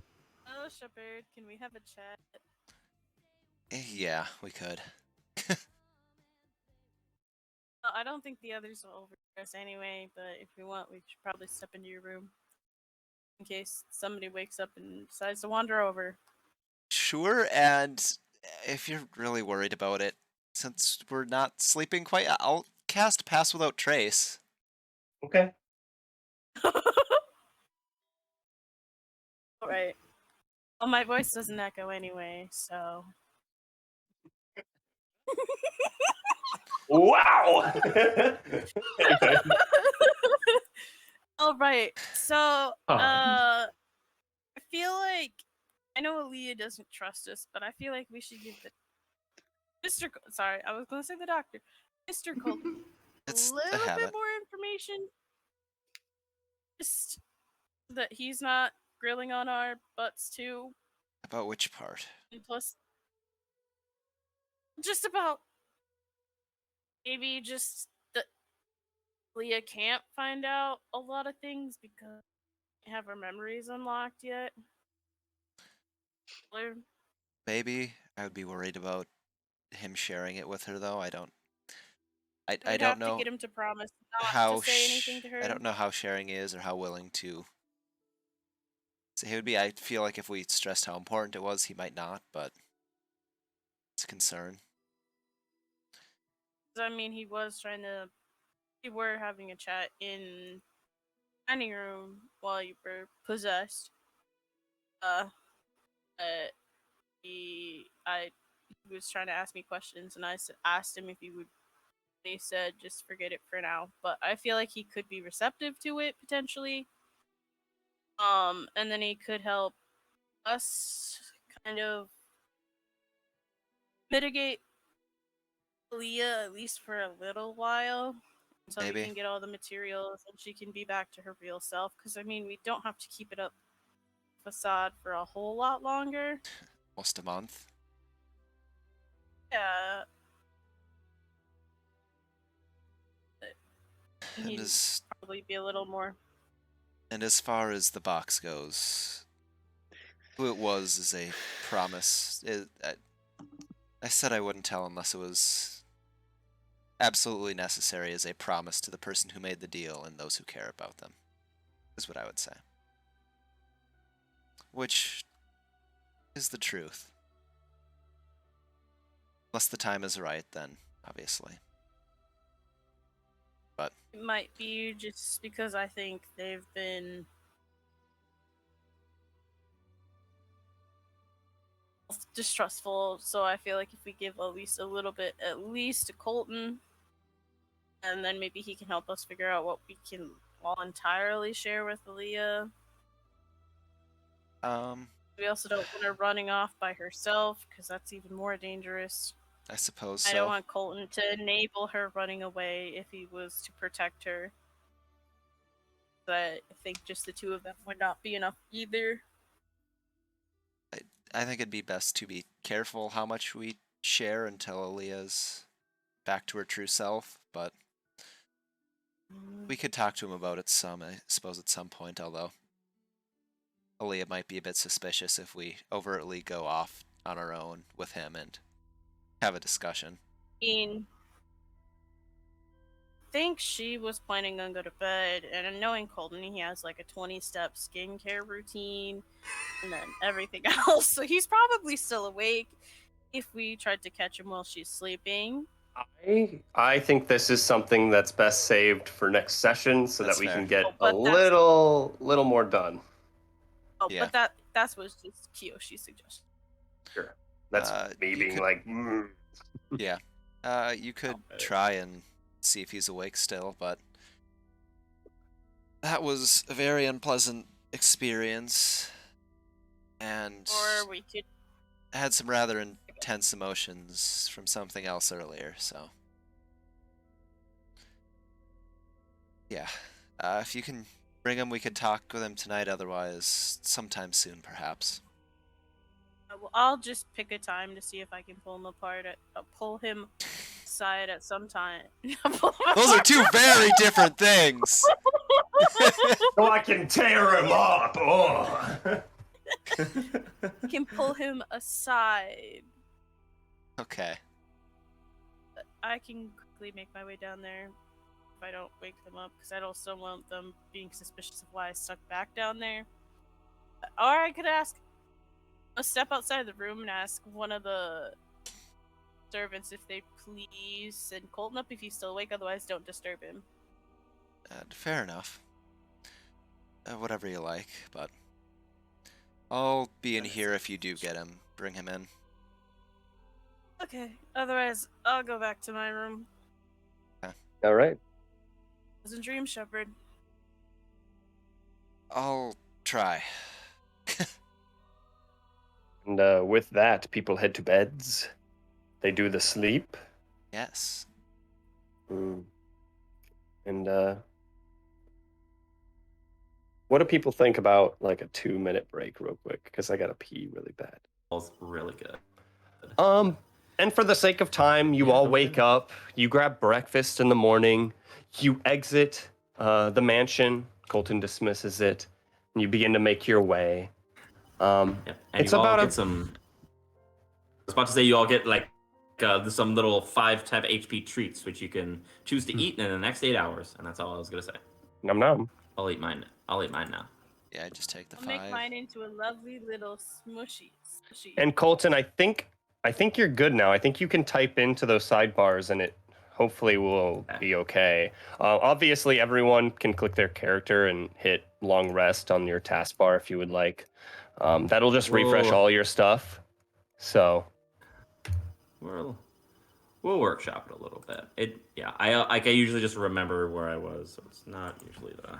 Shepard, can we have a chat? Yeah, we could. I don't think the others will overdress anyway, but if we want, we should probably step into your room. In case somebody wakes up and decides to wander over. Sure, and if you're really worried about it, since we're not sleeping quite, I'll cast Pass Without Trace. Okay. Alright. Well, my voice doesn't echo anyway, so... Wow! Alright, so, I feel like... I know Aaliyah doesn't trust us, but I feel like we should give the... Sorry, I was gonna say the doctor. Mr. Colton, It's a a little bit habit. more information. Just that he's not grilling on our butts too. About which part? And plus, just about maybe just that Leah can't find out a lot of things because they have her memories unlocked yet. Or- Maybe I would be worried about him sharing it with her, though. I We'd don't have to know get him to promise not how to say anything to her. I don't know how sharing is or how willing to. So he would be. I feel like if we stressed how important it was, he might not. But it's a concern. I mean, he was trying to. We were having a chat in dining room while you were possessed. But he was trying to ask me questions, and asked him if he would. He said, "Just forget it for now." But I feel like he could be receptive to it potentially. And then he could help us kind of mitigate Leah at least for a little while until we Maybe. can get all the materials and she can be back to her real self. Because I mean, we don't have to keep it up facade for a whole lot longer. Almost a month. Yeah. And He'd probably be a little more. and as far as the box goes, who it was is a promise. I said I wouldn't tell unless it was absolutely necessary as a promise to the person who made the deal and those who care about them, is what I would say. Which is the truth. Unless the time is right, then, obviously. But It might be just because I think they've been distrustful, so I feel like if we give at least a little bit, at least to Colton, and then maybe he can help us figure out what we can all entirely share with Aaliyah. We also don't want her running off by herself, because that's even more dangerous. I suppose I so. don't want Colton to enable her running away if he was to protect her. But I think just the two of them would not be enough either. I think it'd be best to be careful how much we share until Aaliyah's back to her true self, but we could talk to him about it some, I suppose, at some point, although Aaliyah might be a bit suspicious if we overtly go off on our own with him and have a discussion. I mean, I think she was planning on go to bed, and knowing Colton, he has like a 20-step skincare routine and then everything else, so he's probably still awake if we tried to catch him while she's sleeping. I think this is something that's best saved for next session so That's that we fair. can get Oh, a but that's- little more done. Oh, Yeah. but that's what just Kiyoshi's suggestion. Sure. That's me you being could- like, Yeah. You could try and see if he's awake still, but that was a very unpleasant experience, and Or we could. had some rather intense emotions from something else earlier, so. Yeah. If you can bring him, we could talk with him tonight, otherwise sometime soon, perhaps. Well, I'll just pick a time to see if I can pull him apart. Pull him aside at some time. Those are two very different things! so I can tear him up. Oh. Can pull him aside. Okay. I can quickly make my way down there if I don't wake them up, because I don't still want them being suspicious of why I stuck back down there. Or I could step outside the room and ask one of the servants if they please send Colton up if he's still awake, otherwise don't disturb him. Fair enough. Whatever you like, but I'll be in here if you do get him. Bring him in. Okay, otherwise I'll go back to my room. All right. It was a dream, Shepard. I'll try. And with that, people head to beds. They do the sleep. Yes. And What do people think about like a 2-minute break, real quick? Because I gotta pee really bad. Smells really good. And for the sake of time, you Yeah, all go wake ahead. up, you grab breakfast in the morning, you exit the mansion. Colton dismisses it, and you begin to make your way. Yep. And It's you all about get some. I was about to say you all get like some little 5 HP treats, which you can choose to eat in the next 8 hours, and that's all I was gonna say. num num. I'll eat mine. I'll eat mine now. Yeah, I just take the I'll make 5. mine into a lovely little smushy. And Colton, I think you're good now. I think you can type into those sidebars, and it hopefully will be okay. Obviously, everyone can click their character and hit long rest on your taskbar if you would like. That'll just refresh Whoa. all your stuff. So. We'll workshop it a little bit. I usually just remember where I was, so it's not usually the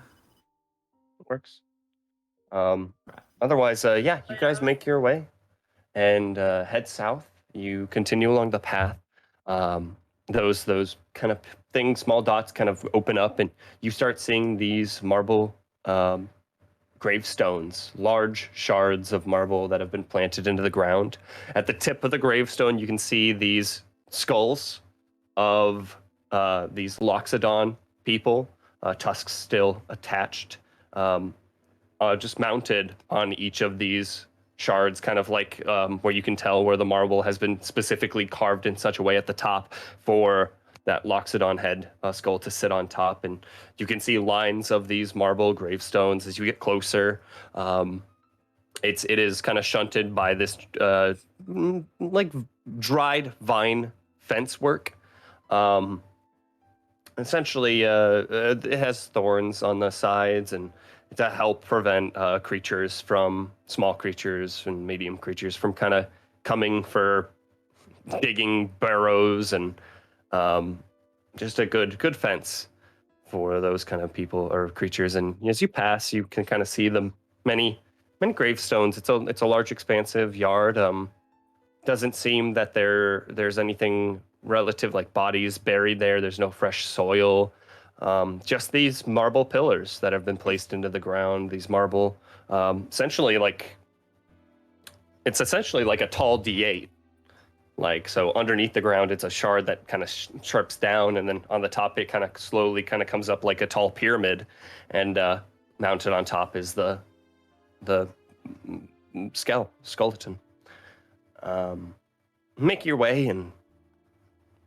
Works. Otherwise, yeah, you guys make your way and head south. You continue along the path. Those kind of things, small dots, kind of open up, and you start seeing these marble gravestones, large shards of marble that have been planted into the ground. At the tip of the gravestone, you can see these skulls of these Loxodon people, tusks still attached. Just mounted on each of these shards, kind of like where you can tell where the marble has been specifically carved in such a way at the top for that Loxodon head skull to sit on top. And you can see lines of these marble gravestones as you get closer. It is kind of shunted by this like dried vine fence work. Essentially, it has thorns on the sides and to help prevent small creatures and medium creatures from kind of coming for digging burrows, and just a good fence for those kind of people or creatures. And as you pass, you can kind of see them many gravestones. It's a large, expansive yard. Doesn't seem that there's anything relative like bodies buried there. There's no fresh soil. Just these marble pillars that have been placed into the ground. These marble, essentially like a tall D8. Like, so underneath the ground, it's a shard that kind of sharps down, and then on the top, it kind of slowly kind of comes up like a tall pyramid, and mounted on top is the skeleton. Make your way and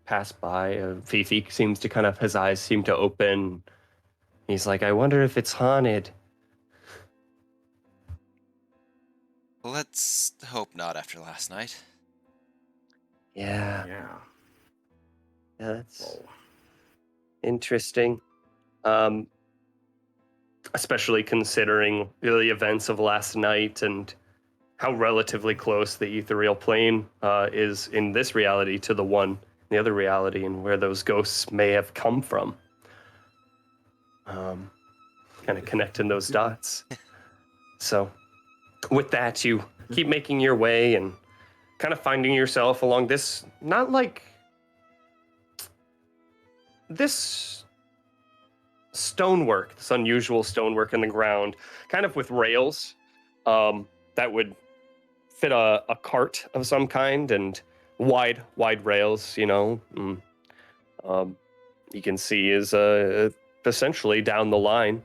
pass by. Fifi seems to kind of, his eyes seem to open. He's like, I wonder if it's haunted. Let's hope not after last night. Yeah, yeah. that's interesting. Especially considering the events of last night and how relatively close the ethereal plane is in this reality to the one in the other reality, and where those ghosts may have come from. Kind of connecting those dots. So with that, you keep making your way and kind of finding yourself along this, not like this stonework, this unusual stonework in the ground, kind of with rails that would fit a cart of some kind, and wide rails, you know. You can see is essentially down the line,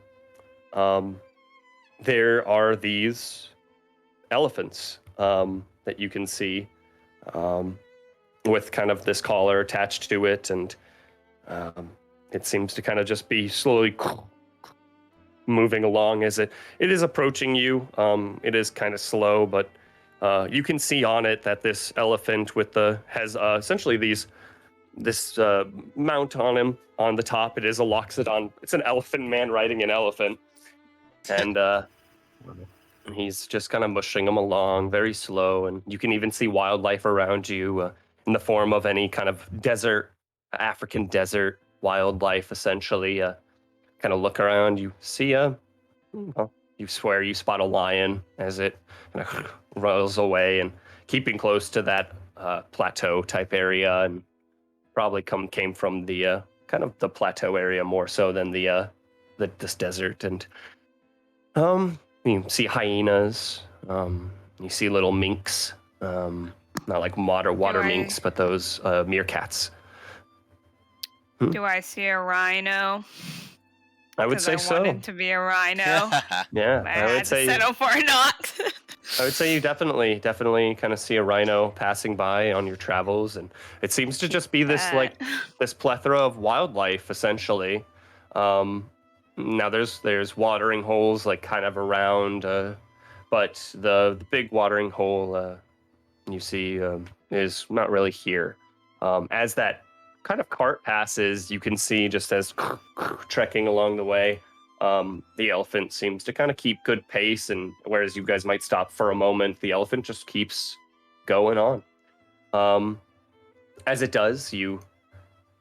there are these elephants that you can see with kind of this collar attached to it, and it seems to kind of just be slowly moving along as it is approaching you. It is kind of slow, but you can see on it that this elephant has essentially this mount on him on the top. It is a Loxodon. It's an elephant man riding an elephant, and he's just kind of mushing them along very slow. And you can even see wildlife around you in the form of any kind of African desert wildlife, essentially. Kind of look around, you see you swear you spot a lion as it kind of rolls away, and keeping close to that plateau type area, and probably came from the kind of the plateau area more so than this desert. And You see hyenas. You see little minks. Not like water minks, but those meerkats. Do I see a rhino? I would say I so. wanted to be a rhino. Yeah, I had to settle for a not. I would say you definitely kind of see a rhino passing by on your travels, and it seems to just be this this plethora of wildlife essentially. Now there's watering holes like kind of around, but the big watering hole you see is not really here. As that kind of cart passes, you can see just as trekking along the way. The elephant seems to kind of keep good pace, and whereas you guys might stop for a moment, the elephant just keeps going on. As it does, you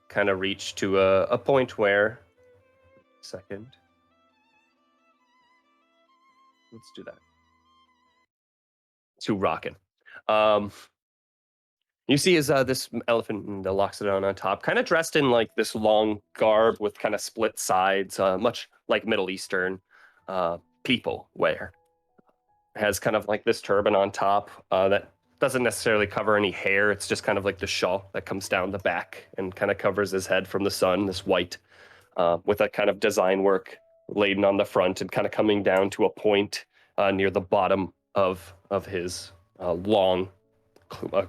kind of reach to a point where... Second. Let's do that. Too rockin'. You see is this elephant and the Loxodon on top, kind of dressed in like this long garb with kind of split sides, much like Middle Eastern people wear. It has kind of like this turban on top that doesn't necessarily cover any hair. It's just kind of like the shawl that comes down the back and kind of covers his head from the sun, this white, with that kind of design work laden on the front and kind of coming down to a point near the bottom of his long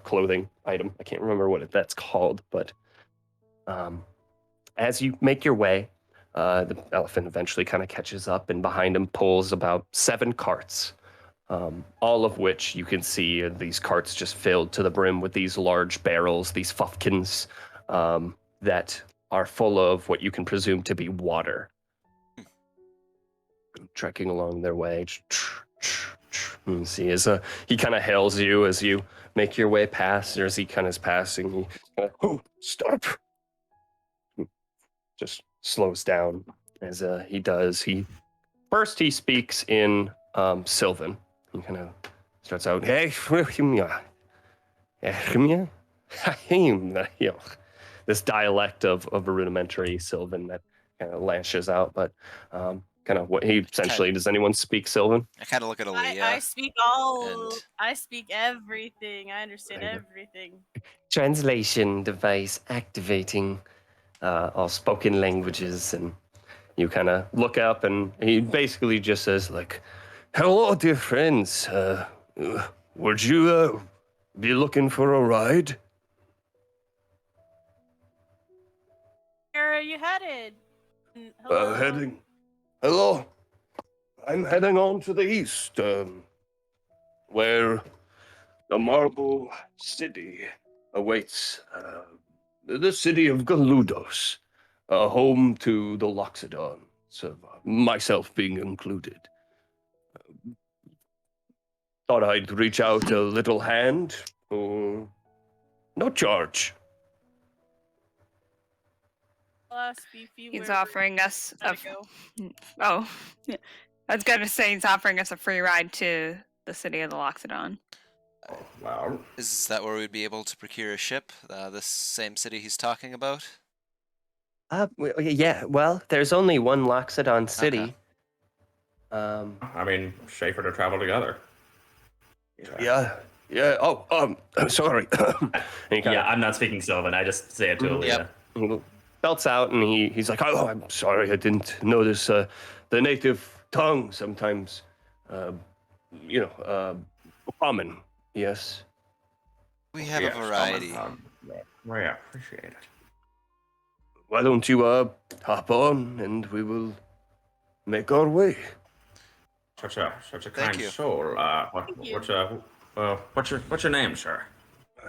clothing item. I can't remember what that's called, but as you make your way, the elephant eventually kind of catches up, and behind him pulls about 7 carts, all of which you can see these carts just filled to the brim with these large barrels, these fuffkins that are full of what you can presume to be water. Trekking along their way. You see, as he kind of hails you as you make your way past, or as he kind of is passing, he kind of, oh, stop! Just slows down as he does. He speaks in Sylvan. He kind of starts out, hey, this dialect of a rudimentary Sylvan that kind of lashes out, but kind of what he essentially, does anyone speak Sylvan? I kind of look at Aaliyah. I speak I speak everything. I understand everything. Translation device activating all spoken languages, and you kind of look up, and he basically just says like, hello, dear friends. Would you be looking for a ride? Where are you headed? Hello. Hello. I'm heading on to the east, where the Marble City awaits. The city of Galudos, home to the Loxodon, so myself being included. Thought I'd reach out a little hand, no charge. He's offering us I was gonna say he's offering us a free ride to the city of the Loxodon. Oh, wow. Is that where we'd be able to procure a ship? This same city he's talking about? Yeah, well, there's only one Loxodon city. Okay. I mean, safer to travel together. Yeah. Oh, sorry. I'm not speaking Sylvan. I just say it to Aaliyah. Yep. He belts out, and he's like, oh, I'm sorry, I didn't notice the native tongue sometimes, common, yes. We have a variety. Yeah, appreciate it. Why don't you hop on and we will make our way. Such a Thank kind you. soul. What's your name, sir?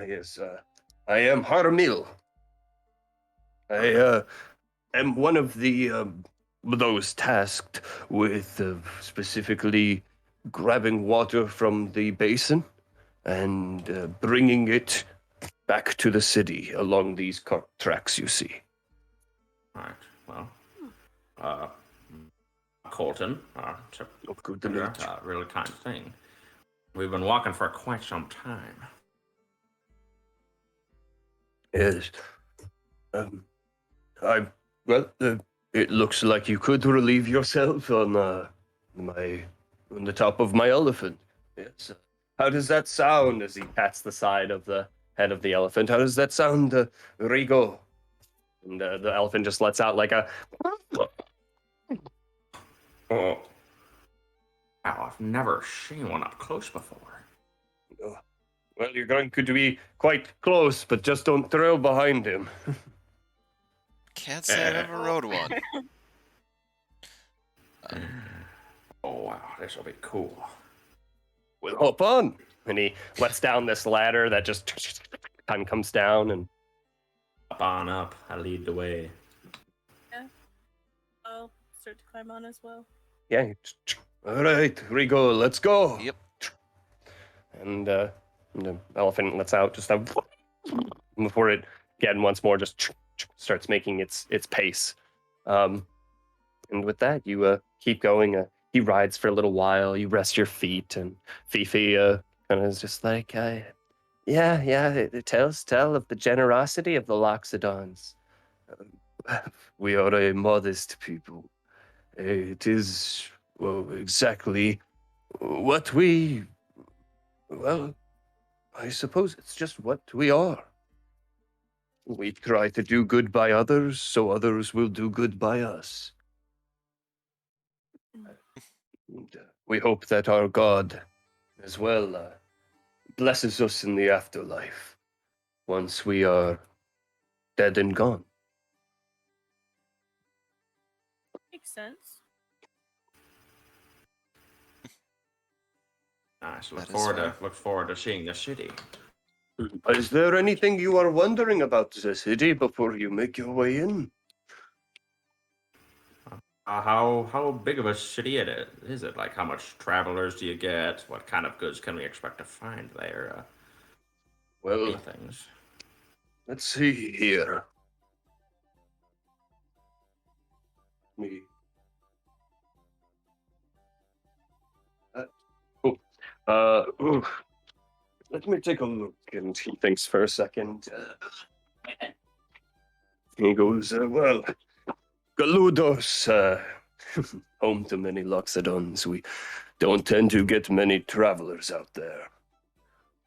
Yes, I am Harmil. I am one of those tasked with specifically grabbing water from the basin and bringing it back to the city along these cart tracks you see. All right. Well, Colton, Good to meet you. really kind thing. We've been walking for quite some time. Yes. It looks like you could relieve yourself on on the top of my elephant. Yes. How does that sound? As he pats the side of the head of the elephant. How does that sound, Rigo? And the elephant just lets out like a. Oh. Wow, I've never seen one up close before. Well, you're going to be quite close, but just don't trail behind him. Can't say I've ever rode one. Oh wow, this will be cool. We'll hop on. And he lets down this ladder that just kind of comes down and. Up on up, I lead the way. I'll start to climb on as well. Yeah. All right, Rigo, let's go. Yep. And the elephant lets out just a before it again once more just starts making its pace. And with that, you keep going. He rides for a little while. You rest your feet, and Fifi kind of is just like, it tell of the generosity of the Loxodons. We are a modest people. It is, well, exactly what we, well, I suppose it's just what we are. We try to do good by others, so others will do good by us. And, we hope that our God, as well, blesses us in the afterlife once we are dead and gone. Makes sense. Nice. That is Look forward to seeing the city. Is there anything you are wondering about the city before you make your way in? How big of a city is it? Like, how much travelers do you get? What kind of goods can we expect to find there? Well, Things. let's see here. Me. Let me take a look. And he thinks for a second. He goes, well, Galudos, home to many Loxodons. We don't tend to get many travelers out there.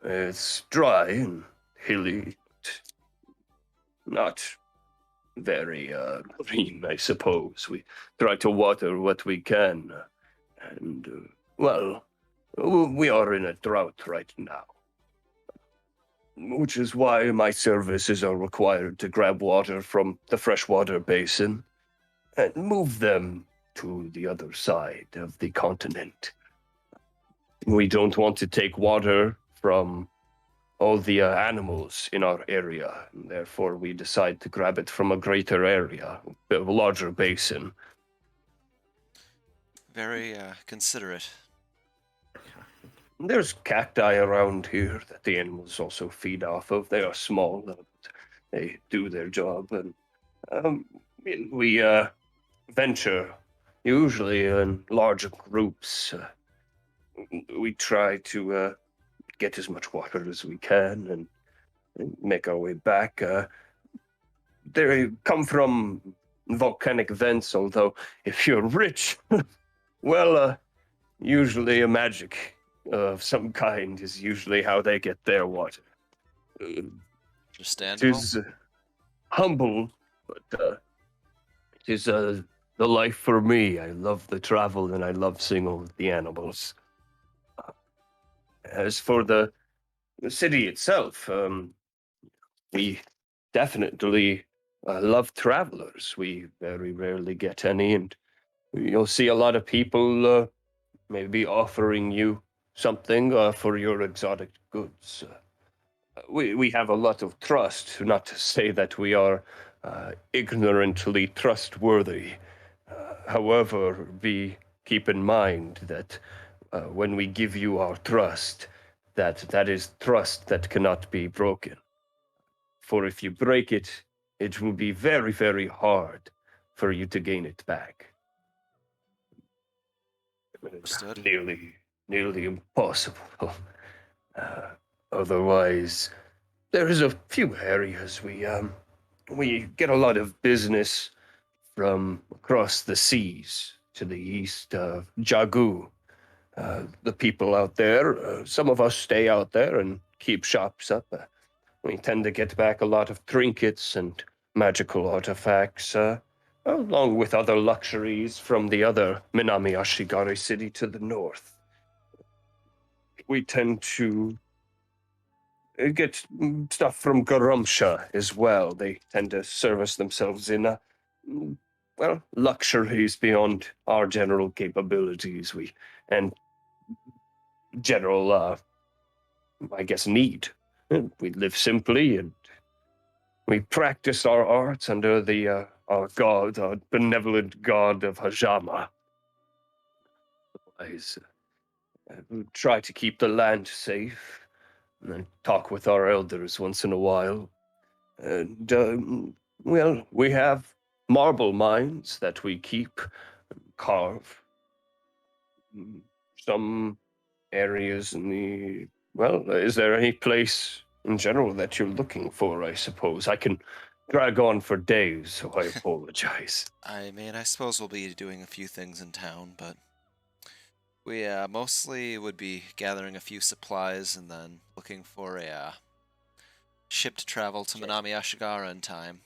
It's dry and hilly, not very green, I suppose. We try to water what we can, and, well, we are in a drought right now, which is why my services are required to grab water from the freshwater basin and move them to the other side of the continent. We don't want to take water from all the animals in our area, and therefore we decide to grab it from a greater area, a larger basin. Very considerate. There's cacti around here that the animals also feed off of. They are small, but they do their job, and we venture usually in larger groups. We try to get as much water as we can and make our way back. They come from volcanic vents, although if you're rich, well, usually a magic of some kind is usually how they get their water. It Understandable. is humble, but it is the life for me. I love the travel and I love seeing all the animals. As for the city itself, we definitely love travelers. We very rarely get any, and you'll see a lot of people maybe offering you something for your exotic goods. We have a lot of trust, not to say that we are ignorantly trustworthy. However, keep in mind that when we give you our trust, that is trust that cannot be broken. For if you break it, it will be very, very hard for you to gain it back. Understood. Nearly impossible. Otherwise, there is a few areas we get a lot of business from across the seas. to the east, Jagu. The people out there, some of us stay out there and keep shops up. We tend to get back a lot of trinkets and magical artifacts, along with other luxuries from the other Minami Ashigari city to the north. We tend to get stuff from Garumsha as well. They tend to service themselves in luxuries beyond our general capabilities. And general, I guess, need. We live simply and we practice our arts under the our god, our benevolent god of Hajama. Otherwise, we try to keep the land safe and then talk with our elders once in a while. And, we have marble mines that we keep, carve. Some areas in the... Well, is there any place in general that you're looking for, I suppose? I can drag on for days, so I apologize. I mean, I suppose we'll be doing a few things in town, but we mostly would be gathering a few supplies and then looking for a ship to travel to Minami Ashigara in time.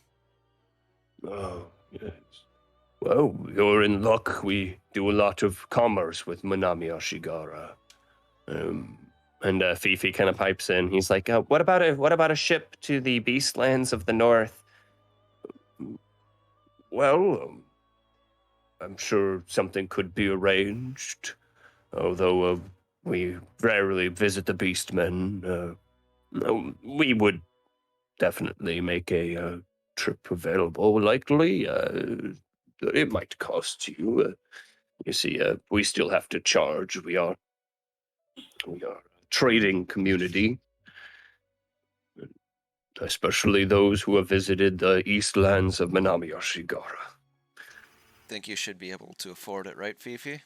Oh, yes. Well, you're in luck. We do a lot of commerce with Minami Ashigara. And Fifi kind of pipes in. He's like, what about a ship to the Beastlands of the North? Well, I'm sure something could be arranged, although we rarely visit the Beastmen. We would definitely make a trip available, likely. It might cost you. You see, we still have to charge. We are a trading community, especially those who have visited the Eastlands of Minami Ashigara. Think you should be able to afford it, right, Fifi?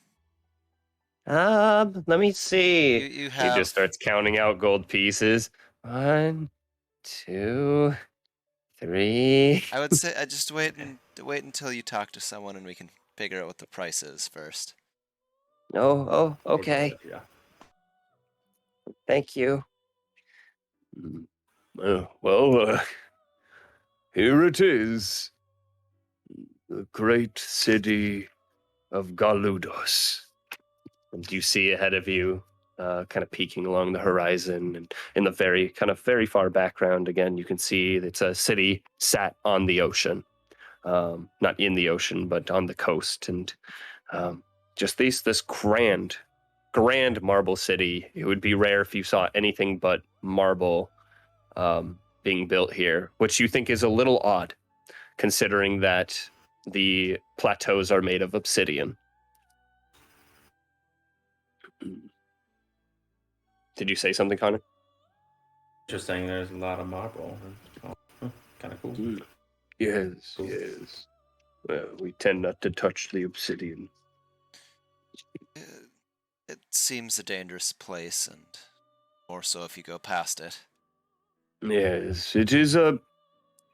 Let me see. You He have... just starts counting out gold pieces. 1, 2, 3. I would say just wait until you talk to someone and we can figure out what the price is first. Oh, okay. Yeah. Thank you. Here it is. The great city of Galudos. And you see ahead of you, kind of peeking along the horizon, and in the very far background, again, you can see it's a city sat on the ocean. Not in the ocean, but on the coast. And just this grand marble city. It would be rare if you saw anything but marble being built here, which you think is a little odd, considering that the plateaus are made of obsidian. Did you say something, Connor? Just saying there's a lot of marble. Kind of cool. Yes, yes. Well, we tend not to touch the obsidian. It seems a dangerous place, and more so if you go past it. Yes, it is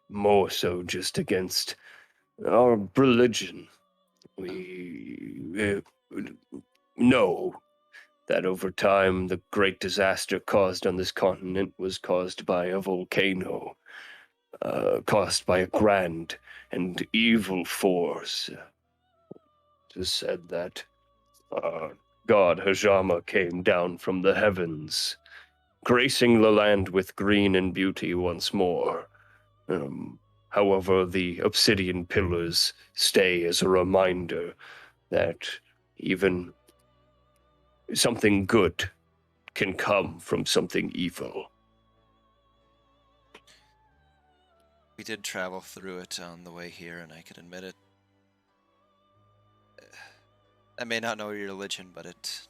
more so just against our religion. We know that over time the great disaster caused on this continent was caused by a volcano, caused by a grand and evil force. It is said that God Hajama came down from the heavens, gracing the land with green and beauty once more. However, the obsidian pillars stay as a reminder that even something good can come from something evil. We did travel through it on the way here, and I can admit it. I may not know your religion, but it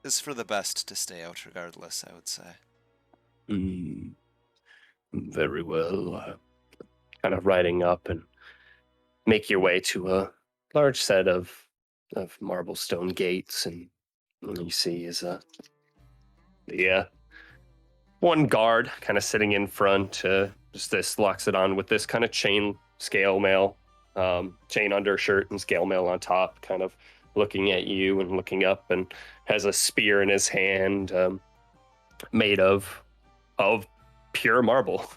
is for the best to stay out regardless, I would say. Very well. Kind of riding up and make your way to a large set of marble stone gates, and what you see is the one guard kind of sitting in front, just this Loxodon with this kind of chain scale mail, chain undershirt and scale mail on top, kind of looking at you and looking up, and has a spear in his hand, made of pure marble,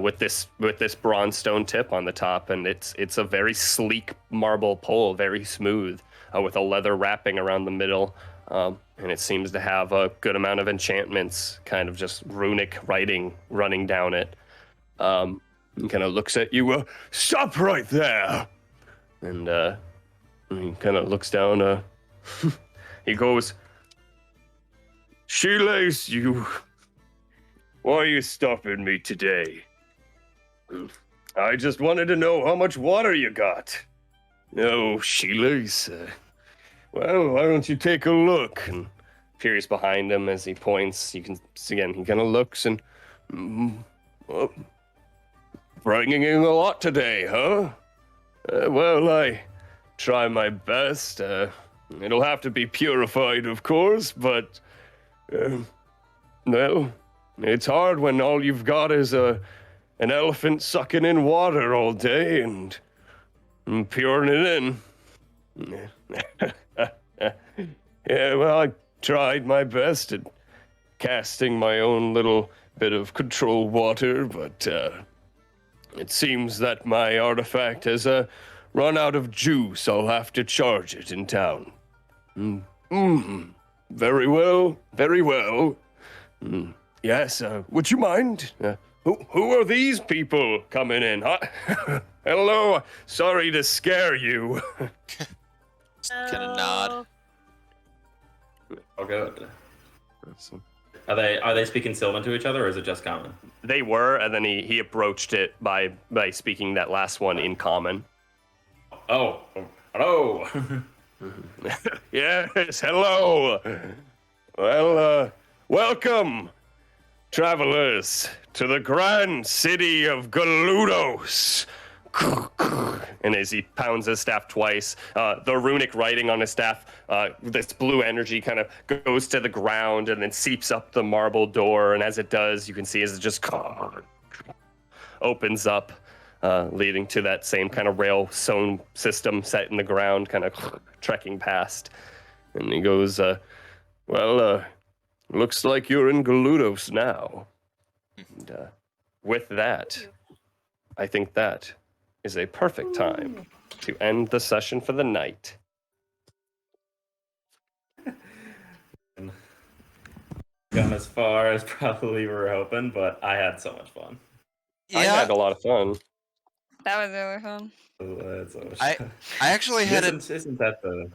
with this bronze stone tip on the top, and it's a very sleek marble pole, very smooth, with a leather wrapping around the middle, and it seems to have a good amount of enchantments, kind of just runic writing running down it. He kind of looks at you. Stop right there, and he kind of looks down. He goes, "Sheila's, you. Why are you stopping me today? I just wanted to know how much water you got." "No, Sheila's. Well, why don't you take a look?" And peers behind him as he points. You can see again. He kind of looks and. Well, bringing in a lot today, huh? Well, I try my best. It'll have to be purified, of course, but well, it's hard when all you've got is an elephant sucking in water all day and pouring it in. Yeah, well, I tried my best at casting my own little bit of control water, but it seems that my artifact has run out of juice. I'll have to charge it in town. Very well, very well. Yes, would you mind? Who are these people coming in? Huh? Hello, sorry to scare you. Kind of nod. Oh, good. Are they speaking Sylvan to each other, or is it just common? They were, and then he approached it by speaking that last one in common. Oh, hello. Yes, hello. Well, welcome, travelers, to the grand city of Galudos. And as he pounds his staff twice, the runic writing on his staff, this blue energy kind of goes to the ground and then seeps up the marble door. And as it does, you can see as it just opens up, leading to that same kind of rail sewn system set in the ground, kind of trekking past. And he goes, well, looks like you're in Galudos now. And with that, I think that is a perfect time to end the session for the night. Gone as far as probably we were hoping, but I had so much fun. I had a lot of fun. That was really fun. So much I actually had isn't that the